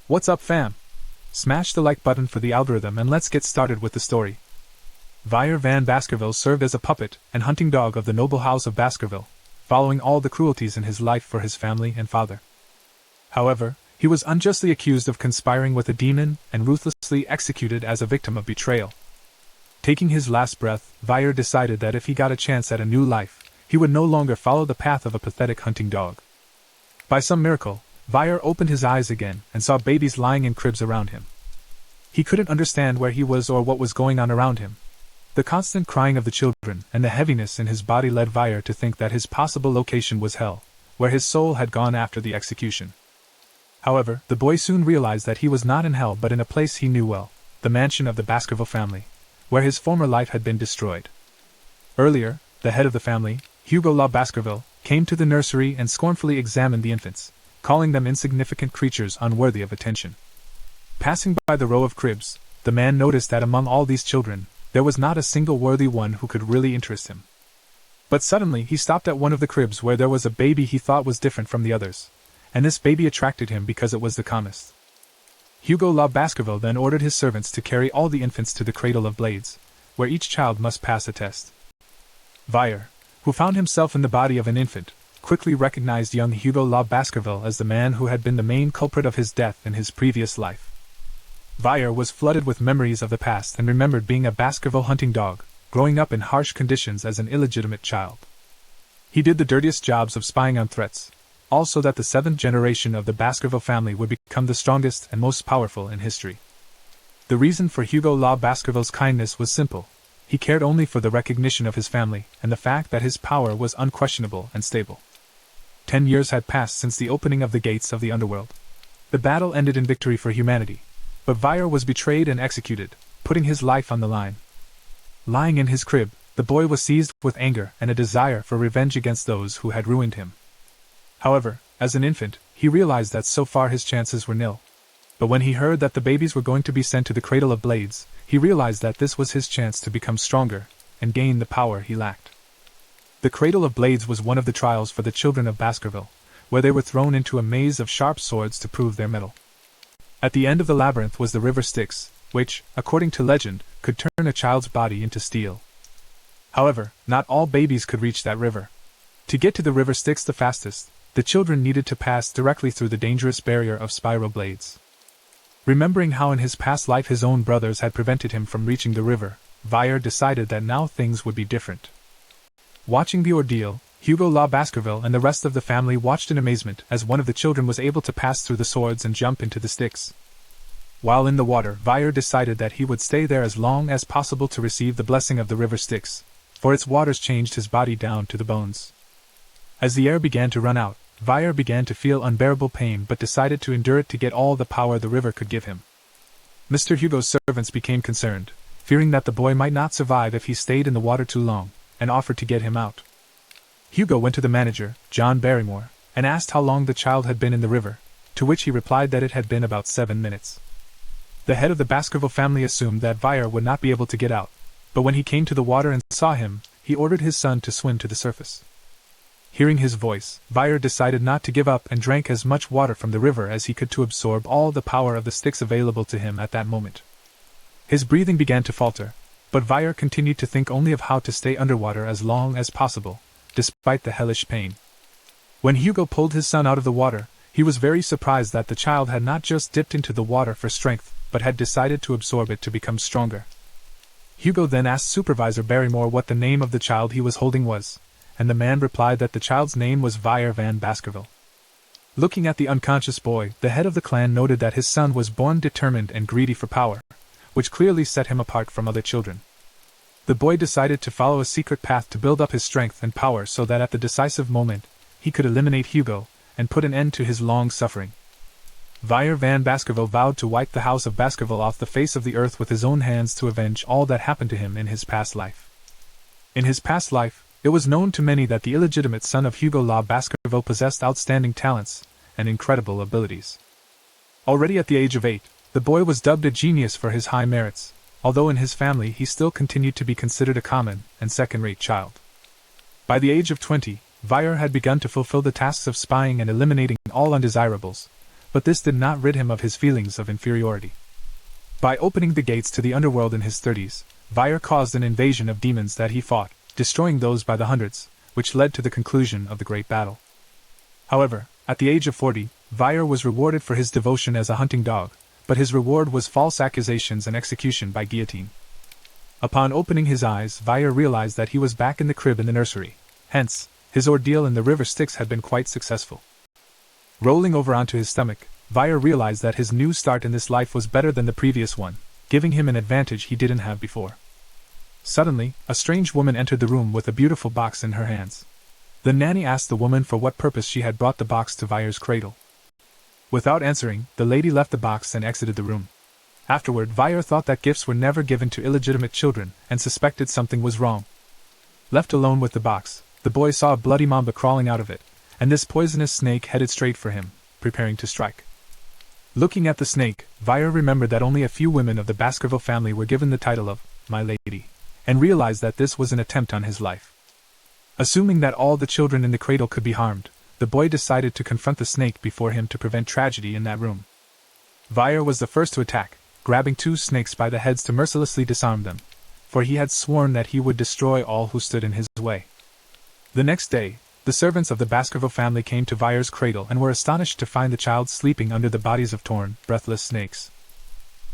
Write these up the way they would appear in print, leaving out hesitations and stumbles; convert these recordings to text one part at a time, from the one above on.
What's up, fam? Smash the like button for the algorithm and let's get started with the story. Vire van Baskerville served as a puppet and hunting dog of the noble house of Baskerville, following all the cruelties in his life for his family and father. However, he was unjustly accused of conspiring with a demon and ruthlessly executed as a victim of betrayal. Taking his last breath, Vire decided that if he got a chance at a new life, he would no longer follow the path of a pathetic hunting dog. By some miracle, Vire opened his eyes again and saw babies lying in cribs around him. He couldn't understand where he was or what was going on around him. The constant crying of the children and the heaviness in his body led Vire to think that his possible location was hell, where his soul had gone after the execution. However, the boy soon realized that he was not in hell but in a place he knew well, the mansion of the Baskerville family, where his former life had been destroyed. Earlier, the head of the family, Hugo La Baskerville, came to the nursery and scornfully examined the infants, calling them insignificant creatures unworthy of attention. Passing by the row of cribs, the man noticed that among all these children, there was not a single worthy one who could really interest him. But suddenly he stopped at one of the cribs where there was a baby he thought was different from the others, and this baby attracted him because it was the calmest. Hugo La Baskerville then ordered his servants to carry all the infants to the cradle of blades, where each child must pass a test. Vire, who found himself in the body of an infant, quickly recognized young Hugo La Baskerville as the man who had been the main culprit of his death in his previous life. Vire was flooded with memories of the past and remembered being a Baskerville hunting dog, growing up in harsh conditions as an illegitimate child. He did the dirtiest jobs of spying on threats, also that the seventh generation of the Baskerville family would become the strongest and most powerful in history. The reason for Hugo La Baskerville's kindness was simple. He cared only for the recognition of his family and the fact that his power was unquestionable and stable. 10 years had passed since the opening of the gates of the underworld. The battle ended in victory for humanity, but Vire was betrayed and executed, putting his life on the line. Lying in his crib, the boy was seized with anger and a desire for revenge against those who had ruined him. However, as an infant, he realized that so far his chances were nil. But when he heard that the babies were going to be sent to the Cradle of Blades, he realized that this was his chance to become stronger and gain the power he lacked. The Cradle of Blades was one of the trials for the children of Baskerville, where they were thrown into a maze of sharp swords to prove their mettle. At the end of the labyrinth was the river Styx, which, according to legend, could turn a child's body into steel. However, not all babies could reach that river. To get to the river Styx the fastest, the children needed to pass directly through the dangerous barrier of spiral blades. Remembering how in his past life his own brothers had prevented him from reaching the river, Vire decided that now things would be different. Watching the ordeal, Hugo La Baskerville and the rest of the family watched in amazement as one of the children was able to pass through the swords and jump into the Styx. While in the water, Vire decided that he would stay there as long as possible to receive the blessing of the river Styx, for its waters changed his body down to the bones. As the air began to run out, Vire began to feel unbearable pain but decided to endure it to get all the power the river could give him. Mr. Hugo's servants became concerned, fearing that the boy might not survive if he stayed in the water too long, and offered to get him out. Hugo went to the manager, John Barrymore, and asked how long the child had been in the river, to which he replied that it had been about 7 minutes. The head of the Baskerville family assumed that Vire would not be able to get out, but when he came to the water and saw him, he ordered his son to swim to the surface. Hearing his voice, Vire decided not to give up and drank as much water from the river as he could to absorb all the power of the Styx available to him at that moment. His breathing began to falter, but Vire continued to think only of how to stay underwater as long as possible, despite the hellish pain. When Hugo pulled his son out of the water, he was very surprised that the child had not just dipped into the water for strength, but had decided to absorb it to become stronger. Hugo then asked Supervisor Barrymore what the name of the child he was holding was, and the man replied that the child's name was Vire van Baskerville. Looking at the unconscious boy, the head of the clan noted that his son was born determined and greedy for power, which clearly set him apart from other children. The boy decided to follow a secret path to build up his strength and power so that at the decisive moment, he could eliminate Hugo and put an end to his long suffering. Vire van Baskerville vowed to wipe the house of Baskerville off the face of the earth with his own hands to avenge all that happened to him in his past life. In his past life, it was known to many that the illegitimate son of Hugo La Baskerville possessed outstanding talents and incredible abilities. Already at the age of 8, the boy was dubbed a genius for his high merits, although in his family he still continued to be considered a common and second-rate child. By the age of 20, Vire had begun to fulfill the tasks of spying and eliminating all undesirables, but this did not rid him of his feelings of inferiority. By opening the gates to the underworld in his 30s, Vire caused an invasion of demons that he fought, destroying those by the hundreds, which led to the conclusion of the great battle. However, at the age of 40, Vire was rewarded for his devotion as a hunting dog, but his reward was false accusations and execution by guillotine. Upon opening his eyes, Vire realized that he was back in the crib in the nursery. Hence, his ordeal in the river Styx had been quite successful. Rolling over onto his stomach, Vire realized that his new start in this life was better than the previous one, giving him an advantage he didn't have before. Suddenly, a strange woman entered the room with a beautiful box in her hands. The nanny asked the woman for what purpose she had brought the box to Vire's cradle. Without answering, the lady left the box and exited the room. Afterward, Vire thought that gifts were never given to illegitimate children and suspected something was wrong. Left alone with the box, the boy saw a bloody mamba crawling out of it, and this poisonous snake headed straight for him, preparing to strike. Looking at the snake, Vire remembered that only a few women of the Baskerville family were given the title of My Lady, and realized that this was an attempt on his life. Assuming that all the children in the cradle could be harmed, the boy decided to confront the snake before him to prevent tragedy in that room. Vire was the first to attack, grabbing 2 snakes by the heads to mercilessly disarm them, for he had sworn that he would destroy all who stood in his way. The next day, the servants of the Baskerville family came to Vire's cradle and were astonished to find the child sleeping under the bodies of torn, breathless snakes.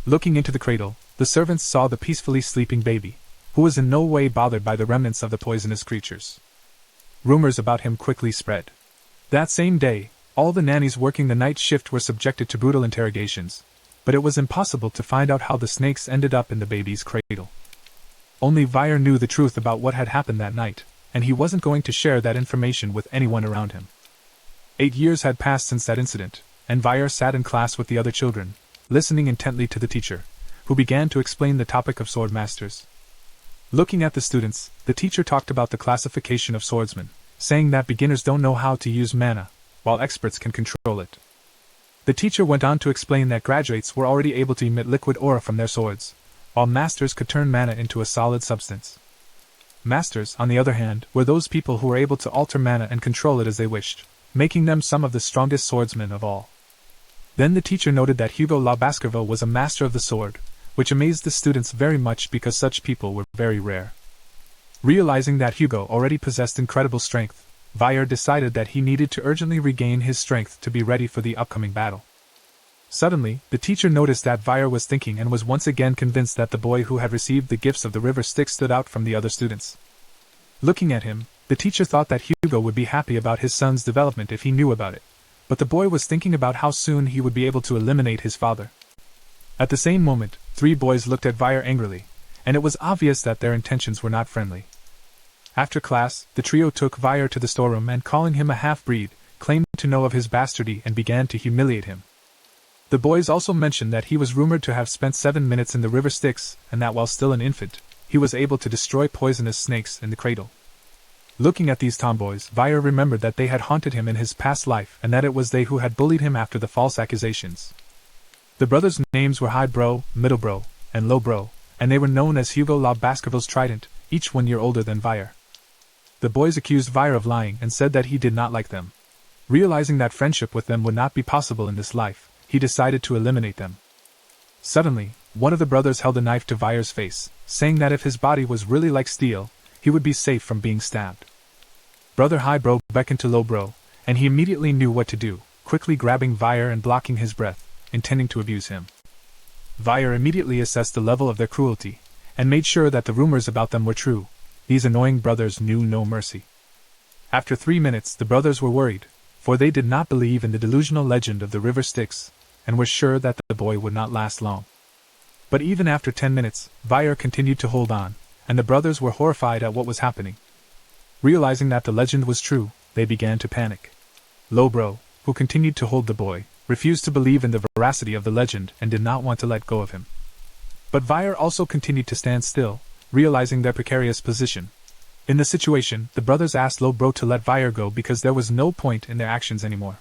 Looking into the cradle, the servants saw the peacefully sleeping baby, who was in no way bothered by the remnants of the poisonous creatures. Rumors about him quickly spread. That same day, all the nannies working the night shift were subjected to brutal interrogations, but it was impossible to find out how the snakes ended up in the baby's cradle. Only Vire knew the truth about what had happened that night, and he wasn't going to share that information with anyone around him. 8 years had passed since that incident, and Vire sat in class with the other children, listening intently to the teacher, who began to explain the topic of sword masters. Looking at the students, the teacher talked about the classification of swordsmen, saying that beginners don't know how to use mana, while experts can control it. The teacher went on to explain that graduates were already able to emit liquid aura from their swords, while masters could turn mana into a solid substance. Masters, on the other hand, were those people who were able to alter mana and control it as they wished, making them some of the strongest swordsmen of all. Then the teacher noted that Hugo La Baskerville was a master of the sword, which amazed the students very much because such people were very rare. Realizing that Hugo already possessed incredible strength, Vire decided that he needed to urgently regain his strength to be ready for the upcoming battle. Suddenly, the teacher noticed that Vire was thinking and was once again convinced that the boy who had received the gifts of the river Styx stood out from the other students. Looking at him, the teacher thought that Hugo would be happy about his son's development if he knew about it, but the boy was thinking about how soon he would be able to eliminate his father. At the same moment, 3 boys looked at Vire angrily, and it was obvious that their intentions were not friendly. After class, the trio took Vire to the storeroom and, calling him a half-breed, claimed to know of his bastardy and began to humiliate him. The boys also mentioned that he was rumored to have spent 7 minutes in the river Styx, and that while still an infant, he was able to destroy poisonous snakes in the cradle. Looking at these tomboys, Vire remembered that they had haunted him in his past life and that it was they who had bullied him after the false accusations. The brothers' names were High Bro, Middle Bro, and Low Bro, and they were known as Hugo La Baskerville's Trident, each 1 year older than Vire. The boys accused Vire of lying and said that he did not like them. Realizing that friendship with them would not be possible in this life, he decided to eliminate them. Suddenly, one of the brothers held a knife to Vire's face, saying that if his body was really like steel, he would be safe from being stabbed. Brother High Bro beckoned to Low Bro, and he immediately knew what to do, quickly grabbing Vire and blocking his breath, intending to abuse him. Vire immediately assessed the level of their cruelty, and made sure that the rumors about them were true. These annoying brothers knew no mercy. After 3 minutes, the brothers were worried, for they did not believe in the delusional legend of the river Styx, and were sure that the boy would not last long. But even after 10 minutes, Vire continued to hold on, and the brothers were horrified at what was happening. Realizing that the legend was true, they began to panic. Low Bro, who continued to hold the boy, refused to believe in the veracity of the legend and did not want to let go of him. But Vire also continued to stand still, realizing their precarious position. In the situation, the brothers asked Low Bro to let Vire go because there was no point in their actions anymore.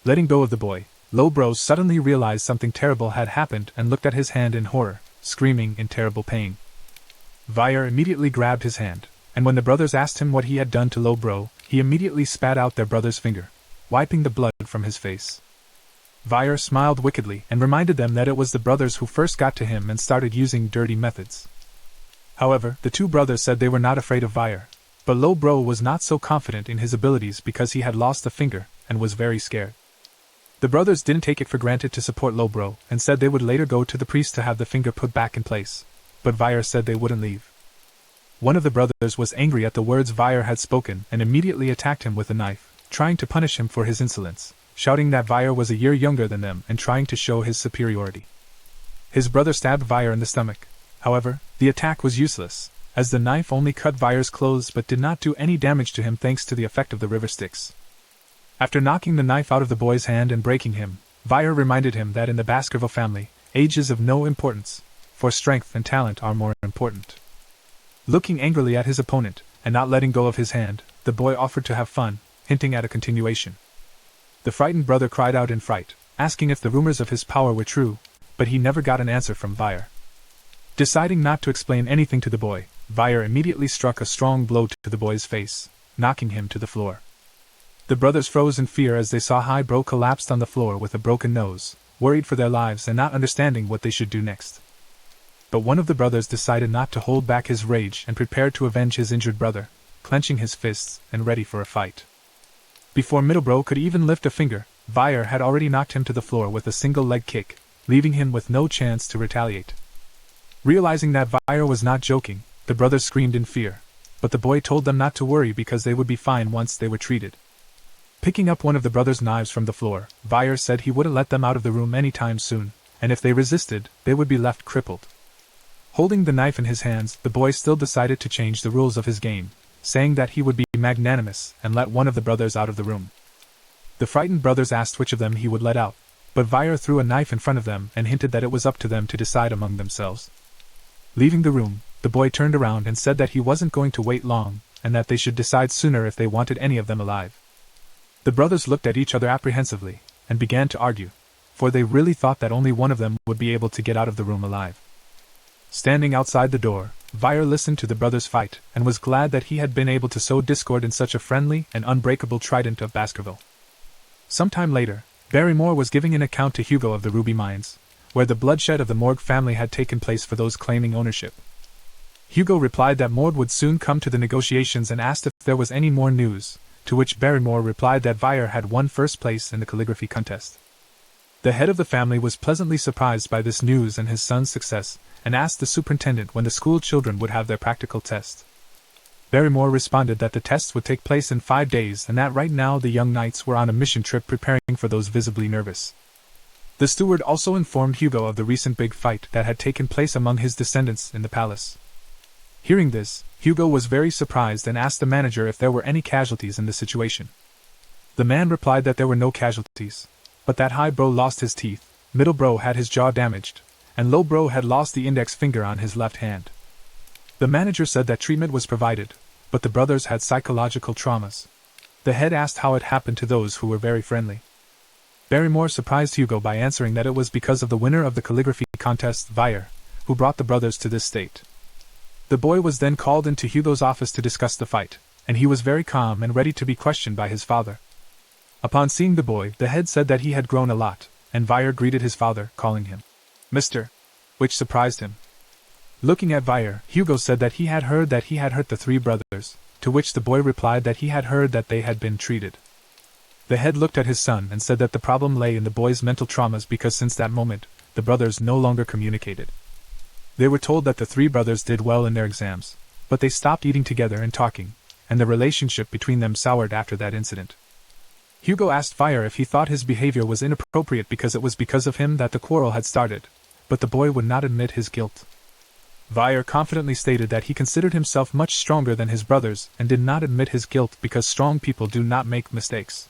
Letting go of the boy, Low Bro suddenly realized something terrible had happened and looked at his hand in horror, screaming in terrible pain. Vire immediately grabbed his hand, and when the brothers asked him what he had done to Low Bro, he immediately spat out their brother's finger, wiping the blood from his face. Vire smiled wickedly and reminded them that it was the brothers who first got to him and started using dirty methods. However, the two brothers said they were not afraid of Vire, but Low Bro was not so confident in his abilities because he had lost a finger and was very scared. The brothers didn't take it for granted to support Low Bro and said they would later go to the priest to have the finger put back in place, but Vire said they wouldn't leave. One of the brothers was angry at the words Vire had spoken and immediately attacked him with a knife, trying to punish him for his insolence, shouting that Vire was a year younger than them and trying to show his superiority. His brother stabbed Vire in the stomach. However, the attack was useless, as the knife only cut Vire's clothes but did not do any damage to him thanks to the effect of the river Styx. After knocking the knife out of the boy's hand and breaking him, Vire reminded him that in the Baskerville family, age is of no importance, for strength and talent are more important. Looking angrily at his opponent, and not letting go of his hand, the boy offered to have fun, hinting at a continuation. The frightened brother cried out in fright, asking if the rumors of his power were true, but he never got an answer from Vire. Deciding not to explain anything to the boy, Vire immediately struck a strong blow to the boy's face, knocking him to the floor. The brothers froze in fear as they saw High Bro collapsed on the floor with a broken nose, worried for their lives and not understanding what they should do next. But one of the brothers decided not to hold back his rage and prepared to avenge his injured brother, clenching his fists and ready for a fight. Before Middlebro could even lift a finger, Vire had already knocked him to the floor with a single leg kick, leaving him with no chance to retaliate. Realizing that Vire was not joking, the brothers screamed in fear, but the boy told them not to worry because they would be fine once they were treated. Picking up one of the brothers' knives from the floor, Vire said he wouldn't let them out of the room anytime soon, and if they resisted, they would be left crippled. Holding the knife in his hands, the boy still decided to change the rules of his game, saying that he would be magnanimous and let one of the brothers out of the room. The frightened brothers asked which of them he would let out, but Vire threw a knife in front of them and hinted that it was up to them to decide among themselves. Leaving the room, the boy turned around and said that he wasn't going to wait long, and that they should decide sooner if they wanted any of them alive. The brothers looked at each other apprehensively, and began to argue, for they really thought that only one of them would be able to get out of the room alive. Standing outside the door, Vire listened to the brothers fight, and was glad that he had been able to sow discord in such a friendly and unbreakable trident of Baskerville. Sometime later, Barrymore was giving an account to Hugo of the ruby mines, where the bloodshed of the Morgue family had taken place for those claiming ownership. Hugo replied that Morgue would soon come to the negotiations and asked if there was any more news, to which Barrymore replied that Vire had won first place in the calligraphy contest. The head of the family was pleasantly surprised by this news and his son's success, and asked the superintendent when the school children would have their practical test. Barrymore responded that the tests would take place in 5 days and that right now the young knights were on a mission trip preparing for those visibly nervous. The steward also informed Hugo of the recent big fight that had taken place among his descendants in the palace. Hearing this, Hugo was very surprised and asked the manager if there were any casualties in the situation. The man replied that there were no casualties, but that High Bro lost his teeth, Middle Bro had his jaw damaged, and Low Bro had lost the index finger on his left hand. The manager said that treatment was provided, but the brothers had psychological traumas. The head asked how it happened to those who were very friendly. Barrymore surprised Hugo by answering that it was because of the winner of the calligraphy contest, Vire, who brought the brothers to this state. The boy was then called into Hugo's office to discuss the fight, and he was very calm and ready to be questioned by his father. Upon seeing the boy, the head said that he had grown a lot, and Vire greeted his father, calling him Mr., which surprised him. Looking at Vire, Hugo said that he had heard that he had hurt the 3 brothers, to which the boy replied that he had heard that they had been treated. The head looked at his son and said that the problem lay in the boy's mental traumas because since that moment, the brothers no longer communicated. They were told that the 3 brothers did well in their exams, but they stopped eating together and talking, and the relationship between them soured after that incident. Hugo asked Vire if he thought his behavior was inappropriate because it was because of him that the quarrel had started, but the boy would not admit his guilt. Vire confidently stated that he considered himself much stronger than his brothers and did not admit his guilt because strong people do not make mistakes.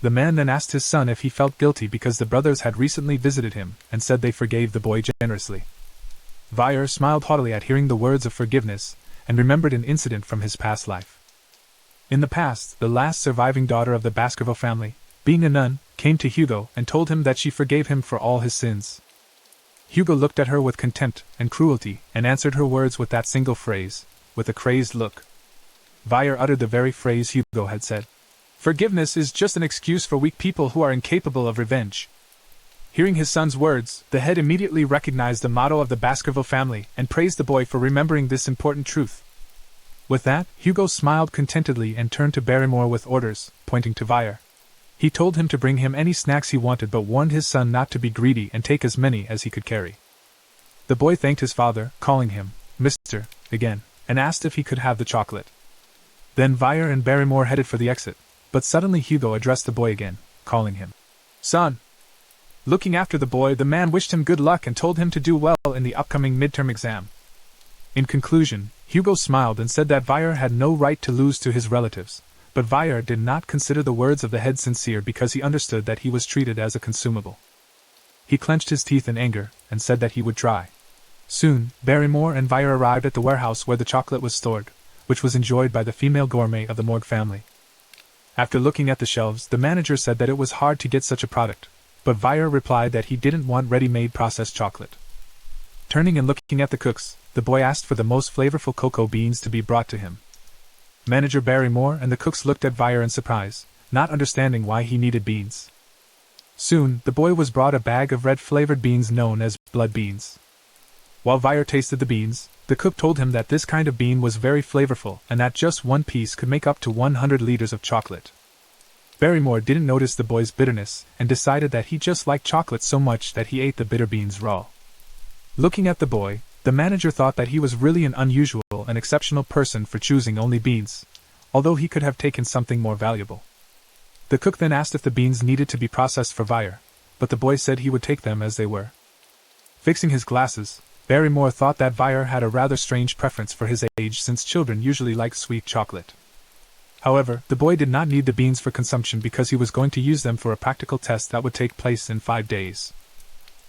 The man then asked his son if he felt guilty because the brothers had recently visited him and said they forgave the boy generously. Vire smiled haughtily at hearing the words of forgiveness and remembered an incident from his past life. In the past, the last surviving daughter of the Baskerville family, being a nun, came to Hugo and told him that she forgave him for all his sins. Hugo looked at her with contempt and cruelty and answered her words with that single phrase, with a crazed look. Vire uttered the very phrase Hugo had said. Forgiveness is just an excuse for weak people who are incapable of revenge. Hearing his son's words, the head immediately recognized the motto of the Baskerville family and praised the boy for remembering this important truth. With that, Hugo smiled contentedly and turned to Barrymore with orders, pointing to Vire. He told him to bring him any snacks he wanted but warned his son not to be greedy and take as many as he could carry. The boy thanked his father, calling him Mr. again, and asked if he could have the chocolate. Then Vire and Barrymore headed for the exit, but suddenly Hugo addressed the boy again, calling him son. Looking after the boy, the man wished him good luck and told him to do well in the upcoming midterm exam. In conclusion, Hugo smiled and said that Vire had no right to lose to his relatives, but Vire did not consider the words of the head sincere because he understood that he was treated as a consumable. He clenched his teeth in anger and said that he would try. Soon, Barrymore and Vire arrived at the warehouse where the chocolate was stored, which was enjoyed by the female gourmet of the Morgue family. After looking at the shelves, the manager said that it was hard to get such a product, but Vire replied that he didn't want ready-made processed chocolate. Turning and looking at the cooks, the boy asked for the most flavorful cocoa beans to be brought to him. Manager Barrymore and the cooks looked at Vire in surprise, not understanding why he needed beans. Soon, the boy was brought a bag of red-flavored beans known as blood beans. While Vire tasted the beans, the cook told him that this kind of bean was very flavorful and that just one piece could make up to 100 liters of chocolate. Barrymore didn't notice the boy's bitterness and decided that he just liked chocolate so much that he ate the bitter beans raw. Looking at the boy, the manager thought that he was really an unusual and exceptional person for choosing only beans, although he could have taken something more valuable. The cook then asked if the beans needed to be processed for Vire, but the boy said he would take them as they were. Fixing his glasses, Barrymore thought that Vire had a rather strange preference for his age since children usually like sweet chocolate. However, the boy did not need the beans for consumption because he was going to use them for a practical test that would take place in 5 days.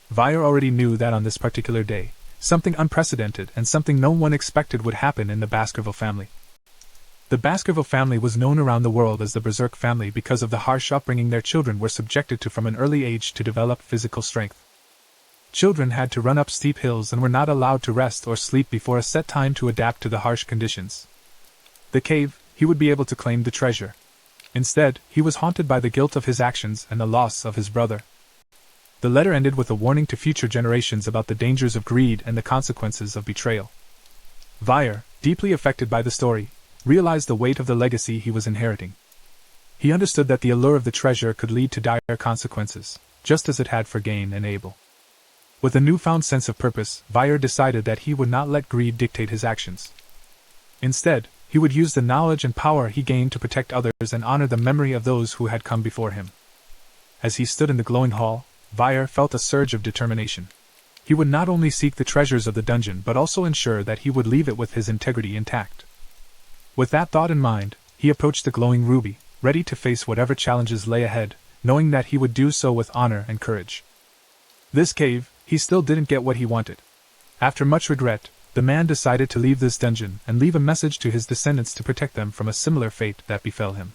Vire already knew that on this particular day, something unprecedented and something no one expected would happen in the Baskerville family. The Baskerville family was known around the world as the Berserk family because of the harsh upbringing their children were subjected to from an early age to develop physical strength. Children had to run up steep hills and were not allowed to rest or sleep before a set time to adapt to the harsh conditions. The cave, he would be able to claim the treasure. Instead, he was haunted by the guilt of his actions and the loss of his brother. The letter ended with a warning to future generations about the dangers of greed and the consequences of betrayal. Vire, deeply affected by the story, realized the weight of the legacy he was inheriting. He understood that the allure of the treasure could lead to dire consequences, just as it had for Gain and Abel. With a newfound sense of purpose, Vire decided that he would not let greed dictate his actions. Instead, he would use the knowledge and power he gained to protect others and honor the memory of those who had come before him. As he stood in the glowing hall, Vire felt a surge of determination. He would not only seek the treasures of the dungeon but also ensure that he would leave it with his integrity intact. With that thought in mind, he approached the glowing ruby, ready to face whatever challenges lay ahead, knowing that he would do so with honor and courage. This cave, he still didn't get what he wanted. After much regret, the man decided to leave this dungeon and leave a message to his descendants to protect them from a similar fate that befell him.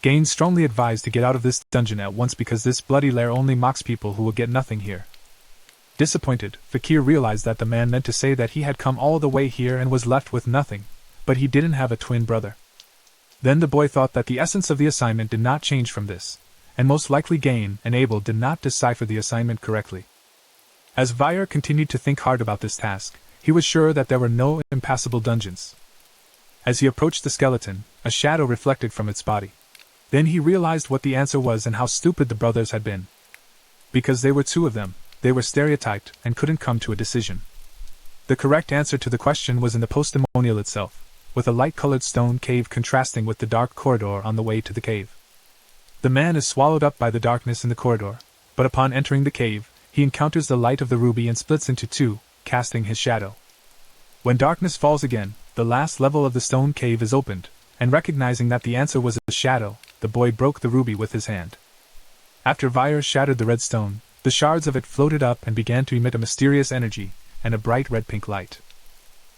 Gain strongly advised to get out of this dungeon at once because this bloody lair only mocks people who will get nothing here. Disappointed, Fakir realized that the man meant to say that he had come all the way here and was left with nothing, but he didn't have a twin brother. Then the boy thought that the essence of the assignment did not change from this, and most likely Gain and Abel did not decipher the assignment correctly. As Vire continued to think hard about this task, he was sure that there were no impassable dungeons. As he approached the skeleton, a shadow reflected from its body. Then he realized what the answer was and how stupid the brothers had been. Because they were two of them, they were stereotyped and couldn't come to a decision. The correct answer to the question was in the postmonial itself, with a light-colored stone cave contrasting with the dark corridor on the way to the cave. The man is swallowed up by the darkness in the corridor, but upon entering the cave, he encounters the light of the ruby and splits into two, casting his shadow. When darkness falls again, the last level of the stone cave is opened, and recognizing that the answer was a shadow, the boy broke the ruby with his hand. After Vire shattered the red stone, the shards of it floated up and began to emit a mysterious energy, and a bright red-pink light.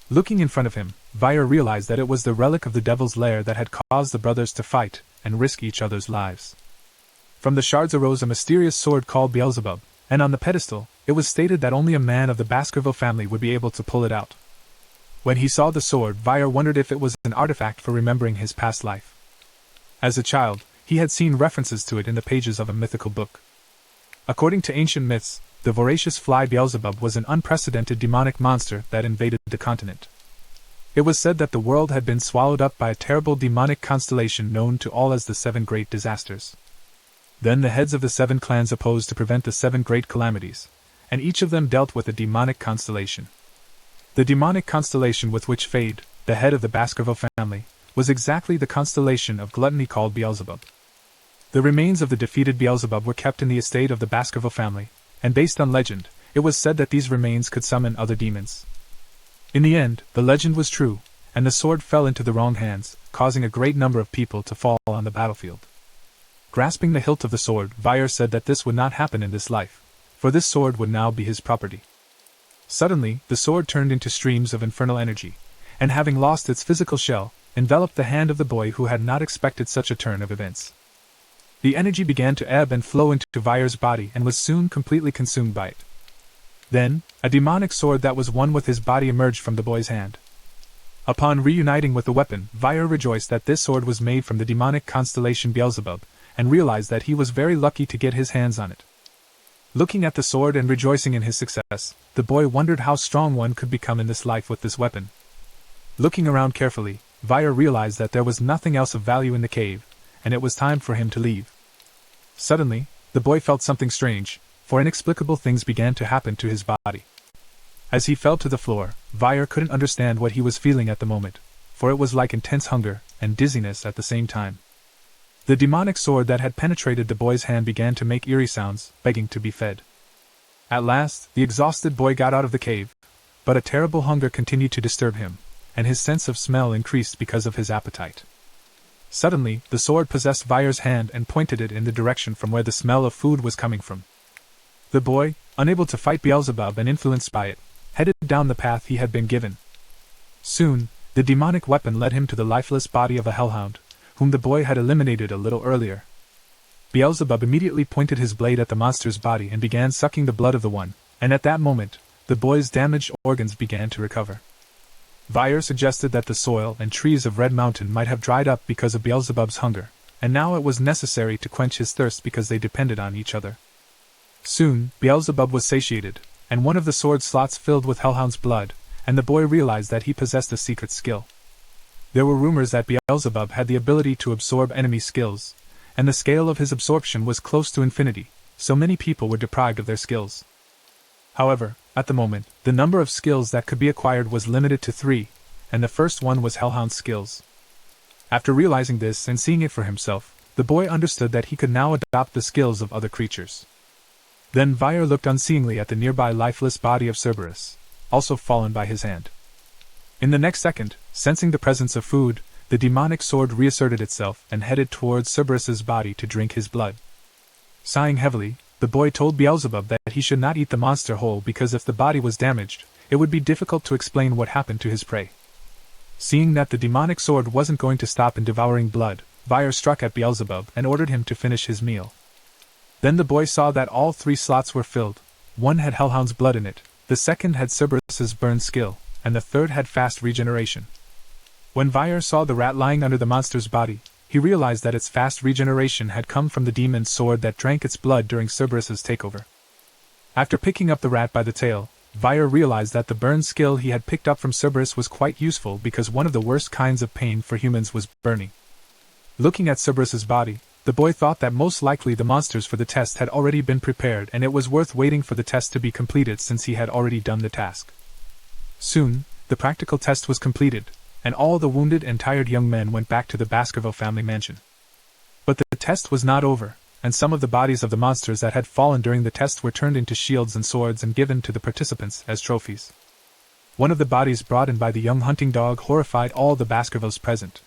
Looking in front of him, Vire realized that it was the relic of the Devil's Lair that had caused the brothers to fight and risk each other's lives. From the shards arose a mysterious sword called Beelzebub, and on the pedestal, it was stated that only a man of the Baskerville family would be able to pull it out. When he saw the sword, Vire wondered if it was an artifact for remembering his past life. As a child, he had seen references to it in the pages of a mythical book. According to ancient myths, the voracious fly Beelzebub was an unprecedented demonic monster that invaded the continent. It was said that the world had been swallowed up by a terrible demonic constellation known to all as the Seven Great Disasters. Then the heads of the 7 clans opposed to prevent the 7 great calamities, and each of them dealt with a demonic constellation. The demonic constellation with which Fade, the head of the Baskerville family, was exactly the constellation of gluttony called Beelzebub. The remains of the defeated Beelzebub were kept in the estate of the Baskerville family, and based on legend, it was said that these remains could summon other demons. In the end, the legend was true, and the sword fell into the wrong hands, causing a great number of people to fall on the battlefield. Grasping the hilt of the sword, Vire said that this would not happen in this life, for this sword would now be his property. Suddenly, the sword turned into streams of infernal energy, and having lost its physical shell, enveloped the hand of the boy who had not expected such a turn of events. The energy began to ebb and flow into Vire's body and was soon completely consumed by it. Then, a demonic sword that was one with his body emerged from the boy's hand. Upon reuniting with the weapon, Vire rejoiced that this sword was made from the demonic constellation Beelzebub, and realized that he was very lucky to get his hands on it. Looking at the sword and rejoicing in his success, the boy wondered how strong one could become in this life with this weapon. Looking around carefully, Vire realized that there was nothing else of value in the cave, and it was time for him to leave. Suddenly, the boy felt something strange, for inexplicable things began to happen to his body. As he fell to the floor, Vire couldn't understand what he was feeling at the moment, for it was like intense hunger and dizziness at the same time. The demonic sword that had penetrated the boy's hand began to make eerie sounds, begging to be fed. At last, the exhausted boy got out of the cave, but a terrible hunger continued to disturb him, and his sense of smell increased because of his appetite. Suddenly, the sword possessed Vire's hand and pointed it in the direction from where the smell of food was coming from. The boy, unable to fight Beelzebub and influenced by it, headed down the path he had been given. Soon, the demonic weapon led him to the lifeless body of a hellhound, whom the boy had eliminated a little earlier. Beelzebub immediately pointed his blade at the monster's body and began sucking the blood of the one, and at that moment, the boy's damaged organs began to recover. Vire suggested that the soil and trees of Red Mountain might have dried up because of Beelzebub's hunger, and now it was necessary to quench his thirst because they depended on each other. Soon, Beelzebub was satiated, and one of the sword slots filled with Hellhound's blood, and the boy realized that he possessed a secret skill. There were rumors that Beelzebub had the ability to absorb enemy skills, and the scale of his absorption was close to infinity, so many people were deprived of their skills. However, at the moment, the number of skills that could be acquired was limited to 3, and the first one was Hellhound's skills. After realizing this and seeing it for himself, the boy understood that he could now adopt the skills of other creatures. Then Vire looked unseeingly at the nearby lifeless body of Cerberus, also fallen by his hand. In the next second, sensing the presence of food, the demonic sword reasserted itself and headed towards Cerberus's body to drink his blood. Sighing heavily, the boy told Beelzebub that he should not eat the monster whole because if the body was damaged, it would be difficult to explain what happened to his prey. Seeing that the demonic sword wasn't going to stop in devouring blood, Vire struck at Beelzebub and ordered him to finish his meal. Then the boy saw that all 3 slots were filled. One had Hellhound's blood in it, the second had Cerberus's burn skill, and the third had fast regeneration. When Vire saw the rat lying under the monster's body, he realized that its fast regeneration had come from the demon's sword that drank its blood during Cerberus's takeover. After picking up the rat by the tail, Vire realized that the burn skill he had picked up from Cerberus was quite useful because one of the worst kinds of pain for humans was burning. Looking at Cerberus's body, the boy thought that most likely the monsters for the test had already been prepared and it was worth waiting for the test to be completed since he had already done the task. Soon, the practical test was completed, and all the wounded and tired young men went back to the Baskerville family mansion. But the test was not over, and some of the bodies of the monsters that had fallen during the test were turned into shields and swords and given to the participants as trophies. One of the bodies brought in by the young hunting dog horrified all the Baskervilles present.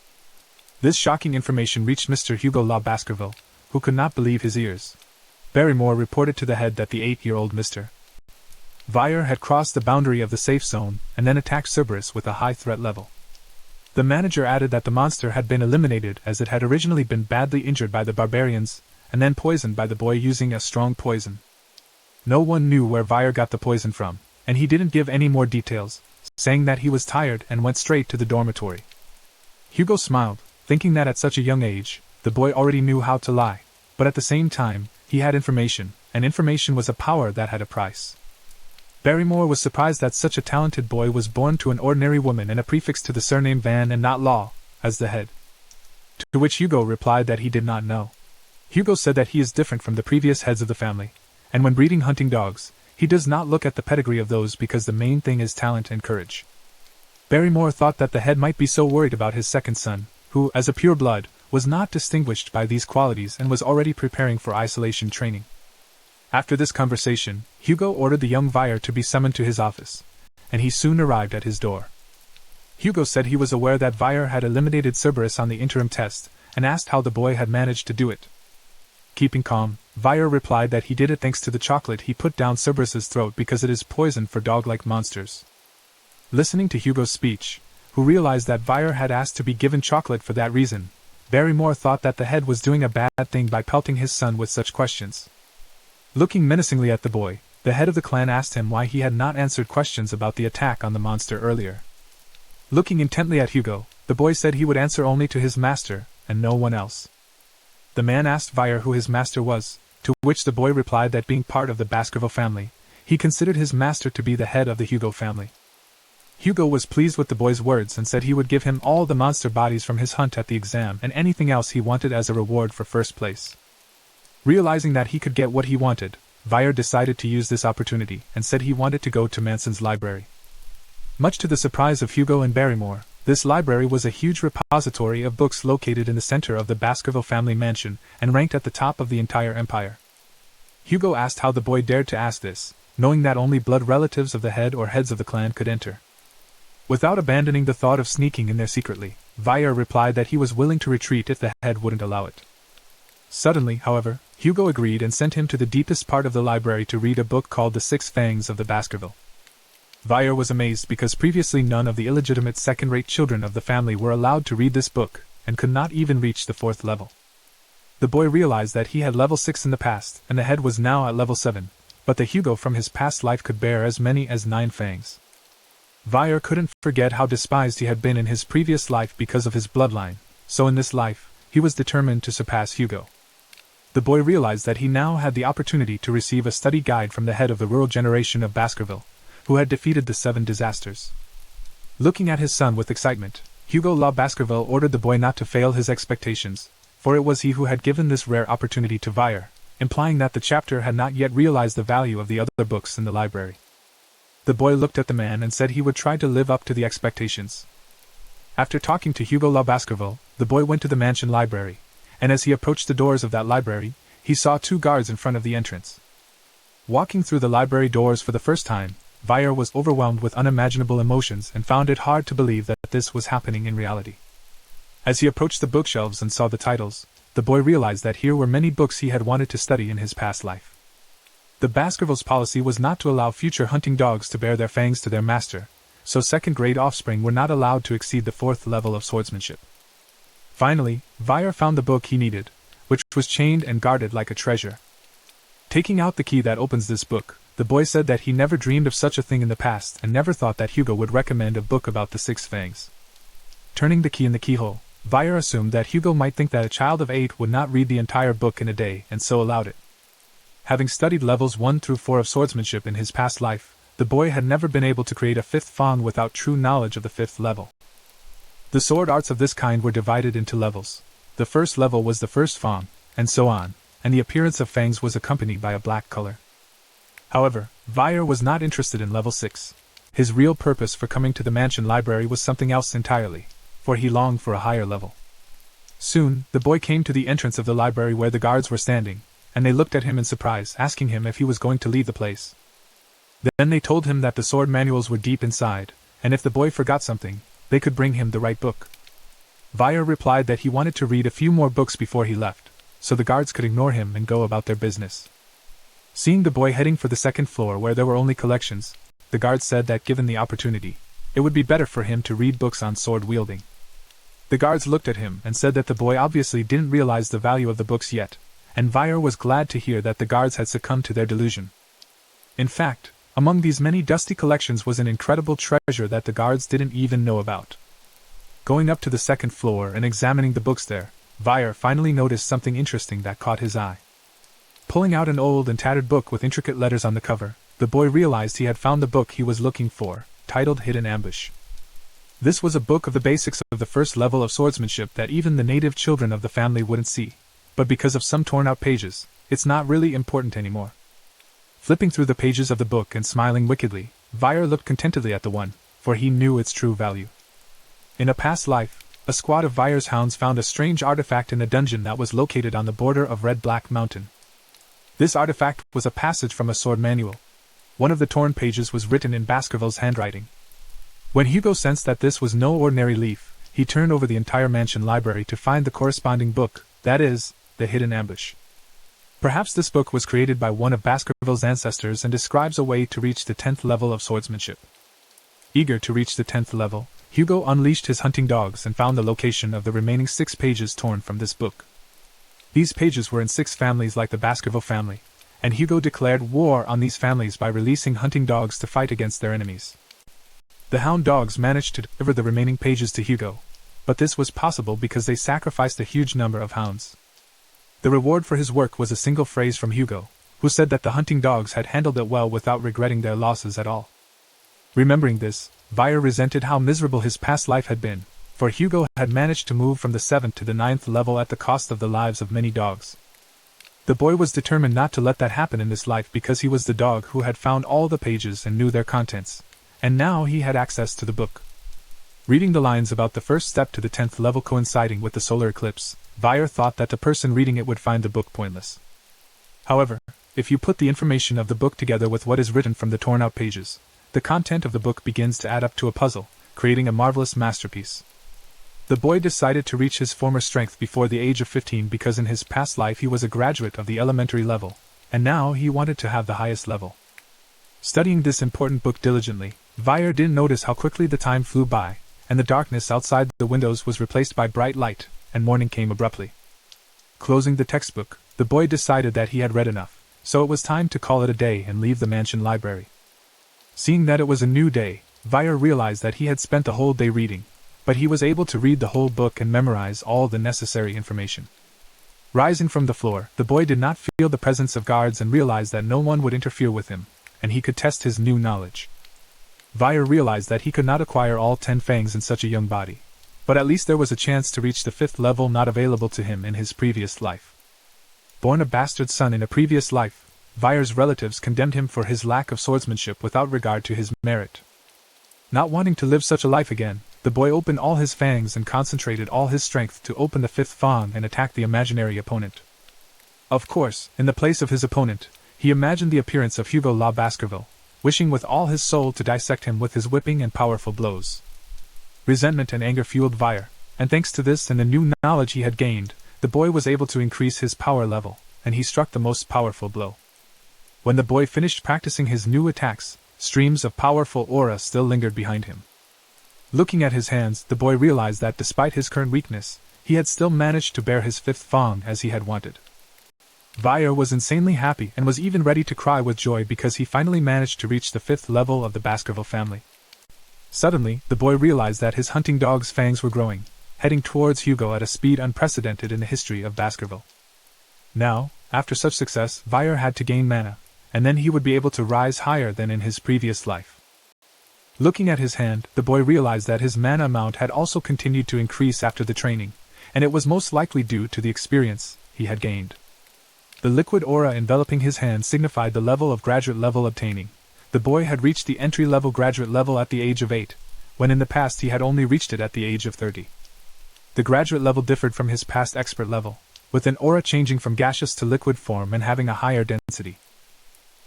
This shocking information reached Mr. Hugo Law Baskerville, who could not believe his ears. Barrymore reported to the head that the 8-year-old Mr. Vire had crossed the boundary of the safe zone and then attacked Cerberus with a high threat level. The manager added that the monster had been eliminated as it had originally been badly injured by the barbarians, and then poisoned by the boy using a strong poison. No one knew where Vire got the poison from, and he didn't give any more details, saying that he was tired and went straight to the dormitory. Hugo smiled, thinking that at such a young age, the boy already knew how to lie, but at the same time, he had information, and information was a power that had a price. Barrymore was surprised that such a talented boy was born to an ordinary woman and a prefix to the surname Van and not Law, as the head. To which Hugo replied that he did not know. Hugo said that he is different from the previous heads of the family, and when breeding hunting dogs, he does not look at the pedigree of those because the main thing is talent and courage. Barrymore thought that the head might be so worried about his second son, who, as a pure blood, was not distinguished by these qualities and was already preparing for isolation training. After this conversation, Hugo ordered the young Vire to be summoned to his office, and he soon arrived at his door. Hugo said he was aware that Vire had eliminated Cerberus on the interim test, and asked how the boy had managed to do it. Keeping calm, Vire replied that he did it thanks to the chocolate he put down Cerberus's throat because it is poison for dog-like monsters. Listening to Hugo's speech, who realized that Vire had asked to be given chocolate for that reason, Barrymore thought that the head was doing a bad thing by pelting his son with such questions. Looking menacingly at the boy, the head of the clan asked him why he had not answered questions about the attack on the monster earlier. Looking intently at Hugo, the boy said he would answer only to his master, and no one else. The man asked Vire who his master was, to which the boy replied that being part of the Baskerville family, he considered his master to be the head of the Hugo family. Hugo was pleased with the boy's words and said he would give him all the monster bodies from his hunt at the exam and anything else he wanted as a reward for first place. Realizing that he could get what he wanted, Vire decided to use this opportunity and said he wanted to go to Manson's library. Much to the surprise of Hugo and Barrymore, this library was a huge repository of books located in the center of the Baskerville family mansion and ranked at the top of the entire empire. Hugo asked how the boy dared to ask this, knowing that only blood relatives of the head or heads of the clan could enter. Without abandoning the thought of sneaking in there secretly, Vire replied that he was willing to retreat if the head wouldn't allow it. Suddenly, however, Hugo agreed and sent him to the deepest part of the library to read a book called The Six Fangs of the Baskerville. Vire was amazed because previously none of the illegitimate second-rate children of the family were allowed to read this book, and could not even reach the 4th level. The boy realized that he had level 6 in the past, and the head was now at level 7, but the Hugo from his past life could bear as many as 9 fangs. Vire couldn't forget how despised he had been in his previous life because of his bloodline, so in this life, he was determined to surpass Hugo. The boy realized that he now had the opportunity to receive a study guide from the head of the rural generation of Baskerville, who had defeated the 7 disasters. Looking at his son with excitement, Hugo Law Baskerville ordered the boy not to fail his expectations, for it was he who had given this rare opportunity to Vire, implying that the chapter had not yet realized the value of the other books in the library. The boy looked at the man and said he would try to live up to the expectations. After talking to Hugo Law Baskerville, the boy went to the mansion library, and as he approached the doors of that library, he saw 2 guards in front of the entrance. Walking through the library doors for the first time, Vire was overwhelmed with unimaginable emotions and found it hard to believe that this was happening in reality. As he approached the bookshelves and saw the titles, the boy realized that here were many books he had wanted to study in his past life. The Baskervilles' policy was not to allow future hunting dogs to bare their fangs to their master, so second-grade offspring were not allowed to exceed the 4th level of swordsmanship. Finally, Vire found the book he needed, which was chained and guarded like a treasure. Taking out the key that opens this book, the boy said that he never dreamed of such a thing in the past and never thought that Hugo would recommend a book about the 6 fangs. Turning the key in the keyhole, Vire assumed that Hugo might think that a child of 8 would not read the entire book in a day and so allowed it. Having studied levels 1 through 4 of swordsmanship in his past life, the boy had never been able to create a 5th fang without true knowledge of the 5th level. The sword arts of this kind were divided into levels. The first level was the first fang, and so on, and the appearance of fangs was accompanied by a black color. However, Vire was not interested in level 6. His real purpose for coming to the mansion library was something else entirely, for he longed for a higher level. Soon, the boy came to the entrance of the library where the guards were standing, and they looked at him in surprise, asking him if he was going to leave the place. Then they told him that the sword manuals were deep inside, and if the boy forgot something, they could bring him the right book. Vire replied that he wanted to read a few more books before he left, so the guards could ignore him and go about their business. Seeing the boy heading for the 2nd floor where there were only collections, the guards said that given the opportunity, it would be better for him to read books on sword wielding. The guards looked at him and said that the boy obviously didn't realize the value of the books yet, and Vire was glad to hear that the guards had succumbed to their delusion. In fact, among these many dusty collections was an incredible treasure that the guards didn't even know about. Going up to the 2nd floor and examining the books there, Vire finally noticed something interesting that caught his eye. Pulling out an old and tattered book with intricate letters on the cover, the boy realized he had found the book he was looking for, titled Hidden Ambush. This was a book of the basics of the first level of swordsmanship that even the native children of the family wouldn't see, but because of some torn out pages, it's not really important anymore. Flipping through the pages of the book and smiling wickedly, Vire looked contentedly at the one, for he knew its true value. In a past life, a squad of Vire's hounds found a strange artifact in a dungeon that was located on the border of Red Black Mountain. This artifact was a passage from a sword manual. One of the torn pages was written in Baskerville's handwriting. When Hugo sensed that this was no ordinary leaf, he turned over the entire mansion library to find the corresponding book, that is, the Hidden Ambush. Perhaps this book was created by one of Baskerville's ancestors and describes a way to reach the 10th level of swordsmanship. Eager to reach the 10th level, Hugo unleashed his hunting dogs and found the location of the remaining 6 pages torn from this book. These pages were in 6 families like the Baskerville family, and Hugo declared war on these families by releasing hunting dogs to fight against their enemies. The hound dogs managed to deliver the remaining pages to Hugo, but this was possible because they sacrificed a huge number of hounds. The reward for his work was a single phrase from Hugo, who said that the hunting dogs had handled it well without regretting their losses at all. Remembering this, Vire resented how miserable his past life had been, for Hugo had managed to move from the 7th to the 9th level at the cost of the lives of many dogs. The boy was determined not to let that happen in this life because he was the dog who had found all the pages and knew their contents, and now he had access to the book. Reading the lines about the first step to the 10th level coinciding with the solar eclipse, Vire thought that the person reading it would find the book pointless. However, if you put the information of the book together with what is written from the torn-out pages, the content of the book begins to add up to a puzzle, creating a marvelous masterpiece. The boy decided to reach his former strength before the age of 15 because in his past life he was a graduate of the elementary level, and now he wanted to have the highest level. Studying this important book diligently, Vire didn't notice how quickly the time flew by, and the darkness outside the windows was replaced by bright light, and morning came abruptly. Closing the textbook, the boy decided that he had read enough, so it was time to call it a day and leave the mansion library. Seeing that it was a new day, Vire realized that he had spent the whole day reading, but he was able to read the whole book and memorize all the necessary information. Rising from the floor, the boy did not feel the presence of guards and realized that no one would interfere with him, and he could test his new knowledge. Vire realized that he could not acquire all 10 fangs in such a young body, but at least there was a chance to reach the 5th level not available to him in his previous life. Born a bastard son in a previous life, Vire's relatives condemned him for his lack of swordsmanship without regard to his merit. Not wanting to live such a life again, the boy opened all his fangs and concentrated all his strength to open the 5th fang and attack the imaginary opponent. Of course, in the place of his opponent, he imagined the appearance of Hugo La Baskerville, wishing with all his soul to dissect him with his whipping and powerful blows. Resentment and anger fueled Vire, and thanks to this and the new knowledge he had gained, the boy was able to increase his power level, and he struck the most powerful blow. When the boy finished practicing his new attacks, streams of powerful aura still lingered behind him. Looking at his hands, the boy realized that despite his current weakness, he had still managed to bear his 5th fang as he had wanted. Vire was insanely happy and was even ready to cry with joy because he finally managed to reach the 5th level of the Baskerville family. Suddenly, the boy realized that his hunting dog's fangs were growing, heading towards Hugo at a speed unprecedented in the history of Baskerville. Now, after such success, Vire had to gain mana, and then he would be able to rise higher than in his previous life. Looking at his hand, the boy realized that his mana amount had also continued to increase after the training, and it was most likely due to the experience he had gained. The liquid aura enveloping his hand signified the level of graduate level obtaining. The boy had reached the entry-level graduate level at the age of 8, when in the past he had only reached it at the age of 30. The graduate level differed from his past expert level, with an aura changing from gaseous to liquid form and having a higher density.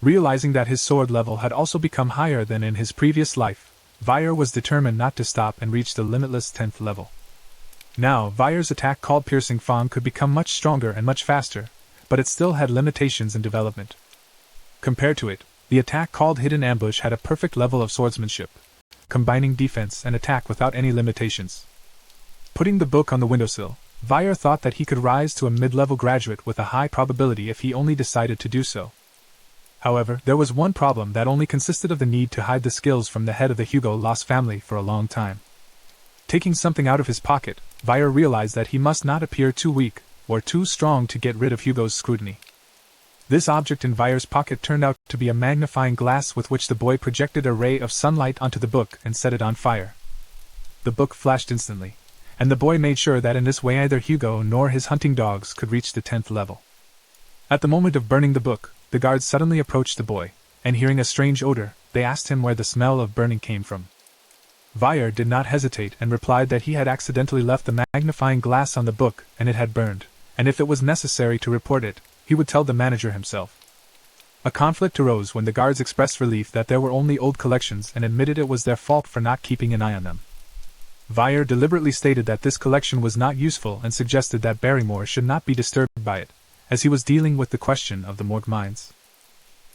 Realizing that his sword level had also become higher than in his previous life, Vire was determined not to stop and reach the limitless 10th level. Now, Vire's attack called Piercing Fang could become much stronger and much faster, but it still had limitations in development. Compared to it, the attack called Hidden Ambush had a perfect level of swordsmanship, combining defense and attack without any limitations. Putting the book on the windowsill, Vire thought that he could rise to a mid-level graduate with a high probability if he only decided to do so. However, there was one problem that only consisted of the need to hide the skills from the head of the Hugo Loss family for a long time. Taking something out of his pocket, Vire realized that he must not appear too weak or too strong to get rid of Hugo's scrutiny. This object in Vire's pocket turned out to be a magnifying glass with which the boy projected a ray of sunlight onto the book and set it on fire. The book flashed instantly, and the boy made sure that in this way neither Hugo nor his hunting dogs could reach the 10th level. At the moment of burning the book, the guards suddenly approached the boy, and hearing a strange odor, they asked him where the smell of burning came from. Vire did not hesitate and replied that he had accidentally left the magnifying glass on the book and it had burned, and if it was necessary to report it, he would tell the manager himself. A conflict arose when the guards expressed relief that there were only old collections and admitted it was their fault for not keeping an eye on them. Vire deliberately stated that this collection was not useful and suggested that Barrymore should not be disturbed by it, as he was dealing with the question of the morgue mines.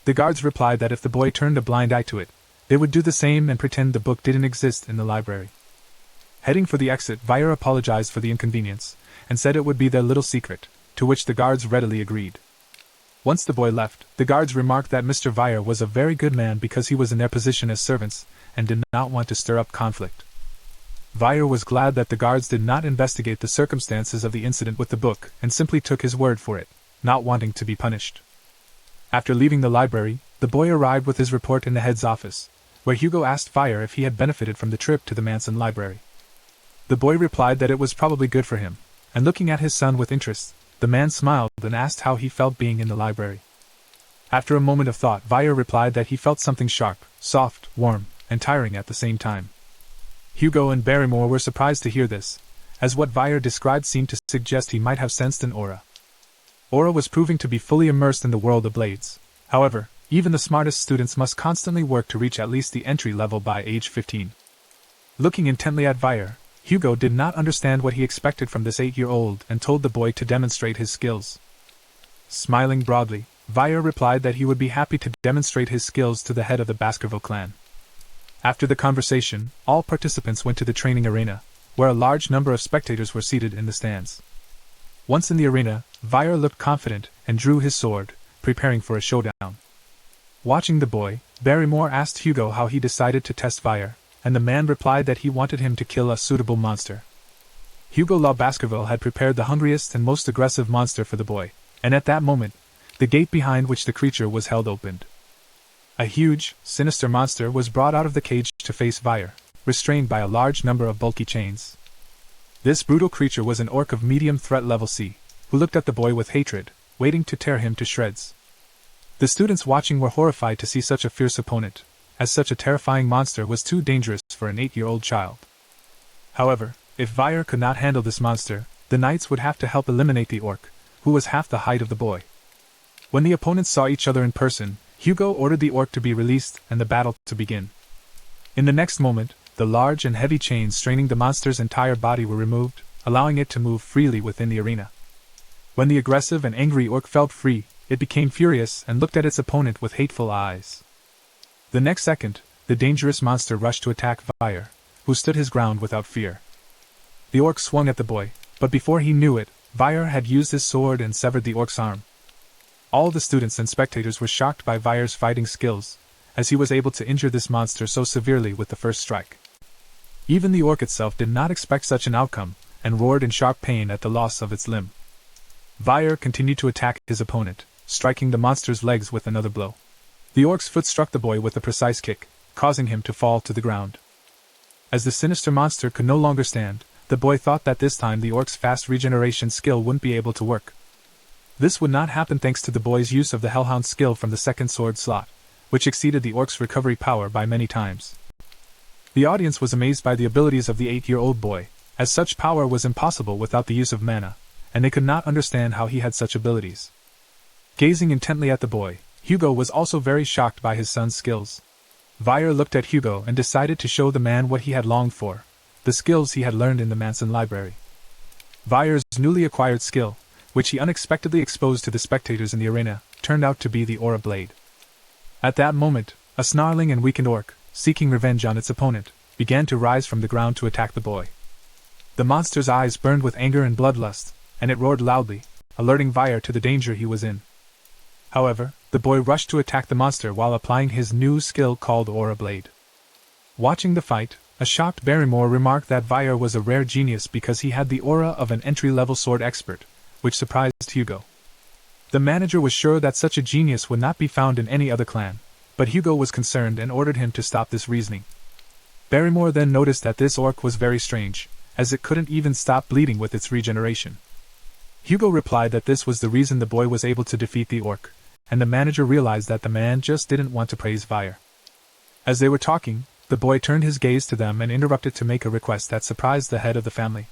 The guards replied that if the boy turned a blind eye to it, they would do the same and pretend the book didn't exist in the library. Heading for the exit, Vire apologized for the inconvenience, and said it would be their little secret, to which the guards readily agreed. Once the boy left, the guards remarked that Mr. Vire was a very good man because he was in their position as servants, and did not want to stir up conflict. Vire was glad that the guards did not investigate the circumstances of the incident with the book and simply took his word for it, not wanting to be punished. After leaving the library, the boy arrived with his report in the head's office, where Hugo asked Vire if he had benefited from the trip to the Manson library. The boy replied that it was probably good for him, and looking at his son with interest, the man smiled and asked how he felt being in the library. After a moment of thought, Vire replied that he felt something sharp, soft, warm, and tiring at the same time. Hugo and Barrymore were surprised to hear this, as what Vire described seemed to suggest he might have sensed an aura. Aura was proving to be fully immersed in the world of blades. However, even the smartest students must constantly work to reach at least the entry level by age 15. Looking intently at Vire, Hugo did not understand what he expected from this 8-year-old and told the boy to demonstrate his skills. Smiling broadly, Vire replied that he would be happy to demonstrate his skills to the head of the Baskerville clan. After the conversation, all participants went to the training arena, where a large number of spectators were seated in the stands. Once in the arena, Vire looked confident and drew his sword, preparing for a showdown. Watching the boy, Barrymore asked Hugo how he decided to test Vire, and the man replied that he wanted him to kill a suitable monster. Hugo Law Baskerville had prepared the hungriest and most aggressive monster for the boy, and at that moment, the gate behind which the creature was held opened. A huge, sinister monster was brought out of the cage to face Vire, restrained by a large number of bulky chains. This brutal creature was an orc of medium threat level C, who looked at the boy with hatred, waiting to tear him to shreds. The students watching were horrified to see such a fierce opponent, as such a terrifying monster was too dangerous for an 8-year-old child. However, if Vire could not handle this monster, the knights would have to help eliminate the orc, who was half the height of the boy. When the opponents saw each other in person, Hugo ordered the orc to be released and the battle to begin. In the next moment, the large and heavy chains straining the monster's entire body were removed, allowing it to move freely within the arena. When the aggressive and angry orc felt free, it became furious and looked at its opponent with hateful eyes. The next second, the dangerous monster rushed to attack Vire, who stood his ground without fear. The orc swung at the boy, but before he knew it, Vire had used his sword and severed the orc's arm. All the students and spectators were shocked by Vire's fighting skills, as he was able to injure this monster so severely with the first strike. Even the orc itself did not expect such an outcome, and roared in sharp pain at the loss of its limb. Vire continued to attack his opponent, striking the monster's legs with another blow. The orc's foot struck the boy with a precise kick, causing him to fall to the ground. As the sinister monster could no longer stand, the boy thought that this time the orc's fast regeneration skill wouldn't be able to work. This would not happen thanks to the boy's use of the Hellhound skill from the second sword slot, which exceeded the orc's recovery power by many times. The audience was amazed by the abilities of the 8-year-old boy, as such power was impossible without the use of mana, and they could not understand how he had such abilities. Gazing intently at the boy, Hugo was also very shocked by his son's skills. Vire looked at Hugo and decided to show the man what he had longed for, the skills he had learned in the Manson library. Vire's newly acquired skill, which he unexpectedly exposed to the spectators in the arena, turned out to be the Aura Blade. At that moment, a snarling and weakened orc, seeking revenge on its opponent, began to rise from the ground to attack the boy. The monster's eyes burned with anger and bloodlust, and it roared loudly, alerting Vire to the danger he was in. However, the boy rushed to attack the monster while applying his new skill called Aura Blade. Watching the fight, a shocked Barrymore remarked that Vire was a rare genius because he had the aura of an entry-level sword expert, which surprised Hugo. The manager was sure that such a genius would not be found in any other clan, but Hugo was concerned and ordered him to stop this reasoning. Barrymore then noticed that this orc was very strange, as it couldn't even stop bleeding with its regeneration. Hugo replied that this was the reason the boy was able to defeat the orc, and the manager realized that the man just didn't want to praise Vire. As they were talking, the boy turned his gaze to them and interrupted to make a request that surprised the head of the family.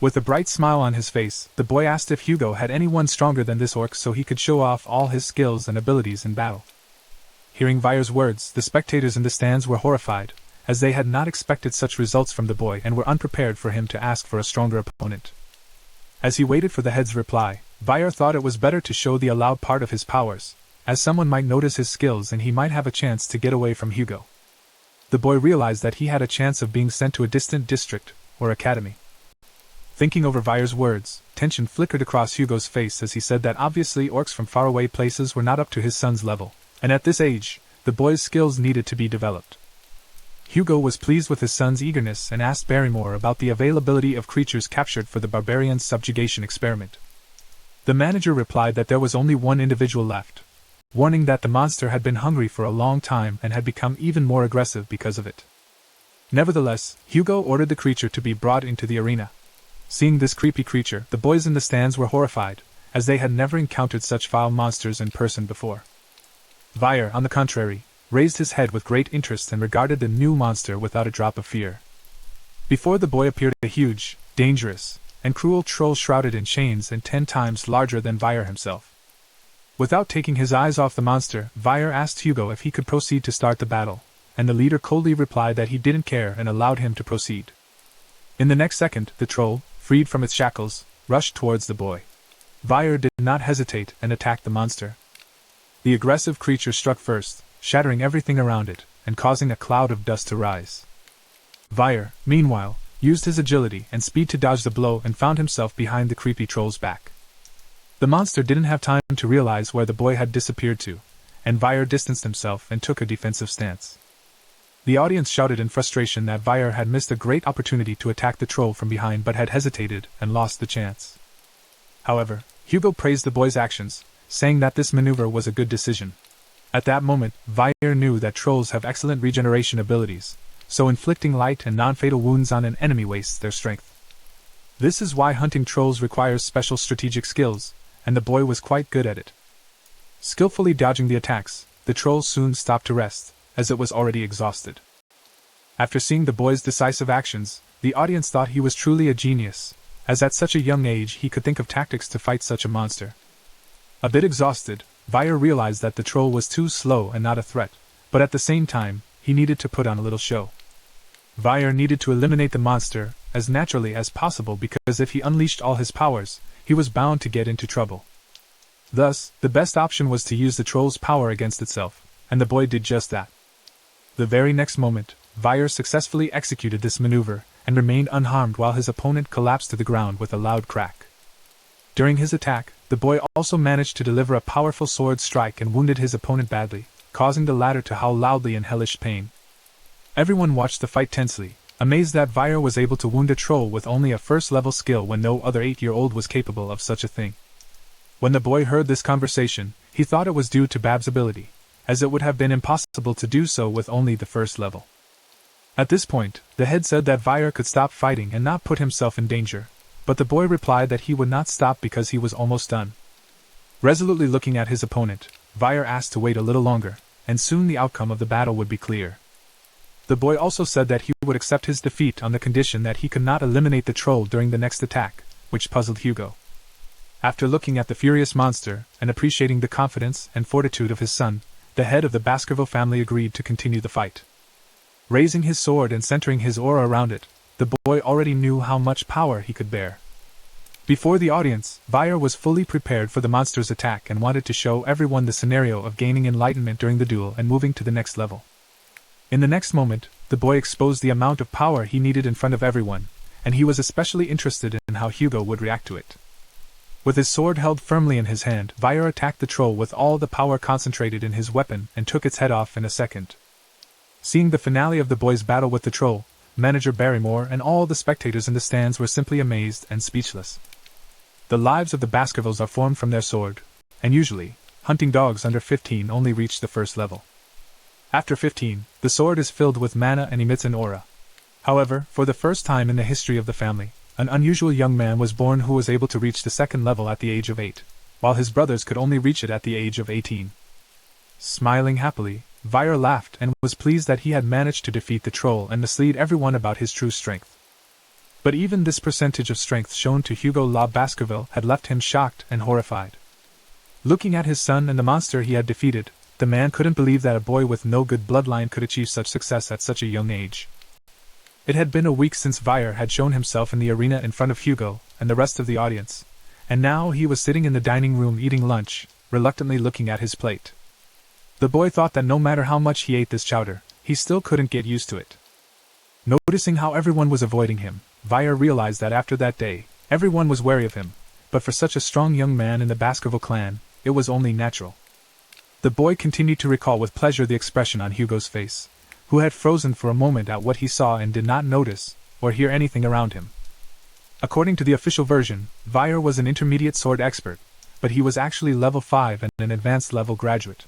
With a bright smile on his face, the boy asked if Hugo had anyone stronger than this orc so he could show off all his skills and abilities in battle. Hearing Vire's words, the spectators in the stands were horrified, as they had not expected such results from the boy and were unprepared for him to ask for a stronger opponent. As he waited for the head's reply, Vire thought it was better to show the allowed part of his powers, as someone might notice his skills and he might have a chance to get away from Hugo. The boy realized that he had a chance of being sent to a distant district, or academy. Thinking over Vire's words, tension flickered across Hugo's face as he said that obviously orcs from faraway places were not up to his son's level, and at this age, the boy's skills needed to be developed. Hugo was pleased with his son's eagerness and asked Barrymore about the availability of creatures captured for the barbarian's subjugation experiment. The manager replied that there was only one individual left, warning that the monster had been hungry for a long time and had become even more aggressive because of it. Nevertheless, Hugo ordered the creature to be brought into the arena. Seeing this creepy creature, the boys in the stands were horrified, as they had never encountered such foul monsters in person before. Vire, on the contrary, raised his head with great interest and regarded the new monster without a drop of fear. Before the boy appeared a huge, dangerous, and cruel troll shrouded in chains and 10 times larger than Vire himself. Without taking his eyes off the monster, Vire asked Hugo if he could proceed to start the battle, and the leader coldly replied that he didn't care and allowed him to proceed. In the next second, the troll, freed from its shackles, rushed towards the boy. Vire did not hesitate and attacked the monster. The aggressive creature struck first, shattering everything around it, and causing a cloud of dust to rise. Vire, meanwhile, used his agility and speed to dodge the blow and found himself behind the creepy troll's back. The monster didn't have time to realize where the boy had disappeared to, and Vire distanced himself and took a defensive stance. The audience shouted in frustration that Vire had missed a great opportunity to attack the troll from behind but had hesitated and lost the chance. However, Hugo praised the boy's actions, saying that this maneuver was a good decision. At that moment, Vire knew that trolls have excellent regeneration abilities, so inflicting light and non-fatal wounds on an enemy wastes their strength. This is why hunting trolls requires special strategic skills, and the boy was quite good at it. Skillfully dodging the attacks, the troll soon stopped to rest, as it was already exhausted. After seeing the boy's decisive actions, the audience thought he was truly a genius, as at such a young age he could think of tactics to fight such a monster. A bit exhausted, Vire realized that the troll was too slow and not a threat, but at the same time, he needed to put on a little show. Vire needed to eliminate the monster as naturally as possible because if he unleashed all his powers, he was bound to get into trouble. Thus, the best option was to use the troll's power against itself, and the boy did just that. The very next moment, Vire successfully executed this maneuver and remained unharmed while his opponent collapsed to the ground with a loud crack. During his attack, the boy also managed to deliver a powerful sword strike and wounded his opponent badly, causing the latter to howl loudly in hellish pain. Everyone watched the fight tensely, amazed that Vire was able to wound a troll with only a first-level skill when no other 8-year-old was capable of such a thing. When the boy heard this conversation, he thought it was due to Bab's ability, as it would have been impossible to do so with only the first level. At this point, the head said that Vire could stop fighting and not put himself in danger, but the boy replied that he would not stop because he was almost done. Resolutely looking at his opponent, Vire asked to wait a little longer, and soon the outcome of the battle would be clear. The boy also said that he would accept his defeat on the condition that he could not eliminate the troll during the next attack, which puzzled Hugo. After looking at the furious monster and appreciating the confidence and fortitude of his son, the head of the Baskerville family agreed to continue the fight. Raising his sword and centering his aura around it, the boy already knew how much power he could bear. Before the audience, Vire was fully prepared for the monster's attack and wanted to show everyone the scenario of gaining enlightenment during the duel and moving to the next level. In the next moment, the boy exposed the amount of power he needed in front of everyone, and he was especially interested in how Hugo would react to it. With his sword held firmly in his hand, Vire attacked the troll with all the power concentrated in his weapon and took its head off in a second. Seeing the finale of the boy's battle with the troll, Manager Barrymore and all the spectators in the stands were simply amazed and speechless. The lives of the Baskervilles are formed from their sword, and usually, hunting dogs under 15 only reach the first level. After 15, the sword is filled with mana and emits an aura. However, for the first time in the history of the family, an unusual young man was born who was able to reach the second level at the age of 8, while his brothers could only reach it at the age of 18. Smiling happily, Vyre laughed and was pleased that he had managed to defeat the troll and mislead everyone about his true strength. But even this percentage of strength shown to Hugo La Baskerville had left him shocked and horrified. Looking at his son and the monster he had defeated, the man couldn't believe that a boy with no good bloodline could achieve such success at such a young age. It had been a week since Vyre had shown himself in the arena in front of Hugo and the rest of the audience, and now he was sitting in the dining room eating lunch, reluctantly looking at his plate. The boy thought that no matter how much he ate this chowder, he still couldn't get used to it. Noticing how everyone was avoiding him, Vyre realized that after that day, everyone was wary of him, but for such a strong young man in the Baskerville clan, it was only natural. The boy continued to recall with pleasure the expression on Hugo's face, who had frozen for a moment at what he saw and did not notice or hear anything around him. According to the official version, Vyre was an intermediate sword expert, but he was actually level 5 and an advanced level graduate.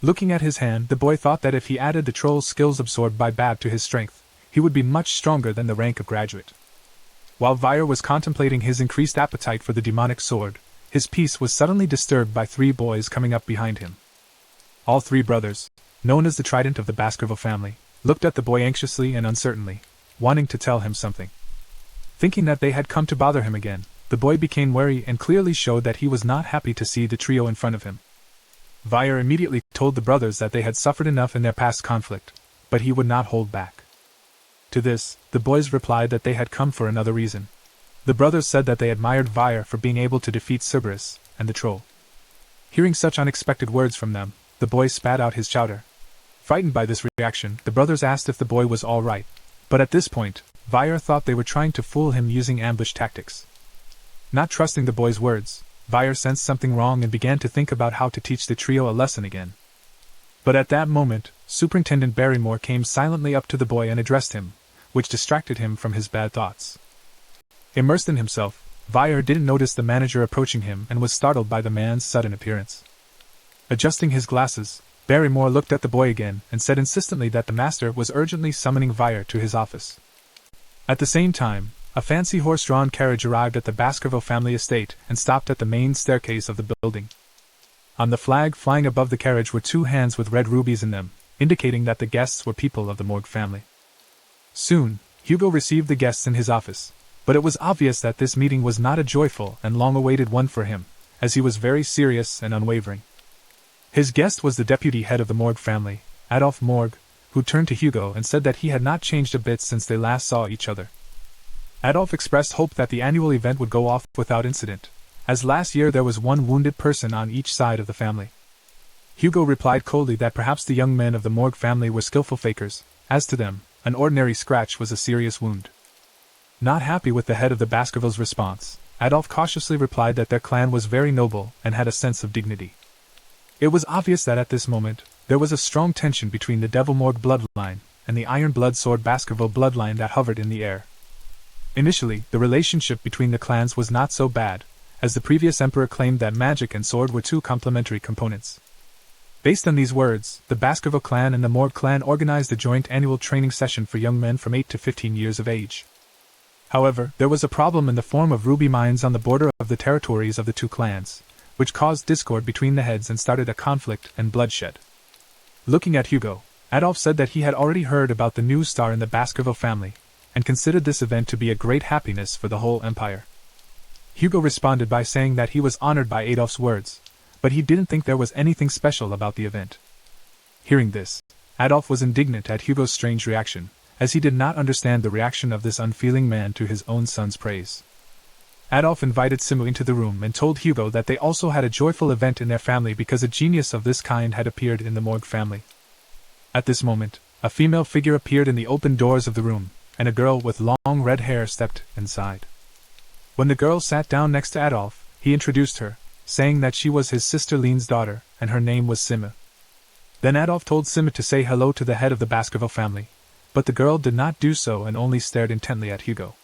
Looking at his hand, the boy thought that if he added the troll's skills absorbed by Bab to his strength, he would be much stronger than the rank of graduate. While Vyre was contemplating his increased appetite for the demonic sword, his peace was suddenly disturbed by 3 boys coming up behind him. All 3 brothers, known as the Trident of the Baskerville family, looked at the boy anxiously and uncertainly, wanting to tell him something. Thinking that they had come to bother him again, the boy became wary and clearly showed that he was not happy to see the trio in front of him. Vyre immediately told the brothers that they had suffered enough in their past conflict, but he would not hold back. To this, the boys replied that they had come for another reason. The brothers said that they admired Vyre for being able to defeat Cerberus and the troll. Hearing such unexpected words from them, the boy spat out his chowder. Frightened by this reaction, the brothers asked if the boy was all right, but at this point, Vyre thought they were trying to fool him using ambush tactics. Not trusting the boy's words, Vyre sensed something wrong and began to think about how to teach the trio a lesson again. But at that moment, Superintendent Barrymore came silently up to the boy and addressed him, which distracted him from his bad thoughts. Immersed in himself, Vyre didn't notice the manager approaching him and was startled by the man's sudden appearance. Adjusting his glasses, Barrymore looked at the boy again and said insistently that the master was urgently summoning Vyre to his office. At the same time, a fancy horse-drawn carriage arrived at the Baskerville family estate and stopped at the main staircase of the building. On the flag flying above the carriage were 2 hands with red rubies in them, indicating that the guests were people of the Morgue family. Soon, Hugo received the guests in his office, but it was obvious that this meeting was not a joyful and long-awaited one for him, as he was very serious and unwavering. His guest was the deputy head of the Morgue family, Adolphe Morgue, who turned to Hugo and said that he had not changed a bit since they last saw each other. Adolphe expressed hope that the annual event would go off without incident, as last year there was 1 wounded person on each side of the family. Hugo replied coldly that perhaps the young men of the Morgue family were skillful fakers. As to them, an ordinary scratch was a serious wound. Not happy with the head of the Baskervilles' response, Adolphe cautiously replied that their clan was very noble and had a sense of dignity. It was obvious that at this moment, there was a strong tension between the Devil Morgue bloodline and the Iron Blood Sword Baskerville bloodline that hovered in the air. Initially, the relationship between the clans was not so bad, as the previous emperor claimed that magic and sword were 2 complementary components. Based on these words, the Baskerville clan and the Morgue clan organized a joint annual training session for young men from 8 to 15 years of age. However, there was a problem in the form of ruby mines on the border of the territories of the 2 clans, which caused discord between the heads and started a conflict and bloodshed. Looking at Hugo, Adolphe said that he had already heard about the new star in the Baskerville family, and considered this event to be a great happiness for the whole empire. Hugo responded by saying that he was honored by Adolphe's words, but he didn't think there was anything special about the event. Hearing this, Adolphe was indignant at Hugo's strange reaction, as he did not understand the reaction of this unfeeling man to his own son's praise. Adolphe invited Simu into the room and told Hugo that they also had a joyful event in their family because a genius of this kind had appeared in the Morgue family. At this moment, a female figure appeared in the open doors of the room, and a girl with long red hair stepped inside. When the girl sat down next to Adolphe, he introduced her, saying that she was his sister Lean's daughter, and her name was Simu. Then Adolphe told Simu to say hello to the head of the Baskerville family, but the girl did not do so and only stared intently at Hugo.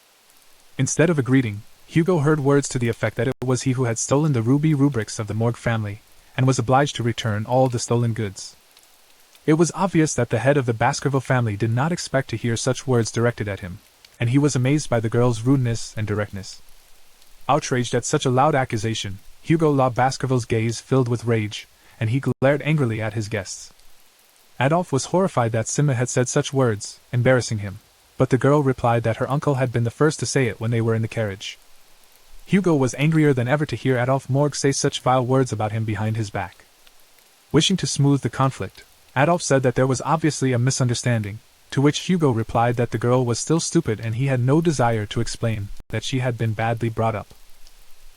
Instead of a greeting, Hugo heard words to the effect that it was he who had stolen the ruby rubrics of the Morgue family, and was obliged to return all the stolen goods. It was obvious that the head of the Baskerville family did not expect to hear such words directed at him, and he was amazed by the girl's rudeness and directness. Outraged at such a loud accusation, Hugo La Baskerville's gaze filled with rage, and he glared angrily at his guests. Adolphe was horrified that Sima had said such words, embarrassing him, but the girl replied that her uncle had been the first to say it when they were in the carriage. Hugo was angrier than ever to hear Adolphe Morgue say such vile words about him behind his back. Wishing to smooth the conflict, Adolphe said that there was obviously a misunderstanding, to which Hugo replied that the girl was still stupid and he had no desire to explain that she had been badly brought up.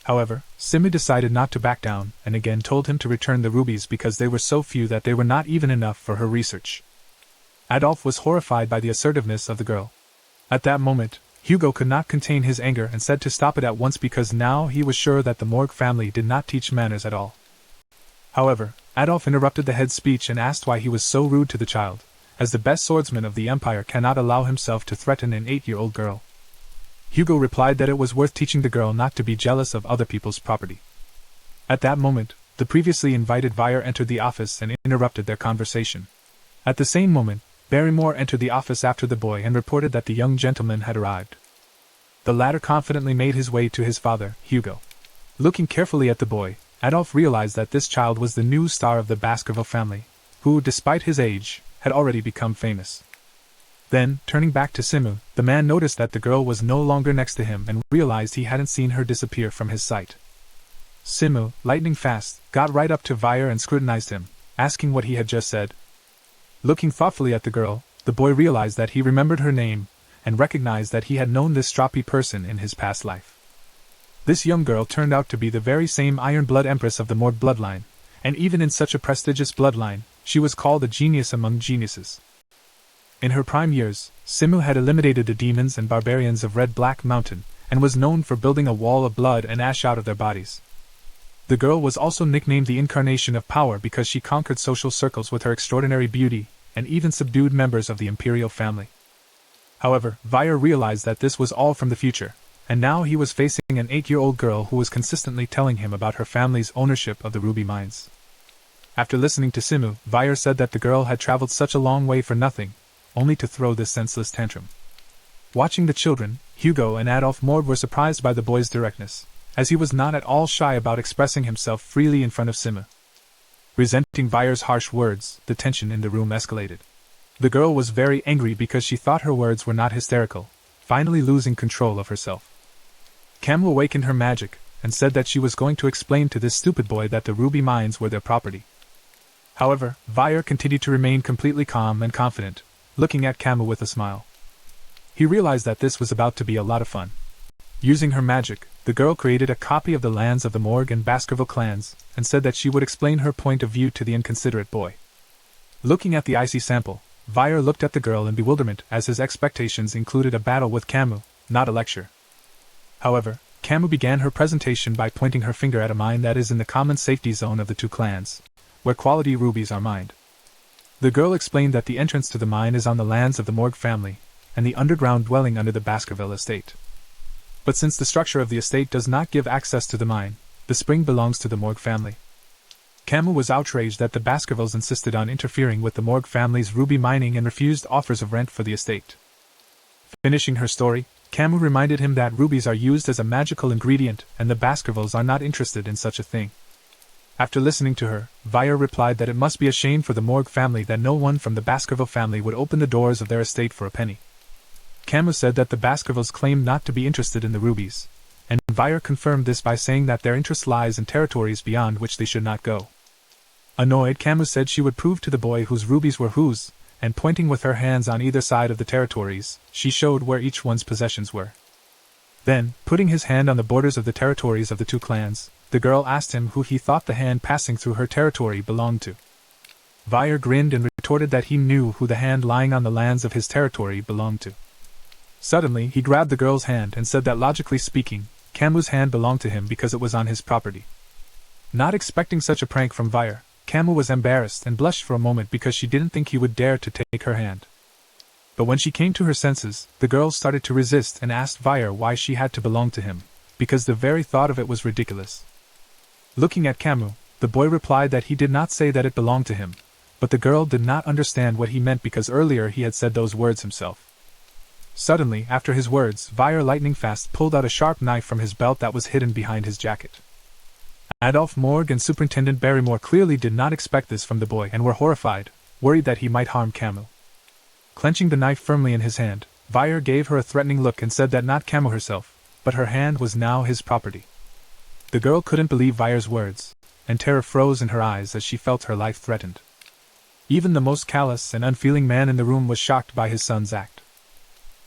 However, Sima decided not to back down and again told him to return the rubies because they were so few that they were not even enough for her research. Adolphe was horrified by the assertiveness of the girl. At that moment, Hugo could not contain his anger and said to stop it at once because now he was sure that the Morgue family did not teach manners at all. However, Adolphe interrupted the head's speech and asked why he was so rude to the child, as the best swordsman of the empire cannot allow himself to threaten an 8-year-old girl. Hugo replied that it was worth teaching the girl not to be jealous of other people's property. At that moment, the previously invited Vire entered the office and interrupted their conversation. At the same moment, Barrymore entered the office after the boy and reported that the young gentleman had arrived. The latter confidently made his way to his father, Hugo. Looking carefully at the boy, Adolphe realized that this child was the new star of the Baskerville family, who, despite his age, had already become famous. Then, turning back to Simu, the man noticed that the girl was no longer next to him and realized he hadn't seen her disappear from his sight. Simu, lightning fast, got right up to Vire and scrutinized him, asking what he had just said. Looking thoughtfully at the girl, the boy realized that he remembered her name, and recognized that he had known this stroppy person in his past life. This young girl turned out to be the very same Iron Blood Empress of the Morgue bloodline, and even in such a prestigious bloodline, she was called a genius among geniuses. In her prime years, Simu had eliminated the demons and barbarians of Red Black Mountain, and was known for building a wall of blood and ash out of their bodies. The girl was also nicknamed the Incarnation of Power because she conquered social circles with her extraordinary beauty, and even subdued members of the imperial family. However, Vire realized that this was all from the future, and now he was facing an 8-year-old girl who was consistently telling him about her family's ownership of the ruby mines. After listening to Simu, Vire said that the girl had traveled such a long way for nothing, only to throw this senseless tantrum. Watching the children, Hugo and Adolphe Morgue were surprised by the boy's directness, as he was not at all shy about expressing himself freely in front of Simu. Resenting Vire's harsh words, the tension in the room escalated. The girl was very angry because she thought her words were not hysterical, finally losing control of herself. Camu awakened her magic, and said that she was going to explain to this stupid boy that the ruby mines were their property. However, Vire continued to remain completely calm and confident, looking at Camu with a smile. He realized that this was about to be a lot of fun. Using her magic, the girl created a copy of the lands of the Morgue and Baskerville clans, and said that she would explain her point of view to the inconsiderate boy. Looking at the icy sample, Vire looked at the girl in bewilderment as his expectations included a battle with Camu, not a lecture. However, Camu began her presentation by pointing her finger at a mine that is in the common safety zone of the two clans, where quality rubies are mined. The girl explained that the entrance to the mine is on the lands of the Morgue family, and the underground dwelling under the Baskerville estate. But since the structure of the estate does not give access to the mine, the spring belongs to the Morgue family. Camu was outraged that the Baskervilles insisted on interfering with the Morgue family's ruby mining and refused offers of rent for the estate. Finishing her story, Camu reminded him that rubies are used as a magical ingredient and the Baskervilles are not interested in such a thing. After listening to her, Vire replied that it must be a shame for the Morgue family that no one from the Baskerville family would open the doors of their estate for a penny. Camu said that the Baskervilles claimed not to be interested in the rubies, and Vire confirmed this by saying that their interest lies in territories beyond which they should not go. Annoyed, Camu said she would prove to the boy whose rubies were whose, and pointing with her hands on either side of the territories, she showed where each one's possessions were. Then, putting his hand on the borders of the territories of the two clans, the girl asked him who he thought the hand passing through her territory belonged to. Vire grinned and retorted that he knew who the hand lying on the lands of his territory belonged to. Suddenly, he grabbed the girl's hand and said that logically speaking, Camu's hand belonged to him because it was on his property. Not expecting such a prank from Vire, Camu was embarrassed and blushed for a moment because she didn't think he would dare to take her hand. But when she came to her senses, the girl started to resist and asked Vire why she had to belong to him, because the very thought of it was ridiculous. Looking at Camus, the boy replied that he did not say that it belonged to him, but the girl did not understand what he meant because earlier he had said those words himself. Suddenly, after his words, Vire lightning fast pulled out a sharp knife from his belt that was hidden behind his jacket. Adolphe Morgue and Superintendent Barrymore clearly did not expect this from the boy and were horrified, worried that he might harm Camus. Clenching the knife firmly in his hand, Vire gave her a threatening look and said that not Camus herself, but her hand was now his property. The girl couldn't believe Vire's words, and terror froze in her eyes as she felt her life threatened. Even the most callous and unfeeling man in the room was shocked by his son's act.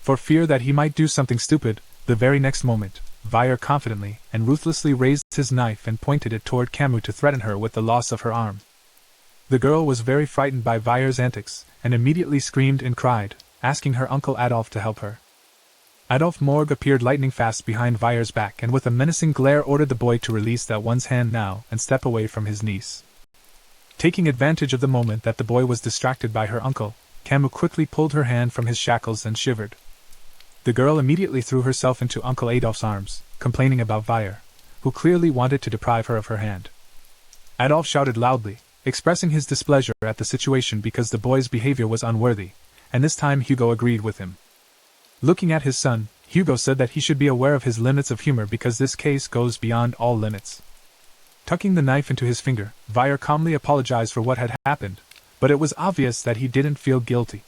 For fear that he might do something stupid, the very next moment, Vire confidently and ruthlessly raised his knife and pointed it toward Camus to threaten her with the loss of her arm. The girl was very frightened by Vire's antics, and immediately screamed and cried, asking her uncle Adolphe to help her. Adolphe Morgue appeared lightning fast behind Vire's back and with a menacing glare ordered the boy to release that one's hand now and step away from his niece. Taking advantage of the moment that the boy was distracted by her uncle, Camus quickly pulled her hand from his shackles and shivered. The girl immediately threw herself into Uncle Adolphe's arms, complaining about Vire, who clearly wanted to deprive her of her hand. Adolphe shouted loudly, expressing his displeasure at the situation because the boy's behavior was unworthy, and this time Hugo agreed with him. Looking at his son, Hugo said that he should be aware of his limits of humor because this case goes beyond all limits. Tucking the knife into his finger, Vire calmly apologized for what had happened, but it was obvious that he didn't feel guilty.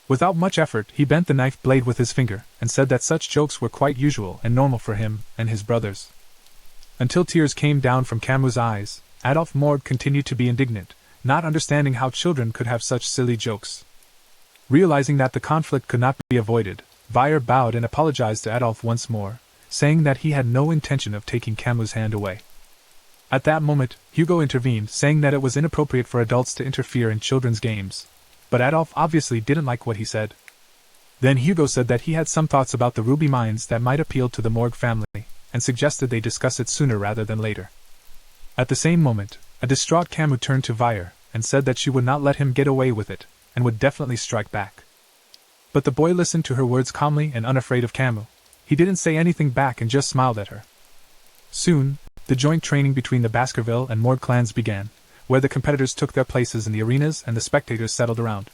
Without much effort, he bent the knife blade with his finger, and said that such jokes were quite usual and normal for him and his brothers. Until tears came down from Camus' eyes, Adolphe Morgue continued to be indignant, not understanding how children could have such silly jokes. Realizing that the conflict could not be avoided, Vire bowed and apologized to Adolphe once more, saying that he had no intention of taking Camus' hand away. At that moment, Hugo intervened, saying that it was inappropriate for adults to interfere in children's games, but Adolphe obviously didn't like what he said. Then Hugo said that he had some thoughts about the ruby mines that might appeal to the Morgue family, and suggested they discuss it sooner rather than later. At the same moment, a distraught Camus turned to Vire, and said that she would not let him get away with it, and would definitely strike back. But the boy listened to her words calmly and unafraid of Camus. He didn't say anything back and just smiled at her. Soon, the joint training between the Baskerville and Morgue clans began, where the competitors took their places in the arenas and the spectators settled around.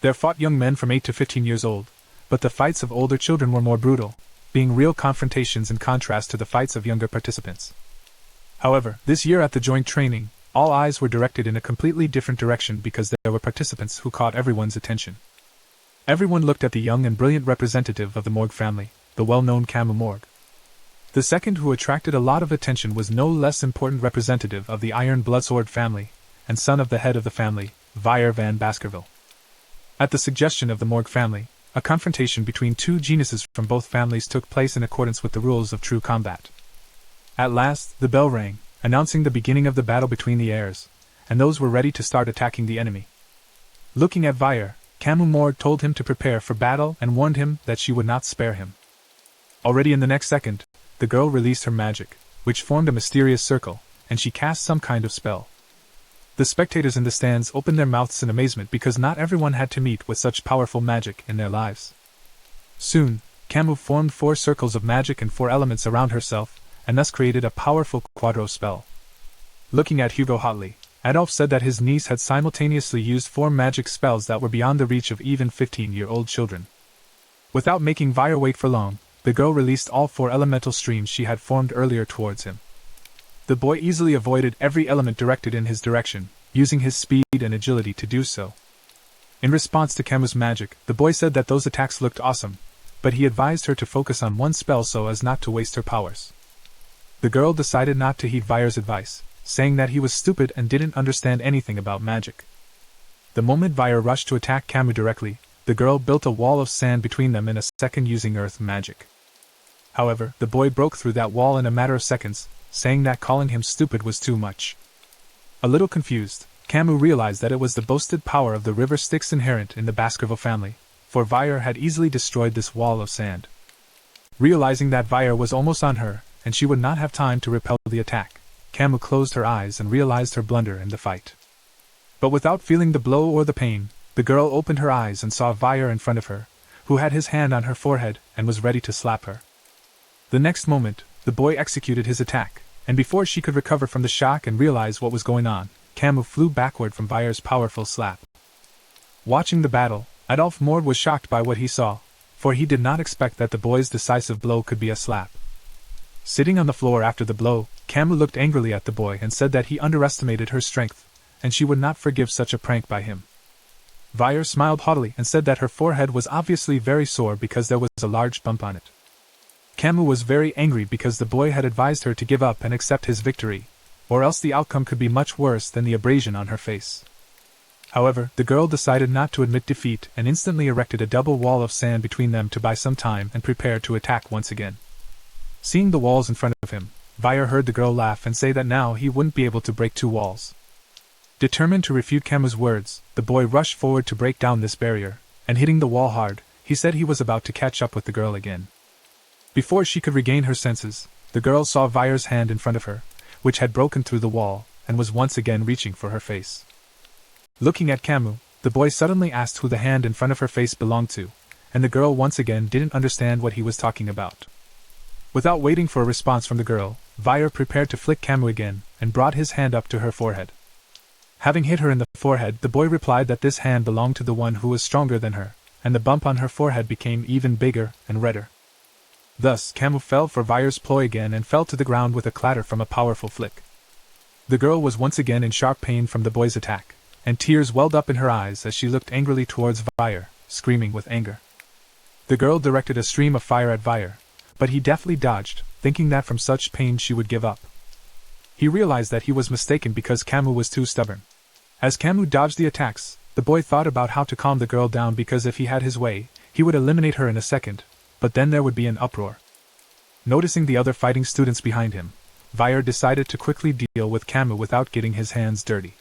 There fought young men from 8 to 15 years old, but the fights of older children were more brutal, being real confrontations in contrast to the fights of younger participants. However, this year at the joint training, all eyes were directed in a completely different direction because there were participants who caught everyone's attention. Everyone looked at the young and brilliant representative of the Morgue family, the well-known Camus Morgue. The second who attracted a lot of attention was no less important representative of the Iron Bloodsword family, and son of the head of the family, Vire van Baskerville. At the suggestion of the Morgue family, a confrontation between two geniuses from both families took place in accordance with the rules of true combat. At last, the bell rang, announcing the beginning of the battle between the heirs, and those were ready to start attacking the enemy. Looking at Vire, Camus Morgue told him to prepare for battle and warned him that she would not spare him. Already in the next second, the girl released her magic, which formed a mysterious circle, and she cast some kind of spell. The spectators in the stands opened their mouths in amazement because not everyone had to meet with such powerful magic in their lives. Soon, Camus formed 4 circles of magic and 4 elements around herself, and thus created a powerful quadro spell. Looking at Hugo hotly, Adolphe said that his niece had simultaneously used 4 magic spells that were beyond the reach of even 15-year-old children. Without making Vire wait for long, the girl released all 4 elemental streams she had formed earlier towards him. The boy easily avoided every element directed in his direction, using his speed and agility to do so. In response to Camus' magic, the boy said that those attacks looked awesome, but he advised her to focus on one spell so as not to waste her powers. The girl decided not to heed Vire's advice, saying that he was stupid and didn't understand anything about magic. The moment Vire rushed to attack Camus directly, the girl built a wall of sand between them in a second using earth magic. However, the boy broke through that wall in a matter of seconds, saying that calling him stupid was too much. A little confused, Camus realized that it was the boasted power of the river Styx inherent in the Baskerville family, for Vire had easily destroyed this wall of sand. Realizing that Vire was almost on her, and she would not have time to repel the attack, Camus closed her eyes and realized her blunder in the fight. But without feeling the blow or the pain, the girl opened her eyes and saw Vire in front of her, who had his hand on her forehead and was ready to slap her. The next moment, the boy executed his attack, and before she could recover from the shock and realize what was going on, Camus flew backward from Veyer's powerful slap. Watching the battle, Adolphe Mord was shocked by what he saw, for he did not expect that the boy's decisive blow could be a slap. Sitting on the floor after the blow, Camus looked angrily at the boy and said that he underestimated her strength, and she would not forgive such a prank by him. Weyer smiled haughtily and said that her forehead was obviously very sore because there was a large bump on it. Camus was very angry because the boy had advised her to give up and accept his victory, or else the outcome could be much worse than the abrasion on her face. However, the girl decided not to admit defeat and instantly erected a double wall of sand between them to buy some time and prepare to attack once again. Seeing the walls in front of him, Weyer heard the girl laugh and say that now he wouldn't be able to break two walls. Determined to refute Camus' words, the boy rushed forward to break down this barrier, and hitting the wall hard, he said he was about to catch up with the girl again. Before she could regain her senses, the girl saw Weyer's hand in front of her, which had broken through the wall, and was once again reaching for her face. Looking at Camus, the boy suddenly asked who the hand in front of her face belonged to, and the girl once again didn't understand what he was talking about. Without waiting for a response from the girl, Weyer prepared to flick Camus again, and brought his hand up to her forehead. Having hit her in the forehead, the boy replied that this hand belonged to the one who was stronger than her, and the bump on her forehead became even bigger and redder. Thus, Camus fell for Weyer's ploy again and fell to the ground with a clatter from a powerful flick. The girl was once again in sharp pain from the boy's attack, and tears welled up in her eyes as she looked angrily towards Weyer, screaming with anger. The girl directed a stream of fire at Weyer, but he deftly dodged, thinking that from such pain she would give up. He realized that he was mistaken because Camus was too stubborn. As Camus dodged the attacks, the boy thought about how to calm the girl down because if he had his way, he would eliminate her in a second, but then there would be an uproar. Noticing the other fighting students behind him, Weyer decided to quickly deal with Camus without getting his hands dirty.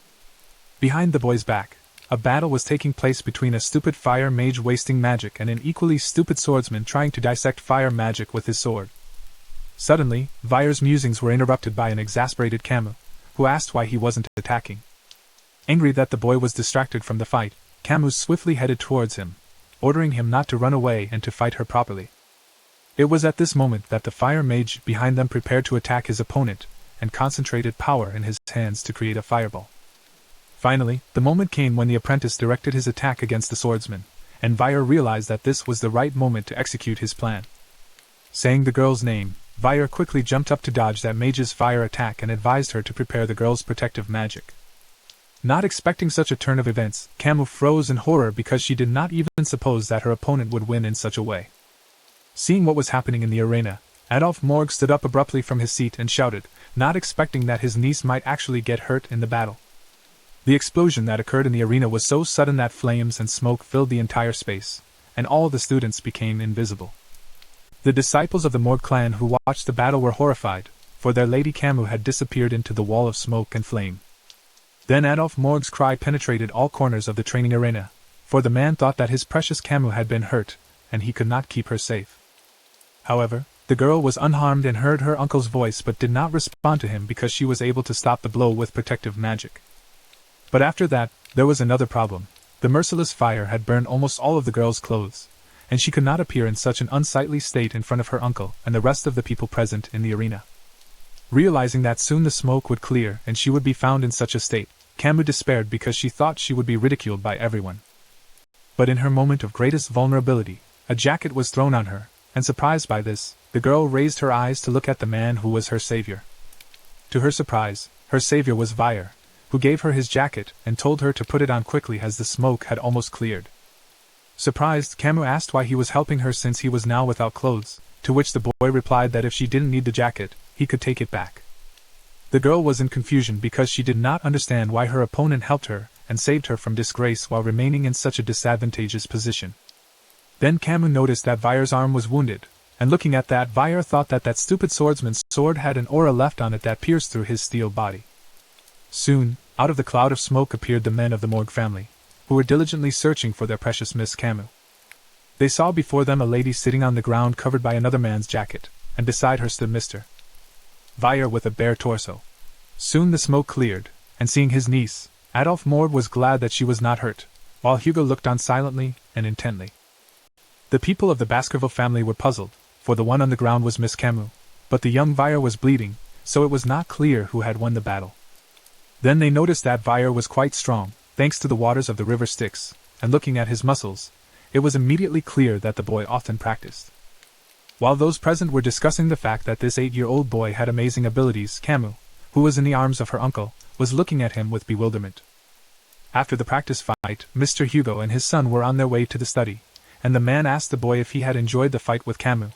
Behind the boy's back, a battle was taking place between a stupid fire mage wasting magic and an equally stupid swordsman trying to dissect fire magic with his sword. Suddenly, Weyer's musings were interrupted by an exasperated Camus, who asked why he wasn't attacking. Angry that the boy was distracted from the fight, Camus swiftly headed towards him, ordering him not to run away and to fight her properly. It was at this moment that the fire mage behind them prepared to attack his opponent, and concentrated power in his hands to create a fireball. Finally, the moment came when the apprentice directed his attack against the swordsman, and Weyer realized that this was the right moment to execute his plan. Saying the girl's name, Weyer quickly jumped up to dodge that mage's fire attack and advised her to prepare the girl's protective magic. Not expecting such a turn of events, Camus froze in horror because she did not even suppose that her opponent would win in such a way. Seeing what was happening in the arena, Adolphe Morgue stood up abruptly from his seat and shouted, not expecting that his niece might actually get hurt in the battle. The explosion that occurred in the arena was so sudden that flames and smoke filled the entire space, and all the students became invisible. The disciples of the Morgue clan who watched the battle were horrified, for their Lady Camus had disappeared into the wall of smoke and flame. Then Adolphe Morgue's cry penetrated all corners of the training arena, for the man thought that his precious Camus had been hurt, and he could not keep her safe. However, the girl was unharmed and heard her uncle's voice but did not respond to him because she was able to stop the blow with protective magic. But after that, there was another problem. The merciless fire had burned almost all of the girl's clothes, and she could not appear in such an unsightly state in front of her uncle and the rest of the people present in the arena. Realizing that soon the smoke would clear and she would be found in such a state, Camus despaired because she thought she would be ridiculed by everyone. But in her moment of greatest vulnerability, a jacket was thrown on her, and surprised by this, the girl raised her eyes to look at the man who was her savior. To her surprise, her savior was Weyer, who gave her his jacket and told her to put it on quickly as the smoke had almost cleared. Surprised, Camus asked why he was helping her since he was now without clothes, to which the boy replied that if she didn't need the jacket, he could take it back. The girl was in confusion because she did not understand why her opponent helped her and saved her from disgrace while remaining in such a disadvantageous position. Then Camus noticed that Weyer's arm was wounded, and looking at that, Weyer thought that that stupid swordsman's sword had an aura left on it that pierced through his steel body. Soon, out of the cloud of smoke appeared the men of the Morgue family, who were diligently searching for their precious Miss Camus. They saw before them a lady sitting on the ground covered by another man's jacket, and beside her stood Mr. Weyer with a bare torso. Soon the smoke cleared, and seeing his niece, Adolphe Morgue was glad that she was not hurt, while Hugo looked on silently and intently. The people of the Baskerville family were puzzled, for the one on the ground was Miss Camus, but the young Vire was bleeding, so it was not clear who had won the battle. Then they noticed that Vire was quite strong, thanks to the waters of the river Styx, and looking at his muscles, it was immediately clear that the boy often practiced. While those present were discussing the fact that this 8-year-old boy had amazing abilities, Camus, who was in the arms of her uncle, was looking at him with bewilderment. After the practice fight, Mr. Hugo and his son were on their way to the study, and the man asked the boy if he had enjoyed the fight with Camus.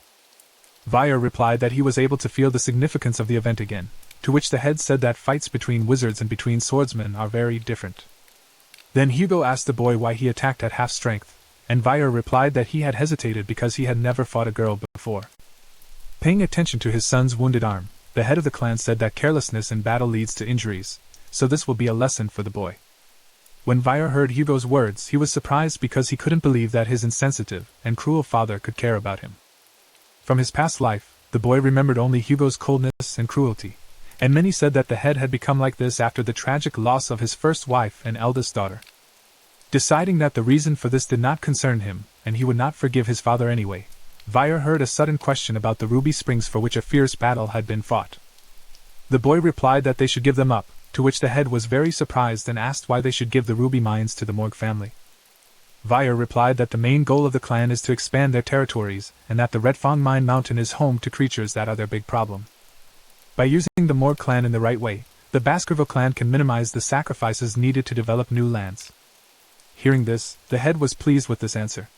Vire replied that he was able to feel the significance of the event again, to which the head said that fights between wizards and between swordsmen are very different. Then Hugo asked the boy why he attacked at half strength, and Vire replied that he had hesitated because he had never fought a girl before. Paying attention to his son's wounded arm, the head of the clan said that carelessness in battle leads to injuries, so this will be a lesson for the boy. When Vire heard Hugo's words, he was surprised because he couldn't believe that his insensitive and cruel father could care about him. From his past life, the boy remembered only Hugo's coldness and cruelty, and many said that the head had become like this after the tragic loss of his first wife and eldest daughter. Deciding that the reason for this did not concern him, and he would not forgive his father anyway, Vire heard a sudden question about the ruby springs for which a fierce battle had been fought. The boy replied that they should give them up, to which the head was very surprised and asked why they should give the ruby mines to the Morg family. Vire replied that the main goal of the clan is to expand their territories, and that the Redfang Mine Mountain is home to creatures that are their big problem. By using the Morg clan in the right way, the Baskerville clan can minimize the sacrifices needed to develop new lands. Hearing this, the head was pleased with this answer.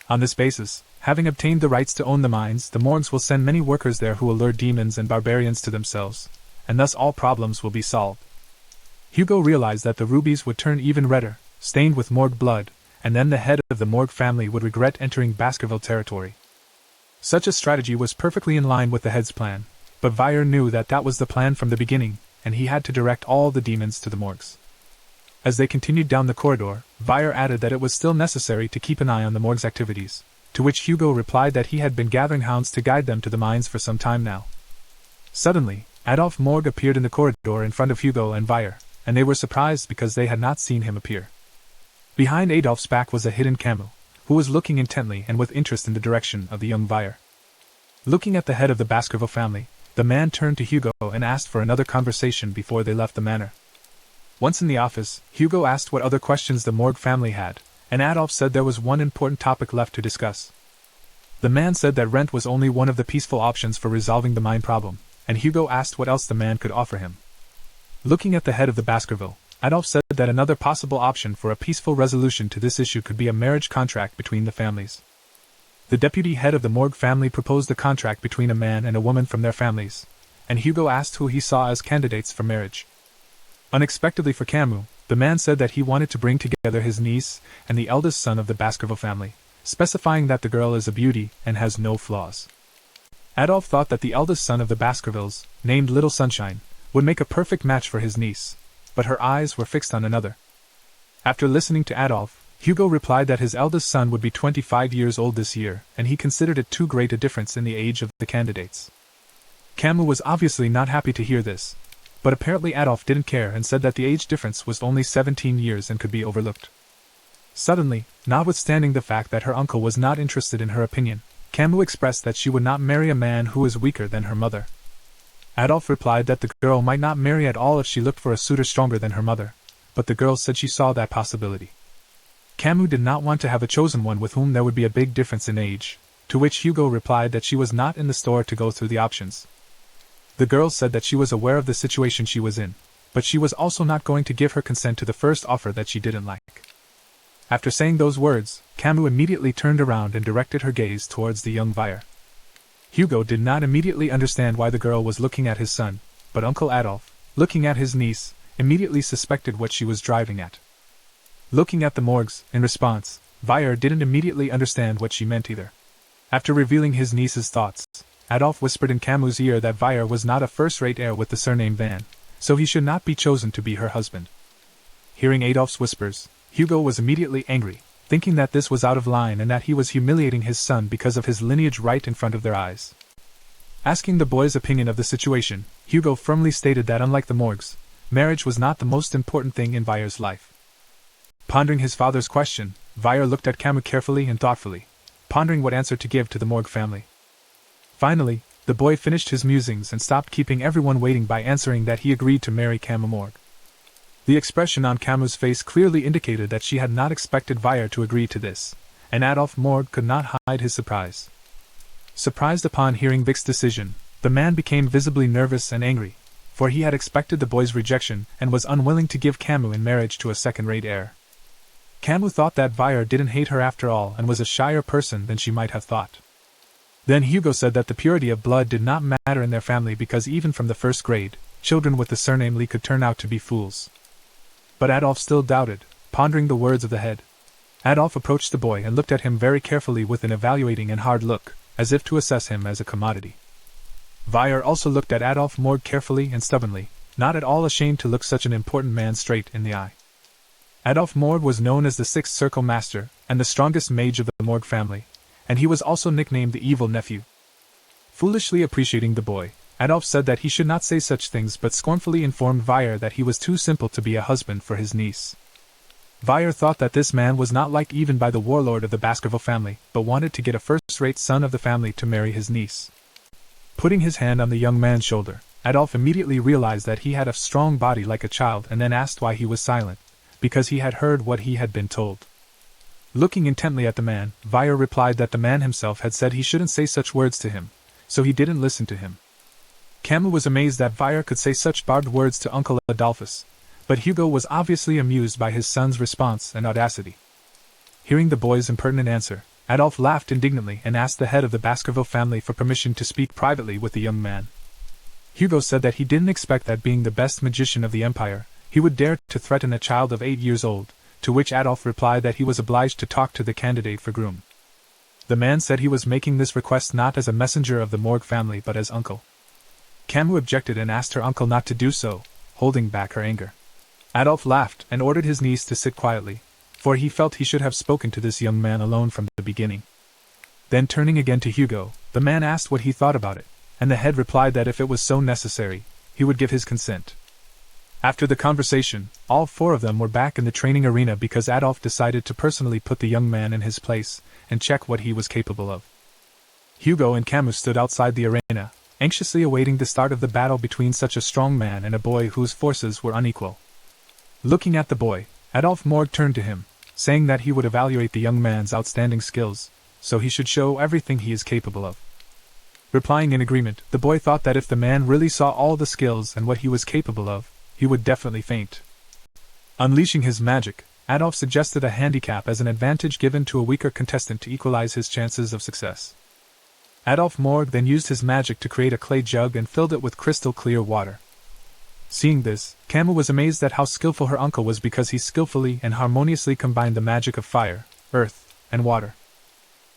On this basis, having obtained the rights to own the mines, the Morgs will send many workers there who will lure demons and barbarians to themselves, and thus all problems will be solved. Hugo realized that the rubies would turn even redder, stained with Morg blood, and then the head of the Morg family would regret entering Baskerville territory. Such a strategy was perfectly in line with the head's plan, but Vire knew that that was the plan from the beginning, and he had to direct all the demons to the Morgs. As they continued down the corridor, Vire added that it was still necessary to keep an eye on the Morg's activities, to which Hugo replied that he had been gathering hounds to guide them to the mines for some time now. Suddenly, Adolphe Morg appeared in the corridor in front of Hugo and Vire, and they were surprised because they had not seen him appear. Behind Adolphe's back was a hidden Camus, who was looking intently and with interest in the direction of the young Vire. Looking at the head of the Baskerville family, the man turned to Hugo and asked for another conversation before they left the manor. Once in the office, Hugo asked what other questions the Morg family had, and Adolphe said there was one important topic left to discuss. The man said that rent was only one of the peaceful options for resolving the mine problem, and Hugo asked what else the man could offer him. Looking at the head of the Baskerville, Adolphe said that another possible option for a peaceful resolution to this issue could be a marriage contract between the families. The deputy head of the Morg family proposed a contract between a man and a woman from their families, and Hugo asked who he saw as candidates for marriage. Unexpectedly for Camus, the man said that he wanted to bring together his niece and the eldest son of the Baskerville family, specifying that the girl is a beauty and has no flaws. Adolphe thought that the eldest son of the Baskervilles, named Little Sunshine, would make a perfect match for his niece, but her eyes were fixed on another. After listening to Adolphe, Hugo replied that his eldest son would be 25 years old this year, and he considered it too great a difference in the age of the candidates. Camus was obviously not happy to hear this, but apparently Adolphe didn't care and said that the age difference was only 17 years and could be overlooked. Suddenly, notwithstanding the fact that her uncle was not interested in her opinion, Camus expressed that she would not marry a man who was weaker than her mother. Adolphe replied that the girl might not marry at all if she looked for a suitor stronger than her mother, but the girl said she saw that possibility. Camus did not want to have a chosen one with whom there would be a big difference in age, to which Hugo replied that she was not in the store to go through the options. The girl said that she was aware of the situation she was in, but she was also not going to give her consent to the first offer that she didn't like. After saying those words, Camus immediately turned around and directed her gaze towards the young Vire. Hugo did not immediately understand why the girl was looking at his son, but Uncle Adolphe, looking at his niece, immediately suspected what she was driving at. Looking at the Morgs, in response, Vire didn't immediately understand what she meant either. After revealing his niece's thoughts, Adolphe whispered in Camus' ear that Vire was not a first-rate heir with the surname Van, so he should not be chosen to be her husband. Hearing Adolphe's whispers, Hugo was immediately angry, thinking that this was out of line and that he was humiliating his son because of his lineage right in front of their eyes. Asking the boy's opinion of the situation, Hugo firmly stated that unlike the Morgs, marriage was not the most important thing in Vire's life. Pondering his father's question, Vire looked at Camus carefully and thoughtfully, pondering what answer to give to the Morg family. Finally, the boy finished his musings and stopped keeping everyone waiting by answering that he agreed to marry Camus Morgue. The expression on Camus's face clearly indicated that she had not expected Vire to agree to this, and Adolphe Morgue could not hide his surprise. Surprised upon hearing Vic's decision, the man became visibly nervous and angry, for he had expected the boy's rejection and was unwilling to give Camus in marriage to a second-rate heir. Camus thought that Vire didn't hate her after all and was a shyer person than she might have thought. Then Hugo said that the purity of blood did not matter in their family because even from the first grade, children with the surname Lee could turn out to be fools. But Adolphe still doubted, pondering the words of the head. Adolphe approached the boy and looked at him very carefully with an evaluating and hard look, as if to assess him as a commodity. Vire also looked at Adolphe Morgue carefully and stubbornly, not at all ashamed to look such an important man straight in the eye. Adolphe Morgue was known as the Sixth Circle Master and the strongest mage of the Morgue family, and he was also nicknamed the Evil Nephew. Foolishly appreciating the boy, Adolphe said that he should not say such things but scornfully informed Vire that he was too simple to be a husband for his niece. Vire thought that this man was not liked even by the warlord of the Baskerville family, but wanted to get a first-rate son of the family to marry his niece. Putting his hand on the young man's shoulder, Adolphe immediately realized that he had a strong body like a child and then asked why he was silent, because he had heard what he had been told. Looking intently at the man, Vire replied that the man himself had said he shouldn't say such words to him, so he didn't listen to him. Camus was amazed that Vire could say such barbed words to Uncle Adolphus, but Hugo was obviously amused by his son's response and audacity. Hearing the boy's impertinent answer, Adolphe laughed indignantly and asked the head of the Baskerville family for permission to speak privately with the young man. Hugo said that he didn't expect that being the best magician of the empire, he would dare to threaten a child of 8 years old, to which Adolphe replied that he was obliged to talk to the candidate for groom. The man said he was making this request not as a messenger of the Morgue family but as uncle. Camus objected and asked her uncle not to do so, holding back her anger. Adolphe laughed and ordered his niece to sit quietly, for he felt he should have spoken to this young man alone from the beginning. Then turning again to Hugo, the man asked what he thought about it, and the head replied that if it was so necessary, he would give his consent. After the conversation, all 4 of them were back in the training arena because Adolphe decided to personally put the young man in his place and check what he was capable of. Hugo and Camus stood outside the arena, anxiously awaiting the start of the battle between such a strong man and a boy whose forces were unequal. Looking at the boy, Adolphe Morgue turned to him, saying that he would evaluate the young man's outstanding skills, so he should show everything he is capable of. Replying in agreement, the boy thought that if the man really saw all the skills and what he was capable of, he would definitely faint. Unleashing his magic, Adolphe suggested a handicap as an advantage given to a weaker contestant to equalize his chances of success. Adolphe Morgue then used his magic to create a clay jug and filled it with crystal-clear water. Seeing this, Camus was amazed at how skillful her uncle was because he skillfully and harmoniously combined the magic of fire, earth, and water.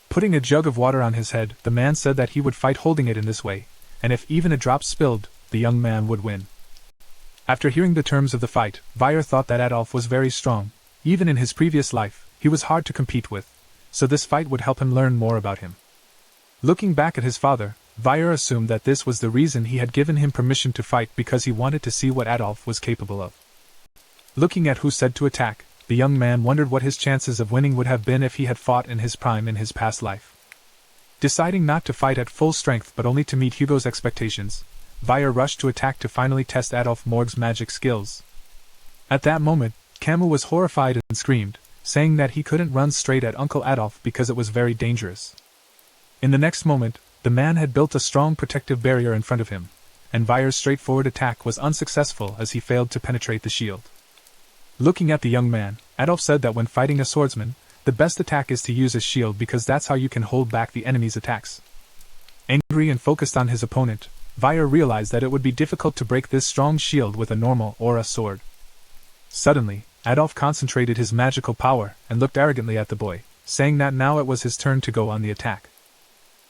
Putting a jug of water on his head, the man said that he would fight holding it in this way, and if even a drop spilled, the young man would win. After hearing the terms of the fight, Vire thought that Adolphe was very strong. Even in his previous life, he was hard to compete with, so this fight would help him learn more about him. Looking back at his father, Vire assumed that this was the reason he had given him permission to fight because he wanted to see what Adolphe was capable of. Looking at who said to attack, the young man wondered what his chances of winning would have been if he had fought in his prime in his past life. Deciding not to fight at full strength but only to meet Hugo's expectations, Vire rushed to attack to finally test Adolphe Morgue's magic skills. At that moment, Camus was horrified and screamed, saying that he couldn't run straight at Uncle Adolphe because it was very dangerous. In the next moment, the man had built a strong protective barrier in front of him, and Vire's straightforward attack was unsuccessful as he failed to penetrate the shield. Looking at the young man, Adolphe said that when fighting a swordsman, the best attack is to use a shield because that's how you can hold back the enemy's attacks. Angry and focused on his opponent, Vire realized that it would be difficult to break this strong shield with a normal or a sword. Suddenly, Adolphe concentrated his magical power and looked arrogantly at the boy, saying that now it was his turn to go on the attack.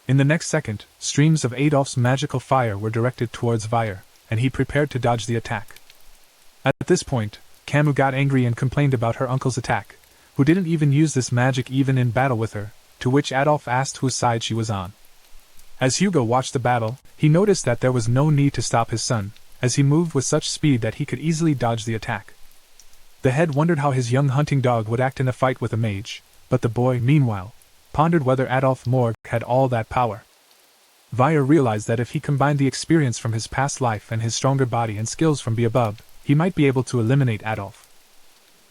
In the next second, streams of Adolphe's magical fire were directed towards Vire, and he prepared to dodge the attack. At this point, Camus got angry and complained about her uncle's attack, who didn't even use this magic even in battle with her, to which Adolphe asked whose side she was on. As Hugo watched the battle, he noticed that there was no need to stop his son, as he moved with such speed that he could easily dodge the attack. The head wondered how his young hunting dog would act in a fight with a mage, but the boy, meanwhile, pondered whether Adolphe Morgue had all that power. Vire realized that if he combined the experience from his past life and his stronger body and skills from above, he might be able to eliminate Adolf.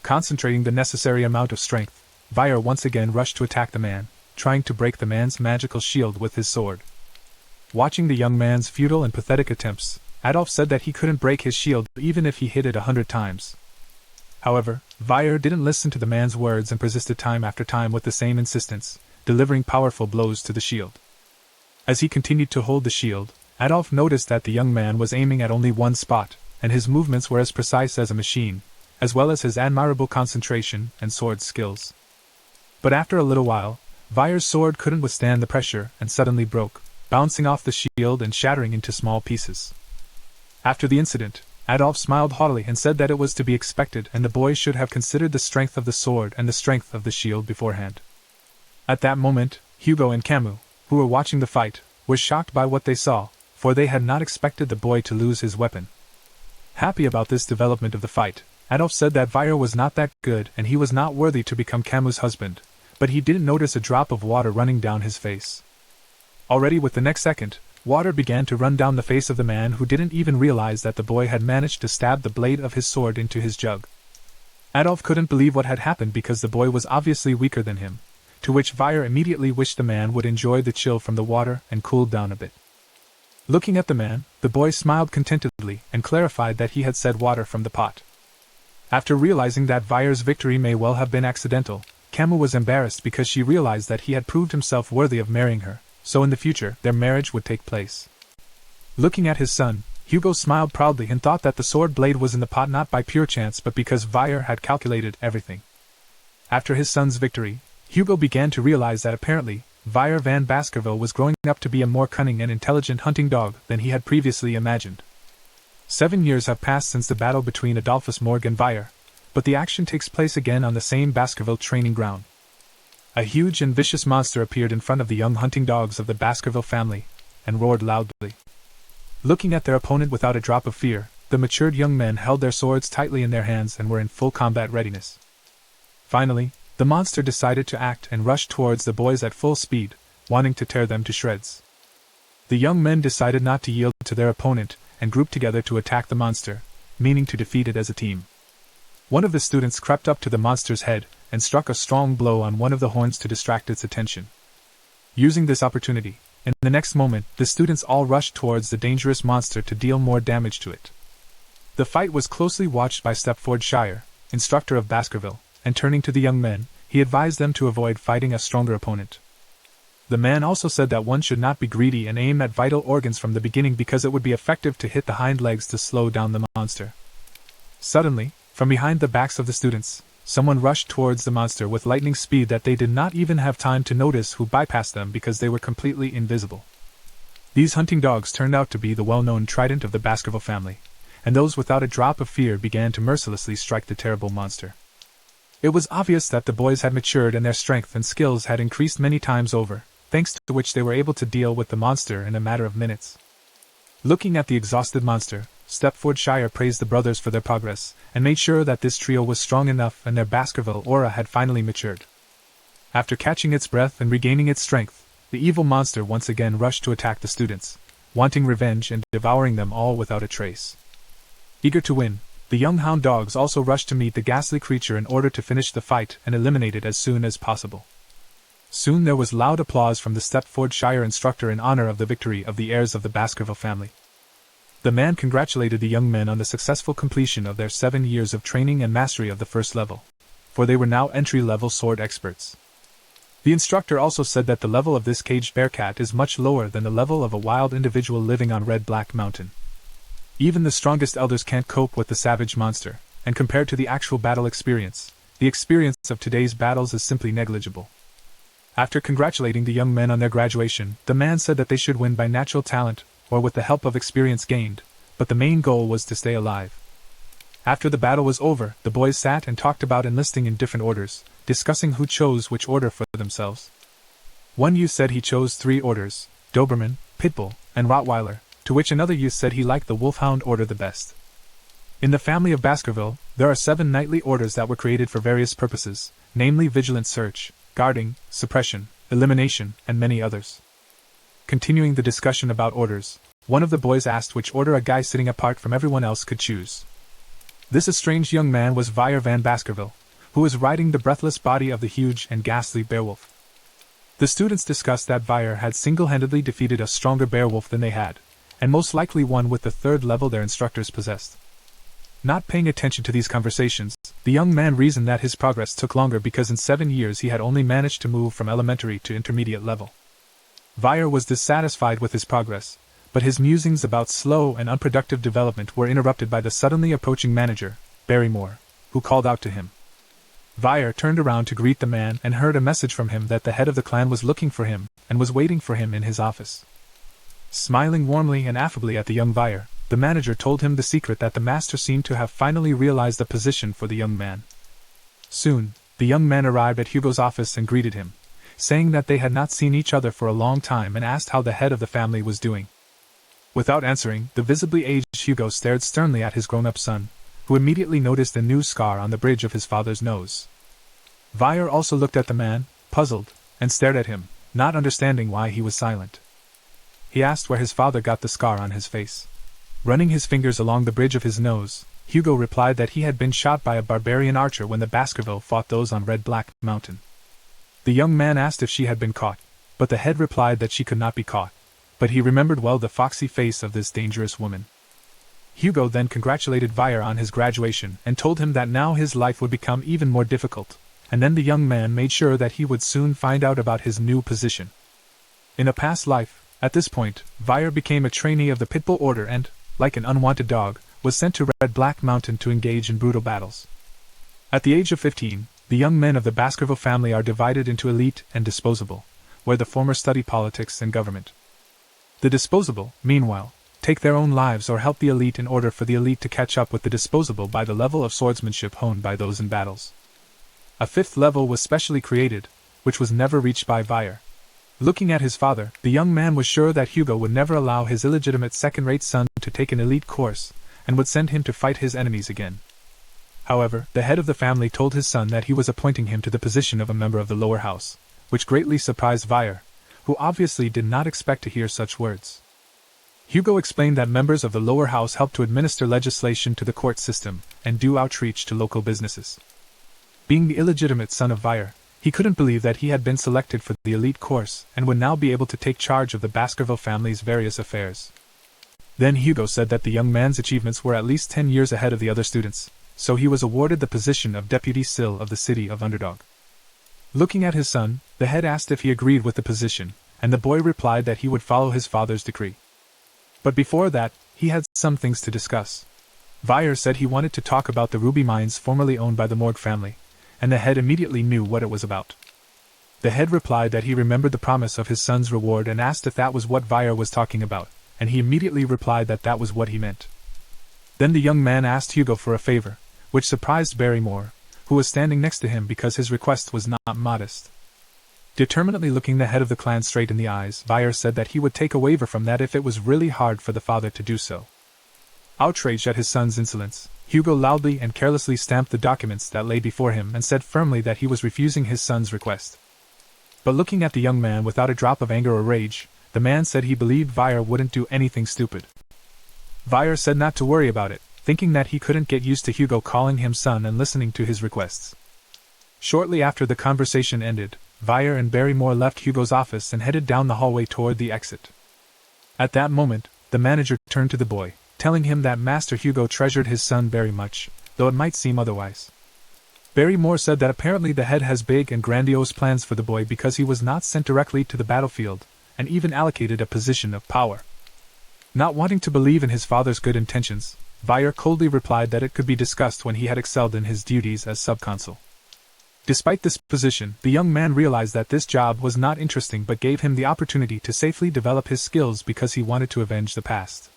Concentrating the necessary amount of strength, Vire once again rushed to attack the man, trying to break the man's magical shield with his sword. Watching the young man's futile and pathetic attempts, Adolf said that he couldn't break his shield even if he hit it 100 times. However, Vire didn't listen to the man's words and persisted time after time with the same insistence, delivering powerful blows to the shield. As he continued to hold the shield, Adolf noticed that the young man was aiming at only one spot, and his movements were as precise as a machine, as well as his admirable concentration and sword skills. But after a little while, Vire's sword couldn't withstand the pressure and suddenly broke, bouncing off the shield and shattering into small pieces. After the incident, Adolf smiled haughtily and said that it was to be expected and the boy should have considered the strength of the sword and the strength of the shield beforehand. At that moment, Hugo and Camus, who were watching the fight, were shocked by what they saw, for they had not expected the boy to lose his weapon. Happy about this development of the fight, Adolf said that Vire was not that good and he was not worthy to become Camus' husband, but he didn't notice a drop of water running down his face. Already with the next second, water began to run down the face of the man who didn't even realize that the boy had managed to stab the blade of his sword into his jug. Adolf couldn't believe what had happened because the boy was obviously weaker than him, to which Vire immediately wished the man would enjoy the chill from the water and cool down a bit. Looking at the man, the boy smiled contentedly and clarified that he had said water from the pot. After realizing that Vire's victory may well have been accidental, Camus was embarrassed because she realized that he had proved himself worthy of marrying her, so in the future their marriage would take place. Looking at his son, Hugo smiled proudly and thought that the sword blade was in the pot not by pure chance but because Vire had calculated everything. After his son's victory, Hugo began to realize that apparently, Vire van Baskerville was growing up to be a more cunning and intelligent hunting dog than he had previously imagined. 7 years have passed since the battle between Adolphus Morg and Vire, but the action takes place again on the same Baskerville training ground. A huge and vicious monster appeared in front of the young hunting dogs of the Baskerville family, and roared loudly. Looking at their opponent without a drop of fear, the matured young men held their swords tightly in their hands and were in full combat readiness. Finally, the monster decided to act and rushed towards the boys at full speed, wanting to tear them to shreds. The young men decided not to yield to their opponent and grouped together to attack the monster, meaning to defeat it as a team. One of the students crept up to the monster's head and struck a strong blow on one of the horns to distract its attention. Using this opportunity, in the next moment, the students all rushed towards the dangerous monster to deal more damage to it. The fight was closely watched by Stepford Shire, instructor of Baskerville, and turning to the young men, he advised them to avoid fighting a stronger opponent. The man also said that one should not be greedy and aim at vital organs from the beginning because it would be effective to hit the hind legs to slow down the monster. Suddenly, from behind the backs of the students, someone rushed towards the monster with lightning speed that they did not even have time to notice who bypassed them because they were completely invisible. These hunting dogs turned out to be the well-known trident of the Baskerville family, and those without a drop of fear began to mercilessly strike the terrible monster. It was obvious that the boys had matured and their strength and skills had increased many times over, thanks to which they were able to deal with the monster in a matter of minutes. Looking at the exhausted monster, Stepford Shire praised the brothers for their progress, and made sure that this trio was strong enough and their Baskerville aura had finally matured. After catching its breath and regaining its strength, the evil monster once again rushed to attack the students, wanting revenge and devouring them all without a trace. Eager to win, the young hound dogs also rushed to meet the ghastly creature in order to finish the fight and eliminate it as soon as possible. Soon there was loud applause from the Stepford Shire instructor in honor of the victory of the heirs of the Baskerville family. The man congratulated the young men on the successful completion of their 7 years of training and mastery of the first level, for they were now entry-level sword experts. The instructor also said that the level of this caged bearcat is much lower than the level of a wild individual living on Red Black Mountain. Even the strongest elders can't cope with the savage monster, and compared to the actual battle experience, the experience of today's battles is simply negligible. After congratulating the young men on their graduation, the man said that they should win by natural talent, or with the help of experience gained, but the main goal was to stay alive. After the battle was over, the boys sat and talked about enlisting in different orders, discussing who chose which order for themselves. One youth said he chose 3 orders, Doberman, Pitbull, and Rottweiler, to which another youth said he liked the Wolfhound order the best. In the family of Baskerville, there are 7 knightly orders that were created for various purposes, namely vigilant search, guarding, suppression, elimination, and many others. Continuing the discussion about orders, one of the boys asked which order a guy sitting apart from everyone else could choose. This estranged young man was Vire van Baskerville, who was riding the breathless body of the huge and ghastly beowulf. The students discussed that Vire had single-handedly defeated a stronger beowulf than they had, and most likely one with the third level their instructors possessed. Not paying attention to these conversations, the young man reasoned that his progress took longer because in 7 years he had only managed to move from elementary to intermediate level. Vire was dissatisfied with his progress, but his musings about slow and unproductive development were interrupted by the suddenly approaching manager, Barrymore, who called out to him. Vire turned around to greet the man and heard a message from him that the head of the clan was looking for him and was waiting for him in his office. Smiling warmly and affably at the young Vire, the manager told him the secret that the master seemed to have finally realized the position for the young man. Soon, the young man arrived at Hugo's office and greeted him, saying that they had not seen each other for a long time and asked how the head of the family was doing. Without answering, the visibly aged Hugo stared sternly at his grown-up son, who immediately noticed a new scar on the bridge of his father's nose. Vire also looked at the man, puzzled, and stared at him, not understanding why he was silent. He asked where his father got the scar on his face. Running his fingers along the bridge of his nose, Hugo replied that he had been shot by a barbarian archer when the Baskerville fought those on Red Black Mountain. The young man asked if she had been caught, but the head replied that she could not be caught, but he remembered well the foxy face of this dangerous woman. Hugo then congratulated Vire on his graduation and told him that now his life would become even more difficult, and then the young man made sure that he would soon find out about his new position. In a past life, at this point, Vire became a trainee of the Pitbull Order and, like an unwanted dog, was sent to Red Black Mountain to engage in brutal battles. At the age of 15, the young men of the Baskerville family are divided into elite and disposable, where the former study politics and government. The disposable, meanwhile, take their own lives or help the elite in order for the elite to catch up with the disposable by the level of swordsmanship honed by those in battles. A fifth level was specially created, which was never reached by Vire. Looking at his father, the young man was sure that Hugo would never allow his illegitimate second-rate son to take an elite course, and would send him to fight his enemies again. However, the head of the family told his son that he was appointing him to the position of a member of the lower house, which greatly surprised Vire, who obviously did not expect to hear such words. Hugo explained that members of the lower house help to administer legislation to the court system and do outreach to local businesses. Being the illegitimate son of Vire, he couldn't believe that he had been selected for the elite course and would now be able to take charge of the Baskerville family's various affairs. Then Hugo said that the young man's achievements were at least 10 years ahead of the other students, so he was awarded the position of Deputy Sill of the city of Underdog. Looking at his son, the head asked if he agreed with the position, and the boy replied that he would follow his father's decree. But before that, he had some things to discuss. Vire said he wanted to talk about the ruby mines formerly owned by the Morg family, and the head immediately knew what it was about. The head replied that he remembered the promise of his son's reward and asked if that was what Vire was talking about, and he immediately replied that that was what he meant. Then the young man asked Hugo for a favor, which surprised Barrymore, who was standing next to him because his request was not modest. Determinedly looking the head of the clan straight in the eyes, Vire said that he would take a waiver from that if it was really hard for the father to do so. Outraged at his son's insolence, Hugo loudly and carelessly stamped the documents that lay before him and said firmly that he was refusing his son's request. But looking at the young man without a drop of anger or rage, the man said he believed Vire wouldn't do anything stupid. Vire said not to worry about it, thinking that he couldn't get used to Hugo calling him son and listening to his requests. Shortly after the conversation ended, Vire and Barrymore left Hugo's office and headed down the hallway toward the exit. At that moment, the manager turned to the boy, telling him that Master Hugo treasured his son very much, though it might seem otherwise. Barrymore said that apparently the head has big and grandiose plans for the boy because he was not sent directly to the battlefield, and even allocated a position of power. Not wanting to believe in his father's good intentions, Vire coldly replied that it could be discussed when he had excelled in his duties as subconsul. Despite this position, the young man realized that this job was not interesting but gave him the opportunity to safely develop his skills because he wanted to avenge the past.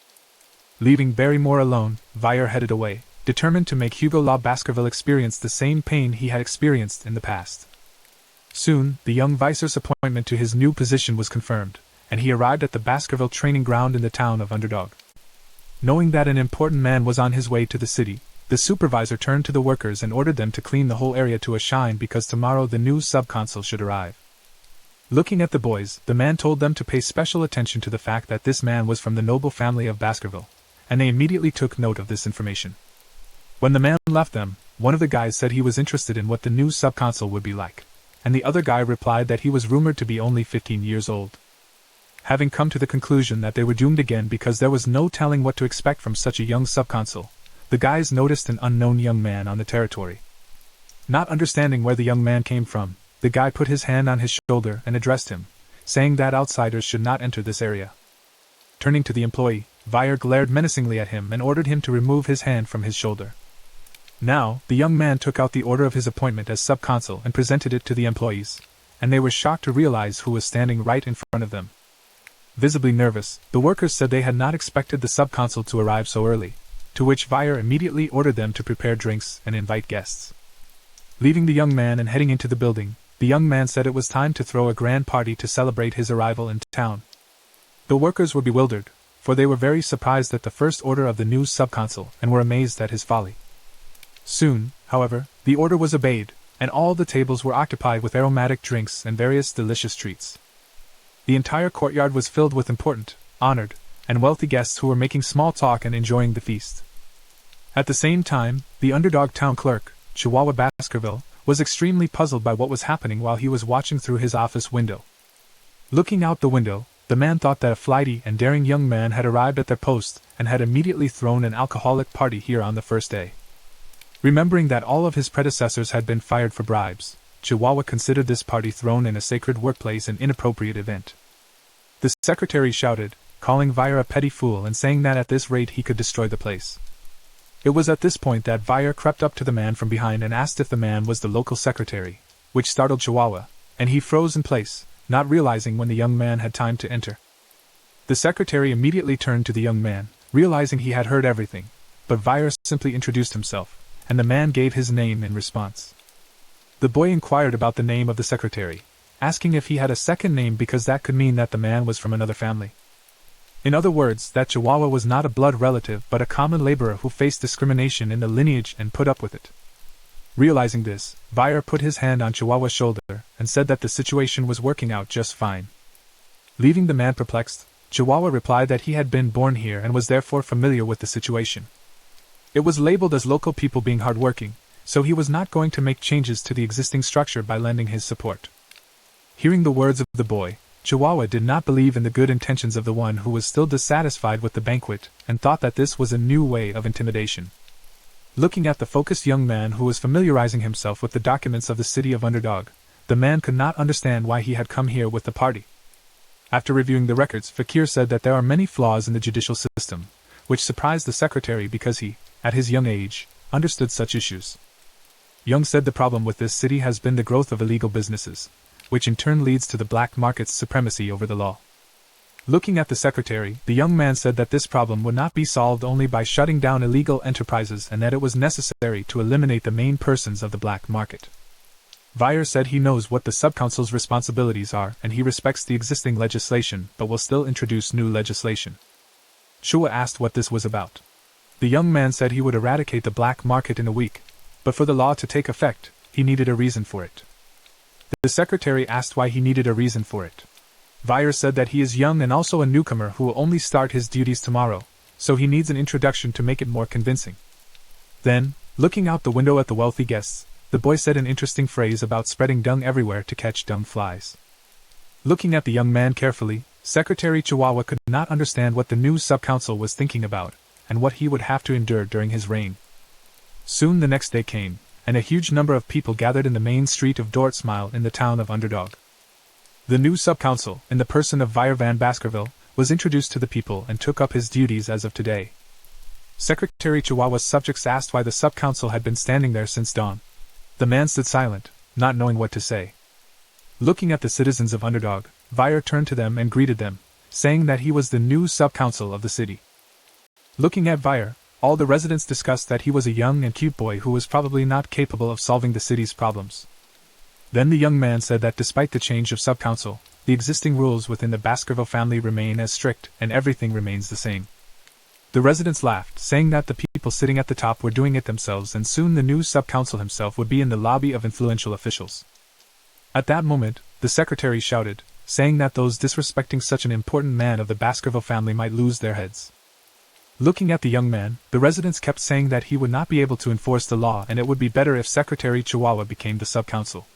Leaving Barrymore alone, Vire headed away, determined to make Hugo Law Baskerville experience the same pain he had experienced in the past. Soon, the young vicer's appointment to his new position was confirmed, and he arrived at the Baskerville training ground in the town of Underdog. Knowing that an important man was on his way to the city, the supervisor turned to the workers and ordered them to clean the whole area to a shine because tomorrow the new subconsul should arrive. Looking at the boys, the man told them to pay special attention to the fact that this man was from the noble family of Baskerville, and they immediately took note of this information. When the man left them, one of the guys said he was interested in what the new subconsul would be like, and the other guy replied that he was rumored to be only 15 years old. Having come to the conclusion that they were doomed again because there was no telling what to expect from such a young subconsul, the guys noticed an unknown young man on the territory. Not understanding where the young man came from, the guy put his hand on his shoulder and addressed him, saying that outsiders should not enter this area. Turning to the employee, Vire glared menacingly at him and ordered him to remove his hand from his shoulder. Now, the young man took out the order of his appointment as subconsul and presented it to the employees, and they were shocked to realize who was standing right in front of them. Visibly nervous, the workers said they had not expected the subconsul to arrive so early, to which Vire immediately ordered them to prepare drinks and invite guests. Leaving the young man and heading into the building, the young man said it was time to throw a grand party to celebrate his arrival in town. The workers were bewildered, for they were very surprised at the first order of the new subconsul and were amazed at his folly. Soon, however, the order was obeyed, and all the tables were occupied with aromatic drinks and various delicious treats. The entire courtyard was filled with important, honored, and wealthy guests who were making small talk and enjoying the feast. At the same time, the underdog town clerk, Chihuahua Baskerville, was extremely puzzled by what was happening while he was watching through his office window. Looking out the window, the man thought that a flighty and daring young man had arrived at their post and had immediately thrown an alcoholic party here on the first day. Remembering that all of his predecessors had been fired for bribes, Chihuahua considered this party thrown in a sacred workplace an inappropriate event. The secretary shouted, calling Vire a petty fool and saying that at this rate he could destroy the place. It was at this point that Vire crept up to the man from behind and asked if the man was the local secretary, which startled Chihuahua, and he froze in place, not realizing when the young man had time to enter. The secretary immediately turned to the young man, realizing he had heard everything, but Vire simply introduced himself, and the man gave his name in response. The boy inquired about the name of the secretary, asking if he had a second name because that could mean that the man was from another family. In other words, that Chihuahua was not a blood relative but a common laborer who faced discrimination in the lineage and put up with it. Realizing this, Vire put his hand on Chihuahua's shoulder and said that the situation was working out just fine. Leaving the man perplexed, Chihuahua replied that he had been born here and was therefore familiar with the situation. It was labeled as local people being hardworking, so he was not going to make changes to the existing structure by lending his support. Hearing the words of the boy, Chihuahua did not believe in the good intentions of the one who was still dissatisfied with the banquet and thought that this was a new way of intimidation. Looking at the focused young man who was familiarizing himself with the documents of the city of Underdog, the man could not understand why he had come here with the party. After reviewing the records, Fakir said that there are many flaws in the judicial system, which surprised the secretary because he, at his young age, understood such issues. Young said the problem with this city has been the growth of illegal businesses, which in turn leads to the black market's supremacy over the law. Looking at the secretary, the young man said that this problem would not be solved only by shutting down illegal enterprises and that it was necessary to eliminate the main persons of the black market. Vire said he knows what the subcouncil's responsibilities are and he respects the existing legislation but will still introduce new legislation. Shua asked what this was about. The young man said he would eradicate the black market in a week, but for the law to take effect, he needed a reason for it. The secretary asked why he needed a reason for it. Vire said that he is young and also a newcomer who will only start his duties tomorrow, so he needs an introduction to make it more convincing. Then, looking out the window at the wealthy guests, the boy said an interesting phrase about spreading dung everywhere to catch dung flies. Looking at the young man carefully, Secretary Chihuahua could not understand what the new subcouncil was thinking about, and what he would have to endure during his reign. Soon the next day came, and a huge number of people gathered in the main street of Dortsmile in the town of Underdog. The new subcouncil, in the person of Vire van Baskerville, was introduced to the people and took up his duties as of today. Secretary Chihuahua's subjects asked why the subcouncil had been standing there since dawn. The man stood silent, not knowing what to say. Looking at the citizens of Underdog, Vire turned to them and greeted them, saying that he was the new subcouncil of the city. Looking at Vire, all the residents discussed that he was a young and cute boy who was probably not capable of solving the city's problems. Then the young man said that despite the change of subcouncil, the existing rules within the Baskerville family remain as strict and everything remains the same. The residents laughed, saying that the people sitting at the top were doing it themselves and soon the new subcouncil himself would be in the lobby of influential officials. At that moment, the secretary shouted, saying that those disrespecting such an important man of the Baskerville family might lose their heads. Looking at the young man, the residents kept saying that he would not be able to enforce the law and it would be better if Secretary Chihuahua became the sub-council.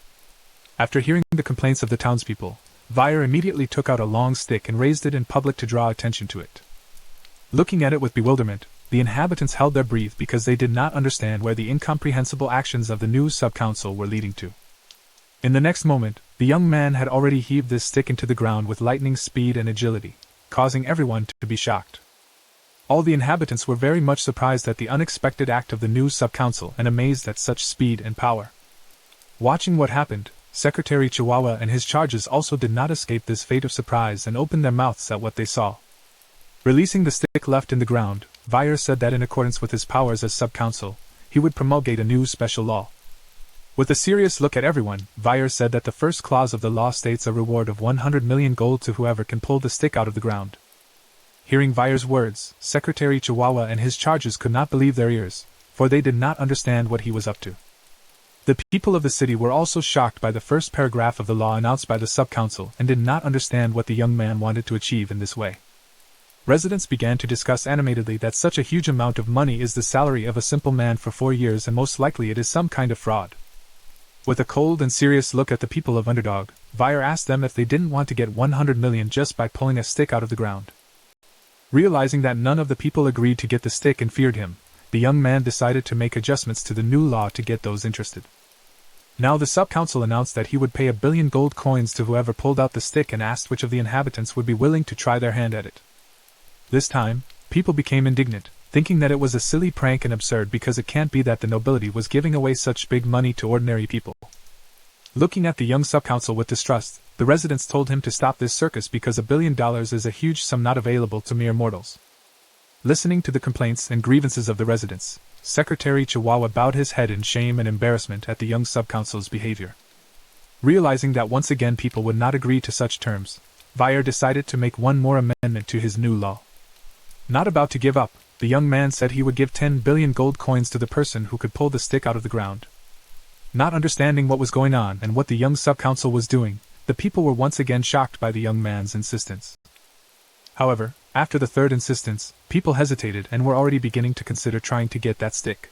After hearing the complaints of the townspeople, Vire immediately took out a long stick and raised it in public to draw attention to it. Looking at it with bewilderment, the inhabitants held their breath because they did not understand where the incomprehensible actions of the new sub-council were leading to. In the next moment, the young man had already heaved this stick into the ground with lightning speed and agility, causing everyone to be shocked. All the inhabitants were very much surprised at the unexpected act of the new sub-council and amazed at such speed and power. Watching what happened, Secretary Chihuahua and his charges also did not escape this fate of surprise and opened their mouths at what they saw. Releasing the stick left in the ground, Vire said that in accordance with his powers as sub-council, he would promulgate a new special law. With a serious look at everyone, Vire said that the first clause of the law states a reward of 100 million gold to whoever can pull the stick out of the ground. Hearing Vire's words, Secretary Chihuahua and his charges could not believe their ears, for they did not understand what he was up to. The people of the city were also shocked by the first paragraph of the law announced by the sub-council and did not understand what the young man wanted to achieve in this way. Residents began to discuss animatedly that such a huge amount of money is the salary of a simple man for 4 years and most likely it is some kind of fraud. With a cold and serious look at the people of Underdog, Vire asked them if they didn't want to get 100 million just by pulling a stick out of the ground. Realizing that none of the people agreed to get the stick and feared him, the young man decided to make adjustments to the new law to get those interested. Now the sub-council announced that he would pay 1 billion gold coins to whoever pulled out the stick and asked which of the inhabitants would be willing to try their hand at it. This time, people became indignant, thinking that it was a silly prank and absurd because it can't be that the nobility was giving away such big money to ordinary people. Looking at the young sub-council with distrust, the residents told him to stop this circus because $1 billion is a huge sum not available to mere mortals. Listening to the complaints and grievances of the residents, Secretary Chihuahua bowed his head in shame and embarrassment at the young sub-council's behavior. Realizing that once again people would not agree to such terms, Vire decided to make one more amendment to his new law. Not about to give up, the young man said he would give 10 billion gold coins to the person who could pull the stick out of the ground. Not understanding what was going on and what the young sub-council was doing, the people were once again shocked by the young man's insistence. However, after the third insistence, people hesitated and were already beginning to consider trying to get that stick.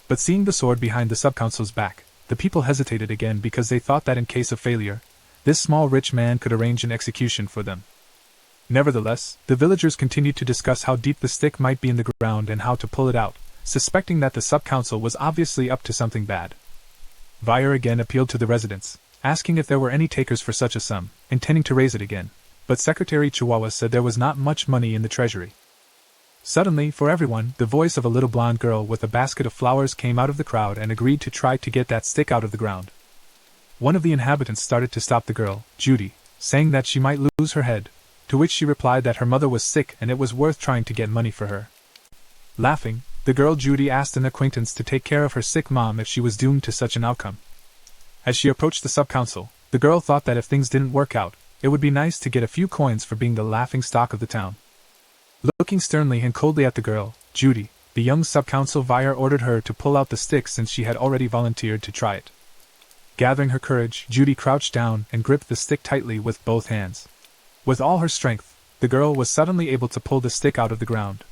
But seeing the sword behind the sub-council's back, the people hesitated again because they thought that in case of failure, this small rich man could arrange an execution for them. Nevertheless, the villagers continued to discuss how deep the stick might be in the ground and how to pull it out, suspecting that the sub-council was obviously up to something bad. Vire again appealed to the residents, asking if there were any takers for such a sum, intending to raise it again, but Secretary Chihuahua said there was not much money in the treasury. Suddenly, for everyone, the voice of a little blonde girl with a basket of flowers came out of the crowd and agreed to try to get that stick out of the ground. One of the inhabitants started to stop the girl, Judy, saying that she might lose her head, to which she replied that her mother was sick and it was worth trying to get money for her. Laughing, the girl Judy asked an acquaintance to take care of her sick mom if she was doomed to such an outcome. As she approached the sub-council, the girl thought that if things didn't work out, it would be nice to get a few coins for being the laughing stock of the town. Looking sternly and coldly at the girl, Judy, the young sub-council Vire ordered her to pull out the stick since she had already volunteered to try it. Gathering her courage, Judy crouched down and gripped the stick tightly with both hands. With all her strength, the girl was suddenly able to pull the stick out of the ground.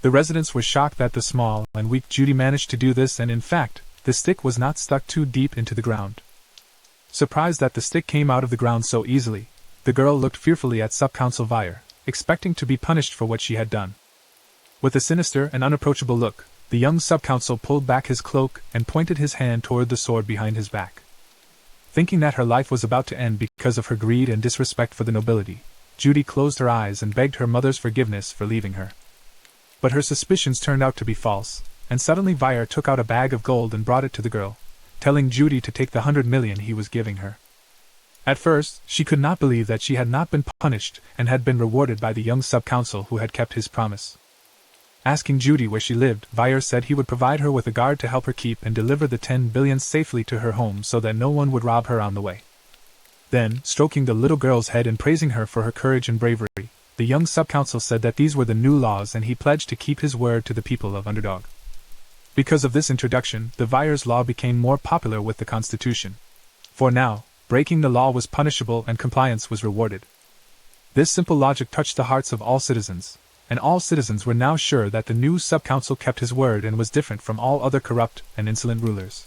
The residents were shocked that the small and weak Judy managed to do this and in fact, the stick was not stuck too deep into the ground. Surprised that the stick came out of the ground so easily, the girl looked fearfully at sub-council Vire, expecting to be punished for what she had done. With a sinister and unapproachable look, the young sub-council pulled back his cloak and pointed his hand toward the sword behind his back. Thinking that her life was about to end because of her greed and disrespect for the nobility, Judy closed her eyes and begged her mother's forgiveness for leaving her. But her suspicions turned out to be false, and suddenly Vire took out a bag of gold and brought it to the girl, telling Judy to take the 100 million he was giving her. At first, she could not believe that she had not been punished and had been rewarded by the young sub-council who had kept his promise. Asking Judy where she lived, Vire said he would provide her with a guard to help her keep and deliver the 10 billion safely to her home so that no one would rob her on the way. Then, stroking the little girl's head and praising her for her courage and bravery, the young sub-council said that these were the new laws and he pledged to keep his word to the people of Underdog. Because of this introduction, the Vire's law became more popular with the constitution. For now, breaking the law was punishable and compliance was rewarded. This simple logic touched the hearts of all citizens, and all citizens were now sure that the new sub-council kept his word and was different from all other corrupt and insolent rulers.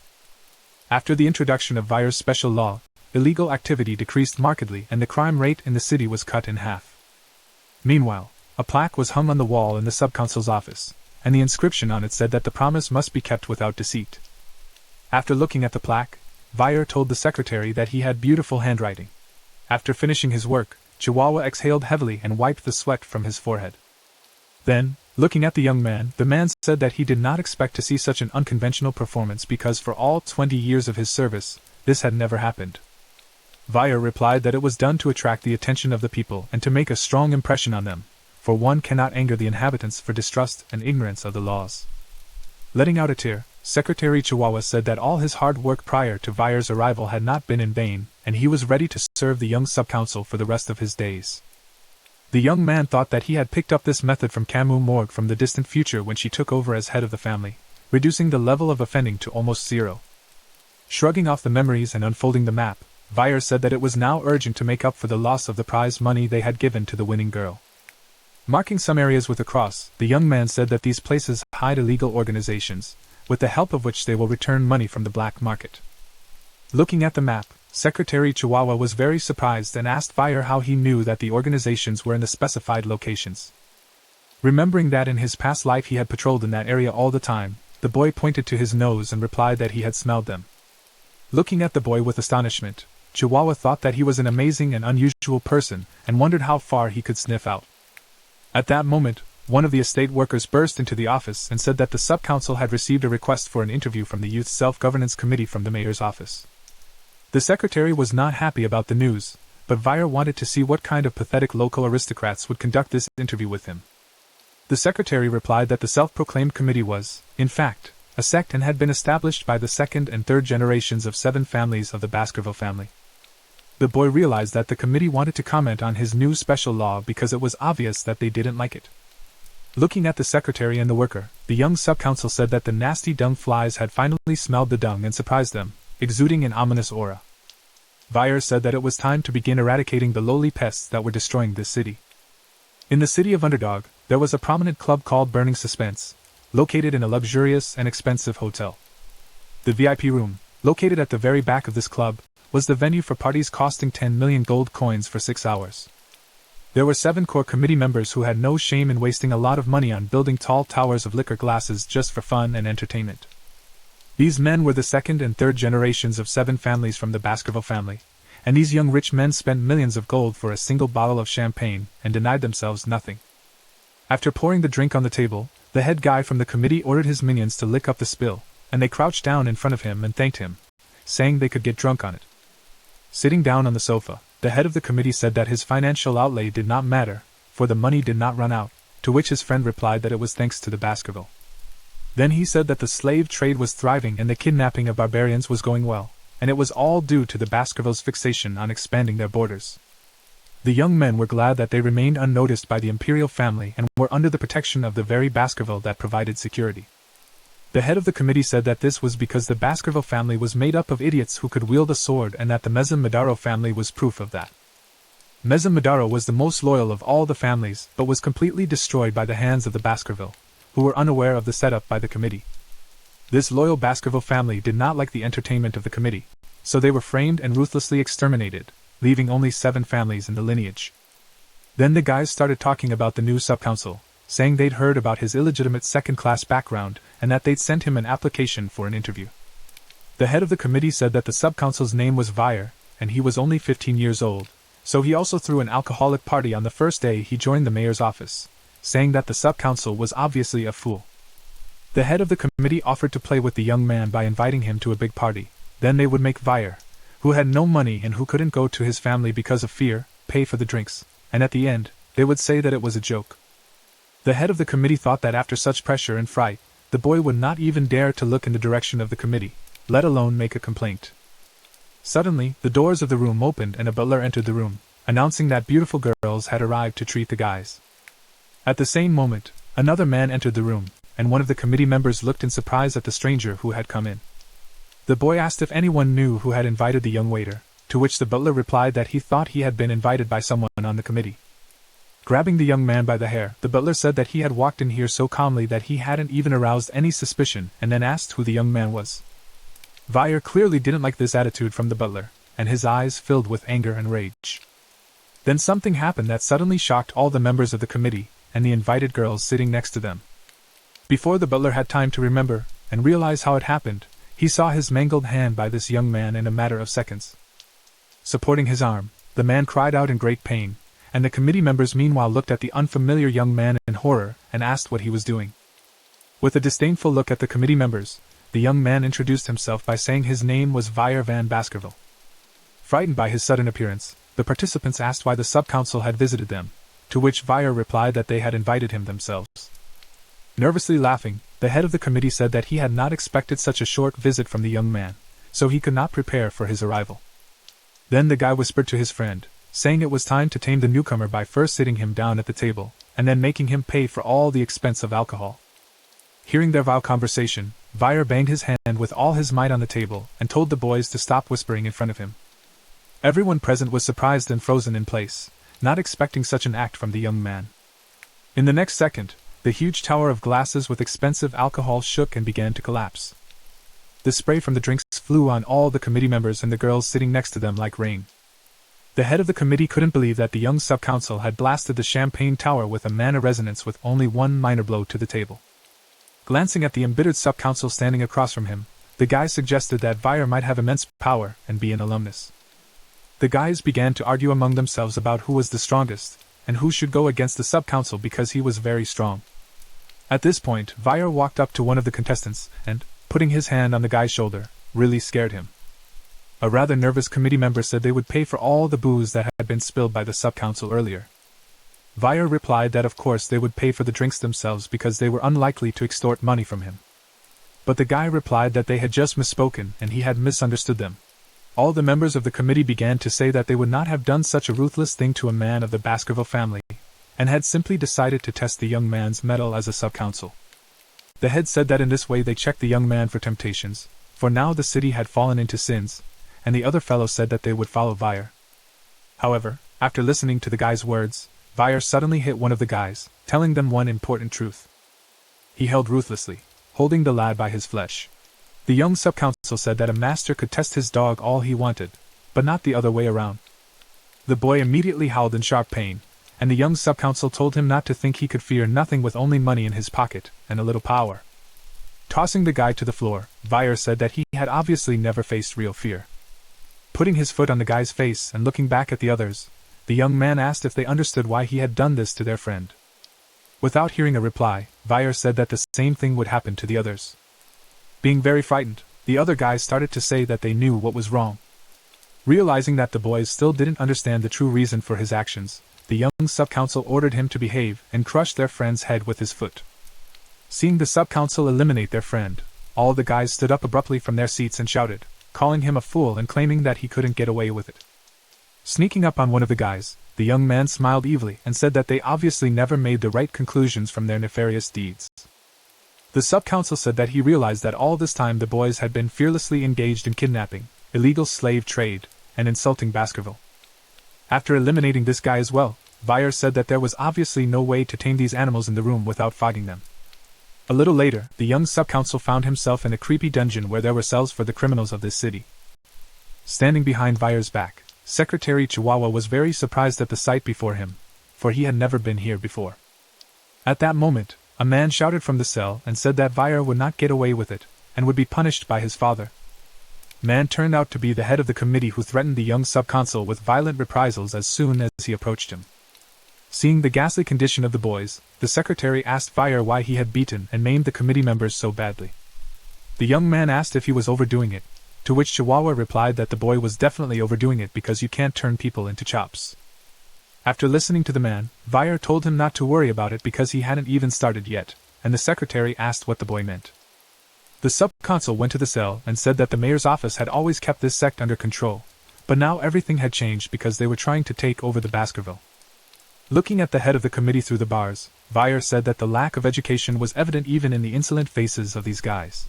After the introduction of Veyer's special law, illegal activity decreased markedly and the crime rate in the city was cut in half. Meanwhile, a plaque was hung on the wall in the sub-council's office, and the inscription on it said that the promise must be kept without deceit. After looking at the plaque, Weyer told the secretary that he had beautiful handwriting. After finishing his work, Chihuahua exhaled heavily and wiped the sweat from his forehead. Then, looking at the young man, the man said that he did not expect to see such an unconventional performance because for all 20 years of his service, this had never happened. Weyer replied that it was done to attract the attention of the people and to make a strong impression on them, for one cannot anger the inhabitants for distrust and ignorance of the laws. Letting out a tear, Secretary Chihuahua said that all his hard work prior to Weyer's arrival had not been in vain, and he was ready to serve the young sub-council for the rest of his days. The young man thought that he had picked up this method from Camus Morgue from the distant future when she took over as head of the family, reducing the level of offending to almost zero. Shrugging off the memories and unfolding the map, Weyer said that it was now urgent to make up for the loss of the prize money they had given to the winning girl. Marking some areas with a cross, the young man said that these places hide illegal organizations, with the help of which they will return money from the black market. Looking at the map, Secretary Chihuahua was very surprised and asked Weyer how he knew that the organizations were in the specified locations. Remembering that in his past life he had patrolled in that area all the time, the boy pointed to his nose and replied that he had smelled them. Looking at the boy with astonishment, Chihuahua thought that he was an amazing and unusual person and wondered how far he could sniff out. At that moment, one of the estate workers burst into the office and said that the sub-council had received a request for an interview from the Youth Self-Governance Committee from the mayor's office. The secretary was not happy about the news, but Weyer wanted to see what kind of pathetic local aristocrats would conduct this interview with him. The secretary replied that the self-proclaimed committee was, in fact, a sect and had been established by the second and third generations of 7 families of the Baskerville family. The boy realized that the committee wanted to comment on his new special law because it was obvious that they didn't like it. Looking at the secretary and the worker, the young sub-council said that the nasty dung flies had finally smelled the dung and surprised them, exuding an ominous aura. Weyer said that it was time to begin eradicating the lowly pests that were destroying this city. In the city of Underdog, there was a prominent club called Burning Suspense, located in a luxurious and expensive hotel. The VIP room, located at the very back of this club, was the venue for parties costing 10 million gold coins for 6 hours. There were 7 core committee members who had no shame in wasting a lot of money on building tall towers of liquor glasses just for fun and entertainment. These men were the second and third generations of 7 families from the Baskerville family, and these young rich men spent millions of gold for a single bottle of champagne and denied themselves nothing. After pouring the drink on the table, the head guy from the committee ordered his minions to lick up the spill, and they crouched down in front of him and thanked him, saying they could get drunk on it. Sitting down on the sofa, the head of the committee said that his financial outlay did not matter, for the money did not run out, to which his friend replied that it was thanks to the Baskerville. Then he said that the slave trade was thriving and the kidnapping of barbarians was going well, and it was all due to the Baskervilles' fixation on expanding their borders. The young men were glad that they remained unnoticed by the imperial family and were under the protection of the very Baskerville that provided security. The head of the committee said that this was because the Baskerville family was made up of idiots who could wield a sword and that the Meza-Madaro family was proof of that. Meza-Madaro was the most loyal of all the families but was completely destroyed by the hands of the Baskerville, who were unaware of the setup by the committee. This loyal Baskerville family did not like the entertainment of the committee, so they were framed and ruthlessly exterminated, leaving only 7 families in the lineage. Then the guys started talking about the new sub-council, saying they'd heard about his illegitimate second-class background and that they'd sent him an application for an interview. The head of the committee said that the sub-council's name was Weyer, and he was only 15 years old, so he also threw an alcoholic party on the first day he joined the mayor's office, saying that the sub-council was obviously a fool. The head of the committee offered to play with the young man by inviting him to a big party, then they would make Weyer, who had no money and who couldn't go to his family because of fear, pay for the drinks, and at the end, they would say that it was a joke. The head of the committee thought that after such pressure and fright, the boy would not even dare to look in the direction of the committee, let alone make a complaint. Suddenly, the doors of the room opened and a butler entered the room, announcing that beautiful girls had arrived to treat the guys. At the same moment, another man entered the room, and one of the committee members looked in surprise at the stranger who had come in. The boy asked if anyone knew who had invited the young waiter, to which the butler replied that he thought he had been invited by someone on the committee. Grabbing the young man by the hair, the butler said that he had walked in here so calmly that he hadn't even aroused any suspicion, and then asked who the young man was. Vire clearly didn't like this attitude from the butler, and his eyes filled with anger and rage. Then something happened that suddenly shocked all the members of the committee, and the invited girls sitting next to them. Before the butler had time to remember and realize how it happened, he saw his mangled hand by this young man in a matter of seconds. Supporting his arm, the man cried out in great pain, and the committee members meanwhile looked at the unfamiliar young man in horror and asked what he was doing. With a disdainful look at the committee members, the young man introduced himself by saying his name was Vire van Baskerville. Frightened by his sudden appearance, the participants asked why the sub-council had visited them, to which Vire replied that they had invited him themselves. Nervously laughing, the head of the committee said that he had not expected such a short visit from the young man, so he could not prepare for his arrival. Then the guy whispered to his friend, saying it was time to tame the newcomer by first sitting him down at the table, and then making him pay for all the expense of alcohol. Hearing their vile conversation, Vire banged his hand with all his might on the table and told the boys to stop whispering in front of him. Everyone present was surprised and frozen in place, not expecting such an act from the young man. In the next second, the huge tower of glasses with expensive alcohol shook and began to collapse. The spray from the drinks flew on all the committee members and the girls sitting next to them like rain. The head of the committee couldn't believe that the young sub-council had blasted the champagne tower with a mana resonance with only one minor blow to the table. Glancing at the embittered sub-council standing across from him, the guy suggested that Vire might have immense power and be an alumnus. The guys began to argue among themselves about who was the strongest, and who should go against the sub-council because he was very strong. At this point, Vire walked up to one of the contestants and, putting his hand on the guy's shoulder, really scared him. A rather nervous committee member said they would pay for all the booze that had been spilled by the sub-council earlier. Vire replied that of course they would pay for the drinks themselves because they were unlikely to extort money from him. But the guy replied that they had just misspoken and he had misunderstood them. All the members of the committee began to say that they would not have done such a ruthless thing to a man of the Baskerville family, and had simply decided to test the young man's mettle as a sub-council. The head said that in this way they checked the young man for temptations, for now the city had fallen into sins, and the other fellow said that they would follow Vire. However, after listening to the guy's words, Vire suddenly hit one of the guys, telling them one important truth. He held ruthlessly, holding the lad by his flesh. The young sub-council said that a master could test his dog all he wanted, but not the other way around. The boy immediately howled in sharp pain, and the young sub-council told him not to think he could fear nothing with only money in his pocket and a little power. Tossing the guy to the floor, Vire said that he had obviously never faced real fear. Putting his foot on the guy's face and looking back at the others, the young man asked if they understood why he had done this to their friend. Without hearing a reply, Vire said that the same thing would happen to the others. Being very frightened, the other guys started to say that they knew what was wrong. Realizing that the boys still didn't understand the true reason for his actions, the young sub-council ordered him to behave and crushed their friend's head with his foot. Seeing the sub-council eliminate their friend, all the guys stood up abruptly from their seats and shouted, calling him a fool and claiming that he couldn't get away with it. Sneaking up on one of the guys, the young man smiled evilly and said that they obviously never made the right conclusions from their nefarious deeds. The sub-council said that he realized that all this time the boys had been fearlessly engaged in kidnapping, illegal slave trade, and insulting Baskerville. After eliminating this guy as well, Vire said that there was obviously no way to tame these animals in the room without flogging them. A little later, the young sub-council found himself in a creepy dungeon where there were cells for the criminals of this city. Standing behind Vire's back, Secretary Chihuahua was very surprised at the sight before him, for he had never been here before. At that moment, a man shouted from the cell and said that Vire would not get away with it, and would be punished by his father. Man turned out to be the head of the committee who threatened the young sub-consul with violent reprisals as soon as he approached him. Seeing the ghastly condition of the boys, the secretary asked Vire why he had beaten and maimed the committee members so badly. The young man asked if he was overdoing it, to which Chihuahua replied that the boy was definitely overdoing it because you can't turn people into chops. After listening to the man, Vire told him not to worry about it because he hadn't even started yet, and the secretary asked what the boy meant. The sub-consul went to the cell and said that the mayor's office had always kept this sect under control, but now everything had changed because they were trying to take over the Baskerville. Looking at the head of the committee through the bars, Vire said that the lack of education was evident even in the insolent faces of these guys.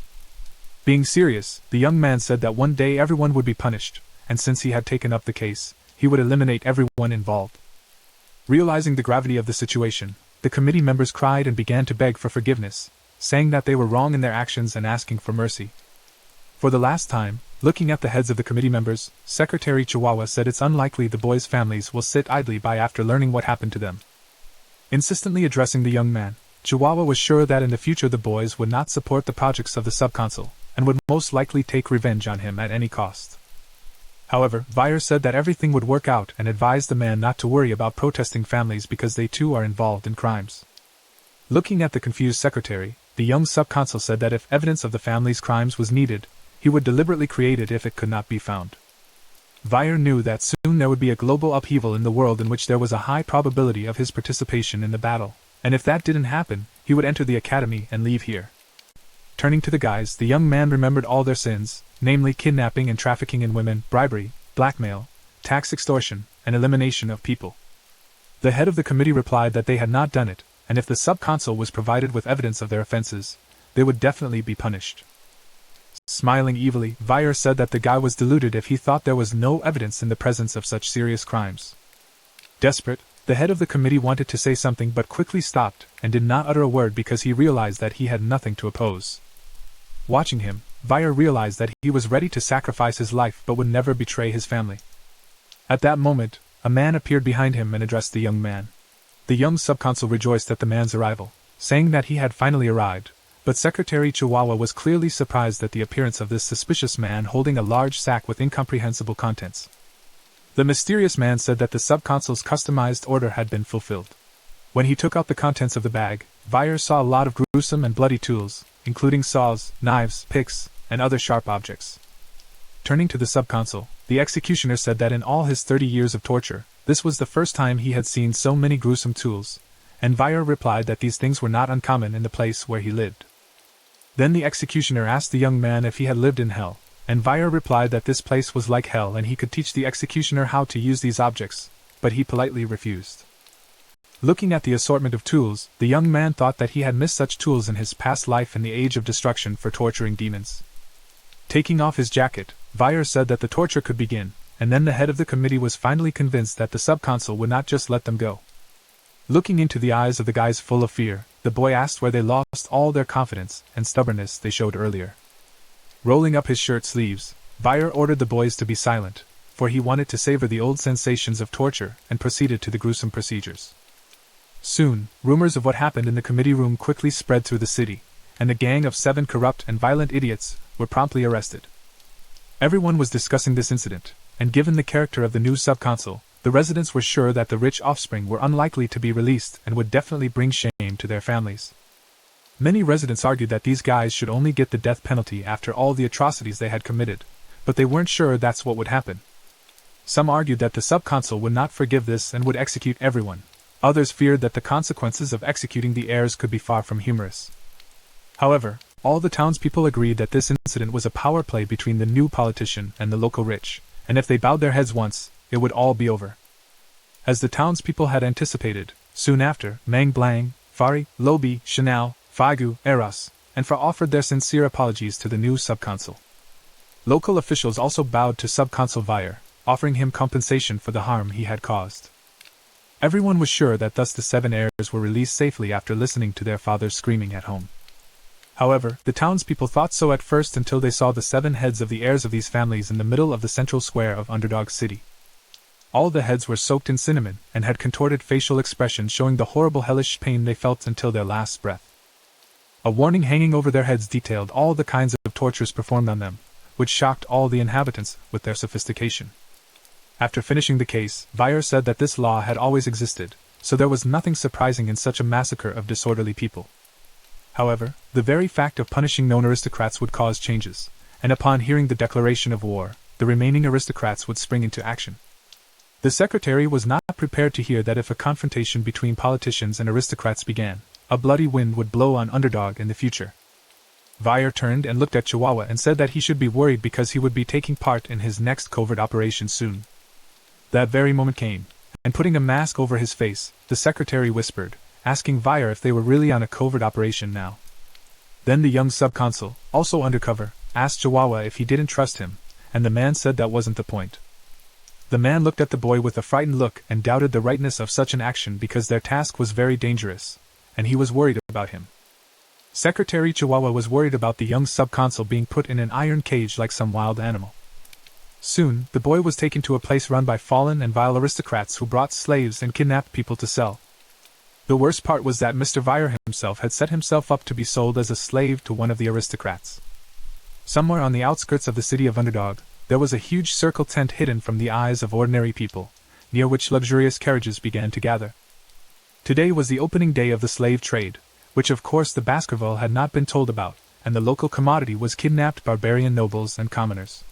Being serious, the young man said that one day everyone would be punished, and since he had taken up the case, he would eliminate everyone involved. Realizing the gravity of the situation, the committee members cried and began to beg for forgiveness, saying that they were wrong in their actions and asking for mercy. For the last time, looking at the heads of the committee members, Secretary Chihuahua said it's unlikely the boys' families will sit idly by after learning what happened to them. Insistently addressing the young man, Chihuahua was sure that in the future the boys would not support the projects of the subconsul, and would most likely take revenge on him at any cost. However, Vire said that everything would work out and advised the man not to worry about protesting families because they too are involved in crimes. Looking at the confused secretary, the young subconsul said that if evidence of the family's crimes was needed, he would deliberately create it if it could not be found. Vire knew that soon there would be a global upheaval in the world in which there was a high probability of his participation in the battle, and if that didn't happen, he would enter the academy and leave here. Turning to the guys, the young man remembered all their sins, namely kidnapping and trafficking in women, bribery, blackmail, tax extortion, and elimination of people. The head of the committee replied that they had not done it, and if the subconsul was provided with evidence of their offenses, they would definitely be punished. Smiling evilly, Vire said that the guy was deluded if he thought there was no evidence in the presence of such serious crimes. Desperate, the head of the committee wanted to say something but quickly stopped and did not utter a word because he realized that he had nothing to oppose. Watching him, Vire realized that he was ready to sacrifice his life but would never betray his family. At that moment, a man appeared behind him and addressed the young man. The young subconsul rejoiced at the man's arrival, saying that he had finally arrived, but Secretary Chihuahua was clearly surprised at the appearance of this suspicious man holding a large sack with incomprehensible contents. The mysterious man said that the subconsul's customized order had been fulfilled. When he took out the contents of the bag, Vire saw a lot of gruesome and bloody tools, including saws, knives, picks, and other sharp objects. Turning to the subconsul, the executioner said that in all his 30 years of torture, this was the first time he had seen so many gruesome tools, and Vire replied that these things were not uncommon in the place where he lived. Then the executioner asked the young man if he had lived in hell, and Vire replied that this place was like hell and he could teach the executioner how to use these objects, but he politely refused. Looking at the assortment of tools, the young man thought that he had missed such tools in his past life in the age of destruction for torturing demons. Taking off his jacket, Vire said that the torture could begin, and then the head of the committee was finally convinced that the subconsul would not just let them go. Looking into the eyes of the guys full of fear, the boy asked where they lost all their confidence and stubbornness they showed earlier. Rolling up his shirt sleeves, Vire ordered the boys to be silent, for he wanted to savor the old sensations of torture and proceeded to the gruesome procedures. Soon, rumors of what happened in the committee room quickly spread through the city, and the gang of 7 corrupt and violent idiots were promptly arrested. Everyone was discussing this incident, and given the character of the new subconsul, the residents were sure that the rich offspring were unlikely to be released and would definitely bring shame to their families. Many residents argued that these guys should only get the death penalty after all the atrocities they had committed, but they weren't sure that's what would happen. Some argued that the subconsul would not forgive this and would execute everyone. Others feared that the consequences of executing the heirs could be far from humorous. However, all the townspeople agreed that this incident was a power play between the new politician and the local rich, and if they bowed their heads once, it would all be over. As the townspeople had anticipated, soon after, Mang Blang, Fari, Lobi, Chanel, Fagu, Eros, and Fra offered their sincere apologies to the new subconsul. Local officials also bowed to subconsul Vire, offering him compensation for the harm he had caused. Everyone was sure that thus the 7 heirs were released safely after listening to their fathers screaming at home. However, the townspeople thought so at first until they saw the 7 heads of the heirs of these families in the middle of the central square of Underdog City. All the heads were soaked in cinnamon and had contorted facial expressions showing the horrible hellish pain they felt until their last breath. A warning hanging over their heads detailed all the kinds of tortures performed on them, which shocked all the inhabitants with their sophistication. After finishing the case, Vire said that this law had always existed, so there was nothing surprising in such a massacre of disorderly people. However, the very fact of punishing known aristocrats would cause changes, and upon hearing the declaration of war, the remaining aristocrats would spring into action. The secretary was not prepared to hear that if a confrontation between politicians and aristocrats began, a bloody wind would blow on Underdog in the future. Vire turned and looked at Chihuahua and said that he should be worried because he would be taking part in his next covert operation soon. That very moment came, and putting a mask over his face, the secretary whispered, asking Vire if they were really on a covert operation now. Then the young subconsul, also undercover, asked Chihuahua if he didn't trust him, and the man said that wasn't the point. The man looked at the boy with a frightened look and doubted the rightness of such an action because their task was very dangerous, and he was worried about him. Secretary Chihuahua was worried about the young sub-consul being put in an iron cage like some wild animal. Soon, the boy was taken to a place run by fallen and vile aristocrats who brought slaves and kidnapped people to sell. The worst part was that Mr. Vire himself had set himself up to be sold as a slave to one of the aristocrats. Somewhere on the outskirts of the city of Underdog, there was a huge circle tent hidden from the eyes of ordinary people, near which luxurious carriages began to gather. Today was the opening day of the slave trade, which of course the Baskerville had not been told about, and the local commodity was kidnapped barbarian nobles and commoners.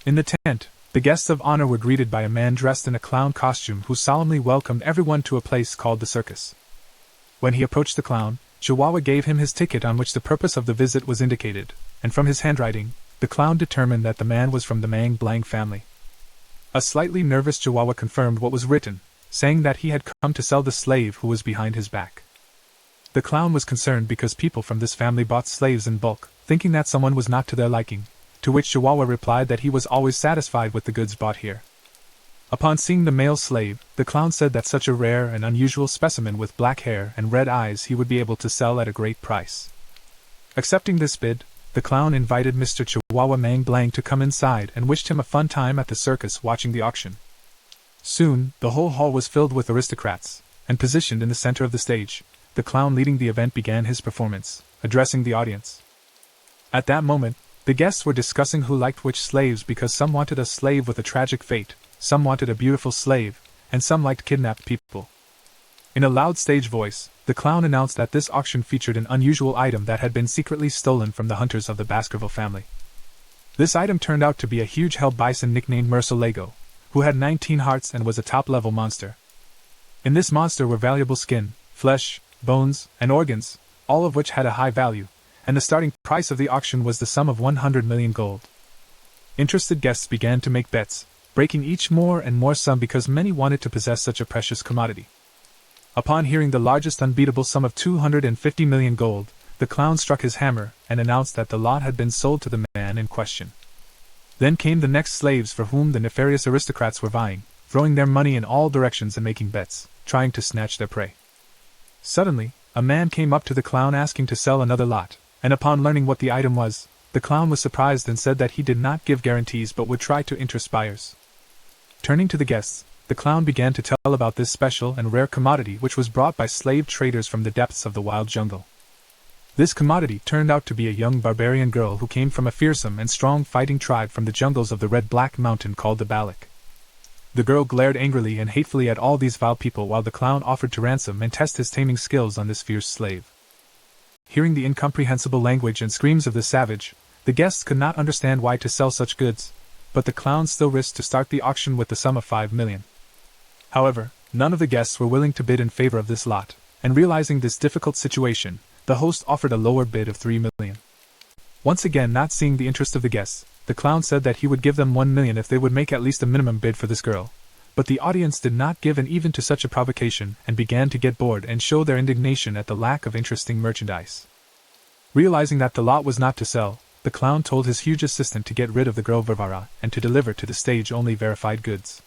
In the tent, the guests of honor were greeted by a man dressed in a clown costume who solemnly welcomed everyone to a place called the circus. When he approached the clown, Chihuahua gave him his ticket on which the purpose of the visit was indicated, and from his handwriting, the clown determined that the man was from the Mang Blang family. A slightly nervous Chihuahua confirmed what was written, saying that he had come to sell the slave who was behind his back. The clown was concerned because people from this family bought slaves in bulk, thinking that someone was not to their liking, to which Chihuahua replied that he was always satisfied with the goods bought here. Upon seeing the male slave, the clown said that such a rare and unusual specimen with black hair and red eyes he would be able to sell at a great price. Accepting this bid, the clown invited Mr. Chihuahua Mang Blang to come inside and wished him a fun time at the circus watching the auction. Soon, the whole hall was filled with aristocrats, and positioned in the center of the stage, the clown leading the event began his performance, addressing the audience. At that moment, the guests were discussing who liked which slaves because some wanted a slave with a tragic fate, some wanted a beautiful slave, and some liked kidnapped people. In a loud stage voice, the clown announced that this auction featured an unusual item that had been secretly stolen from the hunters of the Baskerville family. This item turned out to be a huge hell bison nicknamed Murcielago, who had 19 hearts and was a top-level monster. In this monster were valuable skin, flesh, bones, and organs, all of which had a high value, and the starting price of the auction was the sum of 100 million gold. Interested guests began to make bets, breaking each more and more sum because many wanted to possess such a precious commodity. Upon hearing the largest unbeatable sum of 250 million gold, the clown struck his hammer and announced that the lot had been sold to the man in question. Then came the next slaves for whom the nefarious aristocrats were vying, throwing their money in all directions and making bets, trying to snatch their prey. Suddenly, a man came up to the clown asking to sell another lot, and upon learning what the item was, the clown was surprised and said that he did not give guarantees but would try to interest buyers. Turning to the guests, the clown began to tell about this special and rare commodity which was brought by slave traders from the depths of the wild jungle. This commodity turned out to be a young barbarian girl who came from a fearsome and strong fighting tribe from the jungles of the Red-Black Mountain called the Balik. The girl glared angrily and hatefully at all these vile people while the clown offered to ransom and test his taming skills on this fierce slave. Hearing the incomprehensible language and screams of the savage, the guests could not understand why to sell such goods, but the clown still risked to start the auction with the sum of 5 million. However, none of the guests were willing to bid in favor of this lot, and realizing this difficult situation, the host offered a lower bid of 3 million. Once again not seeing the interest of the guests, the clown said that he would give them 1 million if they would make at least a minimum bid for this girl, but the audience did not give in even to such a provocation and began to get bored and show their indignation at the lack of interesting merchandise. Realizing that the lot was not to sell, the clown told his huge assistant to get rid of the girl Varvara and to deliver to the stage only verified goods.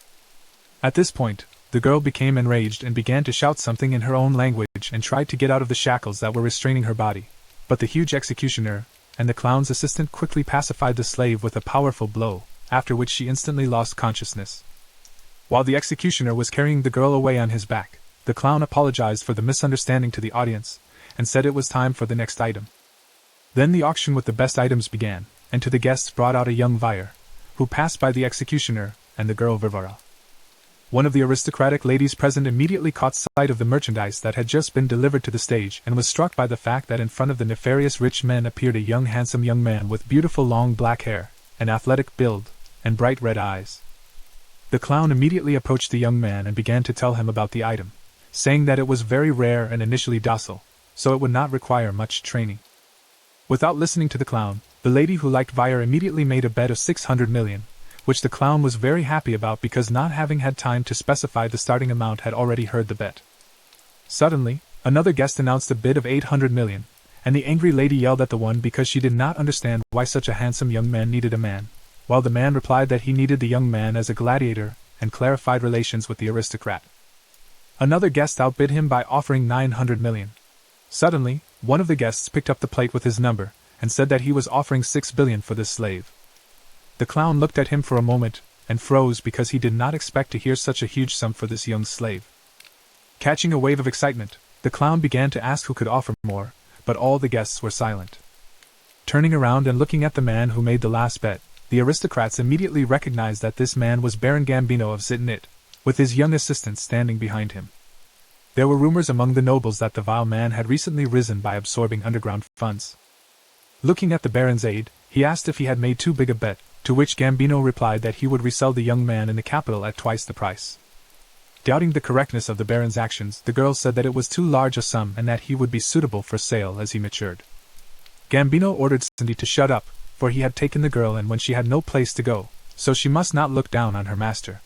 At this point, the girl became enraged and began to shout something in her own language and tried to get out of the shackles that were restraining her body, but the huge executioner and the clown's assistant quickly pacified the slave with a powerful blow, after which she instantly lost consciousness. While the executioner was carrying the girl away on his back, the clown apologized for the misunderstanding to the audience and said it was time for the next item. Then the auction with the best items began, and to the guests brought out a young Vire, who passed by the executioner and the girl Varvara. One of the aristocratic ladies present immediately caught sight of the merchandise that had just been delivered to the stage and was struck by the fact that in front of the nefarious rich men appeared a young handsome young man with beautiful long black hair, an athletic build, and bright red eyes. The clown immediately approached the young man and began to tell him about the item, saying that it was very rare and initially docile, so it would not require much training. Without listening to the clown, the lady who liked Vire immediately made a bet of 600 million, which the clown was very happy about because not having had time to specify the starting amount had already heard the bet. Suddenly, another guest announced a bid of 800 million, and the angry lady yelled at the one because she did not understand why such a handsome young man needed a man, while the man replied that he needed the young man as a gladiator and clarified relations with the aristocrat. Another guest outbid him by offering 900 million. Suddenly, one of the guests picked up the plate with his number and said that he was offering 6 billion for this slave. The clown looked at him for a moment and froze because he did not expect to hear such a huge sum for this young slave. Catching a wave of excitement, the clown began to ask who could offer more, but all the guests were silent. Turning around and looking at the man who made the last bet, the aristocrats immediately recognized that this man was Baron Gambino of Zitanit, with his young assistant standing behind him. There were rumors among the nobles that the vile man had recently risen by absorbing underground funds. Looking at the Baron's aide, he asked if he had made too big a bet, to which Gambino replied that he would resell the young man in the capital at twice the price. Doubting the correctness of the Baron's actions, the girl said that it was too large a sum and that he would be suitable for sale as he matured. Gambino ordered Cindy to shut up, for he had taken the girl and when she had no place to go, so she must not look down on her master.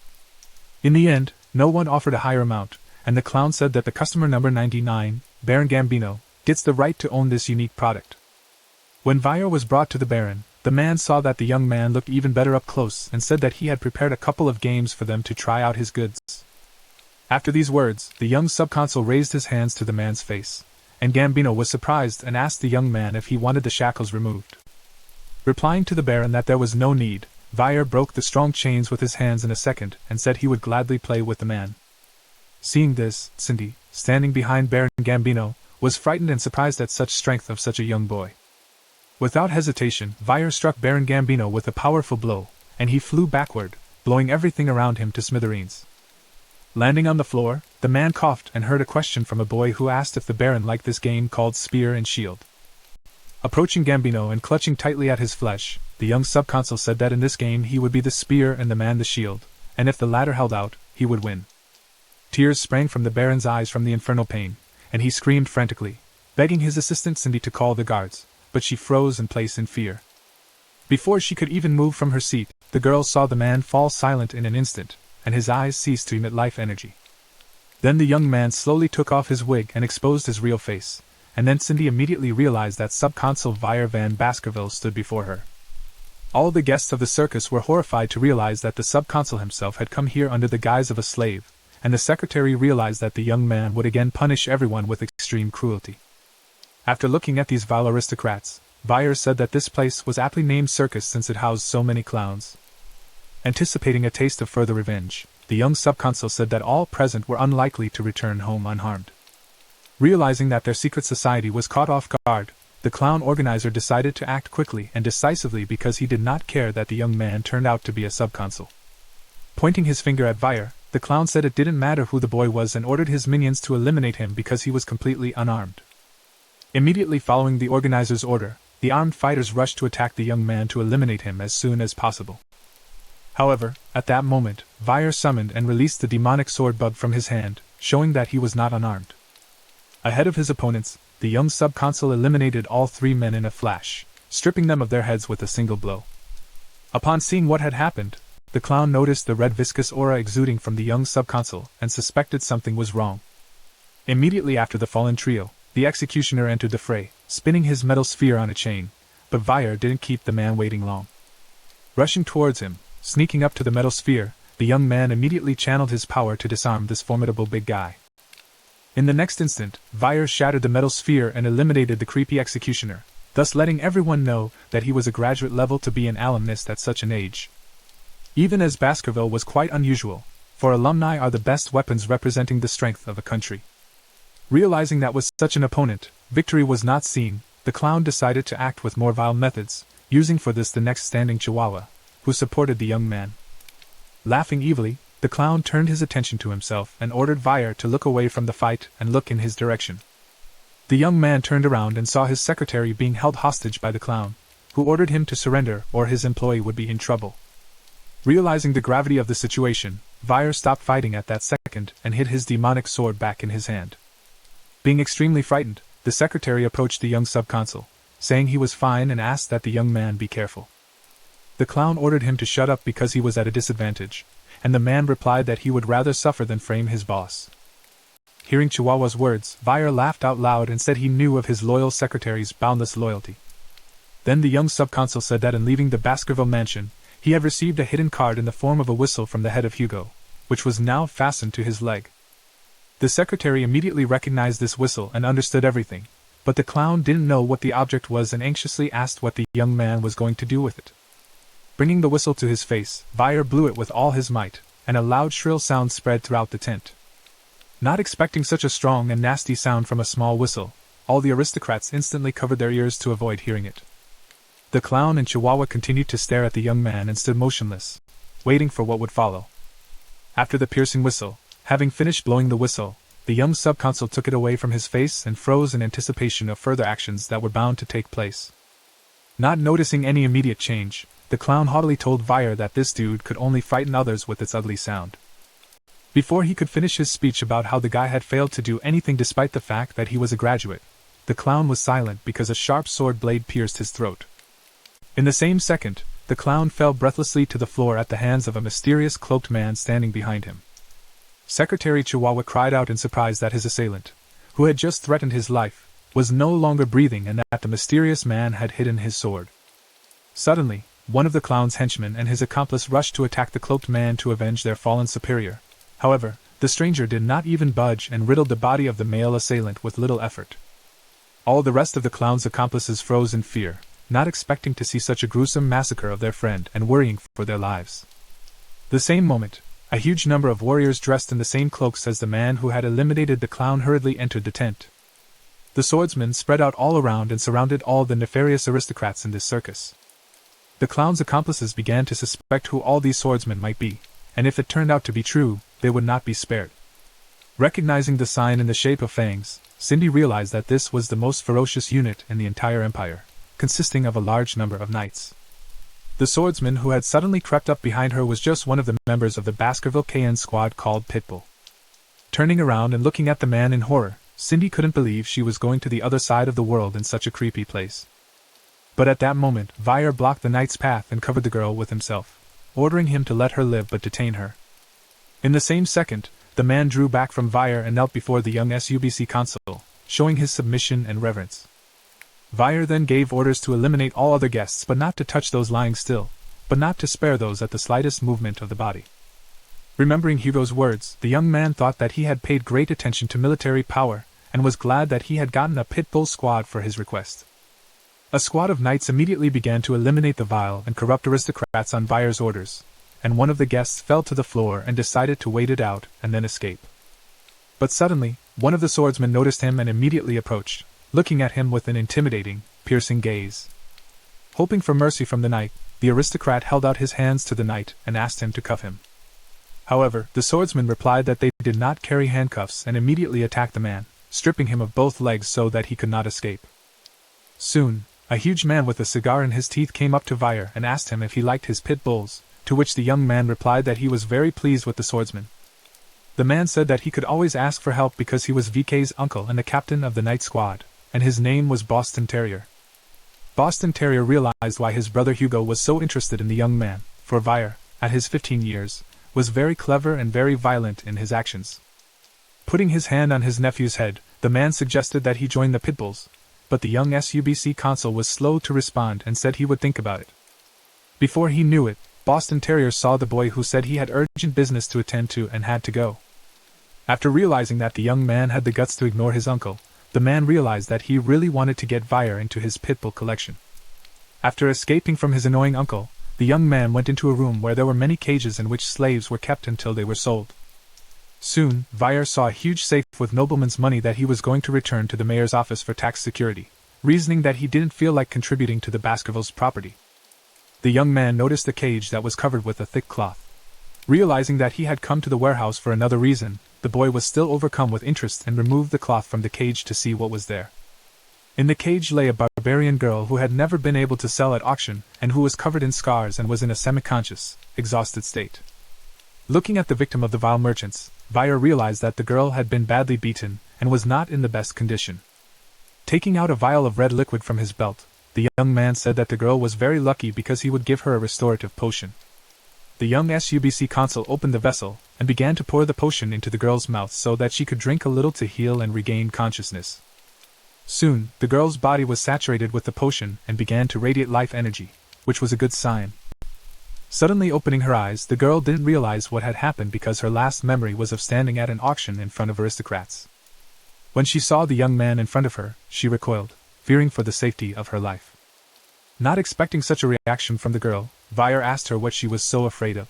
In the end, no one offered a higher amount, and the clown said that the customer number 99, Baron Gambino, gets the right to own this unique product. When Vire was brought to the Baron, the man saw that the young man looked even better up close and said that he had prepared a couple of games for them to try out his goods. After these words, the young subconsul raised his hands to the man's face, and Gambino was surprised and asked the young man if he wanted the shackles removed. Replying to the Baron that there was no need, Vire broke the strong chains with his hands in a second and said he would gladly play with the man. Seeing this, Cindy, standing behind Baron Gambino, was frightened and surprised at such strength of such a young boy. Without hesitation, Vire struck Baron Gambino with a powerful blow, and he flew backward, blowing everything around him to smithereens. Landing on the floor, the man coughed and heard a question from a boy who asked if the Baron liked this game called Spear and Shield. Approaching Gambino and clutching tightly at his flesh, the young subconsul said that in this game he would be the spear and the man the shield, and if the latter held out, he would win. Tears sprang from the Baron's eyes from the infernal pain, and he screamed frantically, begging his assistant Cindy to call the guards, but she froze in place in fear. Before she could even move from her seat, the girl saw the man fall silent in an instant, and his eyes ceased to emit life energy. Then the young man slowly took off his wig and exposed his real face, and then Cindy immediately realized that subconsul Vire van Baskerville stood before her. All the guests of the circus were horrified to realize that the subconsul himself had come here under the guise of a slave, and the secretary realized that the young man would again punish everyone with extreme cruelty. After looking at these vile aristocrats, Vire said that this place was aptly named circus since it housed so many clowns. Anticipating a taste of further revenge, the young subconsul said that all present were unlikely to return home unharmed. Realizing that their secret society was caught off guard, the clown organizer decided to act quickly and decisively because he did not care that the young man turned out to be a subconsul. Pointing his finger at Vire, the clown said it didn't matter who the boy was and ordered his minions to eliminate him because he was completely unarmed. Immediately following the organizer's order, the armed fighters rushed to attack the young man to eliminate him as soon as possible. However, at that moment, Vire summoned and released the demonic sword bug from his hand, showing that he was not unarmed. Ahead of his opponents, the young subconsul eliminated all three men in a flash, stripping them of their heads with a single blow. Upon seeing what had happened, the clown noticed the red viscous aura exuding from the young subconsul and suspected something was wrong. Immediately after the fallen trio, the executioner entered the fray, spinning his metal sphere on a chain, but Vire didn't keep the man waiting long. Rushing towards him, sneaking up to the metal sphere, the young man immediately channeled his power to disarm this formidable big guy. In the next instant, Vire shattered the metal sphere and eliminated the creepy executioner, thus letting everyone know that he was a graduate level to be an alumnist at such an age. Even as Baskerville was quite unusual, for alumni are the best weapons representing the strength of a country. Realizing that with such an opponent, victory was not seen, the clown decided to act with more vile methods, using for this the next standing chihuahua, who supported the young man. Laughing evilly, the clown turned his attention to himself and ordered Vire to look away from the fight and look in his direction. The young man turned around and saw his secretary being held hostage by the clown, who ordered him to surrender or his employee would be in trouble. Realizing the gravity of the situation, Vire stopped fighting at that second and hid his demonic sword back in his hand. Being extremely frightened, the secretary approached the young subconsul, saying he was fine and asked that the young man be careful. The clown ordered him to shut up because he was at a disadvantage, and the man replied that he would rather suffer than frame his boss. Hearing Chihuahua's words, Vire laughed out loud and said he knew of his loyal secretary's boundless loyalty. Then the young subconsul said that in leaving the Baskerville mansion, He had received a hidden card in the form of a whistle from the head of Hugo, which was now fastened to his leg. The secretary immediately recognized this whistle and understood everything, but the clown didn't know what the object was and anxiously asked what the young man was going to do with it. Bringing the whistle to his face, Vire blew it with all his might, and a loud shrill sound spread throughout the tent. Not expecting such a strong and nasty sound from a small whistle, all the aristocrats instantly covered their ears to avoid hearing it. The clown and Chihuahua continued to stare at the young man and stood motionless, waiting for what would follow. After the piercing whistle, having finished blowing the whistle, the young subconsul took it away from his face and froze in anticipation of further actions that were bound to take place. Not noticing any immediate change, the clown haughtily told Vire that this dude could only frighten others with its ugly sound. Before he could finish his speech about how the guy had failed to do anything despite the fact that he was a graduate, the clown was silent because a sharp sword blade pierced his throat. In the same second, the clown fell breathlessly to the floor at the hands of a mysterious cloaked man standing behind him. Secretary Chihuahua cried out in surprise that his assailant, who had just threatened his life, was no longer breathing and that the mysterious man had hidden his sword. Suddenly, one of the clown's henchmen and his accomplice rushed to attack the cloaked man to avenge their fallen superior. However, the stranger did not even budge and riddled the body of the male assailant with little effort. All the rest of the clown's accomplices froze in fear, not expecting to see such a gruesome massacre of their friend and worrying for their lives. The same moment, a huge number of warriors dressed in the same cloaks as the man who had eliminated the clown hurriedly entered the tent. The swordsmen spread out all around and surrounded all the nefarious aristocrats in this circus. The clown's accomplices began to suspect who all these swordsmen might be, and if it turned out to be true, they would not be spared. Recognizing the sign in the shape of fangs, Cindy realized that this was the most ferocious unit in the entire empire, consisting of a large number of knights. The swordsman who had suddenly crept up behind her was just one of the members of the Baskerville KN squad called Pitbull. Turning around and looking at the man in horror, Cindy couldn't believe she was going to the other side of the world in such a creepy place. But at that moment, Vire blocked the knight's path and covered the girl with himself, ordering him to let her live but detain her. In the same second, the man drew back from Vire and knelt before the young SUBC consul, showing his submission and reverence. Vire then gave orders to eliminate all other guests but not to touch those lying still, but not to spare those at the slightest movement of the body. Remembering Hugo's words, the young man thought that he had paid great attention to military power, and was glad that he had gotten a Pitbull squad for his request. A squad of knights immediately began to eliminate the vile and corrupt aristocrats on Vire's orders, and one of the guests fell to the floor and decided to wait it out and then escape. But suddenly, one of the swordsmen noticed him and immediately approached, looking at him with an intimidating, piercing gaze. Hoping for mercy from the knight, the aristocrat held out his hands to the knight and asked him to cuff him. However, the swordsman replied that they did not carry handcuffs and immediately attacked the man, stripping him of both legs so that he could not escape. Soon, a huge man with a cigar in his teeth came up to Vire and asked him if he liked his pit bulls, to which the young man replied that he was very pleased with the swordsman. The man said that he could always ask for help because he was VK's uncle and the captain of the night squad, and his name was Boston Terrier. Boston Terrier realized why his brother Hugo was so interested in the young man, for Vire, at his 15 years, was very clever and very violent in his actions. Putting his hand on his nephew's head, the man suggested that he join the Pitbulls, but the young SUBC consul was slow to respond and said he would think about it. Before he knew it, Boston Terrier saw the boy who said he had urgent business to attend to and had to go. After realizing that the young man had the guts to ignore his uncle, the man realized that he really wanted to get Vire into his Pitbull collection. After escaping from his annoying uncle, the young man went into a room where there were many cages in which slaves were kept until they were sold. Soon, Vire saw a huge safe with noblemen's money that he was going to return to the mayor's office for tax security, reasoning that he didn't feel like contributing to the Baskervilles' property. The young man noticed a cage that was covered with a thick cloth. Realizing that he had come to the warehouse for another reason, the boy was still overcome with interest and removed the cloth from the cage to see what was there. In the cage lay a barbarian girl who had never been able to sell at auction and who was covered in scars and was in a semi-conscious, exhausted state. Looking at the victim of the vile merchants, Vire realized that the girl had been badly beaten and was not in the best condition. Taking out a vial of red liquid from his belt, the young man said that the girl was very lucky because he would give her a restorative potion. The young SUBC consul opened the vessel and began to pour the potion into the girl's mouth so that she could drink a little to heal and regain consciousness. Soon, the girl's body was saturated with the potion and began to radiate life energy, which was a good sign. Suddenly opening her eyes, the girl didn't realize what had happened because her last memory was of standing at an auction in front of aristocrats. When she saw the young man in front of her, she recoiled, fearing for the safety of her life. Not expecting such a reaction from the girl, Vire asked her what she was so afraid of.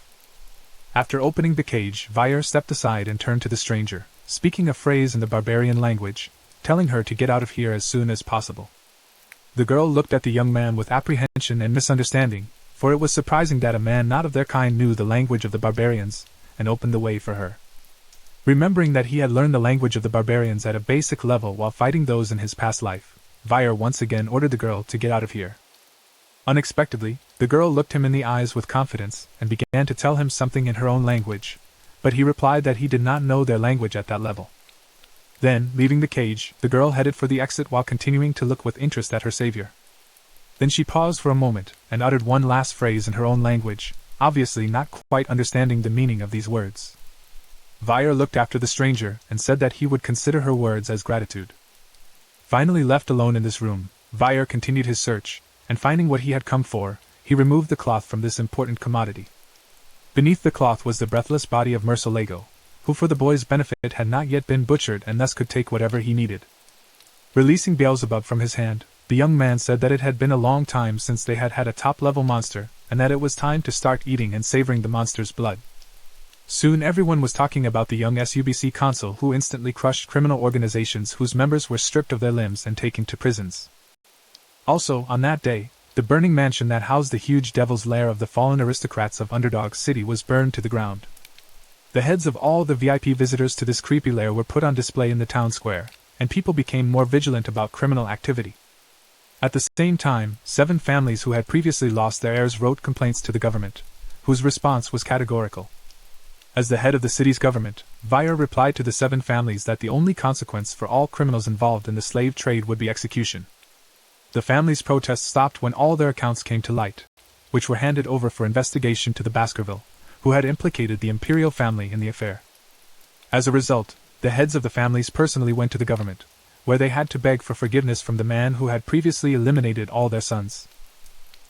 After opening the cage, Vire stepped aside and turned to the stranger, speaking a phrase in the barbarian language, telling her to get out of here as soon as possible. The girl looked at the young man with apprehension and misunderstanding, for it was surprising that a man not of their kind knew the language of the barbarians, and opened the way for her. Remembering that he had learned the language of the barbarians at a basic level while fighting those in his past life, Vire once again ordered the girl to get out of here. Unexpectedly, the girl looked him in the eyes with confidence and began to tell him something in her own language, but he replied that he did not know their language at that level. Then, leaving the cage, the girl headed for the exit while continuing to look with interest at her savior. Then she paused for a moment and uttered one last phrase in her own language, obviously not quite understanding the meaning of these words. Vire looked after the stranger and said that he would consider her words as gratitude. Finally left alone in this room, Vire continued his search, and finding what he had come for, he removed the cloth from this important commodity. Beneath the cloth was the breathless body of Murcielago, who for the boy's benefit had not yet been butchered and thus could take whatever he needed. Releasing Beelzebub from his hand, the young man said that it had been a long time since they had had a top-level monster, and that it was time to start eating and savoring the monster's blood. Soon everyone was talking about the young SUBC consul who instantly crushed criminal organizations whose members were stripped of their limbs and taken to prisons. Also, on that day, the burning mansion that housed the huge devil's lair of the fallen aristocrats of Underdog City was burned to the ground. The heads of all the VIP visitors to this creepy lair were put on display in the town square, and people became more vigilant about criminal activity. At the same time, 7 families who had previously lost their heirs wrote complaints to the government, whose response was categorical. As the head of the city's government, Vire replied to the 7 families that the only consequence for all criminals involved in the slave trade would be execution. The families' protests stopped when all their accounts came to light, which were handed over for investigation to the Baskerville, who had implicated the imperial family in the affair. As a result, the heads of the families personally went to the government, where they had to beg for forgiveness from the man who had previously eliminated all their sons.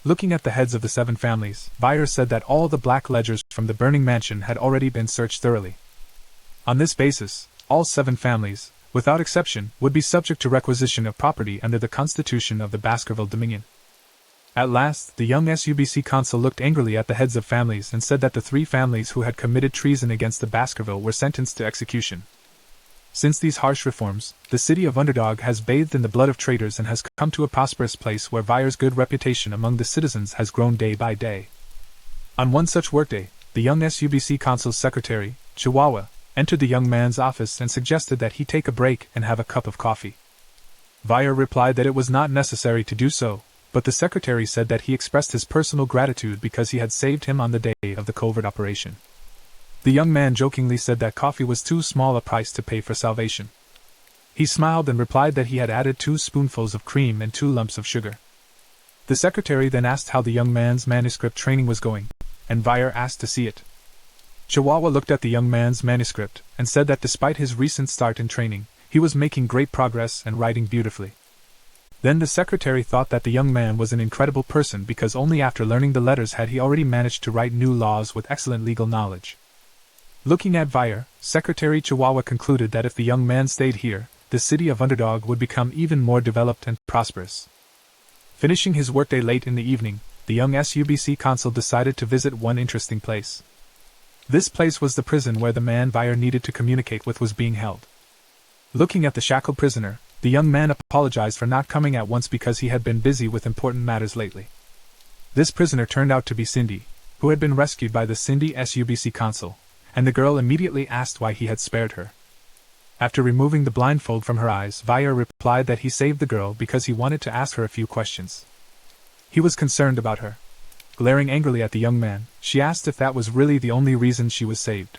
Looking at the heads of the 7 families, Vire said that all the black ledgers from the burning mansion had already been searched thoroughly. On this basis, all 7 families, without exception, would be subject to requisition of property under the constitution of the Baskerville Dominion. At last, the young SUBC consul looked angrily at the heads of families and said that the 3 families who had committed treason against the Baskerville were sentenced to execution. Since these harsh reforms, the city of Underdog has bathed in the blood of traitors and has come to a prosperous place where Vire's good reputation among the citizens has grown day by day. On one such workday, the young SUBC consul's secretary, Chihuahua, entered the young man's office and suggested that he take a break and have a cup of coffee. Vire replied that it was not necessary to do so, but the secretary said that he expressed his personal gratitude because he had saved him on the day of the covert operation. The young man jokingly said that coffee was too small a price to pay for salvation. He smiled and replied that he had added 2 spoonfuls of cream and 2 lumps of sugar. The secretary then asked how the young man's manuscript training was going, and Vire asked to see it. Chihuahua looked at the young man's manuscript and said that despite his recent start in training, he was making great progress and writing beautifully. Then the secretary thought that the young man was an incredible person because only after learning the letters had he already managed to write new laws with excellent legal knowledge. Looking at Vire, Secretary Chihuahua concluded that if the young man stayed here, the city of Underdog would become even more developed and prosperous. Finishing his workday late in the evening, the young SUBC consul decided to visit one interesting place. This place was the prison where the man Vire needed to communicate with was being held. Looking at the shackled prisoner, the young man apologized for not coming at once because he had been busy with important matters lately. This prisoner turned out to be Cindy, who had been rescued by the Cindy SUBC consul, and the girl immediately asked why he had spared her. After removing the blindfold from her eyes, Vire replied that he saved the girl because he wanted to ask her a few questions. He was concerned about her. Glaring angrily at the young man, she asked if that was really the only reason she was saved.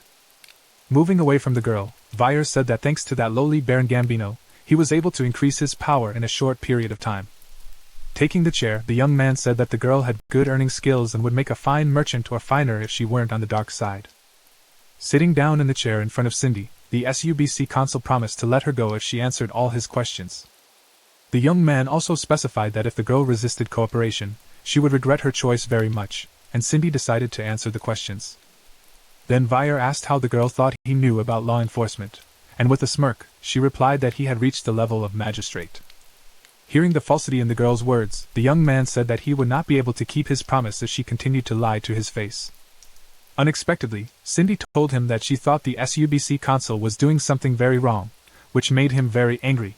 Moving away from the girl, Vire said that thanks to that lowly Baron Gambino, he was able to increase his power in a short period of time. Taking the chair, the young man said that the girl had good earning skills and would make a fine merchant or finer if she weren't on the dark side. Sitting down in the chair in front of Cindy, the SUBC consul promised to let her go if she answered all his questions. The young man also specified that if the girl resisted cooperation, she would regret her choice very much, and Cindy decided to answer the questions. Then Vire asked how the girl thought he knew about law enforcement, and with a smirk, she replied that he had reached the level of magistrate. Hearing the falsity in the girl's words, the young man said that he would not be able to keep his promise if she continued to lie to his face. Unexpectedly, Cindy told him that she thought the SUBC consul was doing something very wrong, which made him very angry.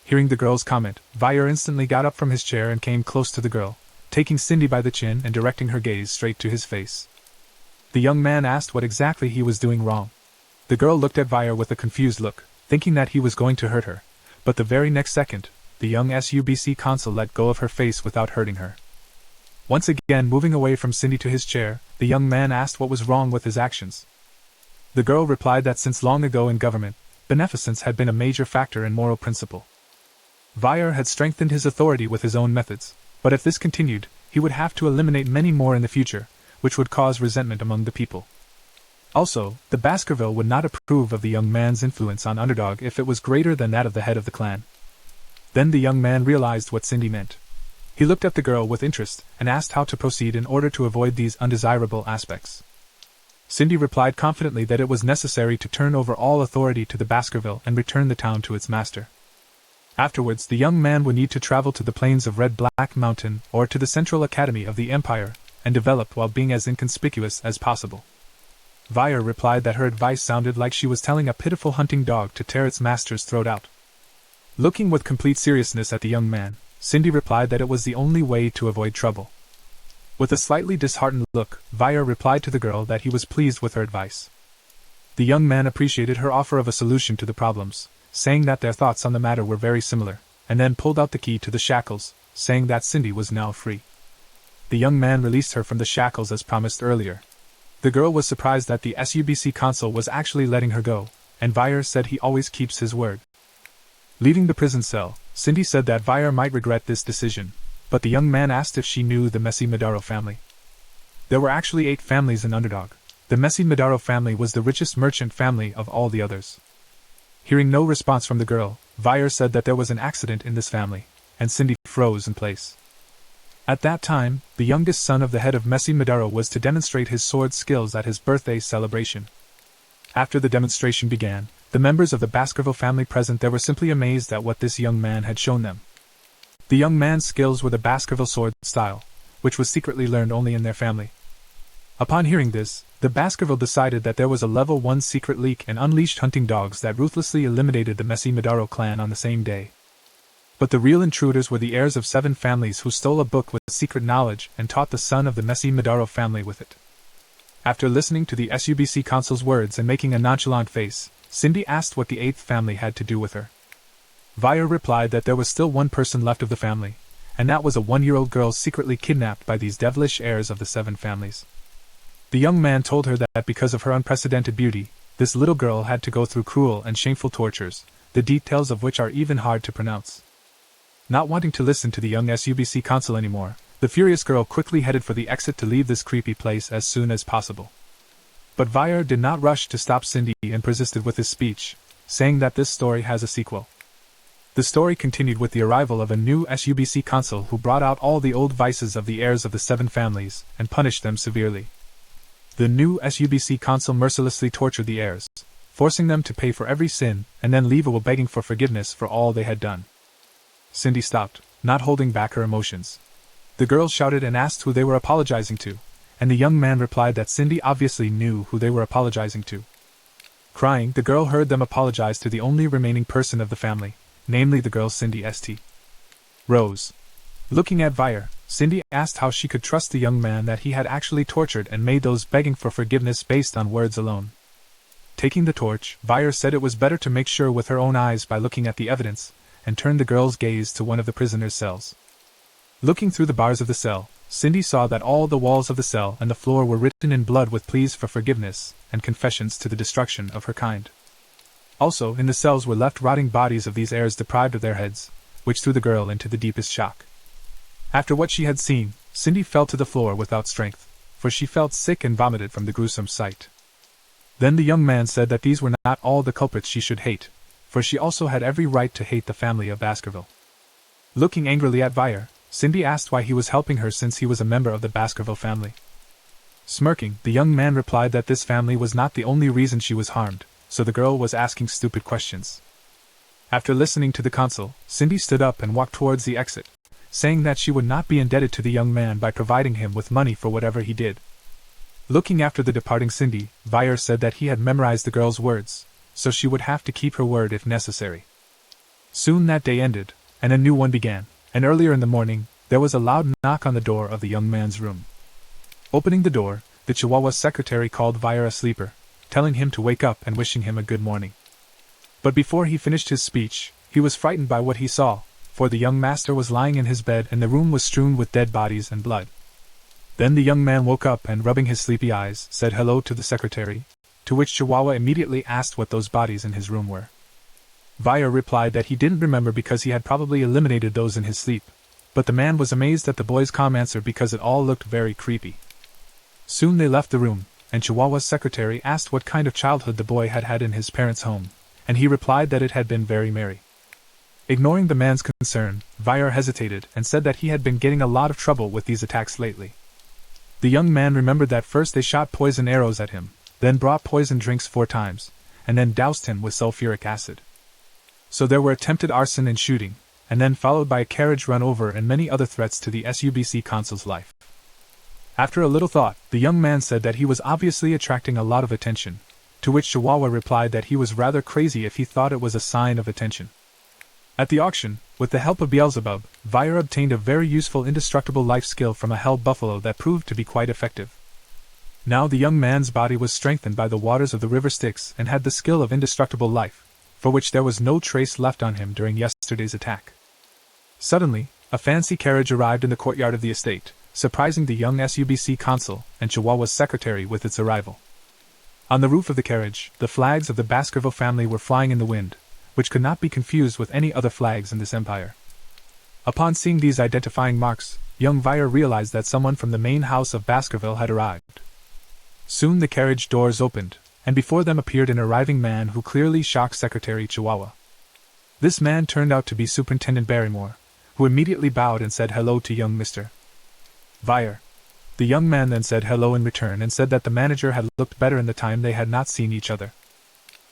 Hearing the girl's comment, Vire instantly got up from his chair and came close to the girl, taking Cindy by the chin and directing her gaze straight to his face. The young man asked what exactly he was doing wrong. The girl looked at Vire with a confused look, thinking that he was going to hurt her, but the very next second, the young SUBC consul let go of her face without hurting her. Once again moving away from Cindy to his chair, the young man asked what was wrong with his actions. The girl replied that since long ago in government, beneficence had been a major factor in moral principle. Vire had strengthened his authority with his own methods, but if this continued, he would have to eliminate many more in the future, which would cause resentment among the people. Also, the Baskerville would not approve of the young man's influence on Underdog if it was greater than that of the head of the clan. Then the young man realized what Cindy meant. He looked at the girl with interest and asked how to proceed in order to avoid these undesirable aspects. Cindy replied confidently that it was necessary to turn over all authority to the Baskerville and return the town to its master. Afterwards, the young man would need to travel to the plains of Red Black Mountain or to the Central Academy of the Empire and develop while being as inconspicuous as possible. Vire replied that her advice sounded like she was telling a pitiful hunting dog to tear its master's throat out. Looking with complete seriousness at the young man, Cindy replied that it was the only way to avoid trouble. With a slightly disheartened look, Vire replied to the girl that he was pleased with her advice. The young man appreciated her offer of a solution to the problems, saying that their thoughts on the matter were very similar, and then pulled out the key to the shackles, saying that Cindy was now free. The young man released her from the shackles as promised earlier. The girl was surprised that the SUBC consul was actually letting her go, and Vire said he always keeps his word. Leaving the prison cell, Cindy said that Vire might regret this decision, but the young man asked if she knew the Messi Madaro family. There were actually 8 families in Underdog. The Messi Madaro family was the richest merchant family of all the others. Hearing no response from the girl, Vire said that there was an accident in this family, and Cindy froze in place. At that time, the youngest son of the head of Messi Madaro was to demonstrate his sword skills at his birthday celebration. After the demonstration began, the members of the Baskerville family present there were simply amazed at what this young man had shown them. The young man's skills were the Baskerville sword style, which was secretly learned only in their family. Upon hearing this, the Baskerville decided that there was a level 1 secret leak and unleashed hunting dogs that ruthlessly eliminated the Messi Madaro clan on the same day. But the real intruders were the heirs of 7 families who stole a book with secret knowledge and taught the son of the Messi Madaro family with it. After listening to the SUBC consul's words and making a nonchalant face, Cindy asked what the 8th family had to do with her. Vire replied that there was still one person left of the family, and that was a 1-year-old girl secretly kidnapped by these devilish heirs of the 7 families. The young man told her that because of her unprecedented beauty, this little girl had to go through cruel and shameful tortures, the details of which are even hard to pronounce. Not wanting to listen to the young SUBC consul anymore, the furious girl quickly headed for the exit to leave this creepy place as soon as possible. But Vire did not rush to stop Cindy and persisted with his speech, saying that this story has a sequel. The story continued with the arrival of a new SUBC consul who brought out all the old vices of the heirs of the 7 families and punished them severely. The new SUBC consul mercilessly tortured the heirs, forcing them to pay for every sin and then leave while begging for forgiveness for all they had done. Cindy stopped, not holding back her emotions. The girl shouted and asked who they were apologizing to, and the young man replied that Cindy obviously knew who they were apologizing to. Crying, the girl heard them apologize to the only remaining person of the family, namely the girl Cindy St. Rose. Looking at Vire, Cindy asked how she could trust the young man that he had actually tortured and made those begging for forgiveness based on words alone. Taking the torch, Vire said it was better to make sure with her own eyes by looking at the evidence, and turned the girl's gaze to one of the prisoner's cells. Looking through the bars of the cell, Cindy saw that all the walls of the cell and the floor were written in blood with pleas for forgiveness and confessions to the destruction of her kind. Also, in the cells were left rotting bodies of these heirs deprived of their heads, which threw the girl into the deepest shock. After what she had seen, Cindy fell to the floor without strength, for she felt sick and vomited from the gruesome sight. Then the young man said that these were not all the culprits she should hate, for she also had every right to hate the family of Baskerville. Looking angrily at Vire, Cindy asked why he was helping her since he was a member of the Baskerville family. Smirking, the young man replied that this family was not the only reason she was harmed, so the girl was asking stupid questions. After listening to the counsel, Cindy stood up and walked towards the exit, saying that she would not be indebted to the young man by providing him with money for whatever he did. Looking after the departing Cindy, Vire said that he had memorized the girl's words, so she would have to keep her word if necessary. Soon that day ended, and a new one began, and earlier in the morning, there was a loud knock on the door of the young man's room. Opening the door, the Chihuahua's secretary called Vire a sleeper, telling him to wake up and wishing him a good morning. But before he finished his speech, he was frightened by what he saw, for the young master was lying in his bed and the room was strewn with dead bodies and blood. Then the young man woke up and, rubbing his sleepy eyes, said hello to the secretary, to which Chihuahua immediately asked what those bodies in his room were. Vire replied that he didn't remember because he had probably eliminated those in his sleep, but the man was amazed at the boy's calm answer because it all looked very creepy. Soon they left the room, and Chihuahua's secretary asked what kind of childhood the boy had had in his parents' home, and he replied that it had been very merry. Ignoring the man's concern, Vire hesitated and said that he had been getting a lot of trouble with these attacks lately. The young man remembered that first they shot poison arrows at him, then brought poison drinks 4 times, and then doused him with sulfuric acid. So there were attempted arson and shooting, and then followed by a carriage run over and many other threats to the SUBC consul's life. After a little thought, the young man said that he was obviously attracting a lot of attention, to which Chihuahua replied that he was rather crazy if he thought it was a sign of attention. At the auction, with the help of Beelzebub, Vire obtained a very useful indestructible life skill from a hell buffalo that proved to be quite effective. Now the young man's body was strengthened by the waters of the river Styx and had the skill of indestructible life, for which there was no trace left on him during yesterday's attack. Suddenly, a fancy carriage arrived in the courtyard of the estate, surprising the young SUBC consul and Chihuahua's secretary with its arrival. On the roof of the carriage, the flags of the Baskerville family were flying in the wind, which could not be confused with any other flags in this empire. Upon seeing these identifying marks, young Vire realized that someone from the main house of Baskerville had arrived. Soon the carriage doors opened, and before them appeared an arriving man who clearly shocked Secretary Chihuahua. This man turned out to be Superintendent Barrymore, who immediately bowed and said hello to young Mr. Vire. The young man then said hello in return and said that the manager had looked better in the time they had not seen each other.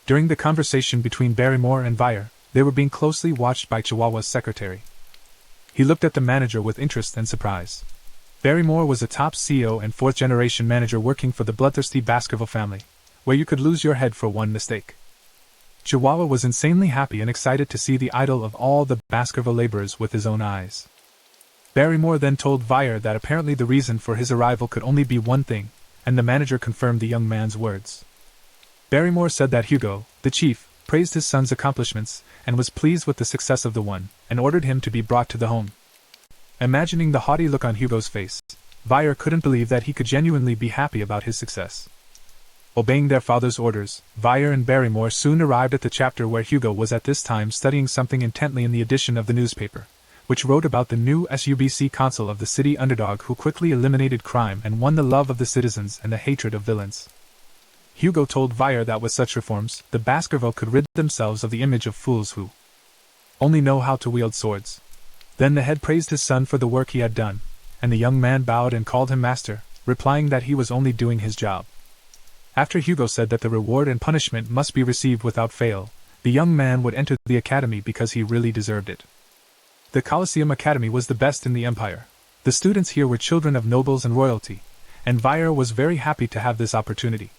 During the conversation between Barrymore and Vire, they were being closely watched by Chihuahua's secretary. He looked at the manager with interest and surprise. Barrymore was a top CEO and 4th-generation manager working for the bloodthirsty Baskerville family, where you could lose your head for one mistake. Chihuahua was insanely happy and excited to see the idol of all the Baskerville laborers with his own eyes. Barrymore then told Vire that apparently the reason for his arrival could only be one thing, and the manager confirmed the young man's words. Barrymore said that Hugo, the chief, praised his son's accomplishments, and was pleased with the success of the one, and ordered him to be brought to the home. Imagining the haughty look on Hugo's face, Vire couldn't believe that he could genuinely be happy about his success. Obeying their father's orders, Vire and Barrymore soon arrived at the chapter where Hugo was at this time studying something intently in the edition of the newspaper, which wrote about the new SUBC consul of the city underdog who quickly eliminated crime and won the love of the citizens and the hatred of villains. Hugo told Vire that with such reforms, the Baskerville could rid themselves of the image of fools who only know how to wield swords. Then the head praised his son for the work he had done, and the young man bowed and called him master, replying that he was only doing his job. After Hugo said that the reward and punishment must be received without fail, the young man would enter the academy because he really deserved it. The Colosseum Academy was the best in the empire. The students here were children of nobles and royalty, and Vire was very happy to have this opportunity.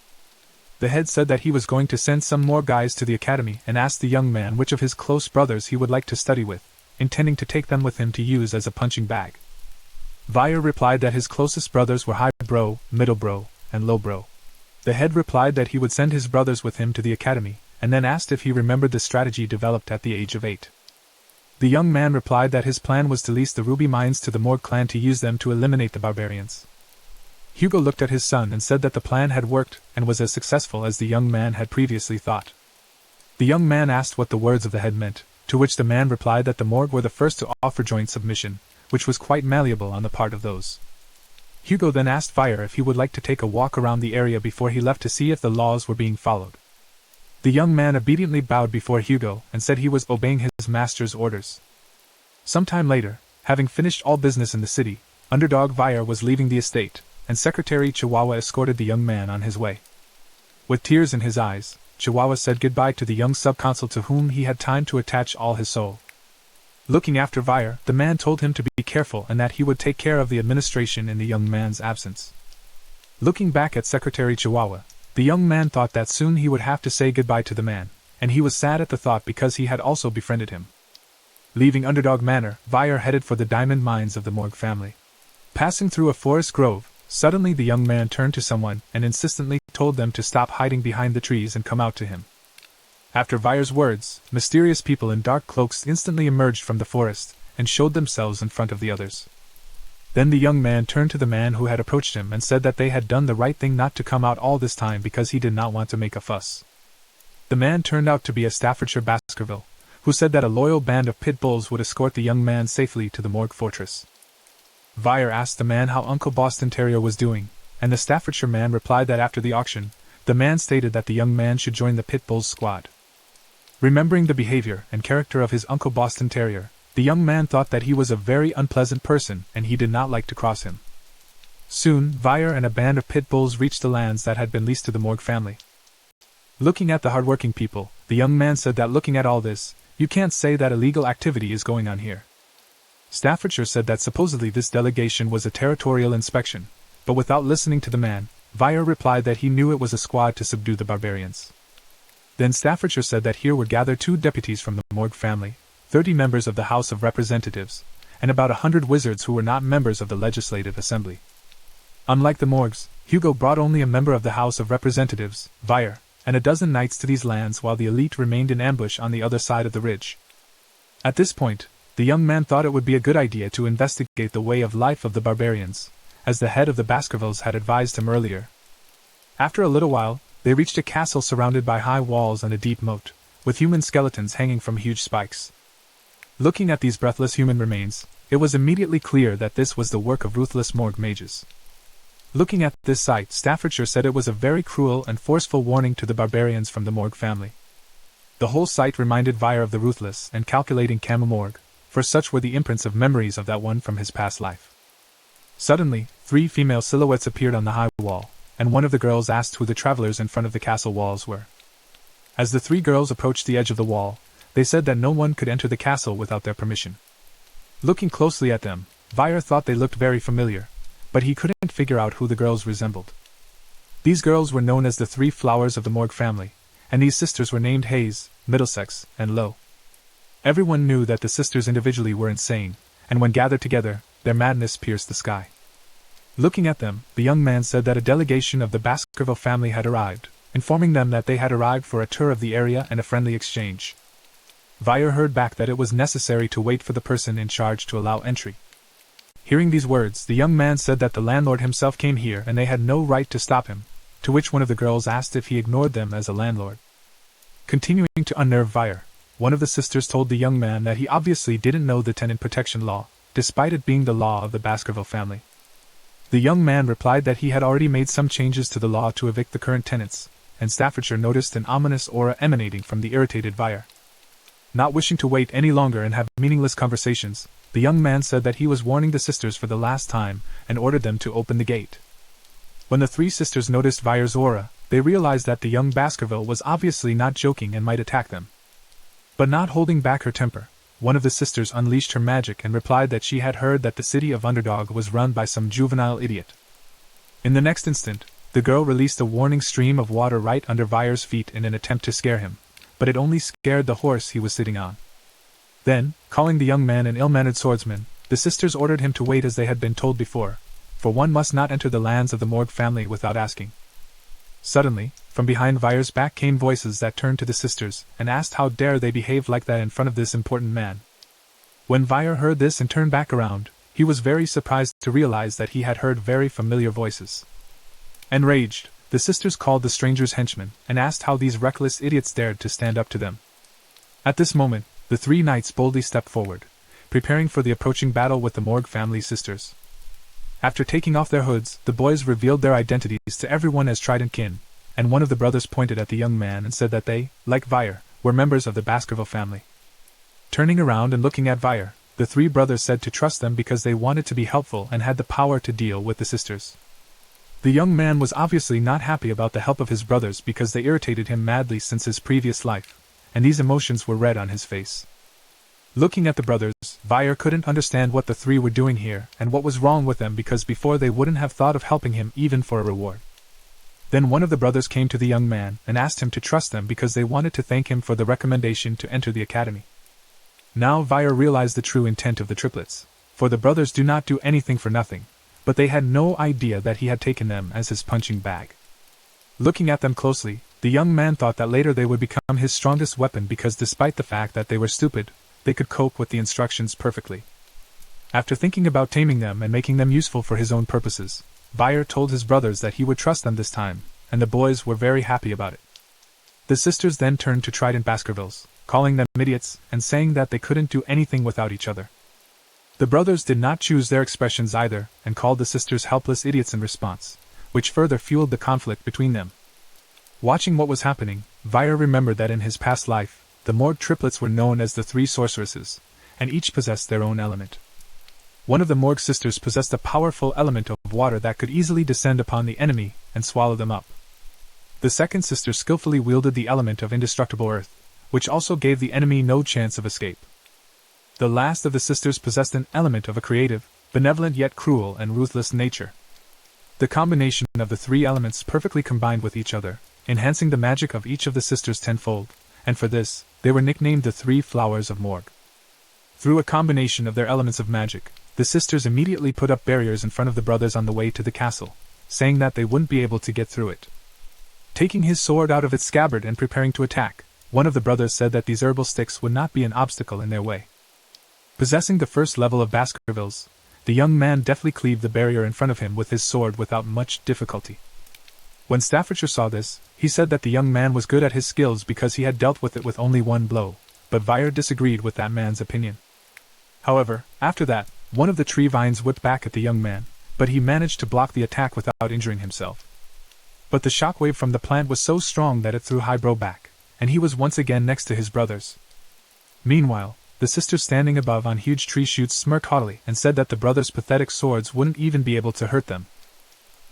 The head said that he was going to send some more guys to the academy and asked the young man which of his close brothers he would like to study with, intending to take them with him to use as a punching bag. Vire replied that his closest brothers were high bro, middle bro, and low bro. The head replied that he would send his brothers with him to the academy, and then asked if he remembered the strategy developed at the age of 8. The young man replied that his plan was to lease the ruby mines to the Morgue clan to use them to eliminate the barbarians. Hugo looked at his son and said that the plan had worked and was as successful as the young man had previously thought. The young man asked what the words of the head meant, to which the man replied that the Morgue were the first to offer joint submission, which was quite malleable on the part of those. Hugo then asked Vire if he would like to take a walk around the area before he left to see if the laws were being followed. The young man obediently bowed before Hugo and said he was obeying his master's orders. Some time later, Having finished all business in the city, Underdog Vire was leaving the estate, and Secretary Chihuahua escorted the young man on his way. With tears in his eyes, Chihuahua said goodbye to the young subconsul to whom he had time to attach all his soul. Looking after Vire, the man told him to be careful and that he would take care of the administration in the young man's absence. Looking back at Secretary Chihuahua, the young man thought that soon he would have to say goodbye to the man, and he was sad at the thought because he had also befriended him. Leaving Underdog Manor, Vire headed for the diamond mines of the Morgue family. Passing through a forest grove, suddenly the young man turned to someone and insistently told them to stop hiding behind the trees and come out to him. After Vire's words, mysterious people in dark cloaks instantly emerged from the forest and showed themselves in front of the others. Then the young man turned to the man who had approached him and said that they had done the right thing not to come out all this time because he did not want to make a fuss. The man turned out to be a Staffordshire Baskerville, who said that a loyal band of pit bulls would escort the young man safely to the Morgue fortress. Vire asked the man how Uncle Boston Terrier was doing, and the Staffordshire man replied that after the auction, the man stated that the young man should join the pit bull's squad. Remembering the behavior and character of his Uncle Boston Terrier, the young man thought that he was a very unpleasant person and he did not like to cross him. Soon, Vire and a band of pit bulls reached the lands that had been leased to the Morgue family. Looking at the hardworking people, the young man said that looking at all this, you can't say that illegal activity is going on here. Staffordshire said that supposedly this delegation was a territorial inspection, but without listening to the man, Vire replied that he knew it was a squad to subdue the barbarians. Then Staffordshire said that here were gathered 2 deputies from the Morgue family, 30 members of the House of Representatives, and about 100 wizards who were not members of the Legislative Assembly. Unlike the Morgues, Hugo brought only a member of the House of Representatives, Vire, and a dozen knights to these lands while the elite remained in ambush on the other side of the ridge. At this point, the young man thought it would be a good idea to investigate the way of life of the barbarians, as the head of the Baskervilles had advised him earlier. After a little while, they reached a castle surrounded by high walls and a deep moat, with human skeletons hanging from huge spikes. Looking at these breathless human remains, it was immediately clear that this was the work of ruthless Morgue mages. Looking at this sight, Staffordshire said it was a very cruel and forceful warning to the barbarians from the Morgue family. The whole sight reminded Vire of the ruthless and calculating Morgue, for such were the imprints of memories of that one from his past life. Suddenly, 3 female silhouettes appeared on the high wall, and one of the girls asked who the travelers in front of the castle walls were. As the 3 girls approached the edge of the wall, they said that no one could enter the castle without their permission. Looking closely at them, Vire thought they looked very familiar, but he couldn't figure out who the girls resembled. These girls were known as the 3 flowers of the Morgue family, and these sisters were named Hayes, Middlesex, and Lowe. Everyone knew that the sisters individually were insane, and when gathered together, their madness pierced the sky. Looking at them, the young man said that a delegation of the Baskerville family had arrived, informing them that they had arrived for a tour of the area and a friendly exchange. Vire heard back that it was necessary to wait for the person in charge to allow entry. Hearing these words, the young man said that the landlord himself came here and they had no right to stop him, to which one of the girls asked if he ignored them as a landlord. Continuing to unnerve Vire, one of the sisters told the young man that he obviously didn't know the tenant protection law, despite it being the law of the Baskerville family. The young man replied that he had already made some changes to the law to evict the current tenants, and Staffordshire noticed an ominous aura emanating from the irritated Vire. Not wishing to wait any longer and have meaningless conversations, the young man said that he was warning the sisters for the last time and ordered them to open the gate. When the 3 sisters noticed Vire's aura, they realized that the young Baskerville was obviously not joking and might attack them. But not holding back her temper, one of the sisters unleashed her magic and replied that she had heard that the city of Underdog was run by some juvenile idiot. In the next instant, the girl released a warning stream of water right under Vire's feet in an attempt to scare him, but it only scared the horse he was sitting on. Then, calling the young man an ill-mannered swordsman, the sisters ordered him to wait as they had been told before, for one must not enter the lands of the Morgue family without asking. Suddenly, from behind Vire's back came voices that turned to the sisters and asked how dare they behave like that in front of this important man. When Vire heard this and turned back around, he was very surprised to realize that he had heard very familiar voices. Enraged, the sisters called the strangers henchmen and asked how these reckless idiots dared to stand up to them. At this moment, the 3 knights boldly stepped forward, preparing for the approaching battle with the Morgue family sisters. After taking off their hoods, the boys revealed their identities to everyone as Trident kin, and one of the brothers pointed at the young man and said that they, like Vire, were members of the Baskerville family. Turning around and looking at Vire, the three brothers said to trust them because they wanted to be helpful and had the power to deal with the sisters. The young man was obviously not happy about the help of his brothers because they irritated him madly since his previous life, and these emotions were read on his face. Looking at the brothers, Vire couldn't understand what the three were doing here and what was wrong with them, because before they wouldn't have thought of helping him even for a reward. Then one of the brothers came to the young man and asked him to trust them because they wanted to thank him for the recommendation to enter the academy. Now Vire realized the true intent of the triplets, for the brothers do not do anything for nothing, but they had no idea that he had taken them as his punching bag. Looking at them closely, the young man thought that later they would become his strongest weapon because despite the fact that they were stupid, they could cope with the instructions perfectly. After thinking about taming them and making them useful for his own purposes, Vire told his brothers that he would trust them this time, and the boys were very happy about it. The sisters then turned to Trident Baskervilles, calling them idiots and saying that they couldn't do anything without each other. The brothers did not choose their expressions either and called the sisters helpless idiots in response, which further fueled the conflict between them. Watching what was happening, Vire remembered that in his past life, the Morg triplets were known as the Three Sorceresses, and each possessed their own element. One of the Morg sisters possessed a powerful element of water that could easily descend upon the enemy and swallow them up. The second sister skillfully wielded the element of indestructible earth, which also gave the enemy no chance of escape. The last of the sisters possessed an element of a creative, benevolent yet cruel and ruthless nature. The combination of the three elements perfectly combined with each other, enhancing the magic of each of the sisters tenfold, and for this, they were nicknamed the Three Flowers of Morg. Through a combination of their elements of magic, the sisters immediately put up barriers in front of the brothers on the way to the castle, saying that they wouldn't be able to get through it. Taking his sword out of its scabbard and preparing to attack, one of the brothers said that these herbal sticks would not be an obstacle in their way. Possessing the first level of Baskervilles, the young man deftly cleaved the barrier in front of him with his sword without much difficulty. When Staffordshire saw this, he said that the young man was good at his skills because he had dealt with it with only one blow, but Vire disagreed with that man's opinion. However, after that, one of the tree vines whipped back at the young man, but he managed to block the attack without injuring himself. But the shockwave from the plant was so strong that it threw Hybro back, and he was once again next to his brothers. Meanwhile, the sisters standing above on huge tree shoots smirked haughtily and said that the brothers' pathetic swords wouldn't even be able to hurt them.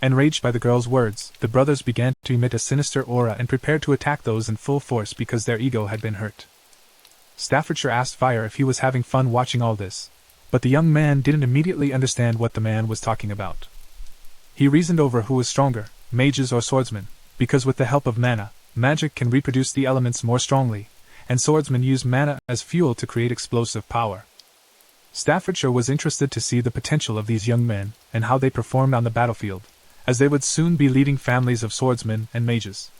Enraged by the girl's words, the brothers began to emit a sinister aura and prepared to attack those in full force because their ego had been hurt. Staffordshire asked Vire if he was having fun watching all this, but the young man didn't immediately understand what the man was talking about. He reasoned over who was stronger, mages or swordsmen, because with the help of mana, magic can reproduce the elements more strongly, and swordsmen use mana as fuel to create explosive power. Staffordshire was interested to see the potential of these young men and how they performed on the battlefield, as they would soon be leading families of swordsmen and mages.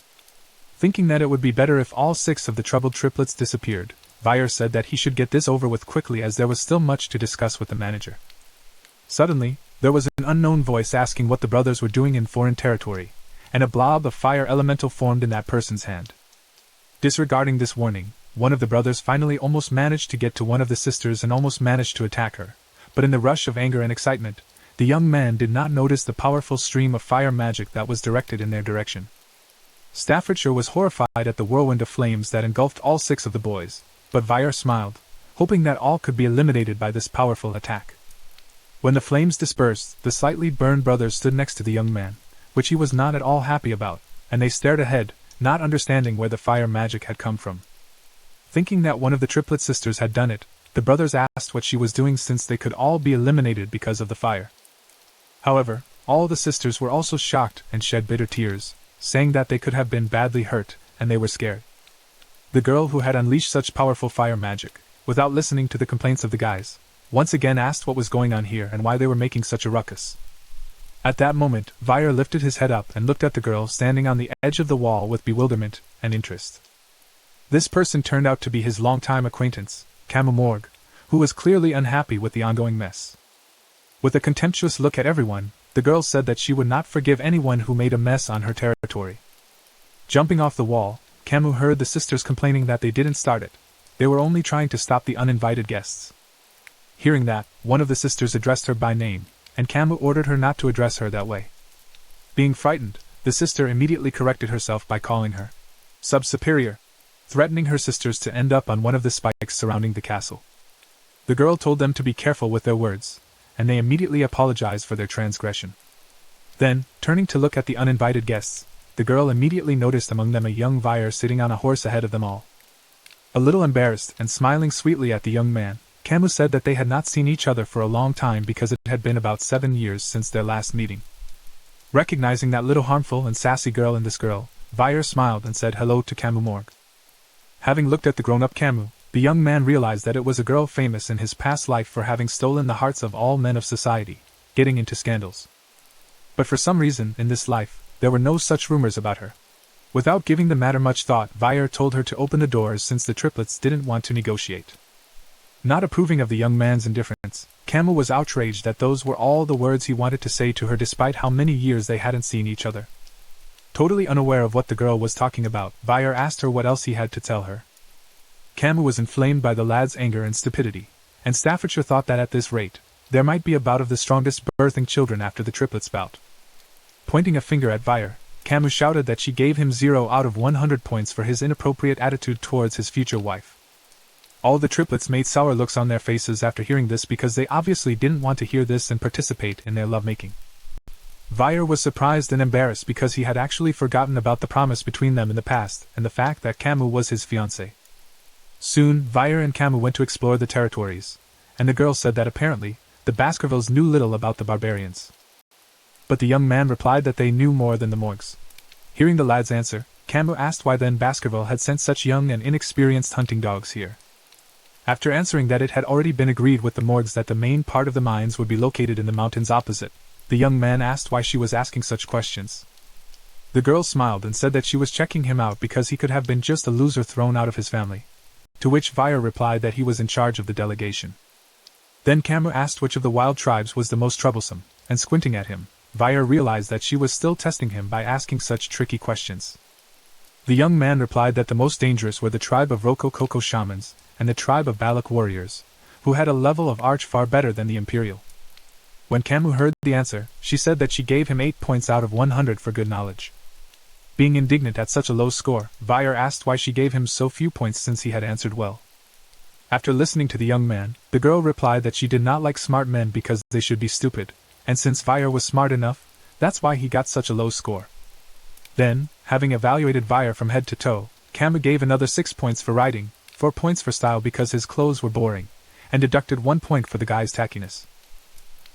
Thinking that it would be better if all 6 of the troubled triplets disappeared, Vire said that he should get this over with quickly as there was still much to discuss with the manager. Suddenly, there was an unknown voice asking what the brothers were doing in foreign territory, and a blob of fire elemental formed in that person's hand. Disregarding this warning, one of the brothers finally almost managed to get to one of the sisters and almost managed to attack her, but in the rush of anger and excitement, the young man did not notice the powerful stream of fire magic that was directed in their direction. Staffordshire was horrified at the whirlwind of flames that engulfed all 6 of the boys, but Vire smiled, hoping that all could be eliminated by this powerful attack. When the flames dispersed, the slightly burned brothers stood next to the young man, which he was not at all happy about, and they stared ahead, not understanding where the fire magic had come from. Thinking that one of the triplet sisters had done it, the brothers asked what she was doing since they could all be eliminated because of the fire. However, all the sisters were also shocked and shed bitter tears, saying that they could have been badly hurt, and they were scared. The girl who had unleashed such powerful fire magic, without listening to the complaints of the guys, once again asked what was going on here and why they were making such a ruckus. At that moment, Vire lifted his head up and looked at the girl standing on the edge of the wall with bewilderment and interest. This person turned out to be his longtime acquaintance, Camu Morg, who was clearly unhappy with the ongoing mess. With a contemptuous look at everyone, the girl said that she would not forgive anyone who made a mess on her territory. Jumping off the wall, Camu heard the sisters complaining that they didn't start it. They were only trying to stop the uninvited guests. Hearing that, one of the sisters addressed her by name, and Camu ordered her not to address her that way. Being frightened, the sister immediately corrected herself by calling her sub-superior, threatening her sisters to end up on one of the spikes surrounding the castle. The girl told them to be careful with their words, and they immediately apologized for their transgression. Then, turning to look at the uninvited guests, the girl immediately noticed among them a young Vyre sitting on a horse ahead of them all. A little embarrassed and smiling sweetly at the young man, Camus said that they had not seen each other for a long time because it had been about 7 years since their last meeting. Recognizing that little harmful and sassy girl in this girl, Vyre smiled and said hello to Camus Morgue. Having looked at the grown-up Camus, the young man realized that it was a girl famous in his past life for having stolen the hearts of all men of society, getting into scandals. But for some reason, in this life, there were no such rumors about her. Without giving the matter much thought, Vyre told her to open the doors since the triplets didn't want to negotiate. Not approving of the young man's indifference, Camus was outraged that those were all the words he wanted to say to her despite how many years they hadn't seen each other. Totally unaware of what the girl was talking about, Vyre asked her what else he had to tell her. Camus was inflamed by the lad's anger and stupidity, and Staffordshire thought that at this rate, there might be a bout of the strongest birthing children after the triplets bout. Pointing a finger at Vyre, Camus shouted that she gave him 0 out of 100 points for his inappropriate attitude towards his future wife. All the triplets made sour looks on their faces after hearing this because they obviously didn't want to hear this and participate in their lovemaking. Vyre was surprised and embarrassed because he had actually forgotten about the promise between them in the past and the fact that Camus was his fiancée. Soon, Vyre and Camus went to explore the territories, and the girl said that apparently, the Baskervilles knew little about the barbarians. But the young man replied that they knew more than the Morgs. Hearing the lad's answer, Camus asked why then Baskerville had sent such young and inexperienced hunting dogs here. After answering that it had already been agreed with the Morgs that the main part of the mines would be located in the mountains opposite, the young man asked why she was asking such questions. The girl smiled and said that she was checking him out because he could have been just a loser thrown out of his family. To which Vyre replied that he was in charge of the delegation. Then Camus asked which of the wild tribes was the most troublesome, and squinting at him, Vyre realized that she was still testing him by asking such tricky questions. The young man replied that the most dangerous were the tribe of Rococo shamans, and the tribe of Balak warriors, who had a level of arch far better than the Imperial. When Camus heard the answer, she said that she gave him 8 points out of 100 for good knowledge. Being indignant at such a low score, Vyre asked why she gave him so few points since he had answered well. After listening to the young man, the girl replied that she did not like smart men because they should be stupid, and since Vyre was smart enough, that's why he got such a low score. Then, having evaluated Vyre from head to toe, Camus gave another 6 points for writing, 4 points for style because his clothes were boring, and deducted 1 point for the guy's tackiness.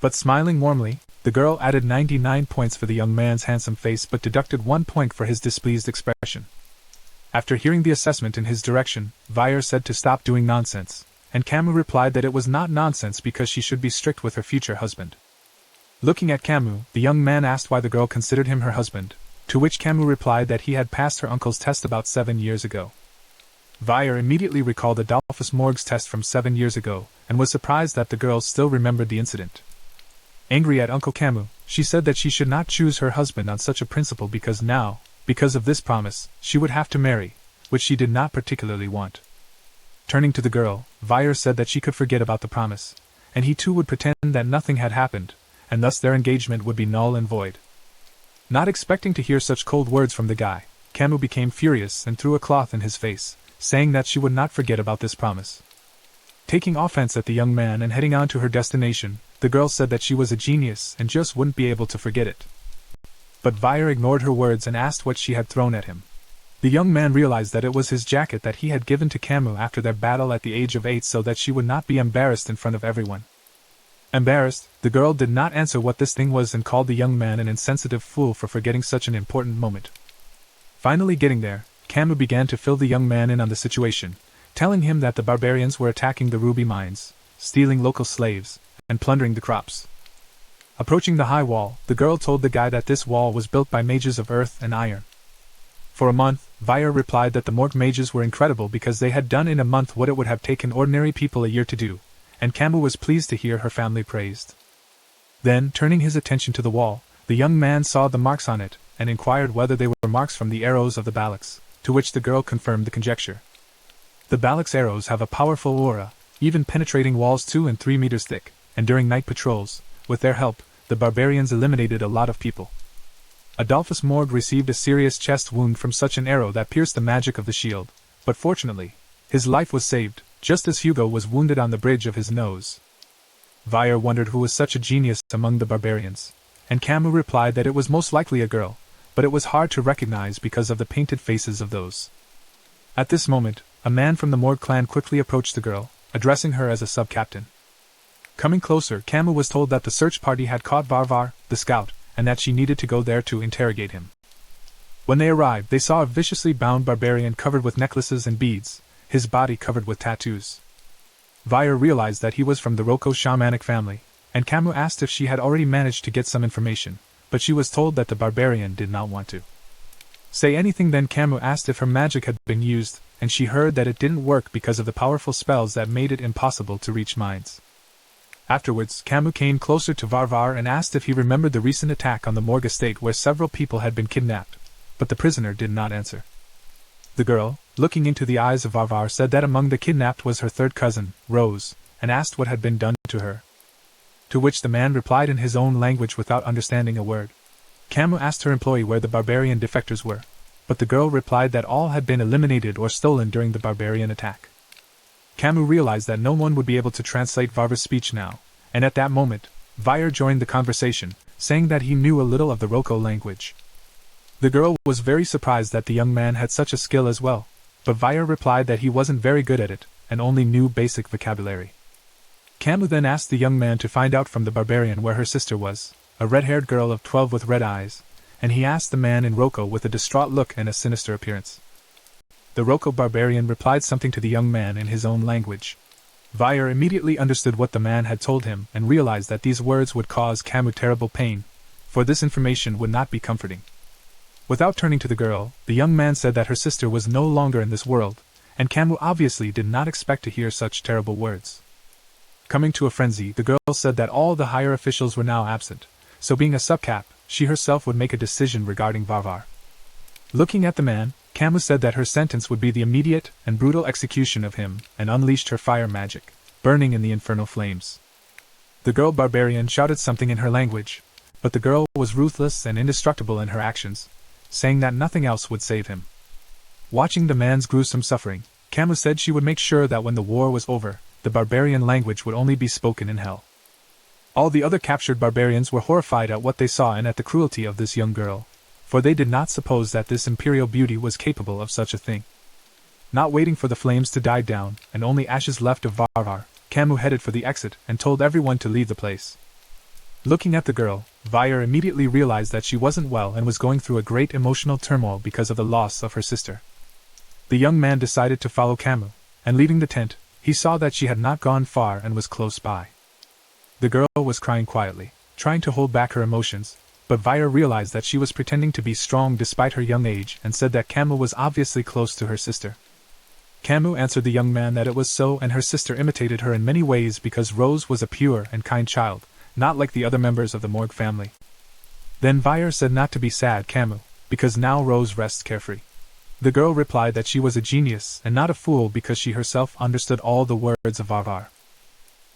But smiling warmly, the girl added 99 points for the young man's handsome face but deducted 1 point for his displeased expression. After hearing the assessment in his direction, Vyre said to stop doing nonsense, and Camus replied that it was not nonsense because she should be strict with her future husband. Looking at Camus, the young man asked why the girl considered him her husband, to which Camus replied that he had passed her uncle's test about 7 years ago. Vyre immediately recalled Adolphus Morg's test from 7 years ago, and was surprised that the girl still remembered the incident. Angry at Uncle Camus, she said that she should not choose her husband on such a principle because now, because of this promise, she would have to marry, which she did not particularly want. Turning to the girl, Vyre said that she could forget about the promise, and he too would pretend that nothing had happened, and thus their engagement would be null and void. Not expecting to hear such cold words from the guy, Camus became furious and threw a cloth in his face, saying that she would not forget about this promise. Taking offense at the young man and heading on to her destination, the girl said that she was a genius and just wouldn't be able to forget it. But Vyre ignored her words and asked what she had thrown at him. The young man realized that it was his jacket that he had given to Camus after their battle at the age of 8 so that she would not be embarrassed in front of everyone. Embarrassed, the girl did not answer what this thing was and called the young man an insensitive fool for forgetting such an important moment. Finally getting there, Camus began to fill the young man in on the situation, telling him that the barbarians were attacking the ruby mines, stealing local slaves, and plundering the crops. Approaching the high wall, the girl told the guy that this wall was built by mages of earth and iron. For a month, Vyre replied that the Morg mages were incredible because they had done in a month what it would have taken ordinary people a year to do, and Camus was pleased to hear her family praised. Then, turning his attention to the wall, the young man saw the marks on it, and inquired whether they were marks from the arrows of the Balaks, to which the girl confirmed the conjecture. The Balaks' arrows have a powerful aura, even penetrating walls 2 and 3 meters thick, and during night patrols, with their help, the barbarians eliminated a lot of people. Adolphus Morg received a serious chest wound from such an arrow that pierced the magic of the shield, but fortunately, his life was saved, just as Hugo was wounded on the bridge of his nose. Vire wondered who was such a genius among the barbarians, and Camus replied that it was most likely a girl, but it was hard to recognize because of the painted faces of those. At this moment, a man from the Morgue clan quickly approached the girl, addressing her as a sub-captain. Coming closer, Camus was told that the search party had caught Varvar, the scout, and that she needed to go there to interrogate him. When they arrived, they saw a viciously bound barbarian covered with necklaces and beads, his body covered with tattoos. Vire realized that he was from the Roko shamanic family, and Camus asked if she had already managed to get some information, but she was told that the barbarian did not want to say anything. Then Camus asked if her magic had been used, and she heard that it didn't work because of the powerful spells that made it impossible to reach minds. Afterwards, Camus came closer to Varvar and asked if he remembered the recent attack on the Morgue estate where several people had been kidnapped, but the prisoner did not answer. The girl, looking into the eyes of Varvar, said that among the kidnapped was her third cousin, Rose, and asked what had been done to her. To which the man replied in his own language without understanding a word. Camus asked her employee where the barbarian defectors were, but the girl replied that all had been eliminated or stolen during the barbarian attack. Camus realized that no one would be able to translate Varvar's speech now, and at that moment, Vire joined the conversation, saying that he knew a little of the Roko language. The girl was very surprised that the young man had such a skill as well, but Vire replied that he wasn't very good at it, and only knew basic vocabulary. Camus then asked the young man to find out from the barbarian where her sister was, a red-haired girl of 12 with red eyes, and he asked the man in Roko with a distraught look and a sinister appearance. The Roko barbarian replied something to the young man in his own language. Vire immediately understood what the man had told him and realized that these words would cause Camus terrible pain, for this information would not be comforting. Without turning to the girl, the young man said that her sister was no longer in this world, and Camus obviously did not expect to hear such terrible words. Coming to a frenzy, the girl said that all the higher officials were now absent, so being a subcap, she herself would make a decision regarding Varvar. Looking at the man, Camus said that her sentence would be the immediate and brutal execution of him, and unleashed her fire magic, burning in the infernal flames. The girl barbarian shouted something in her language, but the girl was ruthless and indestructible in her actions, saying that nothing else would save him. Watching the man's gruesome suffering, Camus said she would make sure that when the war was over, the barbarian language would only be spoken in hell. All the other captured barbarians were horrified at what they saw and at the cruelty of this young girl, for they did not suppose that this imperial beauty was capable of such a thing. Not waiting for the flames to die down, and only ashes left of Varvar, Camus headed for the exit and told everyone to leave the place. Looking at the girl, Vire immediately realized that she wasn't well and was going through a great emotional turmoil because of the loss of her sister. The young man decided to follow Camus, and leaving the tent, he saw that she had not gone far and was close by. The girl was crying quietly, trying to hold back her emotions, but Vire realized that she was pretending to be strong despite her young age and said that Camus was obviously close to her sister. Camus answered the young man that it was so, and her sister imitated her in many ways because Rose was a pure and kind child, not like the other members of the Morgue family. Then Vire said not to be sad, Camus, because now Rose rests carefree. The girl replied that she was a genius and not a fool because she herself understood all the words of Varvar.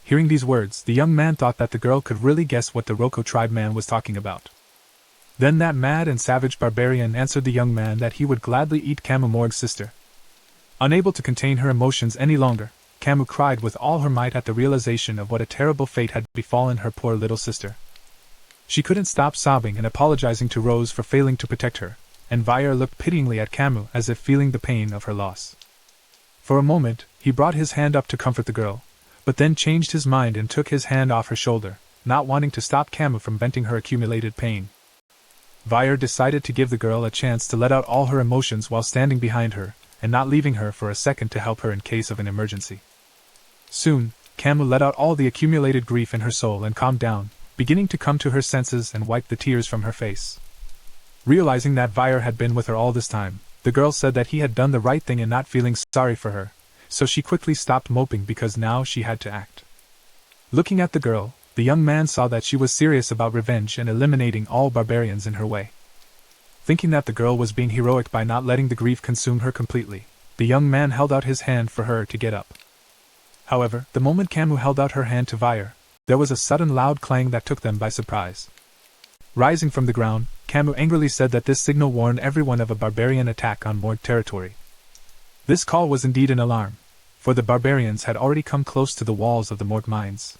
Hearing these words, the young man thought that the girl could really guess what the Roko tribe man was talking about. Then that mad and savage barbarian answered the young man that he would gladly eat Camus Morgue's sister. Unable to contain her emotions any longer, Camus cried with all her might at the realization of what a terrible fate had befallen her poor little sister. She couldn't stop sobbing and apologizing to Rose for failing to protect her, and Vire looked pityingly at Camus as if feeling the pain of her loss. For a moment, he brought his hand up to comfort the girl, but then changed his mind and took his hand off her shoulder, not wanting to stop Camus from venting her accumulated pain. Vire decided to give the girl a chance to let out all her emotions while standing behind her, and not leaving her for a second to help her in case of an emergency. Soon, Camus let out all the accumulated grief in her soul and calmed down, beginning to come to her senses and wiped the tears from her face. Realizing that Vire had been with her all this time, the girl said that he had done the right thing in not feeling sorry for her, so she quickly stopped moping because now she had to act. Looking at the girl, the young man saw that she was serious about revenge and eliminating all barbarians in her way. Thinking that the girl was being heroic by not letting the grief consume her completely, the young man held out his hand for her to get up. However, the moment Camus held out her hand to Vire, there was a sudden loud clang that took them by surprise. Rising from the ground, Camus angrily said that this signal warned everyone of a barbarian attack on Morgue territory. This call was indeed an alarm, for the barbarians had already come close to the walls of the morgue mines.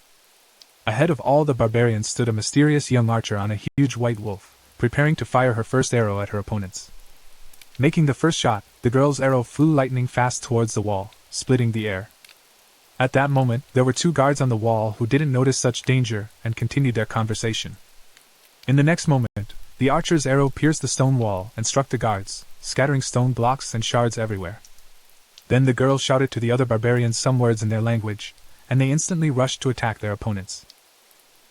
Ahead of all the barbarians stood a mysterious young archer on a huge white wolf, preparing to fire her first arrow at her opponents. Making the first shot, the girl's arrow flew lightning fast towards the wall, splitting the air. At that moment, there were 2 guards on the wall who didn't notice such danger and continued their conversation. In the next moment, the archer's arrow pierced the stone wall and struck the guards, scattering stone blocks and shards everywhere. Then the girl shouted to the other barbarians some words in their language, and they instantly rushed to attack their opponents.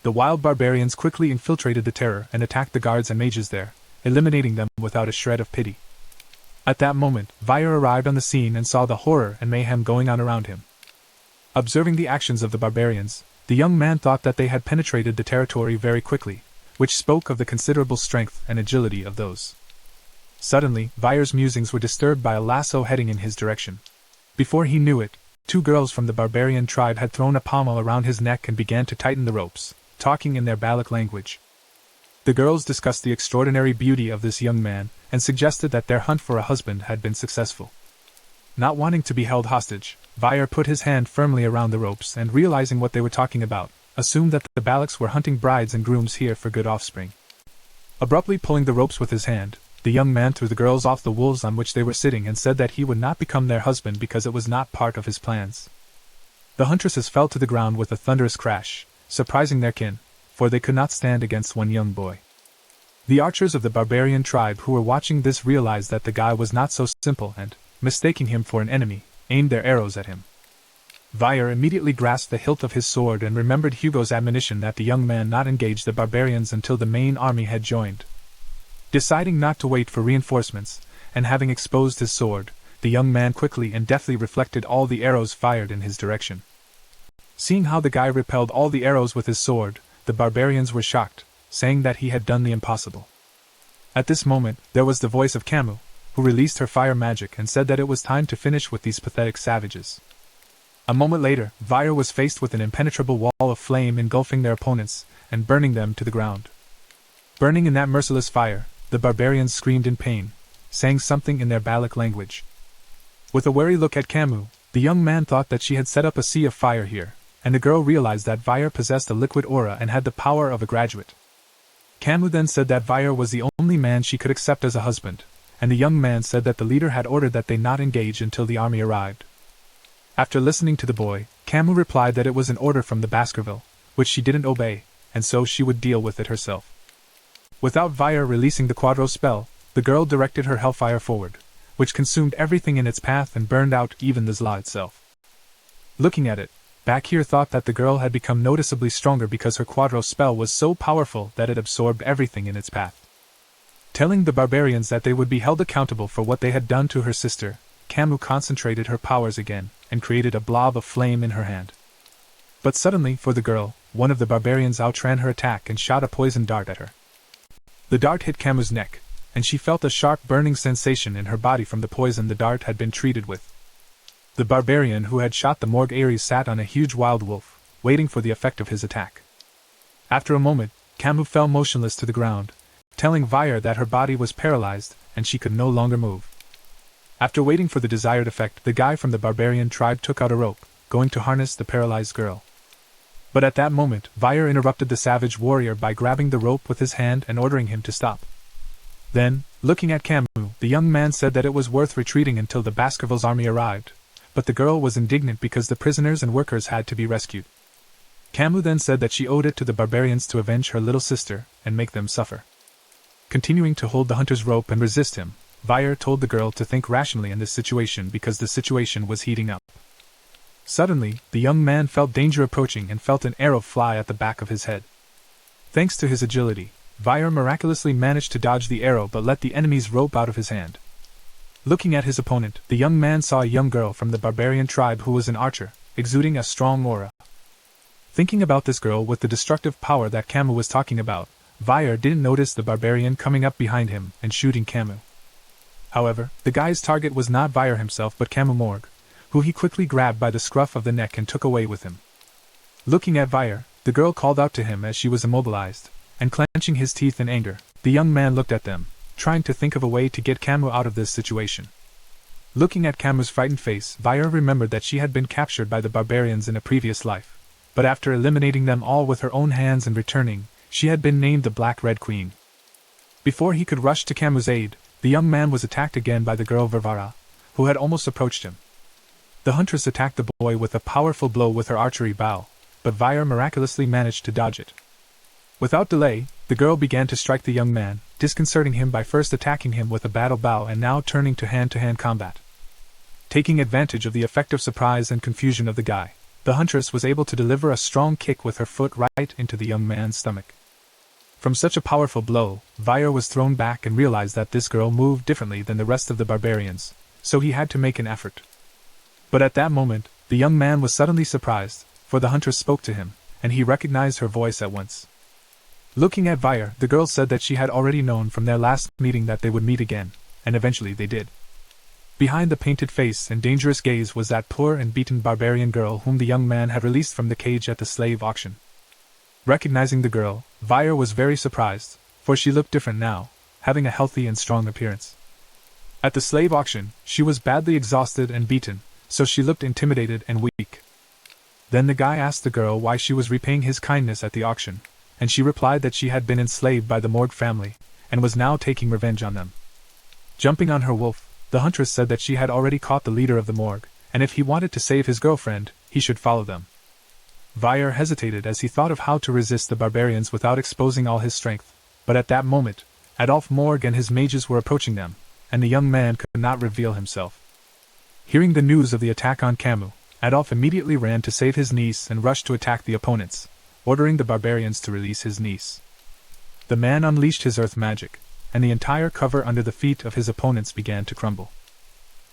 The wild barbarians quickly infiltrated the terror and attacked the guards and mages there, eliminating them without a shred of pity. At that moment, Vyre arrived on the scene and saw the horror and mayhem going on around him. Observing the actions of the barbarians, the young man thought that they had penetrated the territory very quickly, which spoke of the considerable strength and agility of those. Suddenly, Vyre's musings were disturbed by a lasso heading in his direction. Before he knew it, 2 girls from the barbarian tribe had thrown a pommel around his neck and began to tighten the ropes, talking in their Baloch language. The girls discussed the extraordinary beauty of this young man and suggested that their hunt for a husband had been successful. Not wanting to be held hostage, Vyre put his hand firmly around the ropes and, realizing what they were talking about, assumed that the Balochs were hunting brides and grooms here for good offspring. Abruptly pulling the ropes with his hand, the young man threw the girls off the wolves on which they were sitting and said that he would not become their husband because it was not part of his plans. The huntresses fell to the ground with a thunderous crash, surprising their kin, for they could not stand against one young boy. The archers of the barbarian tribe who were watching this realized that the guy was not so simple and, mistaking him for an enemy, aimed their arrows at him. Vyre immediately grasped the hilt of his sword and remembered Hugo's admonition that the young man not engage the barbarians until the main army had joined. Deciding not to wait for reinforcements, and having exposed his sword, the young man quickly and deftly reflected all the arrows fired in his direction. Seeing how the guy repelled all the arrows with his sword, the barbarians were shocked, saying that he had done the impossible. At this moment, there was the voice of Camus, who released her fire magic and said that it was time to finish with these pathetic savages. A moment later, Vyre was faced with an impenetrable wall of flame engulfing their opponents and burning them to the ground. Burning in that merciless fire, the barbarians screamed in pain, saying something in their Baloch language. With a wary look at Camus, the young man thought that she had set up a sea of fire here, and the girl realized that Vyre possessed a liquid aura and had the power of a graduate. Camus then said that Vyre was the only man she could accept as a husband, and the young man said that the leader had ordered that they not engage until the army arrived. After listening to the boy, Camus replied that it was an order from the Baskerville, which she didn't obey, and so she would deal with it herself. Without Vyre releasing the Quadro spell, the girl directed her hellfire forward, which consumed everything in its path and burned out even the Zla itself. Looking at it, Bakir thought that the girl had become noticeably stronger because her Quadro spell was so powerful that it absorbed everything in its path. Telling the barbarians that they would be held accountable for what they had done to her sister, Camus concentrated her powers again and created a blob of flame in her hand. But suddenly, for the girl, one of the barbarians outran her attack and shot a poison dart at her. The dart hit Camus' neck, and she felt a sharp burning sensation in her body from the poison the dart had been treated with. The barbarian who had shot the Morgue Ares sat on a huge wild wolf, waiting for the effect of his attack. After a moment, Camus fell motionless to the ground, telling Vyre that her body was paralyzed and she could no longer move. After waiting for the desired effect, the guy from the barbarian tribe took out a rope, going to harness the paralyzed girl. But at that moment, Vyre interrupted the savage warrior by grabbing the rope with his hand and ordering him to stop. Then, looking at Camus, the young man said that it was worth retreating until the Baskerville's army arrived, but the girl was indignant because the prisoners and workers had to be rescued. Camus then said that she owed it to the barbarians to avenge her little sister and make them suffer. Continuing to hold the hunter's rope and resist him, Vyre told the girl to think rationally in this situation because the situation was heating up. Suddenly, the young man felt danger approaching and felt an arrow fly at the back of his head. Thanks to his agility, Vyre miraculously managed to dodge the arrow but let the enemy's rope out of his hand. Looking at his opponent, the young man saw a young girl from the barbarian tribe who was an archer, exuding a strong aura. Thinking about this girl with the destructive power that Camus was talking about, Vyre didn't notice the barbarian coming up behind him and shooting Camus. However, the guy's target was not Vyre himself but Camus Morgue, who he quickly grabbed by the scruff of the neck and took away with him. Looking at Vyre, the girl called out to him as she was immobilized, and clenching his teeth in anger, the young man looked at them, trying to think of a way to get Camus out of this situation. Looking at Camu's frightened face, Vire remembered that she had been captured by the barbarians in a previous life, but after eliminating them all with her own hands and returning, she had been named the Black-Red Queen. Before he could rush to Camu's aid, the young man was attacked again by the girl Varvara, who had almost approached him. The huntress attacked the boy with a powerful blow with her archery bow, but Vire miraculously managed to dodge it. Without delay, the girl began to strike the young man, disconcerting him by first attacking him with a battle bow and now turning to hand-to-hand combat. Taking advantage of the effective surprise and confusion of the guy, the huntress was able to deliver a strong kick with her foot right into the young man's stomach. From such a powerful blow, Vire was thrown back and realized that this girl moved differently than the rest of the barbarians, so he had to make an effort. But at that moment, the young man was suddenly surprised, for the huntress spoke to him, and he recognized her voice at once. Looking at Vire, the girl said that she had already known from their last meeting that they would meet again, and eventually they did. Behind the painted face and dangerous gaze was that poor and beaten barbarian girl whom the young man had released from the cage at the slave auction. Recognizing the girl, Vire was very surprised, for she looked different now, having a healthy and strong appearance. At the slave auction, she was badly exhausted and beaten, so she looked intimidated and weak. Then the guy asked the girl why she was repaying his kindness at the auction, and she replied that she had been enslaved by the Morgue family, and was now taking revenge on them. Jumping on her wolf, the huntress said that she had already caught the leader of the Morgue, and if he wanted to save his girlfriend, he should follow them. Vire hesitated as he thought of how to resist the barbarians without exposing all his strength, but at that moment, Adolphe Morgue and his mages were approaching them, and the young man could not reveal himself. Hearing the news of the attack on Camus, Adolphe immediately ran to save his niece and rushed to attack the opponents, ordering the barbarians to release his niece. The man unleashed his earth magic, and the entire cover under the feet of his opponents began to crumble.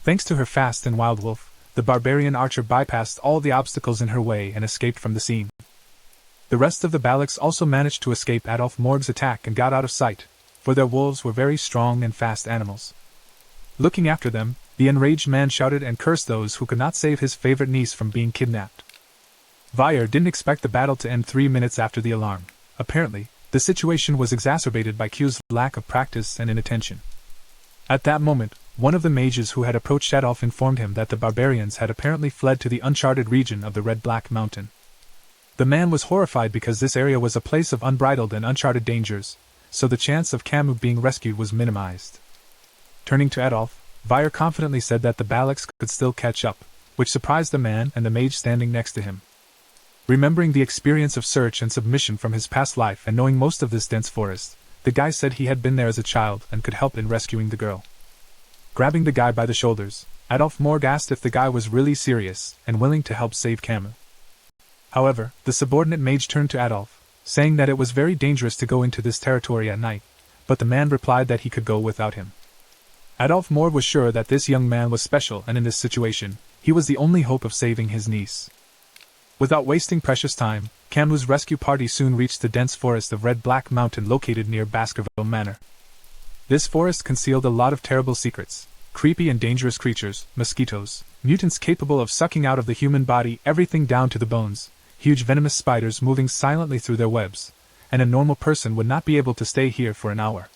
Thanks to her fast and wild wolf, the barbarian archer bypassed all the obstacles in her way and escaped from the scene. The rest of the Balacs also managed to escape Adolphe Morgue's attack and got out of sight, for their wolves were very strong and fast animals. Looking after them, the enraged man shouted and cursed those who could not save his favorite niece from being kidnapped. Vire didn't expect the battle to end 3 minutes after the alarm. Apparently, the situation was exacerbated by Q's lack of practice and inattention. At that moment, one of the mages who had approached Adolphe informed him that the barbarians had apparently fled to the uncharted region of the Red-Black Mountain. The man was horrified because this area was a place of unbridled and uncharted dangers, so the chance of Camus being rescued was minimized. Turning to Adolphe, Vire confidently said that the Balacs could still catch up, which surprised the man and the mage standing next to him. Remembering the experience of search and submission from his past life and knowing most of this dense forest, the guy said he had been there as a child and could help in rescuing the girl. Grabbing the guy by the shoulders, Adolphe Morgue asked if the guy was really serious and willing to help save Camus. However, the subordinate mage turned to Adolphe, saying that it was very dangerous to go into this territory at night, but the man replied that he could go without him. Adolphe Morgue was sure that this young man was special, and in this situation, he was the only hope of saving his niece. Without wasting precious time, Camus's rescue party soon reached the dense forest of Red-Black Mountain located near Baskerville Manor. This forest concealed a lot of terrible secrets, creepy and dangerous creatures, mosquitoes, mutants capable of sucking out of the human body everything down to the bones, huge venomous spiders moving silently through their webs, and a normal person would not be able to stay here for an hour.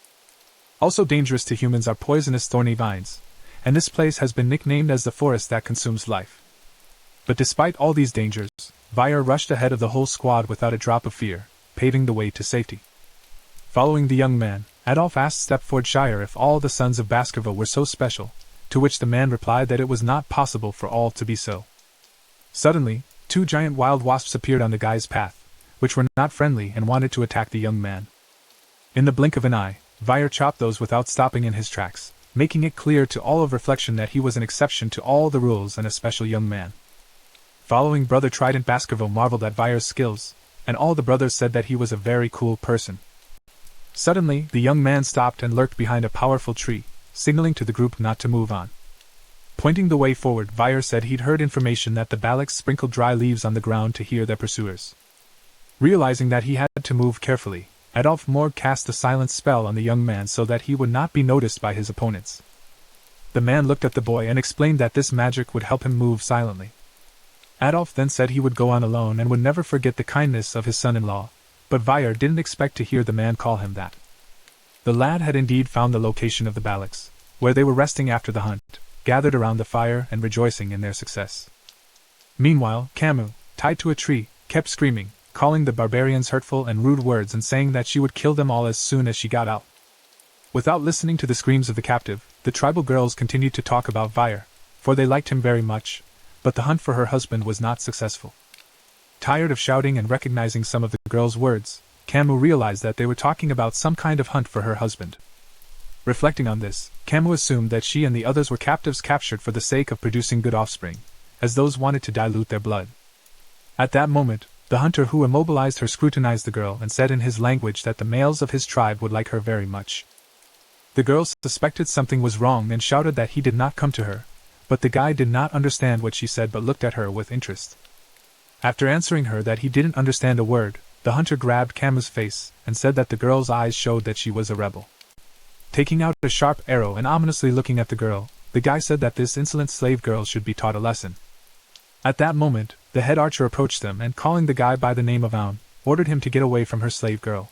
Also dangerous to humans are poisonous thorny vines, and this place has been nicknamed as the forest that consumes life. But despite all these dangers, Vire rushed ahead of the whole squad without a drop of fear, paving the way to safety. Following the young man, Adolphe asked Stepfordshire if all the sons of Baskerville were so special, to which the man replied that it was not possible for all to be so. Suddenly, 2 giant wild wasps appeared on the guy's path, which were not friendly and wanted to attack the young man. In the blink of an eye, Vire chopped those without stopping in his tracks, making it clear to all of Reflection that he was an exception to all the rules and a special young man. Following brother Trident, Baskerville marveled at Vire's skills, and all the brothers said that he was a very cool person. Suddenly, the young man stopped and lurked behind a powerful tree, signaling to the group not to move on. Pointing the way forward, Vire said he'd heard information that the Balacs sprinkled dry leaves on the ground to hear their pursuers. Realizing that he had to move carefully, Adolphe Morgue cast a silence spell on the young man so that he would not be noticed by his opponents. The man looked at the boy and explained that this magic would help him move silently. Adolphe then said he would go on alone and would never forget the kindness of his son-in-law, but Vire didn't expect to hear the man call him that. The lad had indeed found the location of the Balacs, where they were resting after the hunt, gathered around the fire and rejoicing in their success. Meanwhile, Camus, tied to a tree, kept screaming, calling the barbarians hurtful and rude words and saying that she would kill them all as soon as she got out. Without listening to the screams of the captive, the tribal girls continued to talk about Vire, for they liked him very much, but the hunt for her husband was not successful. Tired of shouting and recognizing some of the girls' words, Camus realized that they were talking about some kind of hunt for her husband. Reflecting on this, Camus assumed that she and the others were captives captured for the sake of producing good offspring, as those wanted to dilute their blood. At that moment, the hunter who immobilized her scrutinized the girl and said in his language that the males of his tribe would like her very much. The girl suspected something was wrong and shouted that he did not come to her, but the guy did not understand what she said but looked at her with interest. After answering her that he didn't understand a word, the hunter grabbed Camus' face and said that the girl's eyes showed that she was a rebel. Taking out a sharp arrow and ominously looking at the girl, the guy said that this insolent slave girl should be taught a lesson. At that moment, the head archer approached them and calling the guy by the name of Aun, ordered him to get away from her slave girl.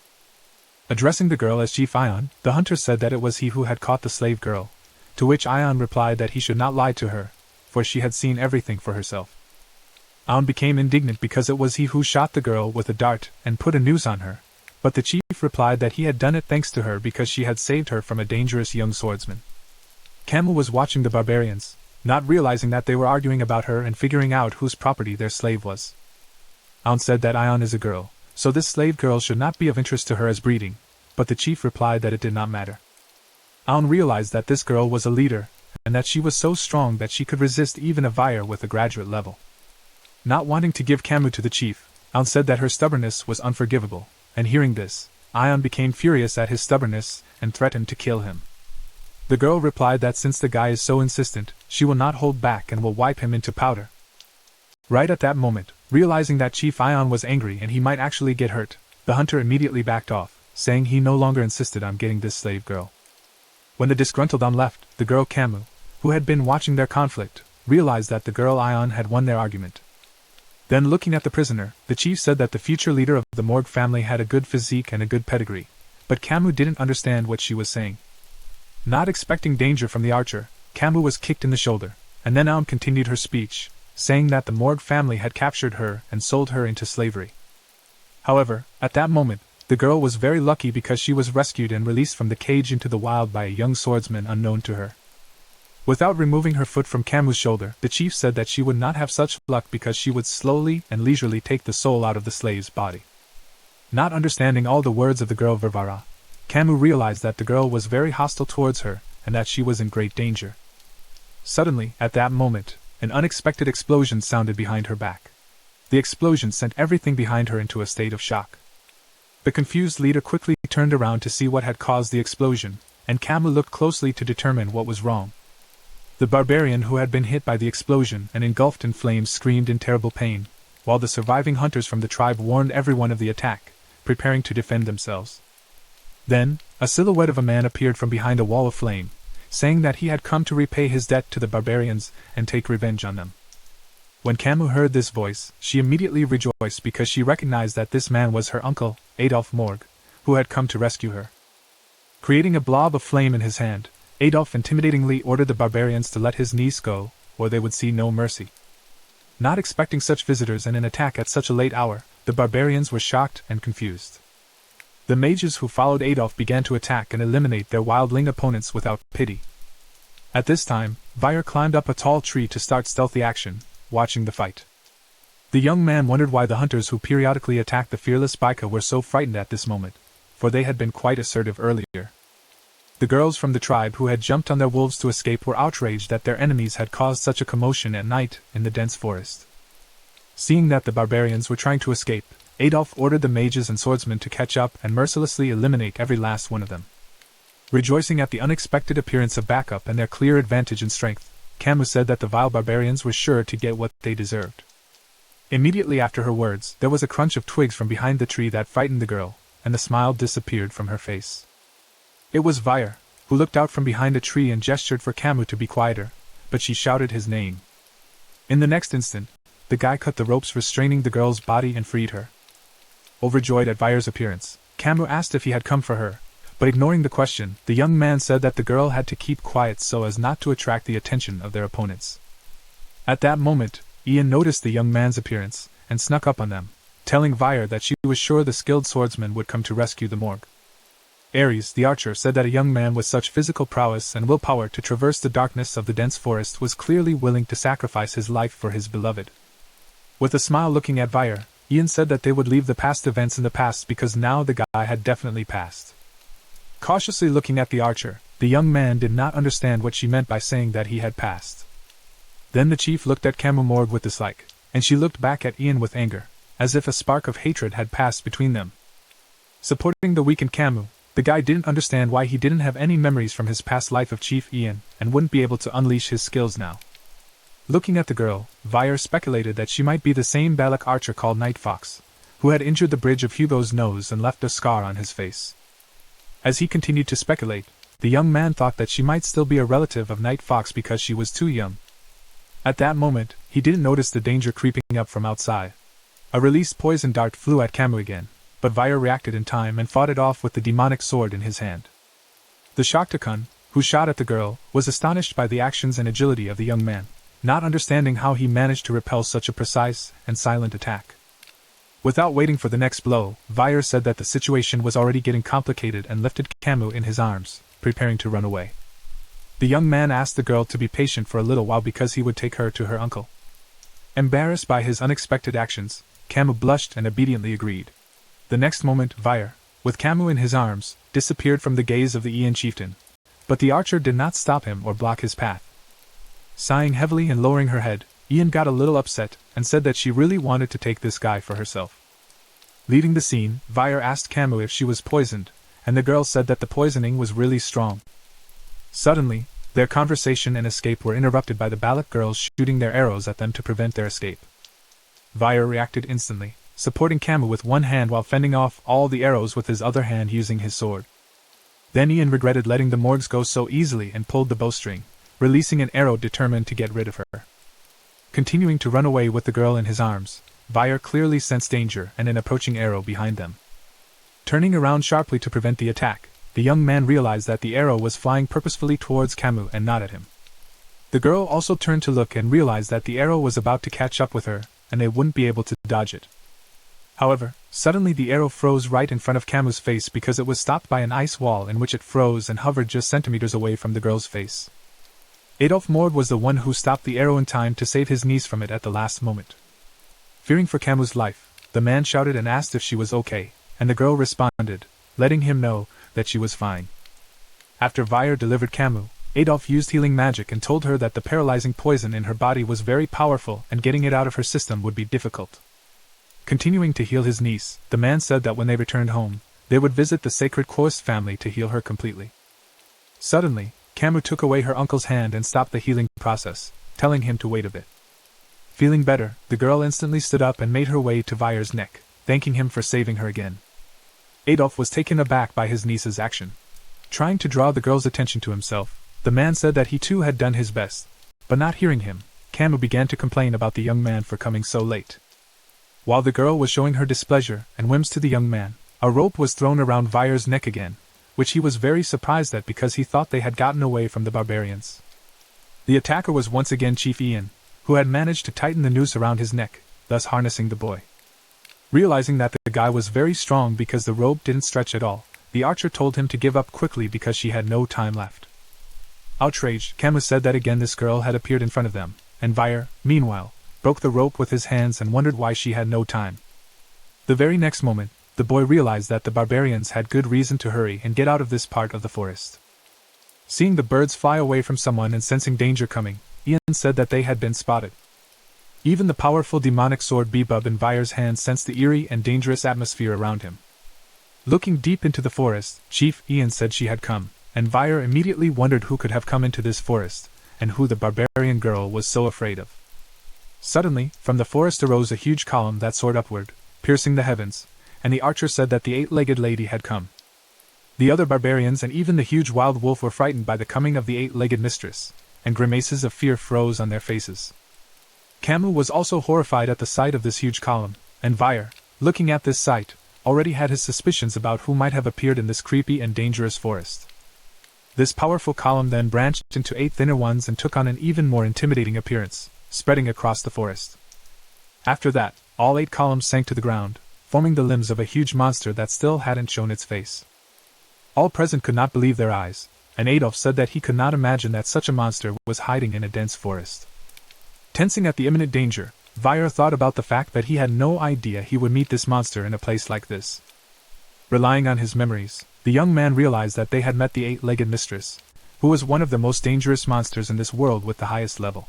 Addressing the girl as Chief Ion, the hunter said that it was he who had caught the slave girl, to which Ion replied that he should not lie to her, for she had seen everything for herself. Aun became indignant because it was he who shot the girl with a dart and put a noose on her, but the chief replied that he had done it thanks to her because she had saved her from a dangerous young swordsman. Camus was watching the barbarians, not realizing that they were arguing about her and figuring out whose property their slave was. Aun said that Ion is a girl, so this slave girl should not be of interest to her as breeding, but the chief replied that it did not matter. Aun realized that this girl was a leader, and that she was so strong that she could resist even a Vire with a graduate level. Not wanting to give Camus to the chief, Aun said that her stubbornness was unforgivable, and hearing this, Ion became furious at his stubbornness and threatened to kill him. The girl replied that since the guy is so insistent, she will not hold back and will wipe him into powder. Right at that moment, realizing that Chief Ion was angry and he might actually get hurt, the hunter immediately backed off, saying he no longer insisted on getting this slave girl. When the disgruntled Aun left, the girl Camus, who had been watching their conflict, realized that the girl Ion had won their argument. Then looking at the prisoner, the chief said that the future leader of the Morgue family had a good physique and a good pedigree, but Camus didn't understand what she was saying. Not expecting danger from the archer, Camus was kicked in the shoulder, and then Aun continued her speech, saying that the Morgue family had captured her and sold her into slavery. However, at that moment, the girl was very lucky because she was rescued and released from the cage into the wild by a young swordsman unknown to her. Without removing her foot from Camus' shoulder, the chief said that she would not have such luck because she would slowly and leisurely take the soul out of the slave's body. Not understanding all the words of the girl Varvara, Camus realized that the girl was very hostile towards her and that she was in great danger. Suddenly, at that moment, an unexpected explosion sounded behind her back. The explosion sent everything behind her into a state of shock. The confused leader quickly turned around to see what had caused the explosion, and Camus looked closely to determine what was wrong. The barbarian who had been hit by the explosion and engulfed in flames screamed in terrible pain, while the surviving hunters from the tribe warned everyone of the attack, preparing to defend themselves. Then, a silhouette of a man appeared from behind a wall of flame, saying that he had come to repay his debt to the barbarians and take revenge on them. When Camus heard this voice, she immediately rejoiced because she recognized that this man was her uncle, Adolphe Morgue, who had come to rescue her. Creating a blob of flame in his hand, Adolphe intimidatingly ordered the barbarians to let his niece go, or they would see no mercy. Not expecting such visitors and an attack at such a late hour, the barbarians were shocked and confused. The mages who followed Adolphe began to attack and eliminate their wildling opponents without pity. At this time, Vire climbed up a tall tree to start stealthy action, watching the fight. The young man wondered why the hunters who periodically attacked the fearless Baika were so frightened at this moment, for they had been quite assertive earlier. The girls from the tribe who had jumped on their wolves to escape were outraged that their enemies had caused such a commotion at night in the dense forest. Seeing that the barbarians were trying to escape, Adolphe ordered the mages and swordsmen to catch up and mercilessly eliminate every last one of them. Rejoicing at the unexpected appearance of backup and their clear advantage in strength, Camus said that the vile barbarians were sure to get what they deserved. Immediately after her words, there was a crunch of twigs from behind the tree that frightened the girl, and the smile disappeared from her face. It was Vire, who looked out from behind a tree and gestured for Camus to be quieter, but she shouted his name. In the next instant, the guy cut the ropes restraining the girl's body and freed her. Overjoyed at Vire's appearance, Camus asked if he had come for her, But ignoring the question, the young man said that the girl had to keep quiet so as not to attract the attention of their opponents. At that moment, Ian noticed the young man's appearance, and snuck up on them, telling Vire that she was sure the skilled swordsman would come to rescue the morgue. Ares, the archer, said that a young man with such physical prowess and willpower to traverse the darkness of the dense forest was clearly willing to sacrifice his life for his beloved. With a smile looking at Vire, Ian said that they would leave the past events in the past because now the guy had definitely passed. Cautiously looking at the archer, the young man did not understand what she meant by saying that he had passed. Then the chief looked at Camus Morgue with dislike, and she looked back at Ian with anger, as if a spark of hatred had passed between them. Supporting the weakened Camus, the guy didn't understand why he didn't have any memories from his past life of Chief Ian and wouldn't be able to unleash his skills now. Looking at the girl, Vire speculated that she might be the same Balak archer called Night Fox, who had injured the bridge of Hugo's nose and left a scar on his face. As he continued to speculate, the young man thought that she might still be a relative of Night Fox because she was too young. At that moment, he didn't notice the danger creeping up from outside. A released poison dart flew at Camus again, but Vire reacted in time and fought it off with the demonic sword in his hand. The Shaktakun, who shot at the girl, was astonished by the actions and agility of the young man, not understanding how he managed to repel such a precise and silent attack. Without waiting for the next blow, Vire said that the situation was already getting complicated and lifted Camus in his arms, preparing to run away. The young man asked the girl to be patient for a little while because he would take her to her uncle. Embarrassed by his unexpected actions, Camus blushed and obediently agreed. The next moment, Vire, with Camus in his arms, disappeared from the gaze of the Ian chieftain, but the archer did not stop him or block his path. Sighing heavily and lowering her head, Ian got a little upset and said that she really wanted to take this guy for herself. Leaving the scene, Vire asked Camus if she was poisoned, and the girl said that the poisoning was really strong. Suddenly, their conversation and escape were interrupted by the Balak girls shooting their arrows at them to prevent their escape. Vire reacted instantly, supporting Camus with one hand while fending off all the arrows with his other hand using his sword. Then Ian regretted letting the Morgs go so easily and pulled the bowstring, releasing an arrow determined to get rid of her. Continuing to run away with the girl in his arms, Vire clearly sensed danger and an approaching arrow behind them. Turning around sharply to prevent the attack, the young man realized that the arrow was flying purposefully towards Camus and not at him. The girl also turned to look and realized that the arrow was about to catch up with her, and they wouldn't be able to dodge it. However, suddenly the arrow froze right in front of Camus' face because it was stopped by an ice wall in which it froze and hovered just centimeters away from the girl's face. Adolf Mord was the one who stopped the arrow in time to save his niece from it at the last moment. Fearing for Camus' life, the man shouted and asked if she was okay, and the girl responded, letting him know that she was fine. After Vire delivered Camus, Adolf used healing magic and told her that the paralyzing poison in her body was very powerful and getting it out of her system would be difficult. Continuing to heal his niece, the man said that when they returned home, they would visit the sacred Quoist family to heal her completely. Suddenly, Camus took away her uncle's hand and stopped the healing process, telling him to wait a bit. Feeling better, the girl instantly stood up and made her way to Vire's neck, thanking him for saving her again. Adolf was taken aback by his niece's action. Trying to draw the girl's attention to himself, the man said that he too had done his best, but not hearing him, Camus began to complain about the young man for coming so late. While the girl was showing her displeasure and whims to the young man, a rope was thrown around Vire's neck again, which he was very surprised at because he thought they had gotten away from the barbarians. The attacker was once again Chief Ian, who had managed to tighten the noose around his neck, thus harnessing the boy. Realizing that the guy was very strong because the rope didn't stretch at all, the archer told him to give up quickly because she had no time left. Outraged, Camus said that again this girl had appeared in front of them, and Vire, meanwhile, broke the rope with his hands and wondered why she had no time. The very next moment, the boy realized that the barbarians had good reason to hurry and get out of this part of the forest. Seeing the birds fly away from someone and sensing danger coming, Ian said that they had been spotted. Even the powerful demonic sword Bebub in Vire's hand sensed the eerie and dangerous atmosphere around him. Looking deep into the forest, Chief Ian said she had come, and Vire immediately wondered who could have come into this forest, and who the barbarian girl was so afraid of. Suddenly, from the forest arose a huge column that soared upward, piercing the heavens, and the archer said that the eight-legged lady had come. The other barbarians and even the huge wild wolf were frightened by the coming of the eight-legged mistress, and grimaces of fear froze on their faces. Camus was also horrified at the sight of this huge column, and Vire, looking at this sight, already had his suspicions about who might have appeared in this creepy and dangerous forest. This powerful column then branched into 8 thinner ones and took on an even more intimidating appearance, spreading across the forest. After that, all 8 columns sank to the ground, forming the limbs of a huge monster that still hadn't shown its face. All present could not believe their eyes, and Adolf said that he could not imagine that such a monster was hiding in a dense forest. Tensing at the imminent danger, Vire thought about the fact that he had no idea he would meet this monster in a place like this. Relying on his memories, the young man realized that they had met the 8-legged mistress, who was one of the most dangerous monsters in this world with the highest level.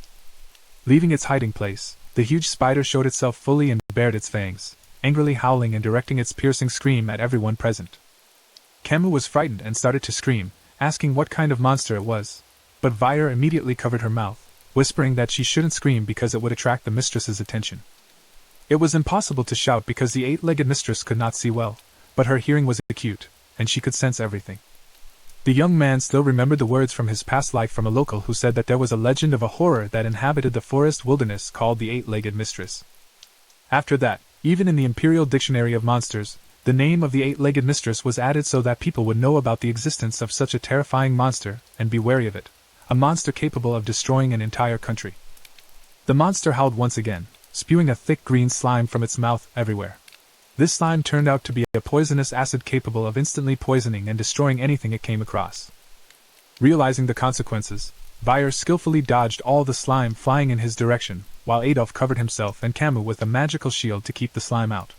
Leaving its hiding place, the huge spider showed itself fully and bared its fangs, angrily howling and directing its piercing scream at everyone present. Camus was frightened and started to scream, asking what kind of monster it was, but Vire immediately covered her mouth, whispering that she shouldn't scream because it would attract the mistress's attention. It was impossible to shout because the 8-legged mistress could not see well, but her hearing was acute, and she could sense everything. The young man still remembered the words from his past life from a local who said that there was a legend of a horror that inhabited the forest wilderness called the 8-legged mistress. After that, even in the Imperial Dictionary of Monsters, the name of the 8-legged mistress was added so that people would know about the existence of such a terrifying monster and be wary of it. A monster capable of destroying an entire country. The monster howled once again, spewing a thick green slime from its mouth everywhere. This slime turned out to be a poisonous acid capable of instantly poisoning and destroying anything it came across. Realizing the consequences, Vire skillfully dodged all the slime flying in his direction, while Adolf covered himself and Camus with a magical shield to keep the slime out.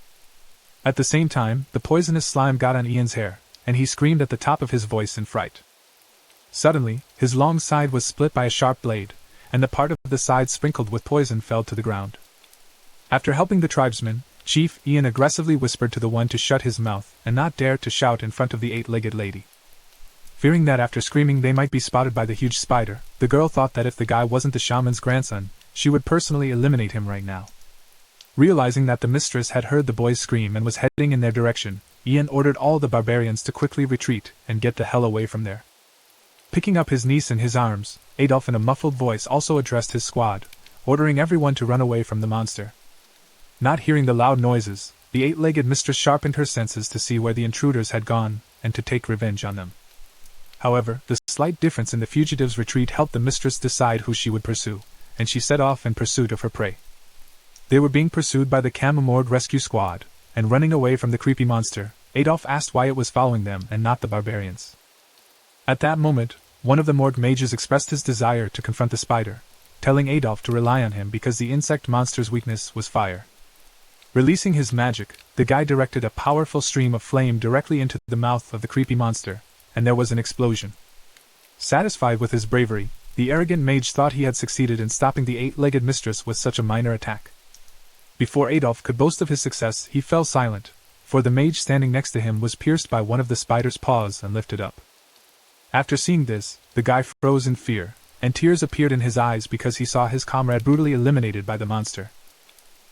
At the same time, the poisonous slime got on Ian's hair, and he screamed at the top of his voice in fright. Suddenly, his long side was split by a sharp blade, and the part of the side sprinkled with poison fell to the ground. After helping the tribesman, Chief Ian aggressively whispered to the one to shut his mouth and not dare to shout in front of the 8-legged lady. Fearing that after screaming they might be spotted by the huge spider, the girl thought that if the guy wasn't the shaman's grandson, she would personally eliminate him right now. Realizing that the mistress had heard the boys scream and was heading in their direction, Ian ordered all the barbarians to quickly retreat and get the hell away from there. Picking up his niece in his arms, Adolf in a muffled voice also addressed his squad, ordering everyone to run away from the monster. Not hearing the loud noises, the 8-legged mistress sharpened her senses to see where the intruders had gone, and to take revenge on them. However, the slight difference in the fugitives' retreat helped the mistress decide who she would pursue, and she set off in pursuit of her prey. They were being pursued by the Camomord rescue squad, and running away from the creepy monster, Adolf asked why it was following them and not the barbarians. At that moment, one of the Morg mages expressed his desire to confront the spider, telling Adolf to rely on him because the insect monster's weakness was fire. Releasing his magic, the guy directed a powerful stream of flame directly into the mouth of the creepy monster, and there was an explosion. Satisfied with his bravery, the arrogant mage thought he had succeeded in stopping the 8-legged mistress with such a minor attack. Before Adolf could boast of his success, he fell silent, for the mage standing next to him was pierced by one of the spider's paws and lifted up. After seeing this, the guy froze in fear, and tears appeared in his eyes because he saw his comrade brutally eliminated by the monster.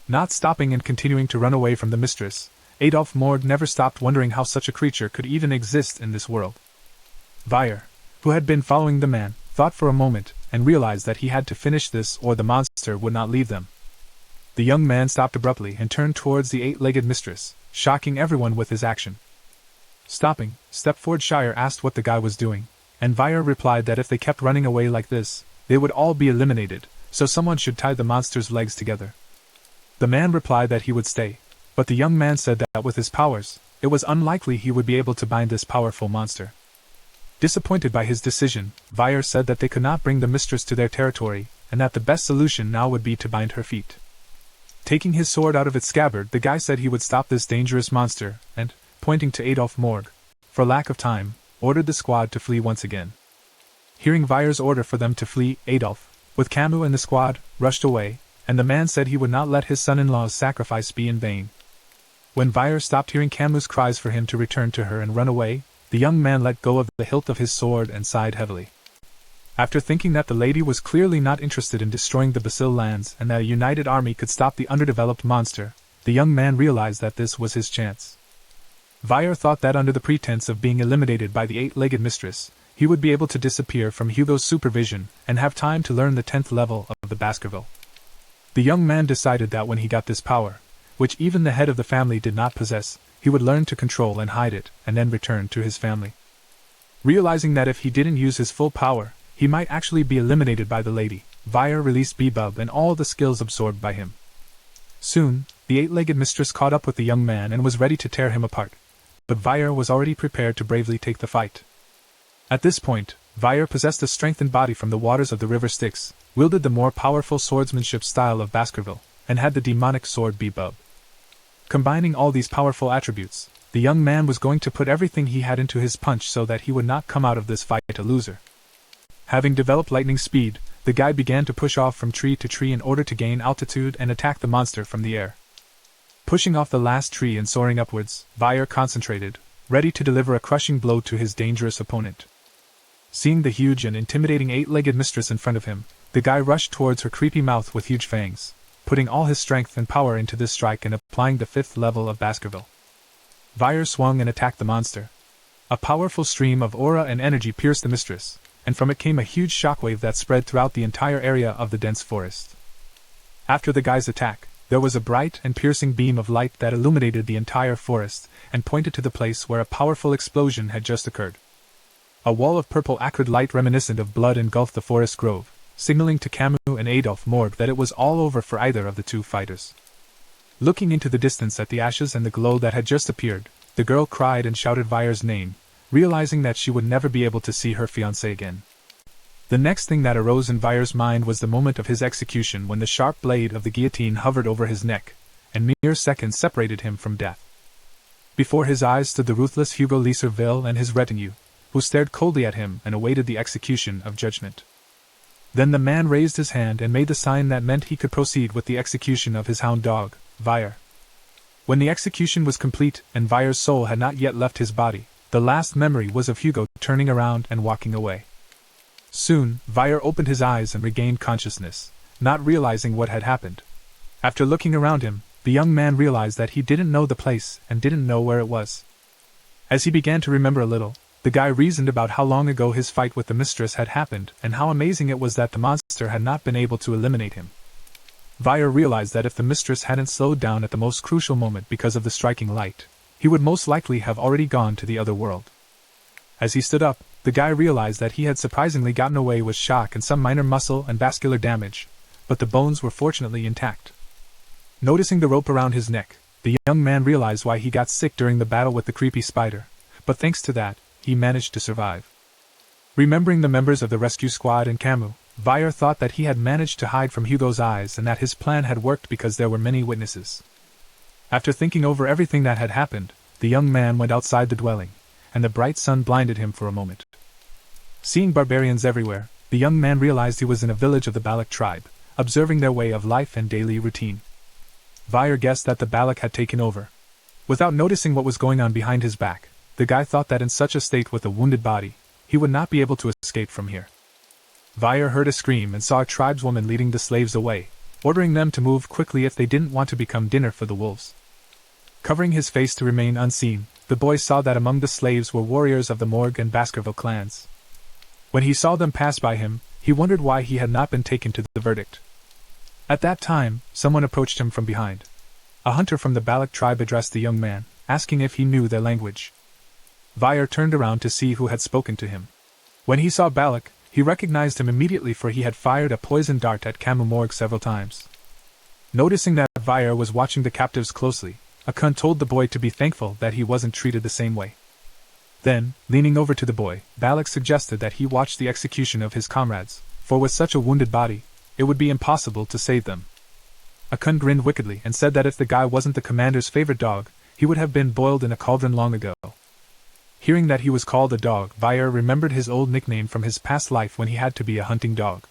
Not stopping and continuing to run away from the mistress, Adolf Morg never stopped wondering how such a creature could even exist in this world. Vire, who had been following the man, thought for a moment, and realized that he had to finish this or the monster would not leave them. The young man stopped abruptly and turned towards the 8-legged mistress, shocking everyone with his action. Stopping, Stepfordshire asked what the guy was doing, and Vire replied that if they kept running away like this, they would all be eliminated, so someone should tie the monster's legs together. The man replied that he would stay, but the young man said that with his powers, it was unlikely he would be able to bind this powerful monster. Disappointed by his decision, Vire said that they could not bring the mistress to their territory, and that the best solution now would be to bind her feet. Taking his sword out of its scabbard, the guy said he would stop this dangerous monster, and, pointing to Adolf Morg, for lack of time, ordered the squad to flee once again. Hearing Vire's order for them to flee, Adolf, with Camus and the squad, rushed away, and the man said he would not let his son-in-law's sacrifice be in vain. When Vire stopped hearing Camus' cries for him to return to her and run away, the young man let go of the hilt of his sword and sighed heavily. After thinking that the lady was clearly not interested in destroying the Basil lands and that a united army could stop the underdeveloped monster, the young man realized that this was his chance. Vire thought that under the pretense of being eliminated by the 8-legged mistress, he would be able to disappear from Hugo's supervision and have time to learn the 10th level of the Baskerville. The young man decided that when he got this power, which even the head of the family did not possess, he would learn to control and hide it, and then return to his family. Realizing that if he didn't use his full power, he might actually be eliminated by the lady, Vire released Bebub and all the skills absorbed by him. Soon, the eight-legged mistress caught up with the young man and was ready to tear him apart. But Vire was already prepared to bravely take the fight. At this point, Vire possessed a strengthened body from the waters of the river Styx, wielded the more powerful swordsmanship style of Baskerville, and had the demonic sword Bebub. Combining all these powerful attributes, the young man was going to put everything he had into his punch so that he would not come out of this fight a loser. Having developed lightning speed, the guy began to push off from tree to tree in order to gain altitude and attack the monster from the air. Pushing off the last tree and soaring upwards, Vire concentrated, ready to deliver a crushing blow to his dangerous opponent. Seeing the huge and intimidating eight-legged mistress in front of him, the guy rushed towards her creepy mouth with huge fangs, putting all his strength and power into this strike and applying the 5th level of Baskerville. Vire swung and attacked the monster. A powerful stream of aura and energy pierced the mistress, and from it came a huge shockwave that spread throughout the entire area of the dense forest. After the guy's attack, there was a bright and piercing beam of light that illuminated the entire forest and pointed to the place where a powerful explosion had just occurred. A wall of purple acrid light reminiscent of blood engulfed the forest grove, signaling to Camus and Adolphe Morgue that it was all over for either of the two fighters. Looking into the distance at the ashes and the glow that had just appeared, the girl cried and shouted Vire's name, realizing that she would never be able to see her fiancé again. The next thing that arose in Vire's mind was the moment of his execution when the sharp blade of the guillotine hovered over his neck, and mere seconds separated him from death. Before his eyes stood the ruthless Hugo Leeserville and his retinue, who stared coldly at him and awaited the execution of judgment. Then the man raised his hand and made the sign that meant he could proceed with the execution of his hound dog, Vire. When the execution was complete and Vire's soul had not yet left his body, the last memory was of Hugo turning around and walking away. Soon, Vire opened his eyes and regained consciousness, not realizing what had happened. After looking around him, the young man realized that he didn't know the place and didn't know where it was. As he began to remember a little, the guy reasoned about how long ago his fight with the mistress had happened and how amazing it was that the monster had not been able to eliminate him. Vire realized that if the mistress hadn't slowed down at the most crucial moment because of the striking light, he would most likely have already gone to the other world. As he stood up, the guy realized that he had surprisingly gotten away with shock and some minor muscle and vascular damage, but the bones were fortunately intact. Noticing the rope around his neck, the young man realized why he got sick during the battle with the creepy spider, but thanks to that, he managed to survive. Remembering the members of the rescue squad and Camus, Vire thought that he had managed to hide from Hugo's eyes and that his plan had worked because there were many witnesses. After thinking over everything that had happened, the young man went outside the dwelling, and the bright sun blinded him for a moment. Seeing barbarians everywhere, the young man realized he was in a village of the Balak tribe, observing their way of life and daily routine. Vire guessed that the Balak had taken over. Without noticing what was going on behind his back, the guy thought that in such a state with a wounded body, he would not be able to escape from here. Vire heard a scream and saw a tribeswoman leading the slaves away, ordering them to move quickly if they didn't want to become dinner for the wolves. Covering his face to remain unseen, the boy saw that among the slaves were warriors of the Morgue and Baskerville clans. When he saw them pass by him, he wondered why he had not been taken to the verdict. At that time, someone approached him from behind. A hunter from the Balak tribe addressed the young man, asking if he knew their language. Vire turned around to see who had spoken to him. When he saw Balak, he recognized him immediately, for he had fired a poison dart at Camus Morgue several times. Noticing that Vire was watching the captives closely, Akun told the boy to be thankful that he wasn't treated the same way. Then, leaning over to the boy, Balak suggested that he watch the execution of his comrades, for with such a wounded body, it would be impossible to save them. Akun grinned wickedly and said that if the guy wasn't the commander's favorite dog, he would have been boiled in a cauldron long ago. Hearing that he was called a dog, Vire remembered his old nickname from his past life when he had to be a hunting dog.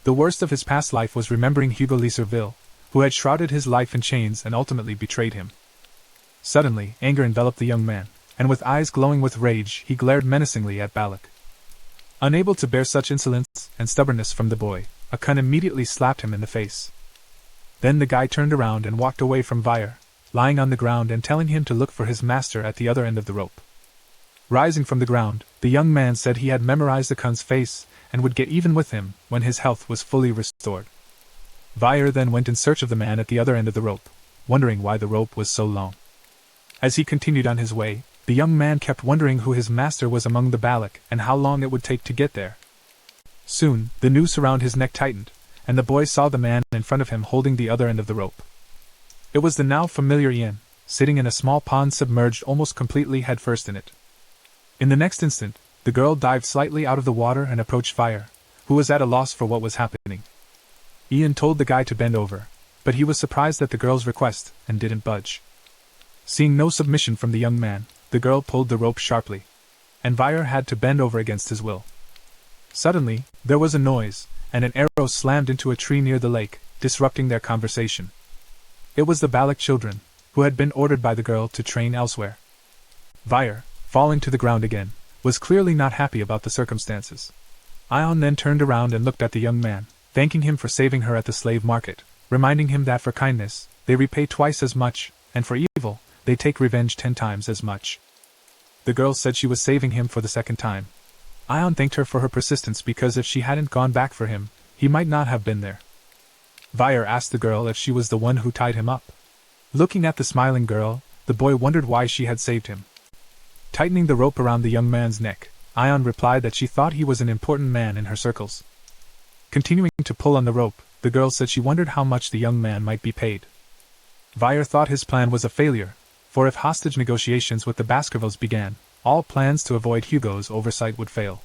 The worst of his past life was remembering Hugo Leeserville, who had shrouded his life in chains and ultimately betrayed him. Suddenly, anger enveloped the young man, and with eyes glowing with rage, he glared menacingly at Balak. Unable to bear such insolence and stubbornness from the boy, Akun immediately slapped him in the face. Then the guy turned around and walked away from Vire, lying on the ground and telling him to look for his master at the other end of the rope. Rising from the ground, the young man said he had memorized Akun's face and would get even with him when his health was fully restored. Vire then went in search of the man at the other end of the rope, wondering why the rope was so long. As he continued on his way, the young man kept wondering who his master was among the Balak and how long it would take to get there. Soon, the noose around his neck tightened, and the boy saw the man in front of him holding the other end of the rope. It was the now familiar Ian, sitting in a small pond submerged almost completely headfirst in it. In the next instant, the girl dived slightly out of the water and approached Fire, who was at a loss for what was happening. Ian told the guy to bend over, but he was surprised at the girl's request and didn't budge. Seeing no submission from the young man, the girl pulled the rope sharply, and Fire had to bend over against his will. Suddenly, there was a noise, and an arrow slammed into a tree near the lake, disrupting their conversation. It was the Balak children, who had been ordered by the girl to train elsewhere. Fire, falling to the ground again, was clearly not happy about the circumstances. Ion then turned around and looked at the young man, thanking him for saving her at the slave market, reminding him that for kindness, they repay twice as much, and for evil, they take revenge 10 times as much. The girl said she was saving him for the second time. Ion thanked her for her persistence because if she hadn't gone back for him, he might not have been there. Fire asked the girl if she was the one who tied him up. Looking at the smiling girl, the boy wondered why she had saved him. Tightening the rope around the young man's neck, Ion replied that she thought he was an important man in her circles. Continuing to pull on the rope, the girl said she wondered how much the young man might be paid. Fire thought his plan was a failure, for if hostage negotiations with the Baskervilles began, all plans to avoid Hugo's oversight would fail.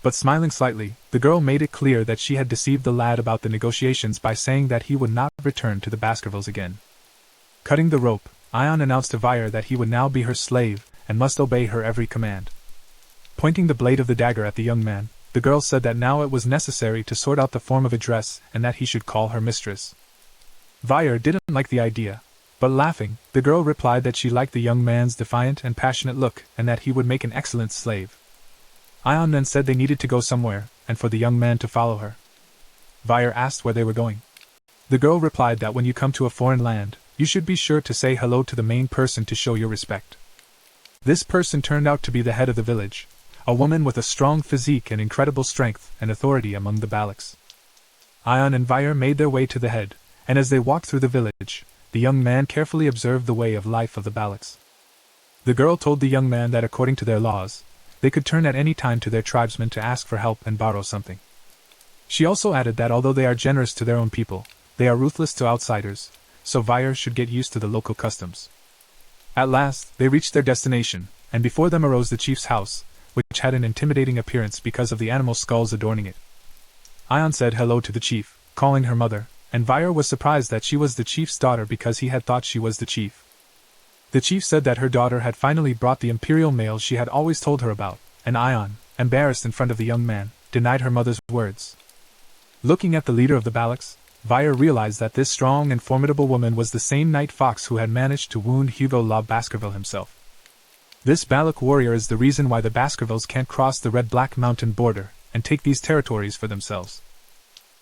But smiling slightly, the girl made it clear that she had deceived the lad about the negotiations by saying that he would not return to the Baskervilles again. Cutting the rope, Ion announced to Fire that he would now be her slave and must obey her every command. Pointing the blade of the dagger at the young man, the girl said that now it was necessary to sort out the form of address and that he should call her mistress. Fire didn't like the idea, but laughing, the girl replied that she liked the young man's defiant and passionate look and that he would make an excellent slave. Ion then said they needed to go somewhere, and for the young man to follow her. Fire asked where they were going. The girl replied that when you come to a foreign land, you should be sure to say hello to the main person to show your respect. This person turned out to be the head of the village, a woman with a strong physique and incredible strength and authority among the Balaks. Ion and Fire made their way to the head, and as they walked through the village, the young man carefully observed the way of life of the Balaks. The girl told the young man that according to their laws, they could turn at any time to their tribesmen to ask for help and borrow something. She also added that although they are generous to their own people, they are ruthless to outsiders, so Fire should get used to the local customs. At last, they reached their destination, and before them arose the chief's house, which had an intimidating appearance because of the animal skulls adorning it. Ion said hello to the chief, calling her mother, and Fire was surprised that she was the chief's daughter because he had thought she was the chief. The chief said that her daughter had finally brought the imperial mail she had always told her about, and Ion, embarrassed in front of the young man, denied her mother's words. Looking at the leader of the Balaks, Fire realized that this strong and formidable woman was the same Night Fox who had managed to wound Hugo La Baskerville himself. This Balak warrior is the reason why the Baskervilles can't cross the Red-Black Mountain border and take these territories for themselves.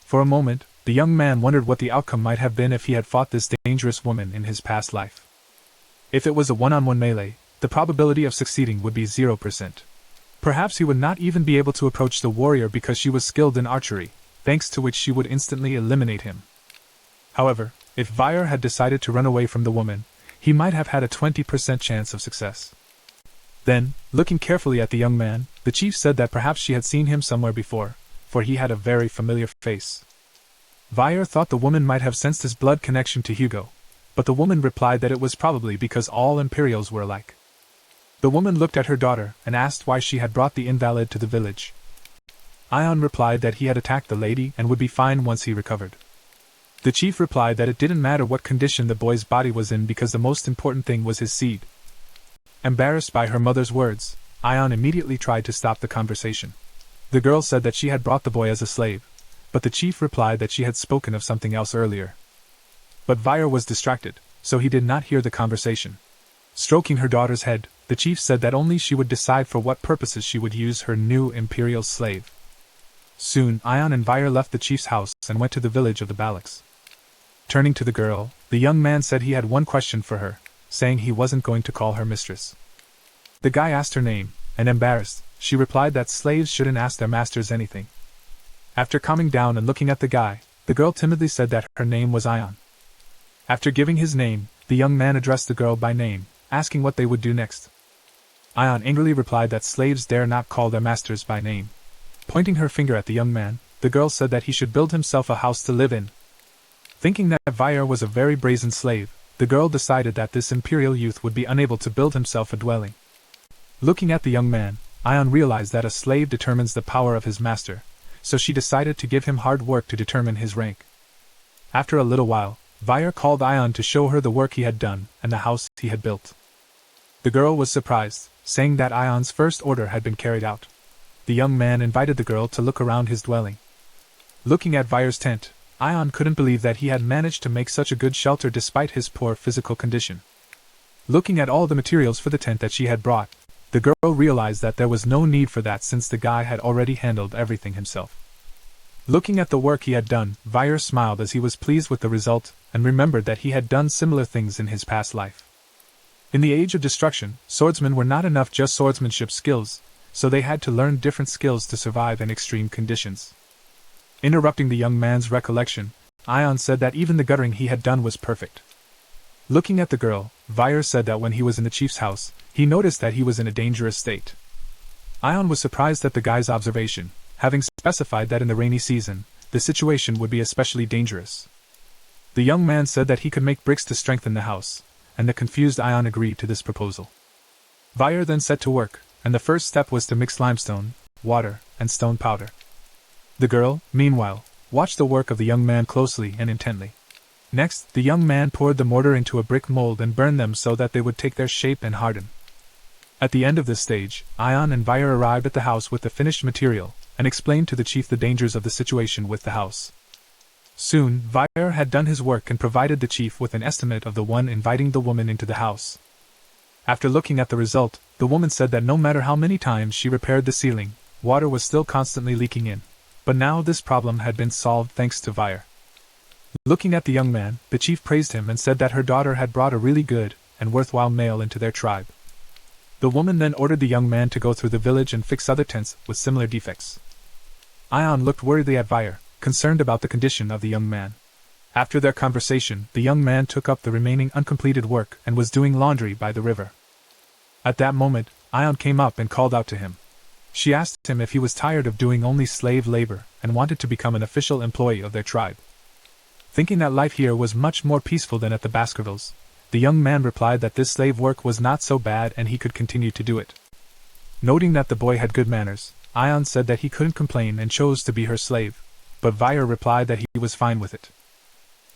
For a moment, the young man wondered what the outcome might have been if he had fought this dangerous woman in his past life. If it was a one-on-one melee, the probability of succeeding would be 0%. Perhaps he would not even be able to approach the warrior because she was skilled in archery, thanks to which she would instantly eliminate him. However, if Fire had decided to run away from the woman, he might have had a 20% chance of success. Then, looking carefully at the young man, the chief said that perhaps she had seen him somewhere before, for he had a very familiar face. Fire thought the woman might have sensed his blood connection to Hugo, but the woman replied that it was probably because all Imperials were alike. The woman looked at her daughter and asked why she had brought the invalid to the village. Ion replied that he had attacked the lady and would be fine once he recovered. The chief replied that it didn't matter what condition the boy's body was in because the most important thing was his seed. Embarrassed by her mother's words, Ion immediately tried to stop the conversation. The girl said that she had brought the boy as a slave, but the chief replied that she had spoken of something else earlier. But Fire was distracted, so he did not hear the conversation. Stroking her daughter's head, the chief said that only she would decide for what purposes she would use her new imperial slave. Soon, Ion and Fire left the chief's house and went to the village of the Balaks. Turning to the girl, the young man said he had one question for her, saying he wasn't going to call her mistress. The guy asked her name, and embarrassed, she replied that slaves shouldn't ask their masters anything. After calming down and looking at the guy, the girl timidly said that her name was Ion. After giving his name, the young man addressed the girl by name, asking what they would do next. Ion angrily replied that slaves dare not call their masters by name. Pointing her finger at the young man, the girl said that he should build himself a house to live in. Thinking that Vire was a very brazen slave, the girl decided that this imperial youth would be unable to build himself a dwelling. Looking at the young man, Ion realized that a slave determines the power of his master, so she decided to give him hard work to determine his rank. After a little while, Vire called Ion to show her the work he had done and the house he had built. The girl was surprised, saying that Ion's first order had been carried out. The young man invited the girl to look around his dwelling. Looking at Vire's tent, Ion couldn't believe that he had managed to make such a good shelter despite his poor physical condition. Looking at all the materials for the tent that she had brought, the girl realized that there was no need for that since the guy had already handled everything himself. Looking at the work he had done, Vire smiled as he was pleased with the result, and remembered that he had done similar things in his past life. In the age of destruction, swordsmen were not enough just swordsmanship skills, so they had to learn different skills to survive in extreme conditions. Interrupting the young man's recollection, Ion said that even the guttering he had done was perfect. Looking at the girl, Vire said that when he was in the chief's house, he noticed that he was in a dangerous state. Ion was surprised at the guy's observation, having specified that in the rainy season, the situation would be especially dangerous. The young man said that he could make bricks to strengthen the house, and the confused Ion agreed to this proposal. Vire then set to work, and the first step was to mix limestone, water, and stone powder. The girl, meanwhile, watched the work of the young man closely and intently. Next, the young man poured the mortar into a brick mold and burned them so that they would take their shape and harden. At the end of this stage, Ion and Vire arrived at the house with the finished material, and explained to the chief the dangers of the situation with the house. Soon, Vire had done his work and provided the chief with an estimate of the one inviting the woman into the house. After looking at the result, the woman said that no matter how many times she repaired the ceiling, water was still constantly leaking in. But now this problem had been solved thanks to Vire. Looking at the young man, the chief praised him and said that her daughter had brought a really good and worthwhile male into their tribe. The woman then ordered the young man to go through the village and fix other tents with similar defects. Ion looked worriedly at Vire, concerned about the condition of the young man. After their conversation, the young man took up the remaining uncompleted work and was doing laundry by the river. At that moment, Ion came up and called out to him. She asked him if he was tired of doing only slave labor and wanted to become an official employee of their tribe. Thinking that life here was much more peaceful than at the Baskervilles, the young man replied that this slave work was not so bad and he could continue to do it. Noting that the boy had good manners, Ion said that he couldn't complain and chose to be her slave, but Vire replied that he was fine with it.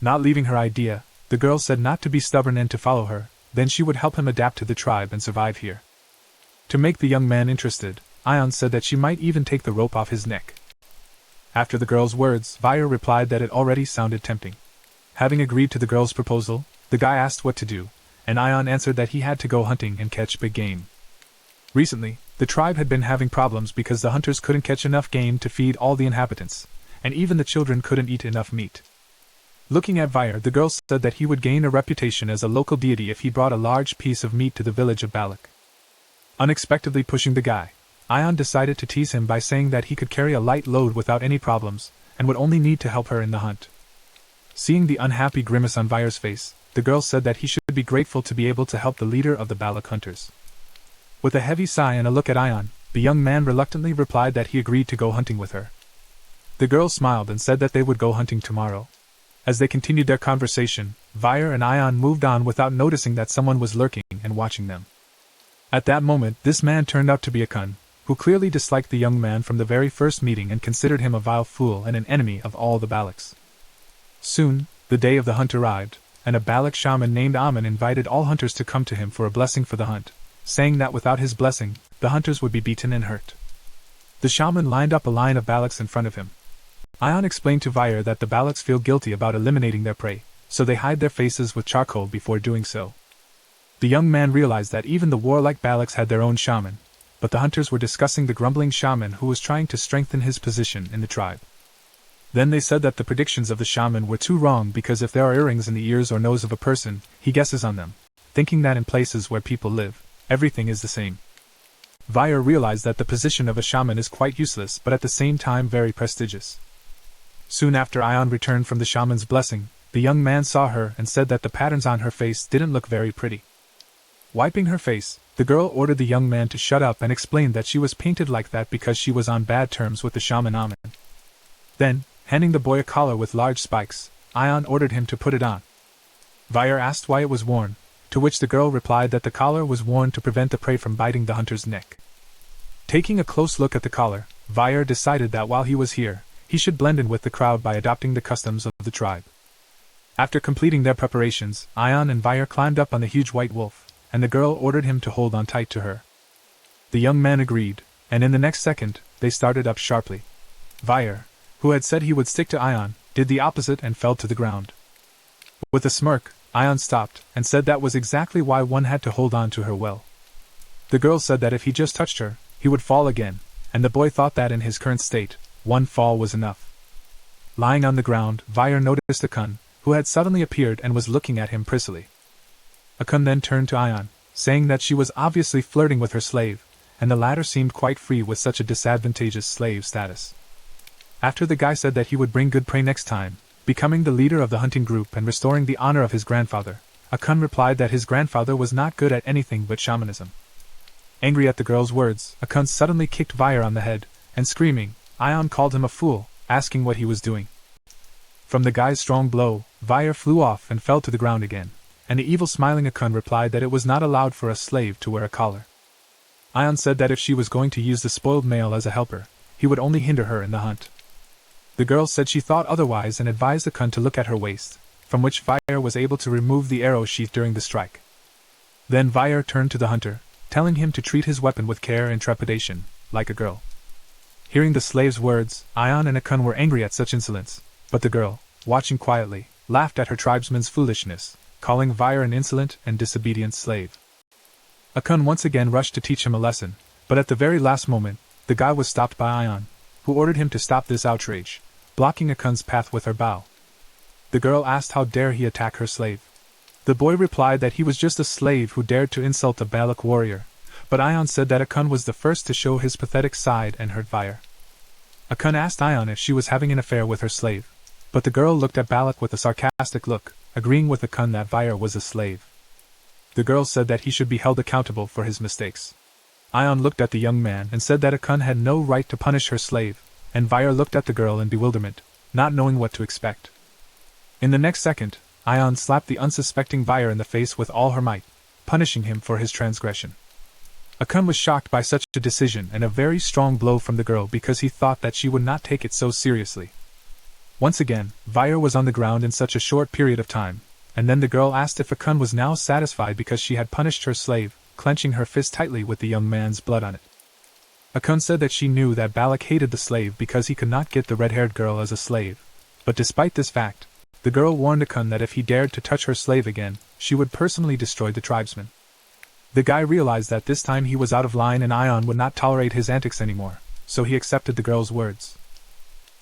Not leaving her idea, the girl said not to be stubborn and to follow her, then she would help him adapt to the tribe and survive here. To make the young man interested, Ion said that she might even take the rope off his neck. After the girl's words, Vire replied that it already sounded tempting. Having agreed to the girl's proposal, the guy asked what to do, and Ion answered that he had to go hunting and catch big game. Recently, the tribe had been having problems because the hunters couldn't catch enough game to feed all the inhabitants, and even the children couldn't eat enough meat. Looking at Vire, the girl said that he would gain a reputation as a local deity if he brought a large piece of meat to the village of Balak. Unexpectedly pushing the guy, Ion decided to tease him by saying that he could carry a light load without any problems, and would only need to help her in the hunt. Seeing the unhappy grimace on Vire's face, the girl said that he should be grateful to be able to help the leader of the Balak hunters. With a heavy sigh and a look at Ion, the young man reluctantly replied that he agreed to go hunting with her. The girl smiled and said that they would go hunting tomorrow. As they continued their conversation, Vire and Ion moved on without noticing that someone was lurking and watching them. At that moment, this man turned out to be a Kun, who clearly disliked the young man from the very first meeting and considered him a vile fool and an enemy of all the Balaks. Soon, the day of the hunt arrived, and a Balak shaman named Amun invited all hunters to come to him for a blessing for the hunt, saying that without his blessing, the hunters would be beaten and hurt. The shaman lined up a line of Balaks in front of him. Ion explained to Vire that the Balaks feel guilty about eliminating their prey, so they hide their faces with charcoal before doing so. The young man realized that even the warlike Balaks had their own shaman, but the hunters were discussing the grumbling shaman who was trying to strengthen his position in the tribe. Then they said that the predictions of the shaman were too wrong because if there are earrings in the ears or nose of a person, he guesses on them, thinking that in places where people live, everything is the same. Vire realized that the position of a shaman is quite useless but at the same time very prestigious. Soon after Ion returned from the shaman's blessing, the young man saw her and said that the patterns on her face didn't look very pretty. Wiping her face, the girl ordered the young man to shut up and explained that she was painted like that because she was on bad terms with the shaman Amen. Then, handing the boy a collar with large spikes, Ion ordered him to put it on. Vire asked why it was worn, to which the girl replied that the collar was worn to prevent the prey from biting the hunter's neck. Taking a close look at the collar, Vire decided that while he was here, he should blend in with the crowd by adopting the customs of the tribe. After completing their preparations, Ion and Vire climbed up on the huge white wolf, and the girl ordered him to hold on tight to her. The young man agreed, and in the next second, they started up sharply. Vire, who had said he would stick to Ion, did the opposite and fell to the ground. With a smirk, Ion stopped, and said that was exactly why one had to hold on to her well. The girl said that if he just touched her, he would fall again, and the boy thought that in his current state, one fall was enough. Lying on the ground, Vire noticed Akun, who had suddenly appeared and was looking at him prissily. Akun then turned to Ion, saying that she was obviously flirting with her slave, and the latter seemed quite free with such a disadvantageous slave status. After the guy said that he would bring good prey next time, becoming the leader of the hunting group and restoring the honor of his grandfather, Akun replied that his grandfather was not good at anything but shamanism. Angry at the girl's words, Akun suddenly kicked Vire on the head, and screaming, Ion called him a fool, asking what he was doing. From the guy's strong blow, Vire flew off and fell to the ground again, and the evil smiling Akun replied that it was not allowed for a slave to wear a collar. Ion said that if she was going to use the spoiled male as a helper, he would only hinder her in the hunt. The girl said she thought otherwise and advised Akun to look at her waist, from which Vire was able to remove the arrow sheath during the strike. Then Vire turned to the hunter, telling him to treat his weapon with care and trepidation, like a girl. Hearing the slave's words, Ion and Akun were angry at such insolence, but the girl, watching quietly, laughed at her tribesman's foolishness, calling Vire an insolent and disobedient slave. Akun once again rushed to teach him a lesson, but at the very last moment, the guy was stopped by Ion, who ordered him to stop this outrage, blocking Akun's path with her bow. The girl asked how dare he attack her slave. The boy replied that he was just a slave who dared to insult a Balak warrior, but Ion said that Akun was the first to show his pathetic side and hurt Vire. Akun asked Ion if she was having an affair with her slave, but the girl looked at Balak with a sarcastic look, agreeing with Akun that Vire was a slave. The girl said that he should be held accountable for his mistakes. Ion looked at the young man and said that Akun had no right to punish her slave, and Vire looked at the girl in bewilderment, not knowing what to expect. In the next second, Ion slapped the unsuspecting Vire in the face with all her might, punishing him for his transgression. Akun was shocked by such a decision and a very strong blow from the girl because he thought that she would not take it so seriously. Once again, Vire was on the ground in such a short period of time, and then the girl asked if Akun was now satisfied because she had punished her slave, clenching her fist tightly with the young man's blood on it. Akun said that she knew that Balak hated the slave because he could not get the red-haired girl as a slave, but despite this fact, the girl warned Akun that if he dared to touch her slave again, she would personally destroy the tribesman. The guy realized that this time he was out of line and Ion would not tolerate his antics anymore, so he accepted the girl's words.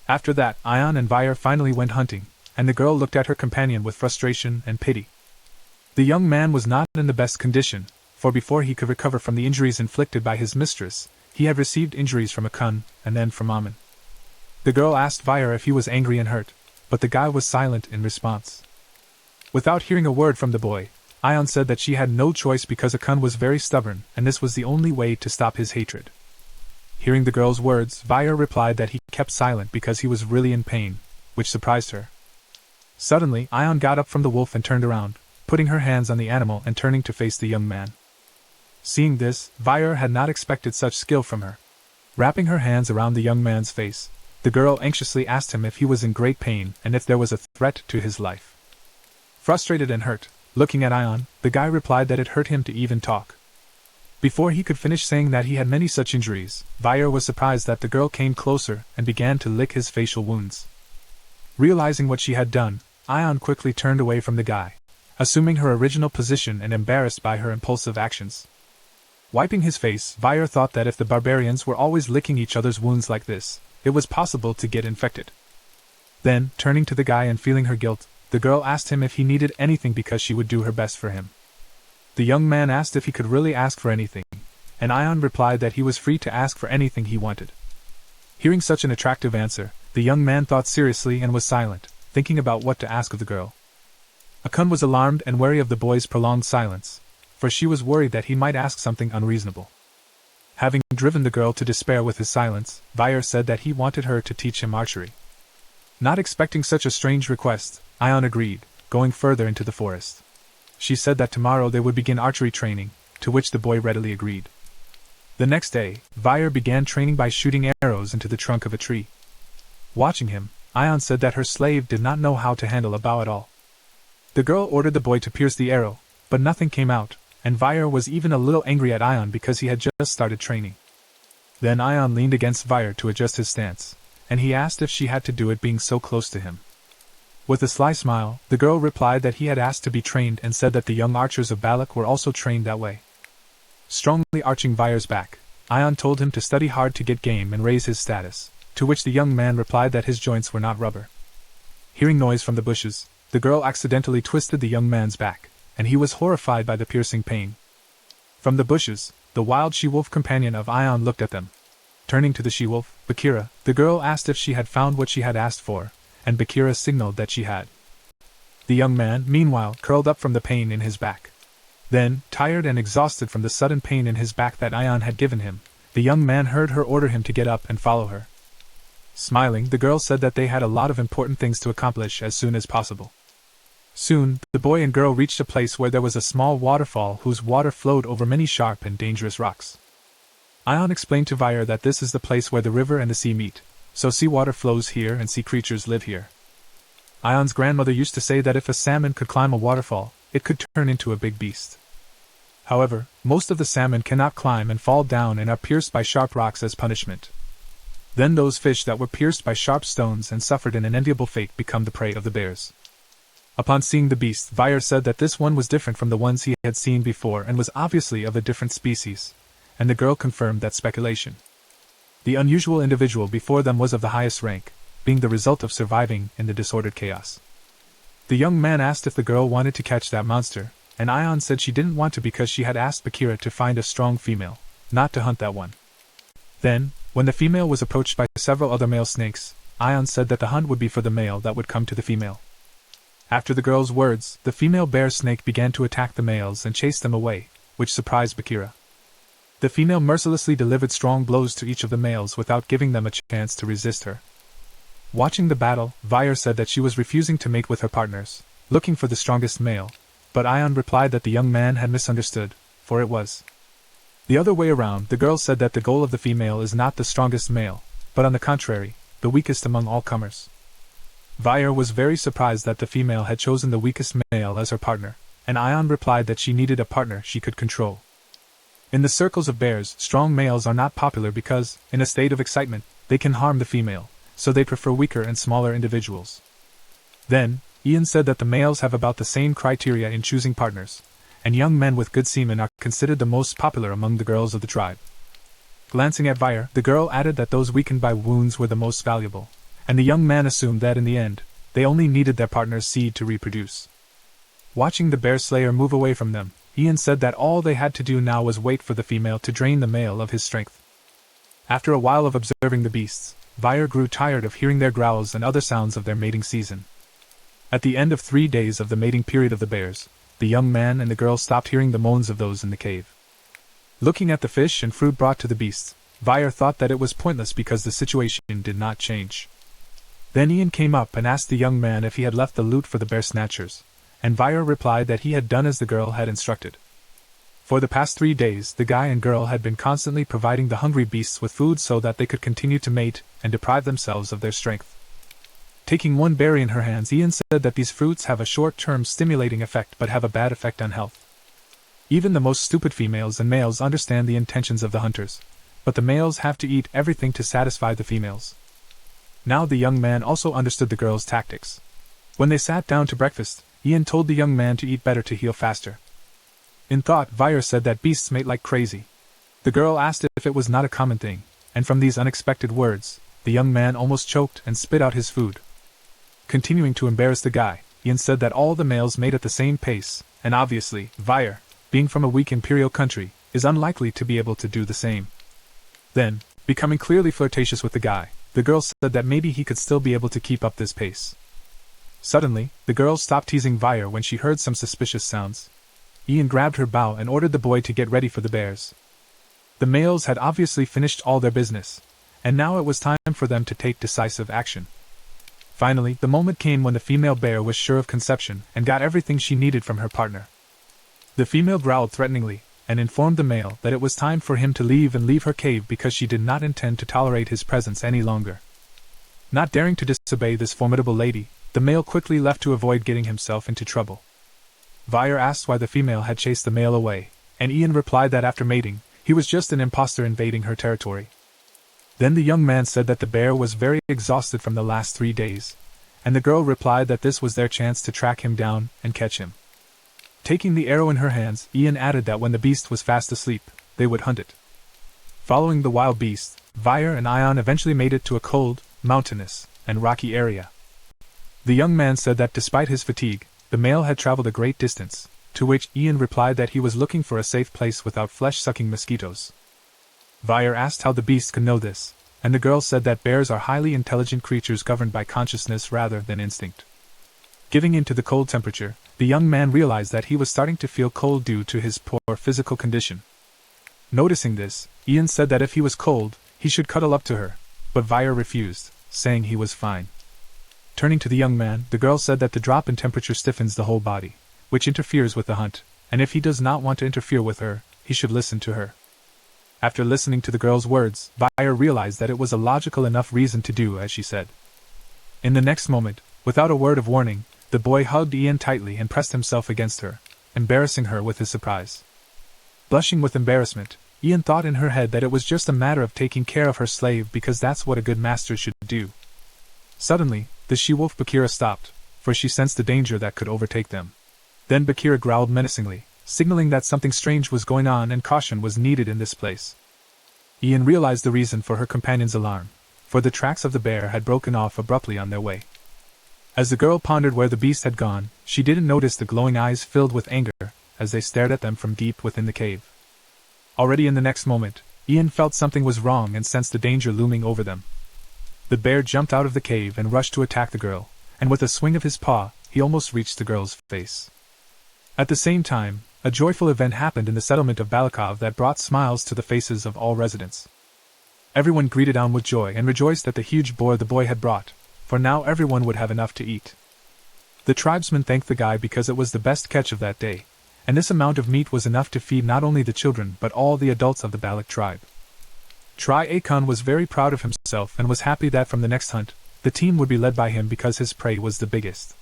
After that, Ion and Vire finally went hunting, and the girl looked at her companion with frustration and pity. The young man was not in the best condition, for before he could recover from the injuries inflicted by his mistress, he had received injuries from Akun, and then from Amen. The girl asked Vire if he was angry and hurt, but the guy was silent in response. Without hearing a word from the boy, Ion said that she had no choice because Akun was very stubborn and this was the only way to stop his hatred. Hearing the girl's words, Vire replied that he kept silent because he was really in pain, which surprised her. Suddenly, Ion got up from the wolf and turned around, putting her hands on the animal and turning to face the young man. Seeing this, Vire had not expected such skill from her. Wrapping her hands around the young man's face, the girl anxiously asked him if he was in great pain and if there was a threat to his life. Frustrated and hurt, looking at Ion, the guy replied that it hurt him to even talk. Before he could finish saying that he had many such injuries, Vire was surprised that the girl came closer and began to lick his facial wounds. Realizing what she had done, Ion quickly turned away from the guy, assuming her original position and embarrassed by her impulsive actions. Wiping his face, Vire thought that if the barbarians were always licking each other's wounds like this, it was possible to get infected. Then, turning to the guy and feeling her guilt, the girl asked him if he needed anything because she would do her best for him. The young man asked if he could really ask for anything, and Ion replied that he was free to ask for anything he wanted. Hearing such an attractive answer, the young man thought seriously and was silent, thinking about what to ask of the girl. Akun was alarmed and wary of the boy's prolonged silence, for she was worried that he might ask something unreasonable. Having driven the girl to despair with his silence, Vire said that he wanted her to teach him archery. Not expecting such a strange request, Ion agreed, going further into the forest. She said that tomorrow they would begin archery training, to which the boy readily agreed. The next day, Vire began training by shooting arrows into the trunk of a tree. Watching him, Ion said that her slave did not know how to handle a bow at all. The girl ordered the boy to pierce the arrow, but nothing came out, and Vire was even a little angry at Ion because he had just started training. Then Ion leaned against Vire to adjust his stance, and he asked if she had to do it being so close to him. With a sly smile, the girl replied that he had asked to be trained and said that the young archers of Balak were also trained that way. Strongly arching Vire's back, Ion told him to study hard to get game and raise his status, to which the young man replied that his joints were not rubber. Hearing noise from the bushes, the girl accidentally twisted the young man's back, and he was horrified by the piercing pain. From the bushes, the wild she-wolf companion of Ion looked at them. Turning to the she-wolf, Bakira, the girl asked if she had found what she had asked for, and Bakira signaled that she had. The young man, meanwhile, curled up from the pain in his back. Then, tired and exhausted from the sudden pain in his back that Ion had given him, the young man heard her order him to get up and follow her. Smiling, the girl said that they had a lot of important things to accomplish as soon as possible. Soon, the boy and girl reached a place where there was a small waterfall whose water flowed over many sharp and dangerous rocks. Ion explained to Vire that this is the place where the river and the sea meet, so seawater flows here and sea creatures live here. Ion's grandmother used to say that if a salmon could climb a waterfall, it could turn into a big beast. However, most of the salmon cannot climb and fall down and are pierced by sharp rocks as punishment. Then those fish that were pierced by sharp stones and suffered an unenviable fate become the prey of the bears. Upon seeing the beast, Vire said that this one was different from the ones he had seen before and was obviously of a different species, and the girl confirmed that speculation. The unusual individual before them was of the highest rank, being the result of surviving in the disordered chaos. The young man asked if the girl wanted to catch that monster, and Ion said she didn't want to because she had asked Bakira to find a strong female, not to hunt that one. Then, when the female was approached by several other male snakes, Ion said that the hunt would be for the male that would come to the female. After the girl's words, the female bear snake began to attack the males and chase them away, which surprised Bakira. The female mercilessly delivered strong blows to each of the males without giving them a chance to resist her. Watching the battle, Vire said that she was refusing to mate with her partners, looking for the strongest male, but Ion replied that the young man had misunderstood, for it was the other way around. The girl said that the goal of the female is not the strongest male, but on the contrary, the weakest among all comers. Vire was very surprised that the female had chosen the weakest male as her partner, and Ion replied that she needed a partner she could control. In the circles of bears, strong males are not popular because, in a state of excitement, they can harm the female, so they prefer weaker and smaller individuals. Then, Ian said that the males have about the same criteria in choosing partners, and young men with good semen are considered the most popular among the girls of the tribe. Glancing at Vire, the girl added that those weakened by wounds were the most valuable, and the young man assumed that in the end, they only needed their partner's seed to reproduce. Watching the bear slayer move away from them, Ian said that all they had to do now was wait for the female to drain the male of his strength. After a while of observing the beasts, Vire grew tired of hearing their growls and other sounds of their mating season. At the end of 3 days of the mating period of the bears, the young man and the girl stopped hearing the moans of those in the cave. Looking at the fish and fruit brought to the beasts, Vire thought that it was pointless because the situation did not change. Then Ian came up and asked the young man if he had left the loot for the bear snatchers, and Vire replied that he had done as the girl had instructed. For the past 3 days, the guy and girl had been constantly providing the hungry beasts with food so that they could continue to mate and deprive themselves of their strength. Taking one berry in her hands, Ian said that these fruits have a short-term stimulating effect but have a bad effect on health. Even the most stupid females and males understand the intentions of the hunters, but the males have to eat everything to satisfy the females. Now the young man also understood the girl's tactics. When they sat down to breakfast, Ian told the young man to eat better to heal faster. In thought, Vire said that beasts mate like crazy. The girl asked if it was not a common thing, and from these unexpected words, the young man almost choked and spit out his food. Continuing to embarrass the guy, Ian said that all the males mate at the same pace, and obviously, Vire, being from a weak imperial country, is unlikely to be able to do the same. Then, becoming clearly flirtatious with the guy, the girl said that maybe he could still be able to keep up this pace. Suddenly, the girl stopped teasing Vire when she heard some suspicious sounds. Ian grabbed her bow and ordered the boy to get ready for the bears. The males had obviously finished all their business, and now it was time for them to take decisive action. Finally, the moment came when the female bear was sure of conception and got everything she needed from her partner. The female growled threateningly, and informed the male that it was time for him to leave her cave because she did not intend to tolerate his presence any longer. Not daring to disobey this formidable lady, the male quickly left to avoid getting himself into trouble. Vire asked why the female had chased the male away, and Ian replied that after mating, he was just an imposter invading her territory. Then the young man said that the bear was very exhausted from the last 3 days, and the girl replied that this was their chance to track him down and catch him. Taking the arrow in her hands, Ian added that when the beast was fast asleep, they would hunt it. Following the wild beast, Vire and Ion eventually made it to a cold, mountainous, and rocky area. The young man said that despite his fatigue, the male had traveled a great distance, to which Ian replied that he was looking for a safe place without flesh-sucking mosquitoes. Vire asked how the beast could know this, and the girl said that bears are highly intelligent creatures governed by consciousness rather than instinct. Giving in to the cold temperature, the young man realized that he was starting to feel cold due to his poor physical condition. Noticing this, Ian said that if he was cold, he should cuddle up to her, but Vire refused, saying he was fine. Turning to the young man, the girl said that the drop in temperature stiffens the whole body, which interferes with the hunt, and if he does not want to interfere with her, he should listen to her. After listening to the girl's words, Vire realized that it was a logical enough reason to do as she said. In the next moment, without a word of warning, the boy hugged Ian tightly and pressed himself against her, embarrassing her with his surprise. Blushing with embarrassment, Ian thought in her head that it was just a matter of taking care of her slave because that's what a good master should do. Suddenly, the she-wolf Bakira stopped, for she sensed the danger that could overtake them. Then Bakira growled menacingly, signaling that something strange was going on and caution was needed in this place. Ian realized the reason for her companion's alarm, for the tracks of the bear had broken off abruptly on their way. As the girl pondered where the beast had gone, she didn't notice the glowing eyes filled with anger as they stared at them from deep within the cave. Already in the next moment, Ian felt something was wrong and sensed the danger looming over them. The bear jumped out of the cave and rushed to attack the girl, and with a swing of his paw, he almost reached the girl's face. At the same time, a joyful event happened in the settlement of Balakov that brought smiles to the faces of all residents. Everyone greeted An with joy and rejoiced at the huge boar the boy had brought, for now everyone would have enough to eat. The tribesmen thanked the guy because it was the best catch of that day, and this amount of meat was enough to feed not only the children but all the adults of the Balak tribe. Tri-Akon was very proud of himself and was happy that from the next hunt, the team would be led by him because his prey was the biggest.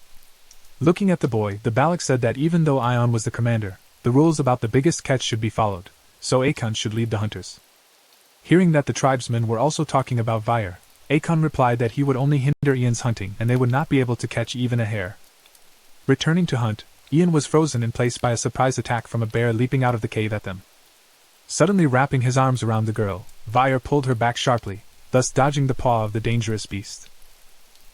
Looking at the boy, the Balak said that even though Ion was the commander, the rules about the biggest catch should be followed, so Akon should lead the hunters. Hearing that the tribesmen were also talking about Vire, Akon replied that he would only hinder Ian's hunting and they would not be able to catch even a hare. Returning to hunt, Ian was frozen in place by a surprise attack from a bear leaping out of the cave at them. Suddenly wrapping his arms around the girl, Vire pulled her back sharply, thus dodging the paw of the dangerous beast.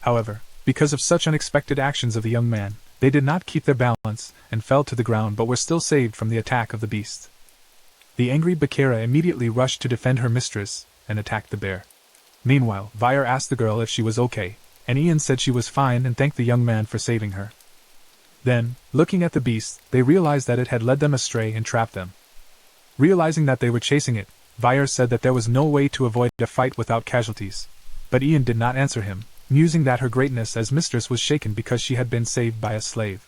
However, because of such unexpected actions of the young man, they did not keep their balance and fell to the ground but were still saved from the attack of the beast. The angry Bakira immediately rushed to defend her mistress and attacked the bear. Meanwhile, Vire asked the girl if she was okay, and Ian said she was fine and thanked the young man for saving her. Then, looking at the beast, they realized that it had led them astray and trapped them. Realizing that they were chasing it, Vire said that there was no way to avoid a fight without casualties, but Ian did not answer him, musing that her greatness as mistress was shaken because she had been saved by a slave.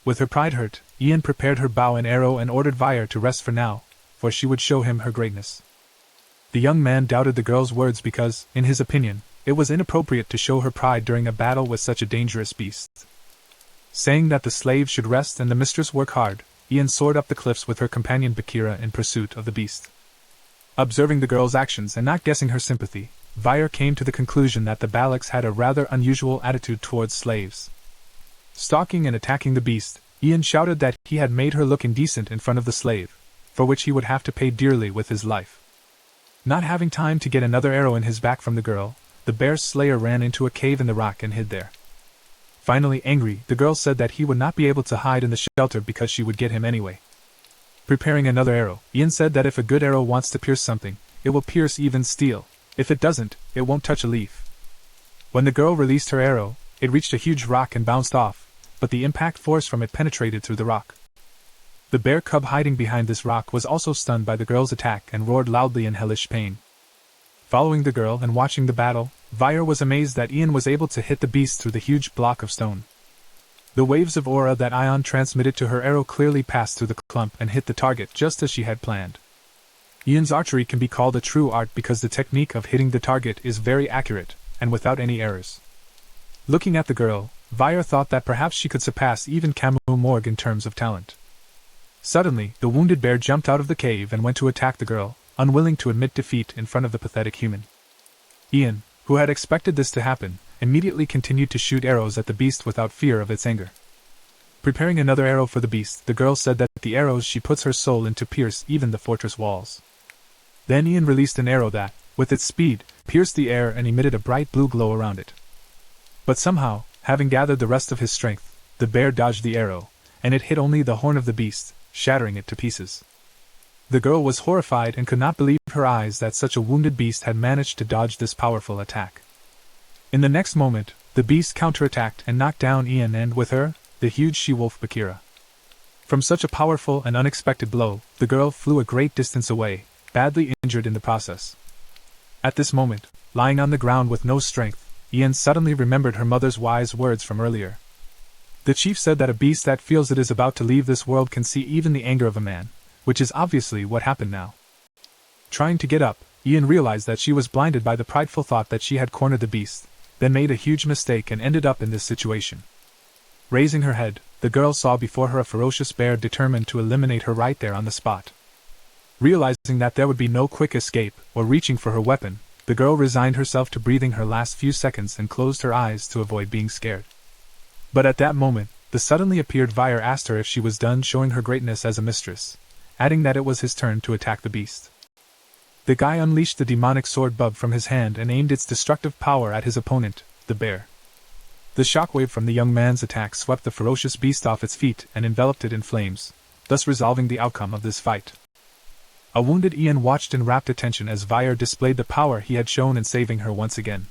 With her pride hurt, Ian prepared her bow and arrow and ordered Vire to rest for now, for she would show him her greatness. The young man doubted the girl's words because, in his opinion, it was inappropriate to show her pride during a battle with such a dangerous beast. Saying that the slave should rest and the mistress work hard, Ian soared up the cliffs with her companion Bakira in pursuit of the beast. Observing the girl's actions and not guessing her sympathy, Vire came to the conclusion that the Balaks had a rather unusual attitude towards slaves. Stalking and attacking the beast, Ian shouted that he had made her look indecent in front of the slave, for which he would have to pay dearly with his life. Not having time to get another arrow in his back from the girl, the bear's slayer ran into a cave in the rock and hid there. Finally angry, the girl said that he would not be able to hide in the shelter because she would get him anyway. Preparing another arrow, Ian said that if a good arrow wants to pierce something, it will pierce even steel. If it doesn't, it won't touch a leaf. When the girl released her arrow, it reached a huge rock and bounced off, but the impact force from it penetrated through the rock. The bear cub hiding behind this rock was also stunned by the girl's attack and roared loudly in hellish pain. Following the girl and watching the battle, Vire was amazed that Ian was able to hit the beast through the huge block of stone. The waves of aura that Ion transmitted to her arrow clearly passed through the clump and hit the target just as she had planned. Ian's archery can be called a true art because the technique of hitting the target is very accurate, and without any errors. Looking at the girl, Vire thought that perhaps she could surpass even Camus Morgue in terms of talent. Suddenly, the wounded bear jumped out of the cave and went to attack the girl, unwilling to admit defeat in front of the pathetic human. Ian, who had expected this to happen, immediately continued to shoot arrows at the beast without fear of its anger. Preparing another arrow for the beast, the girl said that the arrows she puts her soul into pierce even the fortress walls. Then Ian released an arrow that, with its speed, pierced the air and emitted a bright blue glow around it. But somehow, having gathered the rest of his strength, the bear dodged the arrow, and it hit only the horn of the beast, shattering it to pieces. The girl was horrified and could not believe her eyes that such a wounded beast had managed to dodge this powerful attack. In the next moment, the beast counterattacked and knocked down Ian and, with her, the huge she-wolf Bakira. From such a powerful and unexpected blow, the girl flew a great distance away, badly injured in the process. At this moment, lying on the ground with no strength, Ian suddenly remembered her mother's wise words from earlier. The chief said that a beast that feels it is about to leave this world can see even the anger of a man, which is obviously what happened now. Trying to get up, Ian realized that she was blinded by the prideful thought that she had cornered the beast, then made a huge mistake and ended up in this situation. Raising her head, the girl saw before her a ferocious bear determined to eliminate her right there on the spot. Realizing that there would be no quick escape, or reaching for her weapon, the girl resigned herself to breathing her last few seconds and closed her eyes to avoid being scared. But at that moment, the suddenly appeared Vire asked her if she was done showing her greatness as a mistress, adding that it was his turn to attack the beast. The guy unleashed the demonic sword bub from his hand and aimed its destructive power at his opponent, the bear. The shockwave from the young man's attack swept the ferocious beast off its feet and enveloped it in flames, thus resolving the outcome of this fight. A wounded Ian watched in rapt attention as Vire displayed the power he had shown in saving her once again.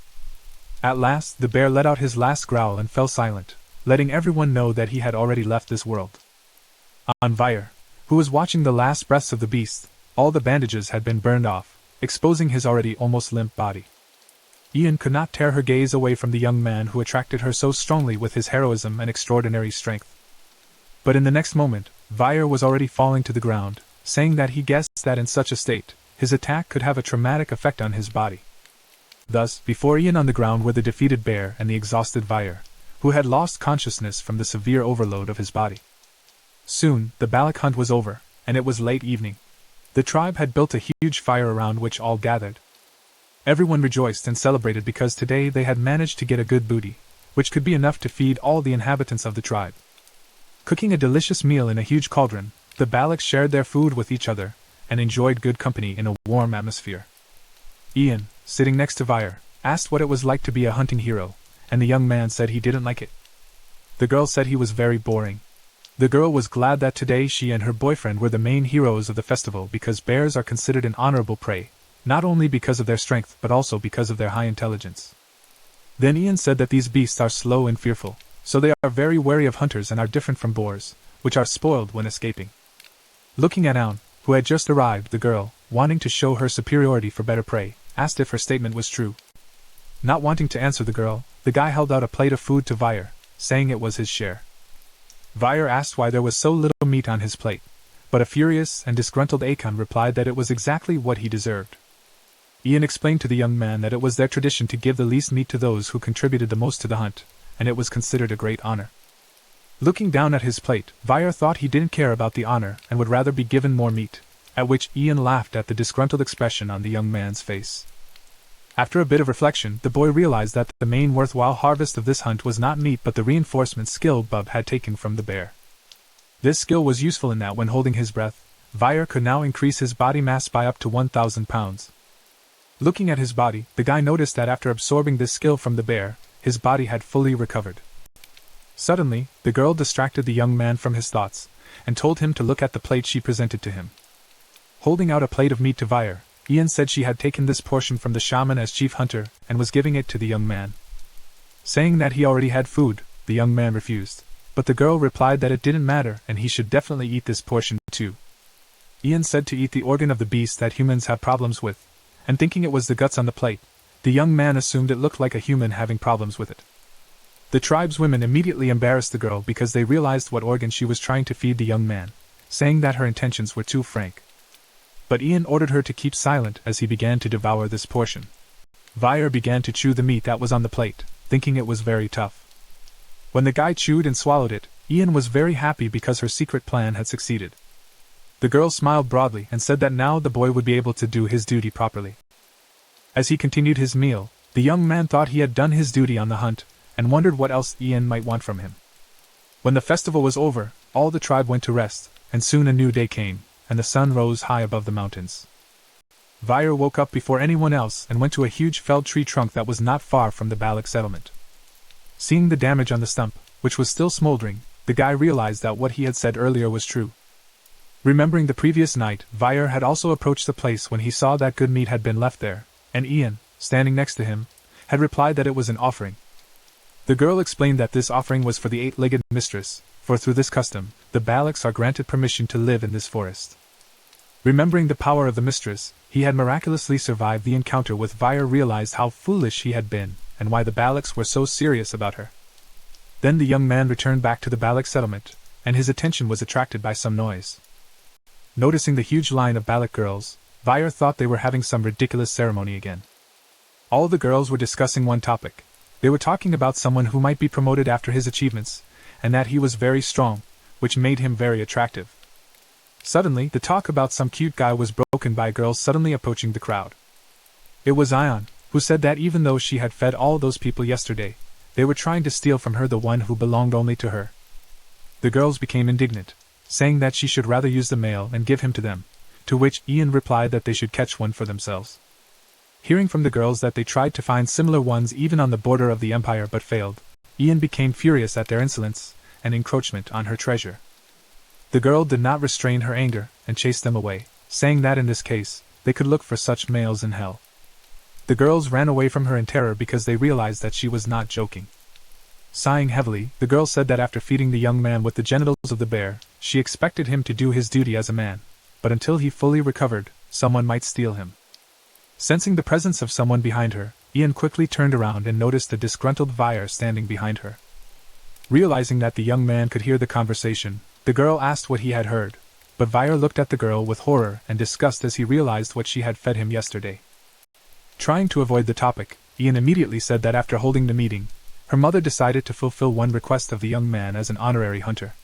At last, the bear let out his last growl and fell silent, letting everyone know that he had already left this world. On Vire, who was watching the last breaths of the beast, all the bandages had been burned off, exposing his already almost limp body. Ian could not tear her gaze away from the young man who attracted her so strongly with his heroism and extraordinary strength. But in the next moment, Vire was already falling to the ground, saying that he guessed that in such a state, his attack could have a traumatic effect on his body. Thus, before Ian on the ground were the defeated bear and the exhausted Vire, who had lost consciousness from the severe overload of his body. Soon, the Balak hunt was over, and it was late evening. The tribe had built a huge fire around which all gathered. Everyone rejoiced and celebrated because today they had managed to get a good booty, which could be enough to feed all the inhabitants of the tribe. Cooking a delicious meal in a huge cauldron, the Balaks shared their food with each other, and enjoyed good company in a warm atmosphere. Ian, sitting next to Vire, asked what it was like to be a hunting hero, and the young man said he didn't like it. The girl said he was very boring. The girl was glad that today she and her boyfriend were the main heroes of the festival because bears are considered an honorable prey, not only because of their strength but also because of their high intelligence. Then Ian said that these beasts are slow and fearful, so they are very wary of hunters and are different from boars, which are spoiled when escaping. Looking at Aun, who had just arrived, the girl, wanting to show her superiority for better prey, asked if her statement was true. Not wanting to answer the girl, the guy held out a plate of food to Vire, saying it was his share. Vire asked why there was so little meat on his plate, but a furious and disgruntled Akon replied that it was exactly what he deserved. Ian explained to the young man that it was their tradition to give the least meat to those who contributed the most to the hunt, and it was considered a great honor. Looking down at his plate, Vire thought he didn't care about the honor and would rather be given more meat, at which Ian laughed at the disgruntled expression on the young man's face. After a bit of reflection, the boy realized that the main worthwhile harvest of this hunt was not meat but the reinforcement skill Bub had taken from the bear. This skill was useful in that when holding his breath, Vire could now increase his body mass by up to 1,000 pounds. Looking at his body, the guy noticed that after absorbing this skill from the bear, his body had fully recovered. Suddenly, the girl distracted the young man from his thoughts, and told him to look at the plate she presented to him. Holding out a plate of meat to Vire, Ian said she had taken this portion from the shaman as chief hunter, and was giving it to the young man. Saying that he already had food, the young man refused. But the girl replied that it didn't matter and he should definitely eat this portion too. Ian said to eat the organ of the beast that humans have problems with, and thinking it was the guts on the plate, the young man assumed it looked like a human having problems with it. The tribeswomen immediately embarrassed the girl because they realized what organ she was trying to feed the young man, saying that her intentions were too frank. But Ian ordered her to keep silent as he began to devour this portion. Vire began to chew the meat that was on the plate, thinking it was very tough. When the guy chewed and swallowed it, Ian was very happy because her secret plan had succeeded. The girl smiled broadly and said that now the boy would be able to do his duty properly. As he continued his meal, the young man thought he had done his duty on the hunt, and wondered what else Ian might want from him. When the festival was over, all the tribe went to rest, and soon a new day came, and the sun rose high above the mountains. Vire woke up before anyone else and went to a huge felled tree trunk that was not far from the Balak settlement. Seeing the damage on the stump, which was still smoldering, the guy realized that what he had said earlier was true. Remembering the previous night, Vire had also approached the place when he saw that good meat had been left there, and Ian, standing next to him, had replied that it was an offering. The girl explained that this offering was for the eight-legged mistress, for through this custom, the Balaks are granted permission to live in this forest. Remembering the power of the mistress, he had miraculously survived the encounter with Vire, realized how foolish he had been, and why the Balaks were so serious about her. Then the young man returned back to the Balak settlement, and his attention was attracted by some noise. Noticing the huge line of Balak girls, Vire thought they were having some ridiculous ceremony again. All the girls were discussing one topic. They were talking about someone who might be promoted after his achievements, and that he was very strong, which made him very attractive. Suddenly, the talk about some cute guy was broken by a girl suddenly approaching the crowd. It was Ion, who said that even though she had fed all those people yesterday, they were trying to steal from her the one who belonged only to her. The girls became indignant, saying that she should rather use the male and give him to them, to which Ian replied that they should catch one for themselves. Hearing from the girls that they tried to find similar ones even on the border of the empire but failed, Ian became furious at their insolence and encroachment on her treasure. The girl did not restrain her anger and chased them away, saying that in this case, they could look for such males in hell. The girls ran away from her in terror because they realized that she was not joking. Sighing heavily, the girl said that after feeding the young man with the genitals of the bear, she expected him to do his duty as a man, but until he fully recovered, someone might steal him. Sensing the presence of someone behind her, Ian quickly turned around and noticed the disgruntled Vire standing behind her. Realizing that the young man could hear the conversation, the girl asked what he had heard, but Vire looked at the girl with horror and disgust as he realized what she had fed him yesterday. Trying to avoid the topic, Ian immediately said that after holding the meeting, her mother decided to fulfill one request of the young man as an honorary hunter.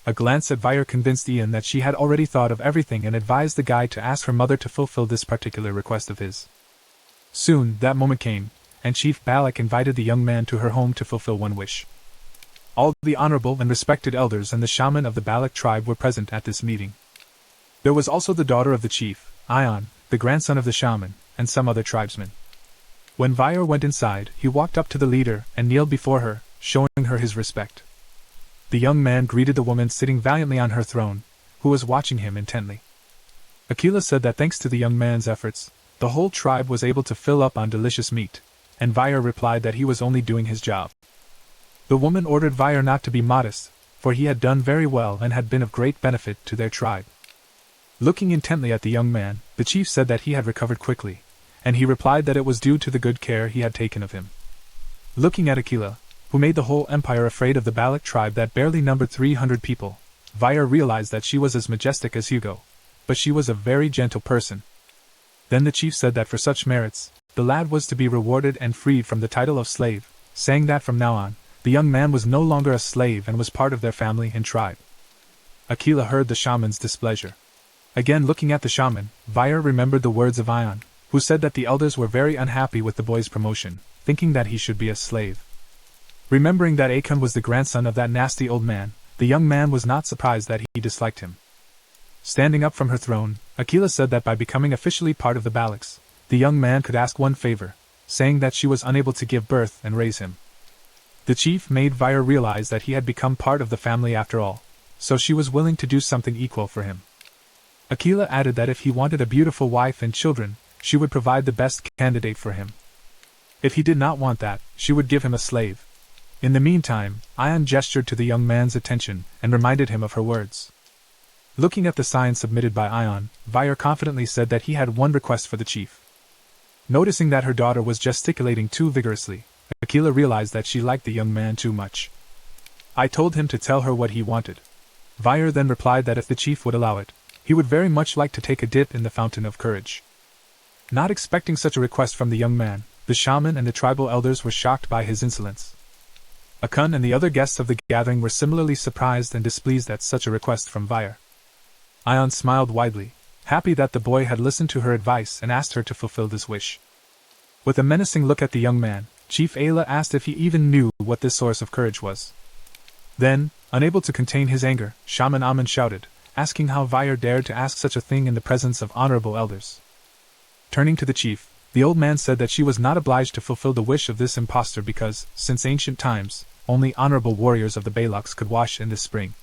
A glance at Vire convinced Ian that she had already thought of everything and advised the guy to ask her mother to fulfill this particular request of his. Soon, that moment came, and Chief Balak invited the young man to her home to fulfill one wish. All the honorable and respected elders and the shaman of the Balak tribe were present at this meeting. There was also the daughter of the chief, Ion, the grandson of the shaman, and some other tribesmen. When Vire went inside, he walked up to the leader and kneeled before her, showing her his respect. The young man greeted the woman sitting valiantly on her throne, who was watching him intently. Akila said that thanks to the young man's efforts, the whole tribe was able to fill up on delicious meat, and Vire replied that he was only doing his job. The woman ordered Vire not to be modest, for he had done very well and had been of great benefit to their tribe. Looking intently at the young man, the chief said that he had recovered quickly, and he replied that it was due to the good care he had taken of him. Looking at Akila, who made the whole empire afraid of the Balak tribe that barely numbered 300 people, Vire realized that she was as majestic as Hugo, but she was a very gentle person. Then the chief said that for such merits, the lad was to be rewarded and freed from the title of slave, saying that from now on, the young man was no longer a slave and was part of their family and tribe. Akila heard the shaman's displeasure. Again looking at the shaman, Vire remembered the words of Ion, who said that the elders were very unhappy with the boy's promotion, thinking that he should be a slave. Remembering that Akon was the grandson of that nasty old man, the young man was not surprised that he disliked him. Standing up from her throne, Akila said that by becoming officially part of the Balaks, the young man could ask one favor, saying that she was unable to give birth and raise him. The chief made Vire realize that he had become part of the family after all, so she was willing to do something equal for him. Akila added that if he wanted a beautiful wife and children, she would provide the best candidate for him. If he did not want that, she would give him a slave. In the meantime, Ion gestured to the young man's attention and reminded him of her words. Looking at the sign submitted by Ion, Vire confidently said that he had one request for the chief. Noticing that her daughter was gesticulating too vigorously, Akila realized that she liked the young man too much. I told him to tell her what he wanted. Vire then replied that if the chief would allow it, he would very much like to take a dip in the fountain of courage. Not expecting such a request from the young man, the shaman and the tribal elders were shocked by his insolence. Akun and the other guests of the gathering were similarly surprised and displeased at such a request from Vire. Ion smiled widely, happy that the boy had listened to her advice and asked her to fulfill this wish. With a menacing look at the young man, Chief Ayla asked if he even knew what this source of courage was. Then, unable to contain his anger, Shaman Amun shouted, asking how Vire dared to ask such a thing in the presence of honorable elders. Turning to the chief, the old man said that she was not obliged to fulfill the wish of this impostor because, since ancient times, only honorable warriors of the Baloks could wash in this spring.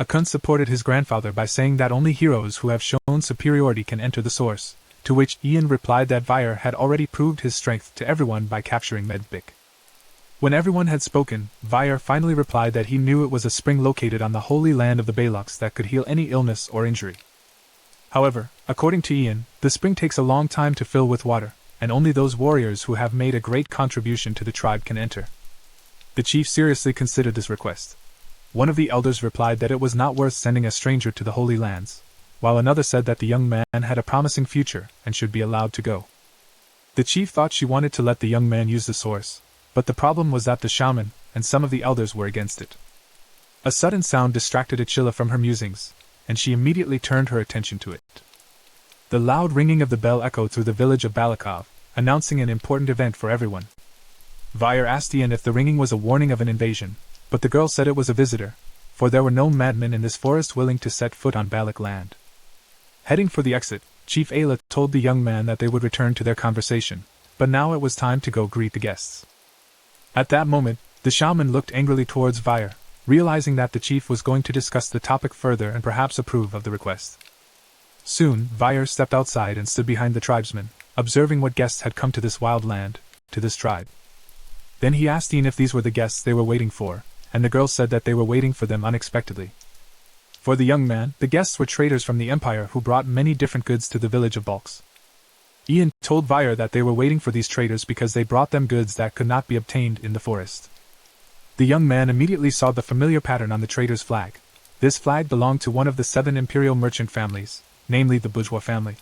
Akun supported his grandfather by saying that only heroes who have shown superiority can enter the source, to which Ian replied that Vire had already proved his strength to everyone by capturing Medbik. When everyone had spoken, Vire finally replied that he knew it was a spring located on the holy land of the Baloks that could heal any illness or injury. However, according to Ian, the spring takes a long time to fill with water, and only those warriors who have made a great contribution to the tribe can enter. The chief seriously considered this request. One of the elders replied that it was not worth sending a stranger to the Holy Lands, while another said that the young man had a promising future and should be allowed to go. The chief thought she wanted to let the young man use the source, but the problem was that the shaman and some of the elders were against it. A sudden sound distracted Achilla from her musings, and she immediately turned her attention to it. The loud ringing of the bell echoed through the village of Balakov, announcing an important event for everyone. Vire asked Ian if the ringing was a warning of an invasion, but the girl said it was a visitor, for there were no madmen in this forest willing to set foot on Balak land. Heading for the exit, Chief Ayla told the young man that they would return to their conversation, but now it was time to go greet the guests. At that moment, the shaman looked angrily towards Vire, realizing that the chief was going to discuss the topic further and perhaps approve of the request. Soon, Vire stepped outside and stood behind the tribesmen, observing what guests had come to this wild land, to this tribe. Then he asked Ian if these were the guests they were waiting for, and the girl said that they were waiting for them unexpectedly. For the young man, the guests were traders from the Empire who brought many different goods to the village of Balks. Ian told Vire that they were waiting for these traders because they brought them goods that could not be obtained in the forest. The young man immediately saw the familiar pattern on the trader's flag. This flag belonged to one of the 7 imperial merchant families, namely the bourgeois family.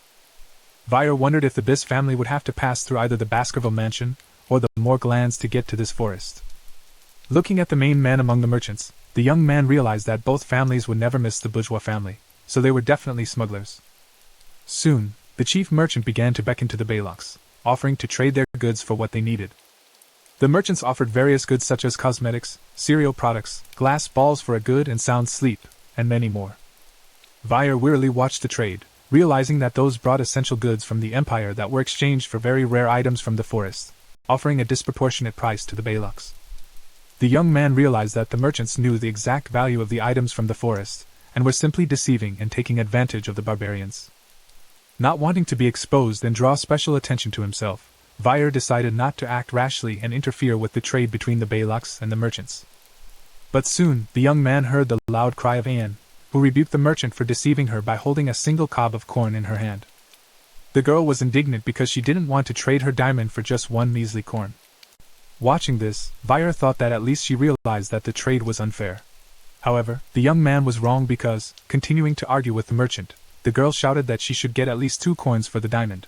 Vire wondered if the Biss family would have to pass through either the Baskerville mansion or the Morgue lands to get to this forest. Looking at the main man among the merchants, the young man realized that both families would never miss the bourgeois family, so they were definitely smugglers. Soon, the chief merchant began to beckon to the Baloks, offering to trade their goods for what they needed. The merchants offered various goods such as cosmetics, cereal products, glass balls for a good and sound sleep, and many more. Vire wearily watched the trade, realizing that those brought essential goods from the Empire that were exchanged for very rare items from the forest, offering a disproportionate price to the Baloks. The young man realized that the merchants knew the exact value of the items from the forest, and were simply deceiving and taking advantage of the barbarians. Not wanting to be exposed and draw special attention to himself, Vire decided not to act rashly and interfere with the trade between the Baloks and the merchants. But soon, the young man heard the loud cry of Anne, who rebuked the merchant for deceiving her by holding a single cob of corn in her hand. The girl was indignant because she didn't want to trade her diamond for just one measly corn. Watching this, Vire thought that at least she realized that the trade was unfair. However, the young man was wrong because, continuing to argue with the merchant, the girl shouted that she should get at least 2 coins for the diamond.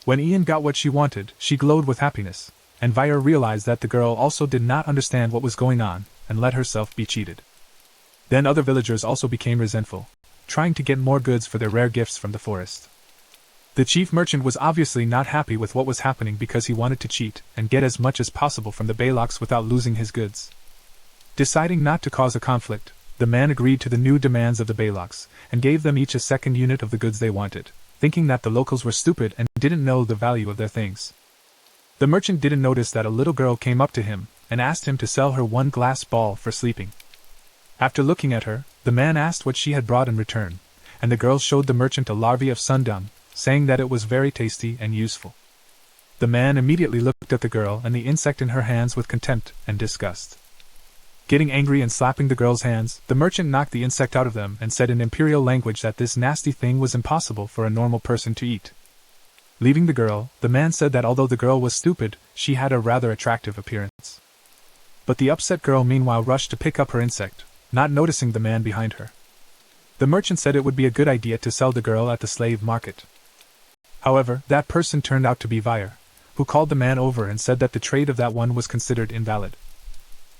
When Ian got what she wanted, she glowed with happiness, and Vire realized that the girl also did not understand what was going on, and let herself be cheated. Then other villagers also became resentful, trying to get more goods for their rare gifts from the forest. The chief merchant was obviously not happy with what was happening because he wanted to cheat and get as much as possible from the Baloks without losing his goods. Deciding not to cause a conflict, the man agreed to the new demands of the Baloks and gave them each a second unit of the goods they wanted, thinking that the locals were stupid and didn't know the value of their things. The merchant didn't notice that a little girl came up to him and asked him to sell her 1 glass ball for sleeping. After looking at her, the man asked what she had brought in return, and the girl showed the merchant a larvae of sundung, saying that it was very tasty and useful. The man immediately looked looked at the girl and the insect in her hands with contempt and disgust. Getting angry and slapping the girl's hands, the merchant knocked the insect out of them and said in imperial language that this nasty thing was impossible for a normal person to eat. Leaving the girl, the man said that although the girl was stupid, she had a rather attractive appearance. But the upset girl meanwhile rushed to pick up her insect, not noticing the man behind her. The merchant said it would be a good idea to sell the girl at the slave market. However, that person turned out to be Vire, who called the man over and said that the trade of that one was considered invalid.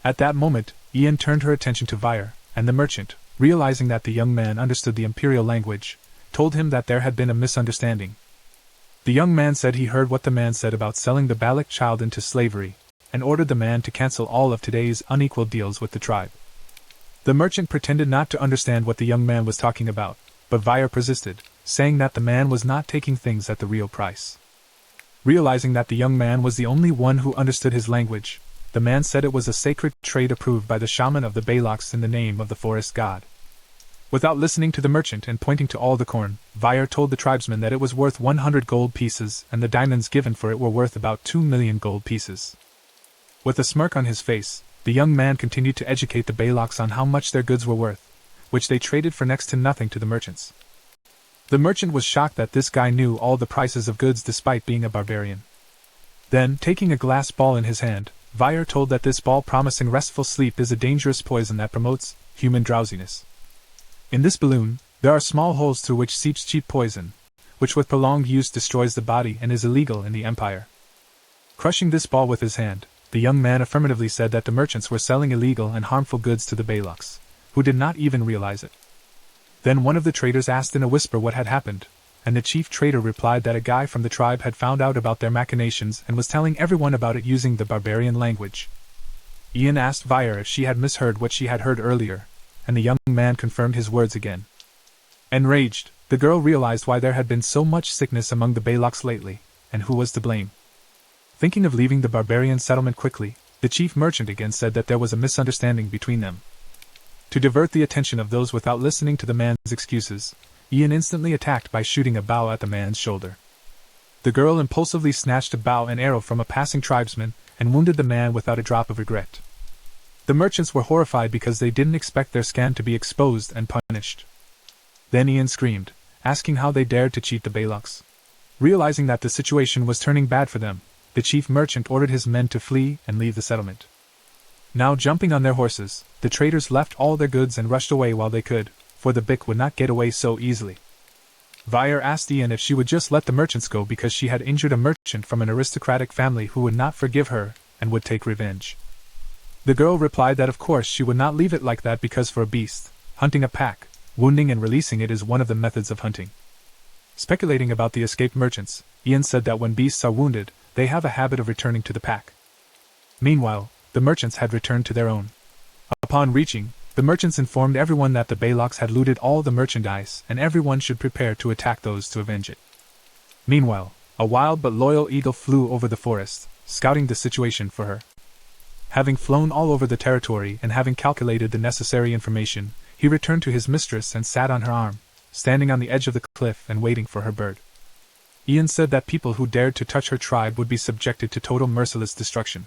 At that moment, Ian turned her attention to Vire, and the merchant, realizing that the young man understood the imperial language, told him that there had been a misunderstanding. The young man said he heard what the man said about selling the Balak child into slavery, and ordered the man to cancel all of today's unequal deals with the tribe. The merchant pretended not to understand what the young man was talking about, but Vire persisted, saying that the man was not taking things at the real price. Realizing that the young man was the only one who understood his language, the man said it was a sacred trade approved by the shaman of the Balaks in the name of the forest god. Without listening to the merchant and pointing to all the corn, Vire told the tribesmen that it was worth 100 gold pieces and the diamonds given for it were worth about 2 million gold pieces. With a smirk on his face, the young man continued to educate the Balaks on how much their goods were worth, which they traded for next to nothing to the merchants. The merchant was shocked that this guy knew all the prices of goods despite being a barbarian. Then, taking a glass ball in his hand, Vire told that this ball promising restful sleep is a dangerous poison that promotes human drowsiness. In this balloon, there are small holes through which seeps cheap poison, which with prolonged use destroys the body and is illegal in the empire. Crushing this ball with his hand, the young man affirmatively said that the merchants were selling illegal and harmful goods to the Balaks, who did not even realize it. Then one of the traders asked in a whisper what had happened, and the chief trader replied that a guy from the tribe had found out about their machinations and was telling everyone about it using the barbarian language. Ian asked Vire if she had misheard what she had heard earlier, and the young man confirmed his words again. Enraged, the girl realized why there had been so much sickness among the Balaks lately, and who was to blame. Thinking of leaving the barbarian settlement quickly, the chief merchant again said that there was a misunderstanding between them. To divert the attention of those without listening to the man's excuses, Ian instantly attacked by shooting a bow at the man's shoulder. The girl impulsively snatched a bow and arrow from a passing tribesman and wounded the man without a drop of regret. The merchants were horrified because they didn't expect their scam to be exposed and punished. Then Ian screamed, asking how they dared to cheat the Balaks. Realizing that the situation was turning bad for them, the chief merchant ordered his men to flee and leave the settlement. Now jumping on their horses, the traders left all their goods and rushed away while they could, for the Bik would not get away so easily. Vire asked Ian if she would just let the merchants go because she had injured a merchant from an aristocratic family who would not forgive her and would take revenge. The girl replied that of course she would not leave it like that because for a beast, hunting a pack, wounding and releasing it is one of the methods of hunting. Speculating about the escaped merchants, Ian said that when beasts are wounded, they have a habit of returning to the pack. Meanwhile, the merchants had returned to their own. Upon reaching, the merchants informed everyone that the Balaks had looted all the merchandise and everyone should prepare to attack those to avenge it. Meanwhile, a wild but loyal eagle flew over the forest, scouting the situation for her. Having flown all over the territory and having calculated the necessary information, he returned to his mistress and sat on her arm, standing on the edge of the cliff and waiting for her bird. Ian said that people who dared to touch her tribe would be subjected to total merciless destruction.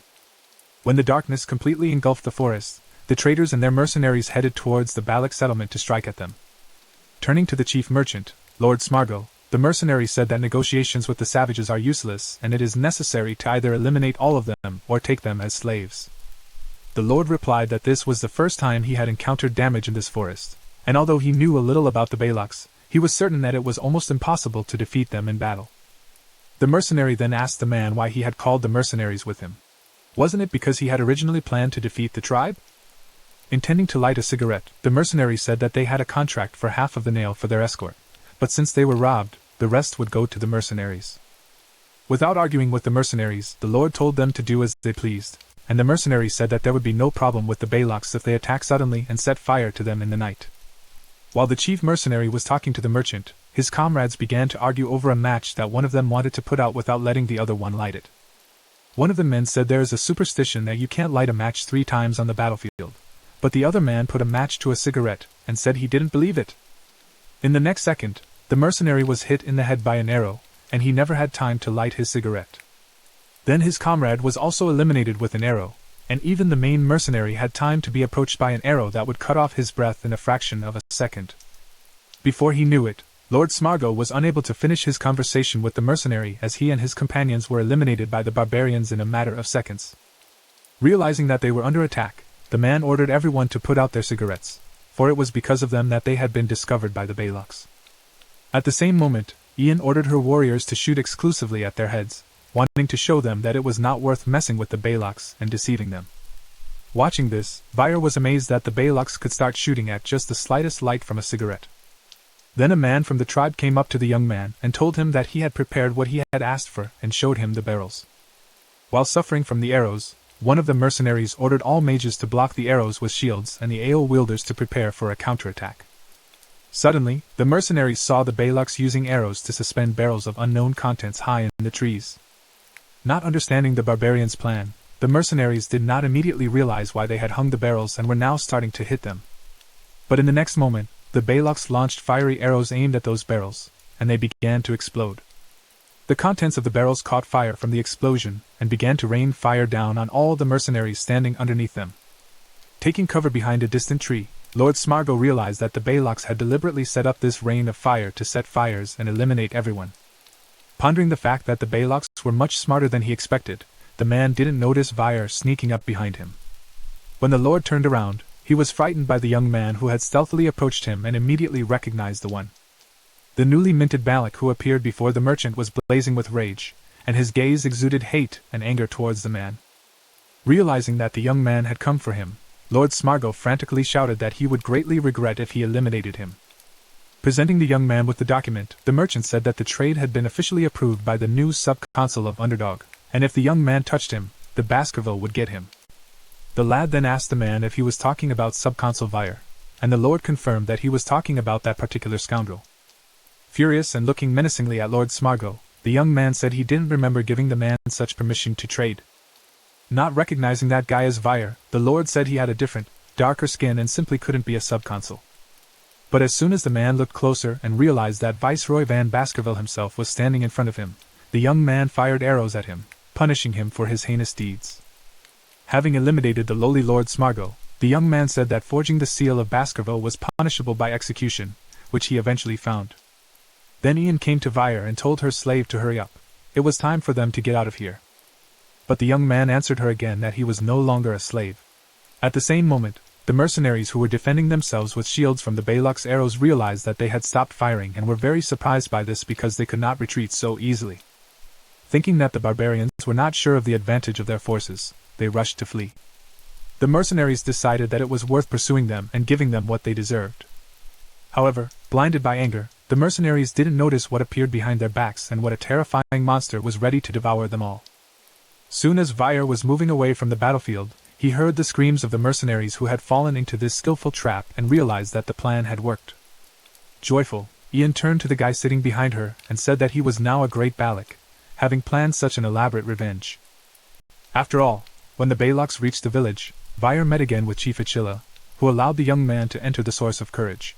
When the darkness completely engulfed the forest, the traders and their mercenaries headed towards the Balak settlement to strike at them. Turning to the chief merchant, Lord Smargo, the mercenary said that negotiations with the savages are useless and it is necessary to either eliminate all of them or take them as slaves. The lord replied that this was the first time he had encountered damage in this forest, and although he knew a little about the Balaks, he was certain that it was almost impossible to defeat them in battle. The mercenary then asked the man why he had called the mercenaries with him. Wasn't it because he had originally planned to defeat the tribe? Intending to light a cigarette, the mercenary said that they had a contract for half of the nail for their escort, but since they were robbed, the rest would go to the mercenaries. Without arguing with the mercenaries, the lord told them to do as they pleased, and the mercenaries said that there would be no problem with the Balaks if they attacked suddenly and set fire to them in the night. While the chief mercenary was talking to the merchant, his comrades began to argue over a match that one of them wanted to put out without letting the other one light it. One of the men said there is a superstition that you can't light a match 3 times on the battlefield, but the other man put a match to a cigarette and said he didn't believe it. In the next second, the mercenary was hit in the head by an arrow, and he never had time to light his cigarette. Then his comrade was also eliminated with an arrow, and even the main mercenary had time to be approached by an arrow that would cut off his breath in a fraction of a second. Before he knew it, Lord Smargo was unable to finish his conversation with the mercenary as he and his companions were eliminated by the barbarians in a matter of seconds. Realizing that they were under attack, the man ordered everyone to put out their cigarettes, for it was because of them that they had been discovered by the Baloks. At the same moment, Ian ordered her warriors to shoot exclusively at their heads, wanting to show them that it was not worth messing with the Baloks and deceiving them. Watching this, Vyre was amazed that the Baloks could start shooting at just the slightest light from a cigarette. Then a man from the tribe came up to the young man and told him that he had prepared what he had asked for and showed him the barrels. While suffering from the arrows, one of the mercenaries ordered all mages to block the arrows with shields and the AoE wielders to prepare for a counterattack. Suddenly, the mercenaries saw the Baloks using arrows to suspend barrels of unknown contents high in the trees. Not understanding the barbarians' plan, the mercenaries did not immediately realize why they had hung the barrels and were now starting to hit them. But in the next moment, the Baloks launched fiery arrows aimed at those barrels, and they began to explode. The contents of the barrels caught fire from the explosion and began to rain fire down on all the mercenaries standing underneath them. Taking cover behind a distant tree, Lord Smargo realized that the Baloks had deliberately set up this rain of fire to set fires and eliminate everyone. Pondering the fact that the Baloks were much smarter than he expected, the man didn't notice Vyre sneaking up behind him. When the Lord turned around, he was frightened by the young man who had stealthily approached him and immediately recognized the one. The newly minted Balak who appeared before the merchant was blazing with rage, and his gaze exuded hate and anger towards the man. Realizing that the young man had come for him, Lord Smargo frantically shouted that he would greatly regret if he eliminated him. Presenting the young man with the document, the merchant said that the trade had been officially approved by the new sub-consul of Underdog, and if the young man touched him, the Baskerville would get him. The lad then asked the man if he was talking about sub-consul Vyre, and the Lord confirmed that he was talking about that particular scoundrel. Furious and looking menacingly at Lord Smargo, the young man said he didn't remember giving the man such permission to trade. Not recognizing that guy as Vyre, the Lord said he had a different, darker skin and simply couldn't be a sub-consul. But as soon as the man looked closer and realized that Viceroy Van Baskerville himself was standing in front of him, the young man fired arrows at him, punishing him for his heinous deeds. Having eliminated the lowly Lord Smargo, the young man said that forging the seal of Baskerville was punishable by execution, which he eventually found. Then Ian came to Vyre and told her slave to hurry up. It was time for them to get out of here. But the young man answered her again that he was no longer a slave. At the same moment, the mercenaries who were defending themselves with shields from the Balok's arrows realized that they had stopped firing and were very surprised by this because they could not retreat so easily. Thinking that the barbarians were not sure of the advantage of their forces, they rushed to flee. The mercenaries decided that it was worth pursuing them and giving them what they deserved. However, blinded by anger, the mercenaries didn't notice what appeared behind their backs and what a terrifying monster was ready to devour them all. Soon as Vyre was moving away from the battlefield, he heard the screams of the mercenaries who had fallen into this skillful trap and realized that the plan had worked. Joyful, Ian turned to the guy sitting behind her and said that he was now a great Balak, having planned such an elaborate revenge. After all, when the Baloks reached the village, Vyre met again with Chief Achilla, who allowed the young man to enter the source of courage.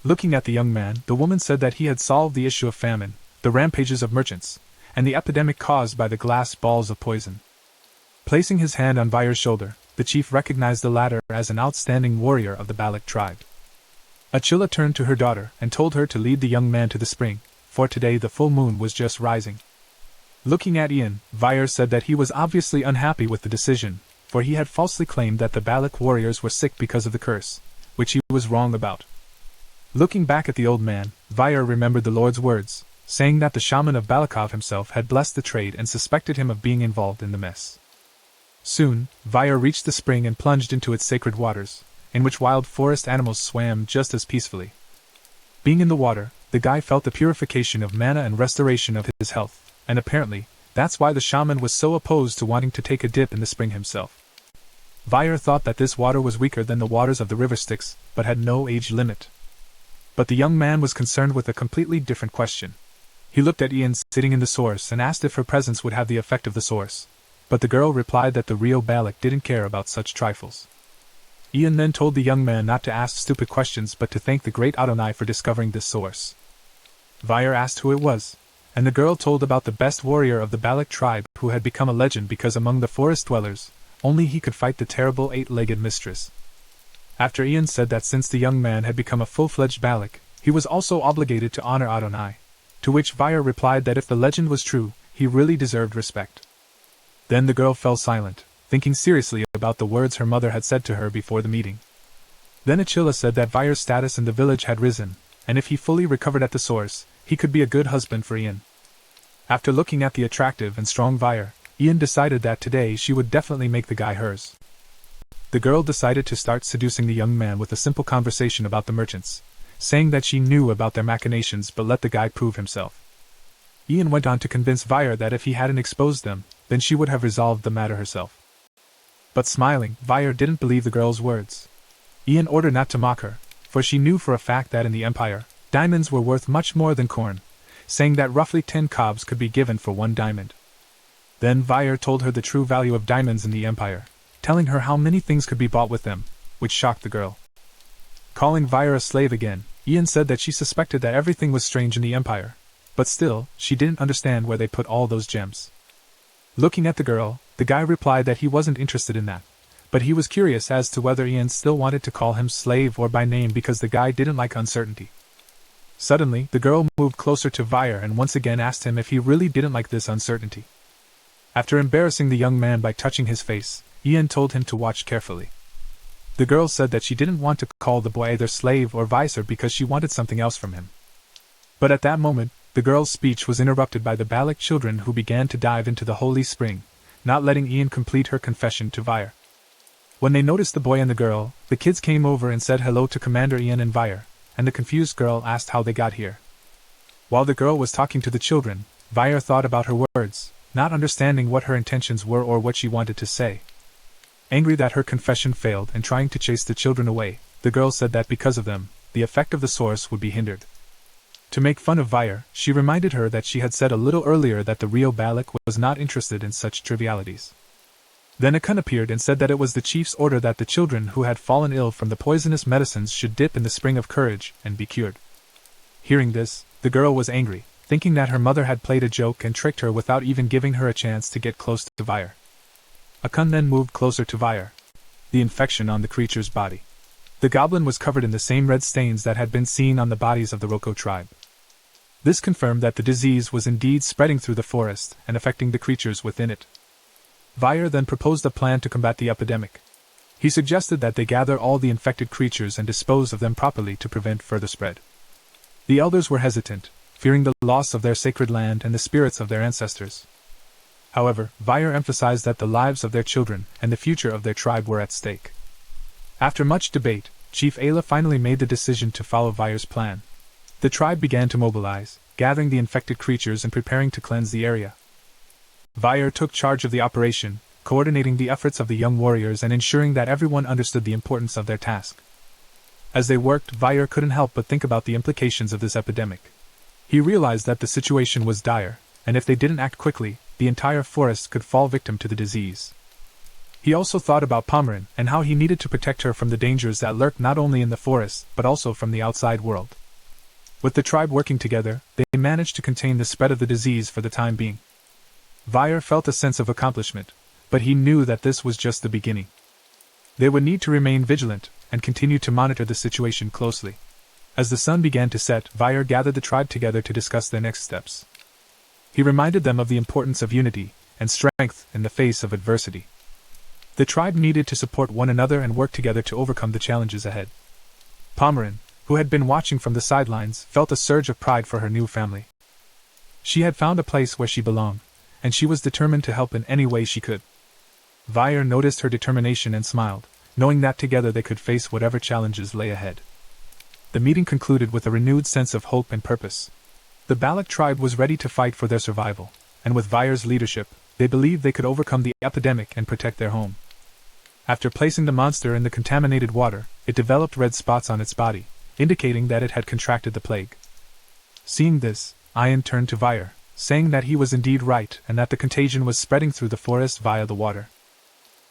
Looking at the young man, the woman said that he had solved the issue of famine, the rampages of merchants, and the epidemic caused by the glass balls of poison. Placing his hand on Vyre's shoulder, the chief recognized the latter as an outstanding warrior of the Balak tribe. Achilla turned to her daughter and told her to lead the young man to the spring, for today the full moon was just rising. Looking at Ian, Vyre said that he was obviously unhappy with the decision, for he had falsely claimed that the Balak warriors were sick because of the curse, which he was wrong about. Looking back at the old man, Vyre remembered the Lord's words, saying that the shaman of Balakov himself had blessed the trade and suspected him of being involved in the mess. Soon, Vyre reached the spring and plunged into its sacred waters, in which wild forest animals swam just as peacefully. Being in the water, the guy felt the purification of mana and restoration of his health, and apparently, that's why the shaman was so opposed to wanting to take a dip in the spring himself. Vyre thought that this water was weaker than the waters of the river Styx, but had no age limit. But the young man was concerned with a completely different question. He looked at Ian sitting in the source and asked if her presence would have the effect of the source, but the girl replied that the Rio Balak didn't care about such trifles. Ian then told the young man not to ask stupid questions but to thank the great Adonai for discovering this source. Vyre asked who it was, and the girl told about the best warrior of the Balak tribe who had become a legend because among the forest dwellers, only he could fight the terrible eight-legged mistress. After Ian said that since the young man had become a full-fledged Balak, he was also obligated to honor Adonai, to which Vire replied that if the legend was true, he really deserved respect. Then the girl fell silent, thinking seriously about the words her mother had said to her before the meeting. Then Achilla said that Vire's status in the village had risen, and if he fully recovered at the source, he could be a good husband for Ian. After looking at the attractive and strong Vire, Ian decided that today she would definitely make the guy hers. The girl decided to start seducing the young man with a simple conversation about the merchants, saying that she knew about their machinations but let the guy prove himself. Ian went on to convince Vire that if he hadn't exposed them, then she would have resolved the matter herself. But smiling, Vire didn't believe the girl's words. Ian ordered not to mock her, for she knew for a fact that in the Empire, diamonds were worth much more than corn, saying that roughly 10 cobs could be given for 1 diamond. Then Vire told her the true value of diamonds in the Empire, telling her how many things could be bought with them, which shocked the girl. Calling Vire a slave again, Ian said that she suspected that everything was strange in the Empire, but still, she didn't understand where they put all those gems. Looking at the girl, the guy replied that he wasn't interested in that, but he was curious as to whether Ian still wanted to call him slave or by name because the guy didn't like uncertainty. Suddenly, the girl moved closer to Vire and once again asked him if he really didn't like this uncertainty. After embarrassing the young man by touching his face, Ian told him to watch carefully. The girl said that she didn't want to call the boy either slave or vicer because she wanted something else from him. But at that moment, the girl's speech was interrupted by the Balak children who began to dive into the holy spring, not letting Ian complete her confession to Vire. When they noticed the boy and the girl, the kids came over and said hello to Commander Ian and Vire, and the confused girl asked how they got here. While the girl was talking to the children, Vire thought about her words, not understanding what her intentions were or what she wanted to say. Angry that her confession failed and trying to chase the children away, the girl said that because of them, the effect of the source would be hindered. To make fun of Vire, she reminded her that she had said a little earlier that the real Balak was not interested in such trivialities. Then Akun appeared and said that it was the chief's order that the children who had fallen ill from the poisonous medicines should dip in the spring of courage and be cured. Hearing this, the girl was angry, thinking that her mother had played a joke and tricked her without even giving her a chance to get close to Vire. Akun then moved closer to Vire. The infection on the creature's body. The goblin was covered in the same red stains that had been seen on the bodies of the Roko tribe. This confirmed that the disease was indeed spreading through the forest and affecting the creatures within it. Vire then proposed a plan to combat the epidemic. He suggested that they gather all the infected creatures and dispose of them properly to prevent further spread. The elders were hesitant, fearing the loss of their sacred land and the spirits of their ancestors. However, Vire emphasized that the lives of their children and the future of their tribe were at stake. After much debate, Chief Ayla finally made the decision to follow Vire's plan. The tribe began to mobilize, gathering the infected creatures and preparing to cleanse the area. Vire took charge of the operation, coordinating the efforts of the young warriors and ensuring that everyone understood the importance of their task. As they worked, Vire couldn't help but think about the implications of this epidemic. He realized that the situation was dire, and if they didn't act quickly, the entire forest could fall victim to the disease. He also thought about Pomeran and how he needed to protect her from the dangers that lurked not only in the forest but also from the outside world. With the tribe working together, they managed to contain the spread of the disease for the time being. Vire felt a sense of accomplishment, but he knew that this was just the beginning. They would need to remain vigilant and continue to monitor the situation closely. As the sun began to set, Vire gathered the tribe together to discuss their next steps. He reminded them of the importance of unity and strength in the face of adversity. The tribe needed to support one another and work together to overcome the challenges ahead. Pomeran, who had been watching from the sidelines, felt a surge of pride for her new family. She had found a place where she belonged, and she was determined to help in any way she could. Vire noticed her determination and smiled, knowing that together they could face whatever challenges lay ahead. The meeting concluded with a renewed sense of hope and purpose. The Balak tribe was ready to fight for their survival, and with Vire's leadership, they believed they could overcome the epidemic and protect their home. After placing the monster in the contaminated water, it developed red spots on its body, indicating that it had contracted the plague. Seeing this, Ian turned to Vire, saying that he was indeed right and that the contagion was spreading through the forest via the water.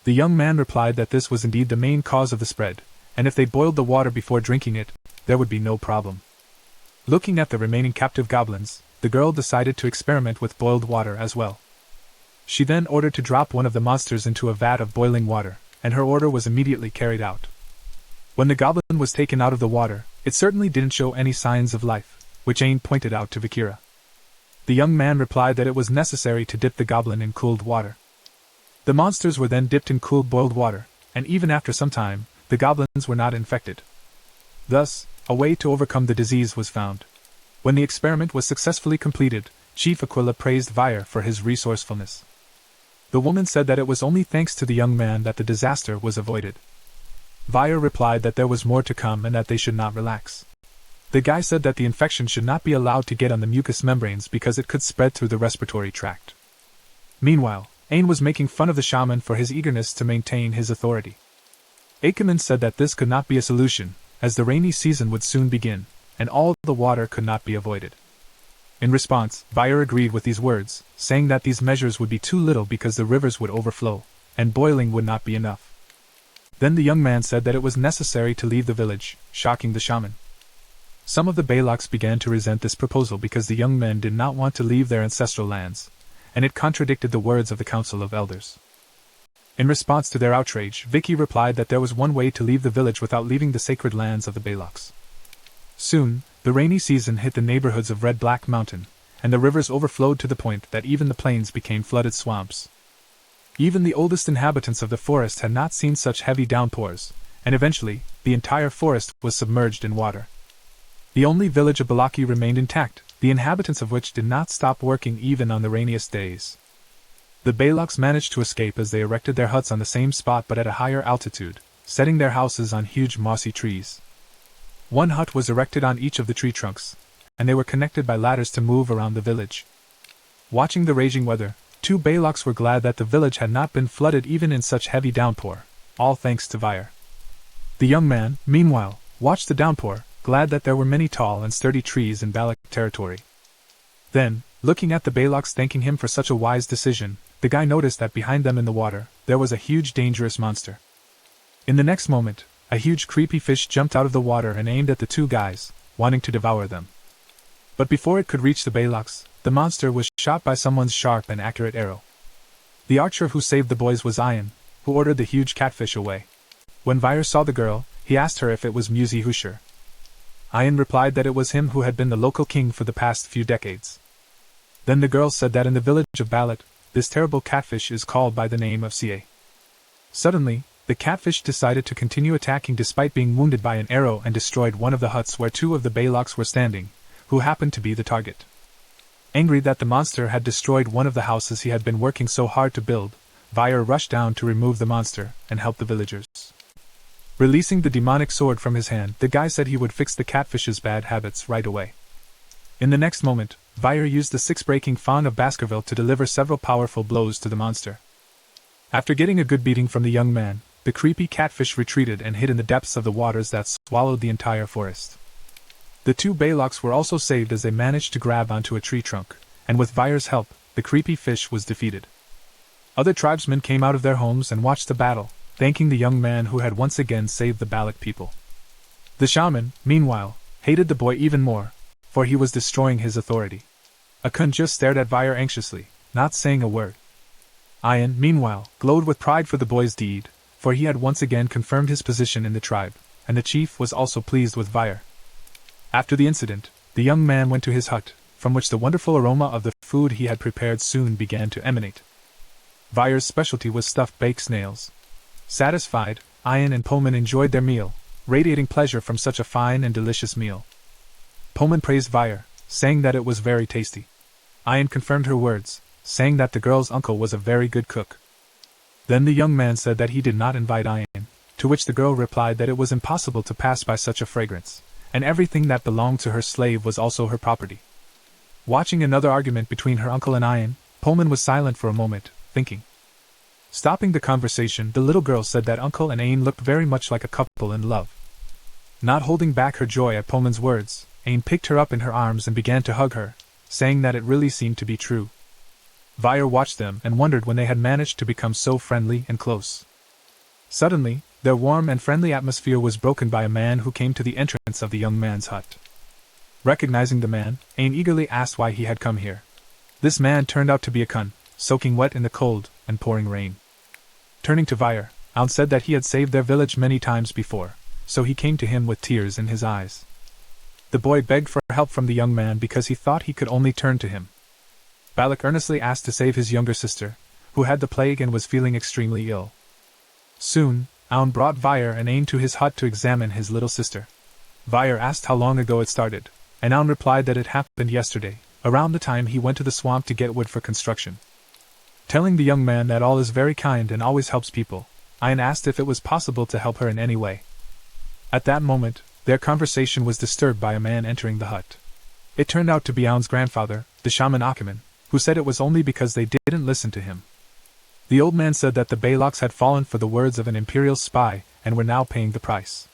The young man replied that this was indeed the main cause of the spread, and if they boiled the water before drinking it, there would be no problem. Looking at the remaining captive goblins, the girl decided to experiment with boiled water as well. She then ordered to drop one of the monsters into a vat of boiling water, and her order was immediately carried out. When the goblin was taken out of the water, it certainly didn't show any signs of life, which Ain pointed out to Vikira. The young man replied that it was necessary to dip the goblin in cooled water. The monsters were then dipped in cooled boiled water, and even after some time, the goblins were not infected. Thus, a way to overcome the disease was found. When the experiment was successfully completed, Chief Aquila praised Vyre for his resourcefulness. The woman said that it was only thanks to the young man that the disaster was avoided. Vyre replied that there was more to come and that they should not relax. The guy said that the infection should not be allowed to get on the mucous membranes because it could spread through the respiratory tract. Meanwhile, Ain was making fun of the shaman for his eagerness to maintain his authority. Akeman said that this could not be a solution, as the rainy season would soon begin, and all the water could not be avoided. In response, Vyre agreed with these words, saying that these measures would be too little because the rivers would overflow, and boiling would not be enough. Then the young man said that it was necessary to leave the village, shocking the shaman. Some of the Baloks began to resent this proposal because the young men did not want to leave their ancestral lands, and it contradicted the words of the Council of Elders. In response to their outrage, Vicky replied that there was one way to leave the village without leaving the sacred lands of the Baloks. Soon, the rainy season hit the neighborhoods of Red Black Mountain, and the rivers overflowed to the point that even the plains became flooded swamps. Even the oldest inhabitants of the forest had not seen such heavy downpours, and eventually, the entire forest was submerged in water. The only village of Balaki remained intact, the inhabitants of which did not stop working even on the rainiest days. The Baloks managed to escape as they erected their huts on the same spot but at a higher altitude, setting their houses on huge mossy trees. One hut was erected on each of the tree trunks, and they were connected by ladders to move around the village. Watching the raging weather, two Baloks were glad that the village had not been flooded even in such heavy downpour, all thanks to Vyre. The young man, meanwhile, watched the downpour, glad that there were many tall and sturdy trees in Balak territory. Then, looking at the Baloks thanking him for such a wise decision, the guy noticed that behind them in the water, there was a huge dangerous monster. In the next moment, a huge creepy fish jumped out of the water and aimed at the two guys, wanting to devour them. But before it could reach the Baloks, the monster was shot by someone's sharp and accurate arrow. The archer who saved the boys was Ian, who ordered the huge catfish away. When Vyre saw the girl, he asked her if it was Musi Husher. Ian replied that it was him who had been the local king for the past few decades. Then the girl said that in the village of Balat, this terrible catfish is called by the name of Ca. Suddenly, the catfish decided to continue attacking despite being wounded by an arrow and destroyed one of the huts where two of the Baloks were standing, who happened to be the target. Angry that the monster had destroyed one of the houses he had been working so hard to build, Vyre rushed down to remove the monster and help the villagers. Releasing the demonic sword from his hand, the guy said he would fix the catfish's bad habits right away. In the next moment, Vyre used the six-breaking Fawn of Baskerville to deliver several powerful blows to the monster. After getting a good beating from the young man, the creepy catfish retreated and hid in the depths of the waters that swallowed the entire forest. The two Baloks were also saved as they managed to grab onto a tree trunk, and with Vyre's help, the creepy fish was defeated. Other tribesmen came out of their homes and watched the battle, thanking the young man who had once again saved the Balak people. The shaman, meanwhile, hated the boy even more, for he was destroying his authority. Akun just stared at Vyre anxiously, not saying a word. Ian, meanwhile, glowed with pride for the boy's deed, for he had once again confirmed his position in the tribe, and the chief was also pleased with Vyre. After the incident, the young man went to his hut, from which the wonderful aroma of the food he had prepared soon began to emanate. Vyre's specialty was stuffed baked snails. Satisfied, Ian and Pullman enjoyed their meal, radiating pleasure from such a fine and delicious meal. Pullman praised Vyre, saying that it was very tasty. Ian confirmed her words, saying that the girl's uncle was a very good cook. Then the young man said that he did not invite Ian, to which the girl replied that it was impossible to pass by such a fragrance, and everything that belonged to her slave was also her property. Watching another argument between her uncle and Ian, Pullman was silent for a moment, thinking. Stopping the conversation, the little girl said that Uncle and Ain looked very much like a couple in love. Not holding back her joy at Pullman's words, Ain picked her up in her arms and began to hug her, saying that it really seemed to be true. Vyre watched them and wondered when they had managed to become so friendly and close. Suddenly, their warm and friendly atmosphere was broken by a man who came to the entrance of the young man's hut. Recognizing the man, Ain eagerly asked why he had come here. This man turned out to be a kun, soaking wet in the cold and pouring rain. Turning to Vyre, Aun said that he had saved their village many times before, so he came to him with tears in his eyes. The boy begged for help from the young man because he thought he could only turn to him. Balak earnestly asked to save his younger sister, who had the plague and was feeling extremely ill. Soon, Aun brought Vyre and Ain to his hut to examine his little sister. Vyre asked how long ago it started, and Aun replied that it happened yesterday, around the time he went to the swamp to get wood for construction. Telling the young man that all is very kind and always helps people, Ain asked if it was possible to help her in any way. At that moment, their conversation was disturbed by a man entering the hut. It turned out to be Aun's grandfather, the shaman Akuman, who said it was only because they didn't listen to him. The old man said that the Baloks had fallen for the words of an imperial spy and were now paying the price.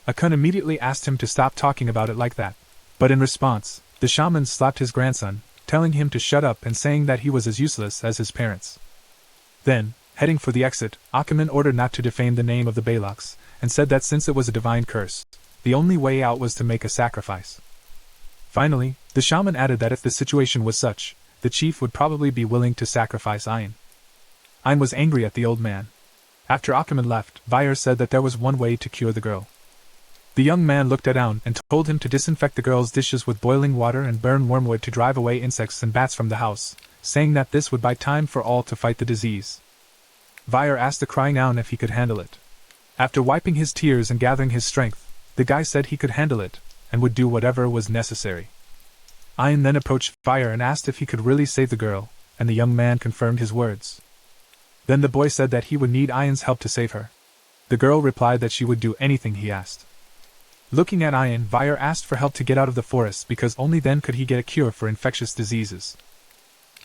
Akun immediately asked him to stop talking about it like that, but in response, the shaman slapped his grandson, telling him to shut up and saying that he was as useless as his parents. Then, heading for the exit, Akuman ordered not to defame the name of the Baloks, and said that since it was a divine curse, the only way out was to make a sacrifice. Finally, the shaman added that if the situation was such, the chief would probably be willing to sacrifice Ain. Ain was angry at the old man. After Akuman left, Vyre said that there was one way to cure the girl. The young man looked at Aun and told him to disinfect the girl's dishes with boiling water and burn wormwood to drive away insects and bats from the house, saying that this would buy time for all to fight the disease. Vyre asked the crying Aun if he could handle it. After wiping his tears and gathering his strength, the guy said he could handle it, and would do whatever was necessary. Ain then approached Vyre and asked if he could really save the girl, and the young man confirmed his words. Then the boy said that he would need Ain's help to save her. The girl replied that she would do anything he asked. Looking at Ain, Vyre asked for help to get out of the forest because only then could he get a cure for infectious diseases.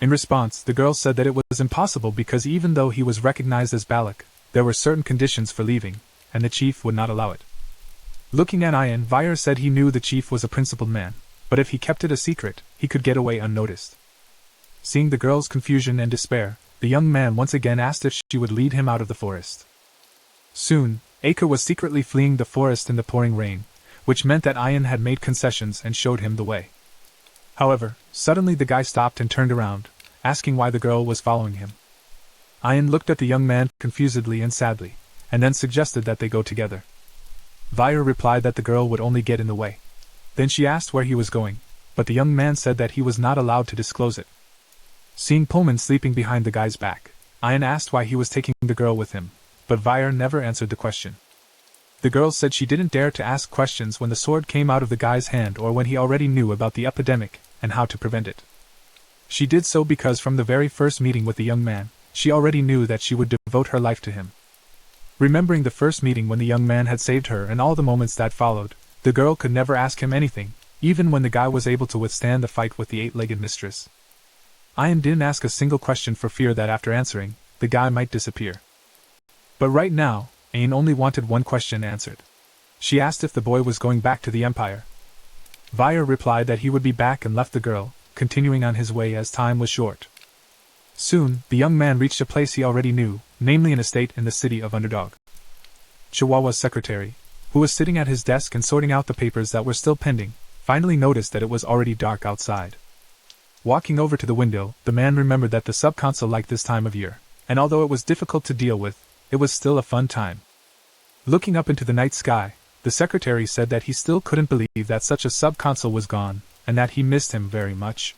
In response, the girl said that it was impossible because even though he was recognized as Balak, there were certain conditions for leaving, and the chief would not allow it. Looking at Ain, Vyre said he knew the chief was a principled man, but if he kept it a secret, he could get away unnoticed. Seeing the girl's confusion and despair, the young man once again asked if she would lead him out of the forest. Soon, Acre was secretly fleeing the forest in the pouring rain, which meant that Ain had made concessions and showed him the way. However, suddenly the guy stopped and turned around, asking why the girl was following him. Ain looked at the young man confusedly and sadly, and then suggested that they go together. Vyre replied that the girl would only get in the way. Then she asked where he was going, but the young man said that he was not allowed to disclose it. Seeing Pullman sleeping behind the guy's back, Ain asked why he was taking the girl with him, but Vyre never answered the question. The girl said she didn't dare to ask questions when the sword came out of the guy's hand or when he already knew about the epidemic and how to prevent it. She did so because from the very first meeting with the young man, she already knew that she would devote her life to him. Remembering the first meeting when the young man had saved her and all the moments that followed, the girl could never ask him anything, even when the guy was able to withstand the fight with the eight-legged mistress. Ain didn't ask a single question for fear that after answering, the guy might disappear. But right now, Ain only wanted one question answered. She asked if the boy was going back to the Empire. Vyre replied that he would be back and left the girl, continuing on his way as time was short. Soon, the young man reached a place he already knew, namely an estate in the city of Underdog. Chihuahua's secretary, who was sitting at his desk and sorting out the papers that were still pending, finally noticed that it was already dark outside. Walking over to the window, the man remembered that the sub-consul liked this time of year, and although it was difficult to deal with, it was still a fun time. Looking up into the night sky, the secretary said that he still couldn't believe that such a sub-consul was gone, and that he missed him very much.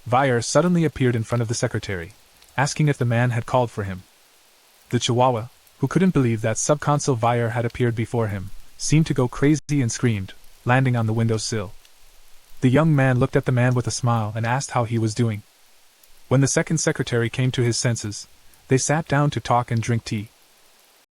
Vyre suddenly appeared in front of the secretary, asking if the man had called for him. The Chihuahua, who couldn't believe that sub-consul Vyre had appeared before him, seemed to go crazy and screamed, landing on the windowsill. The young man looked at the man with a smile and asked how he was doing. When the second secretary came to his senses, they sat down to talk and drink tea.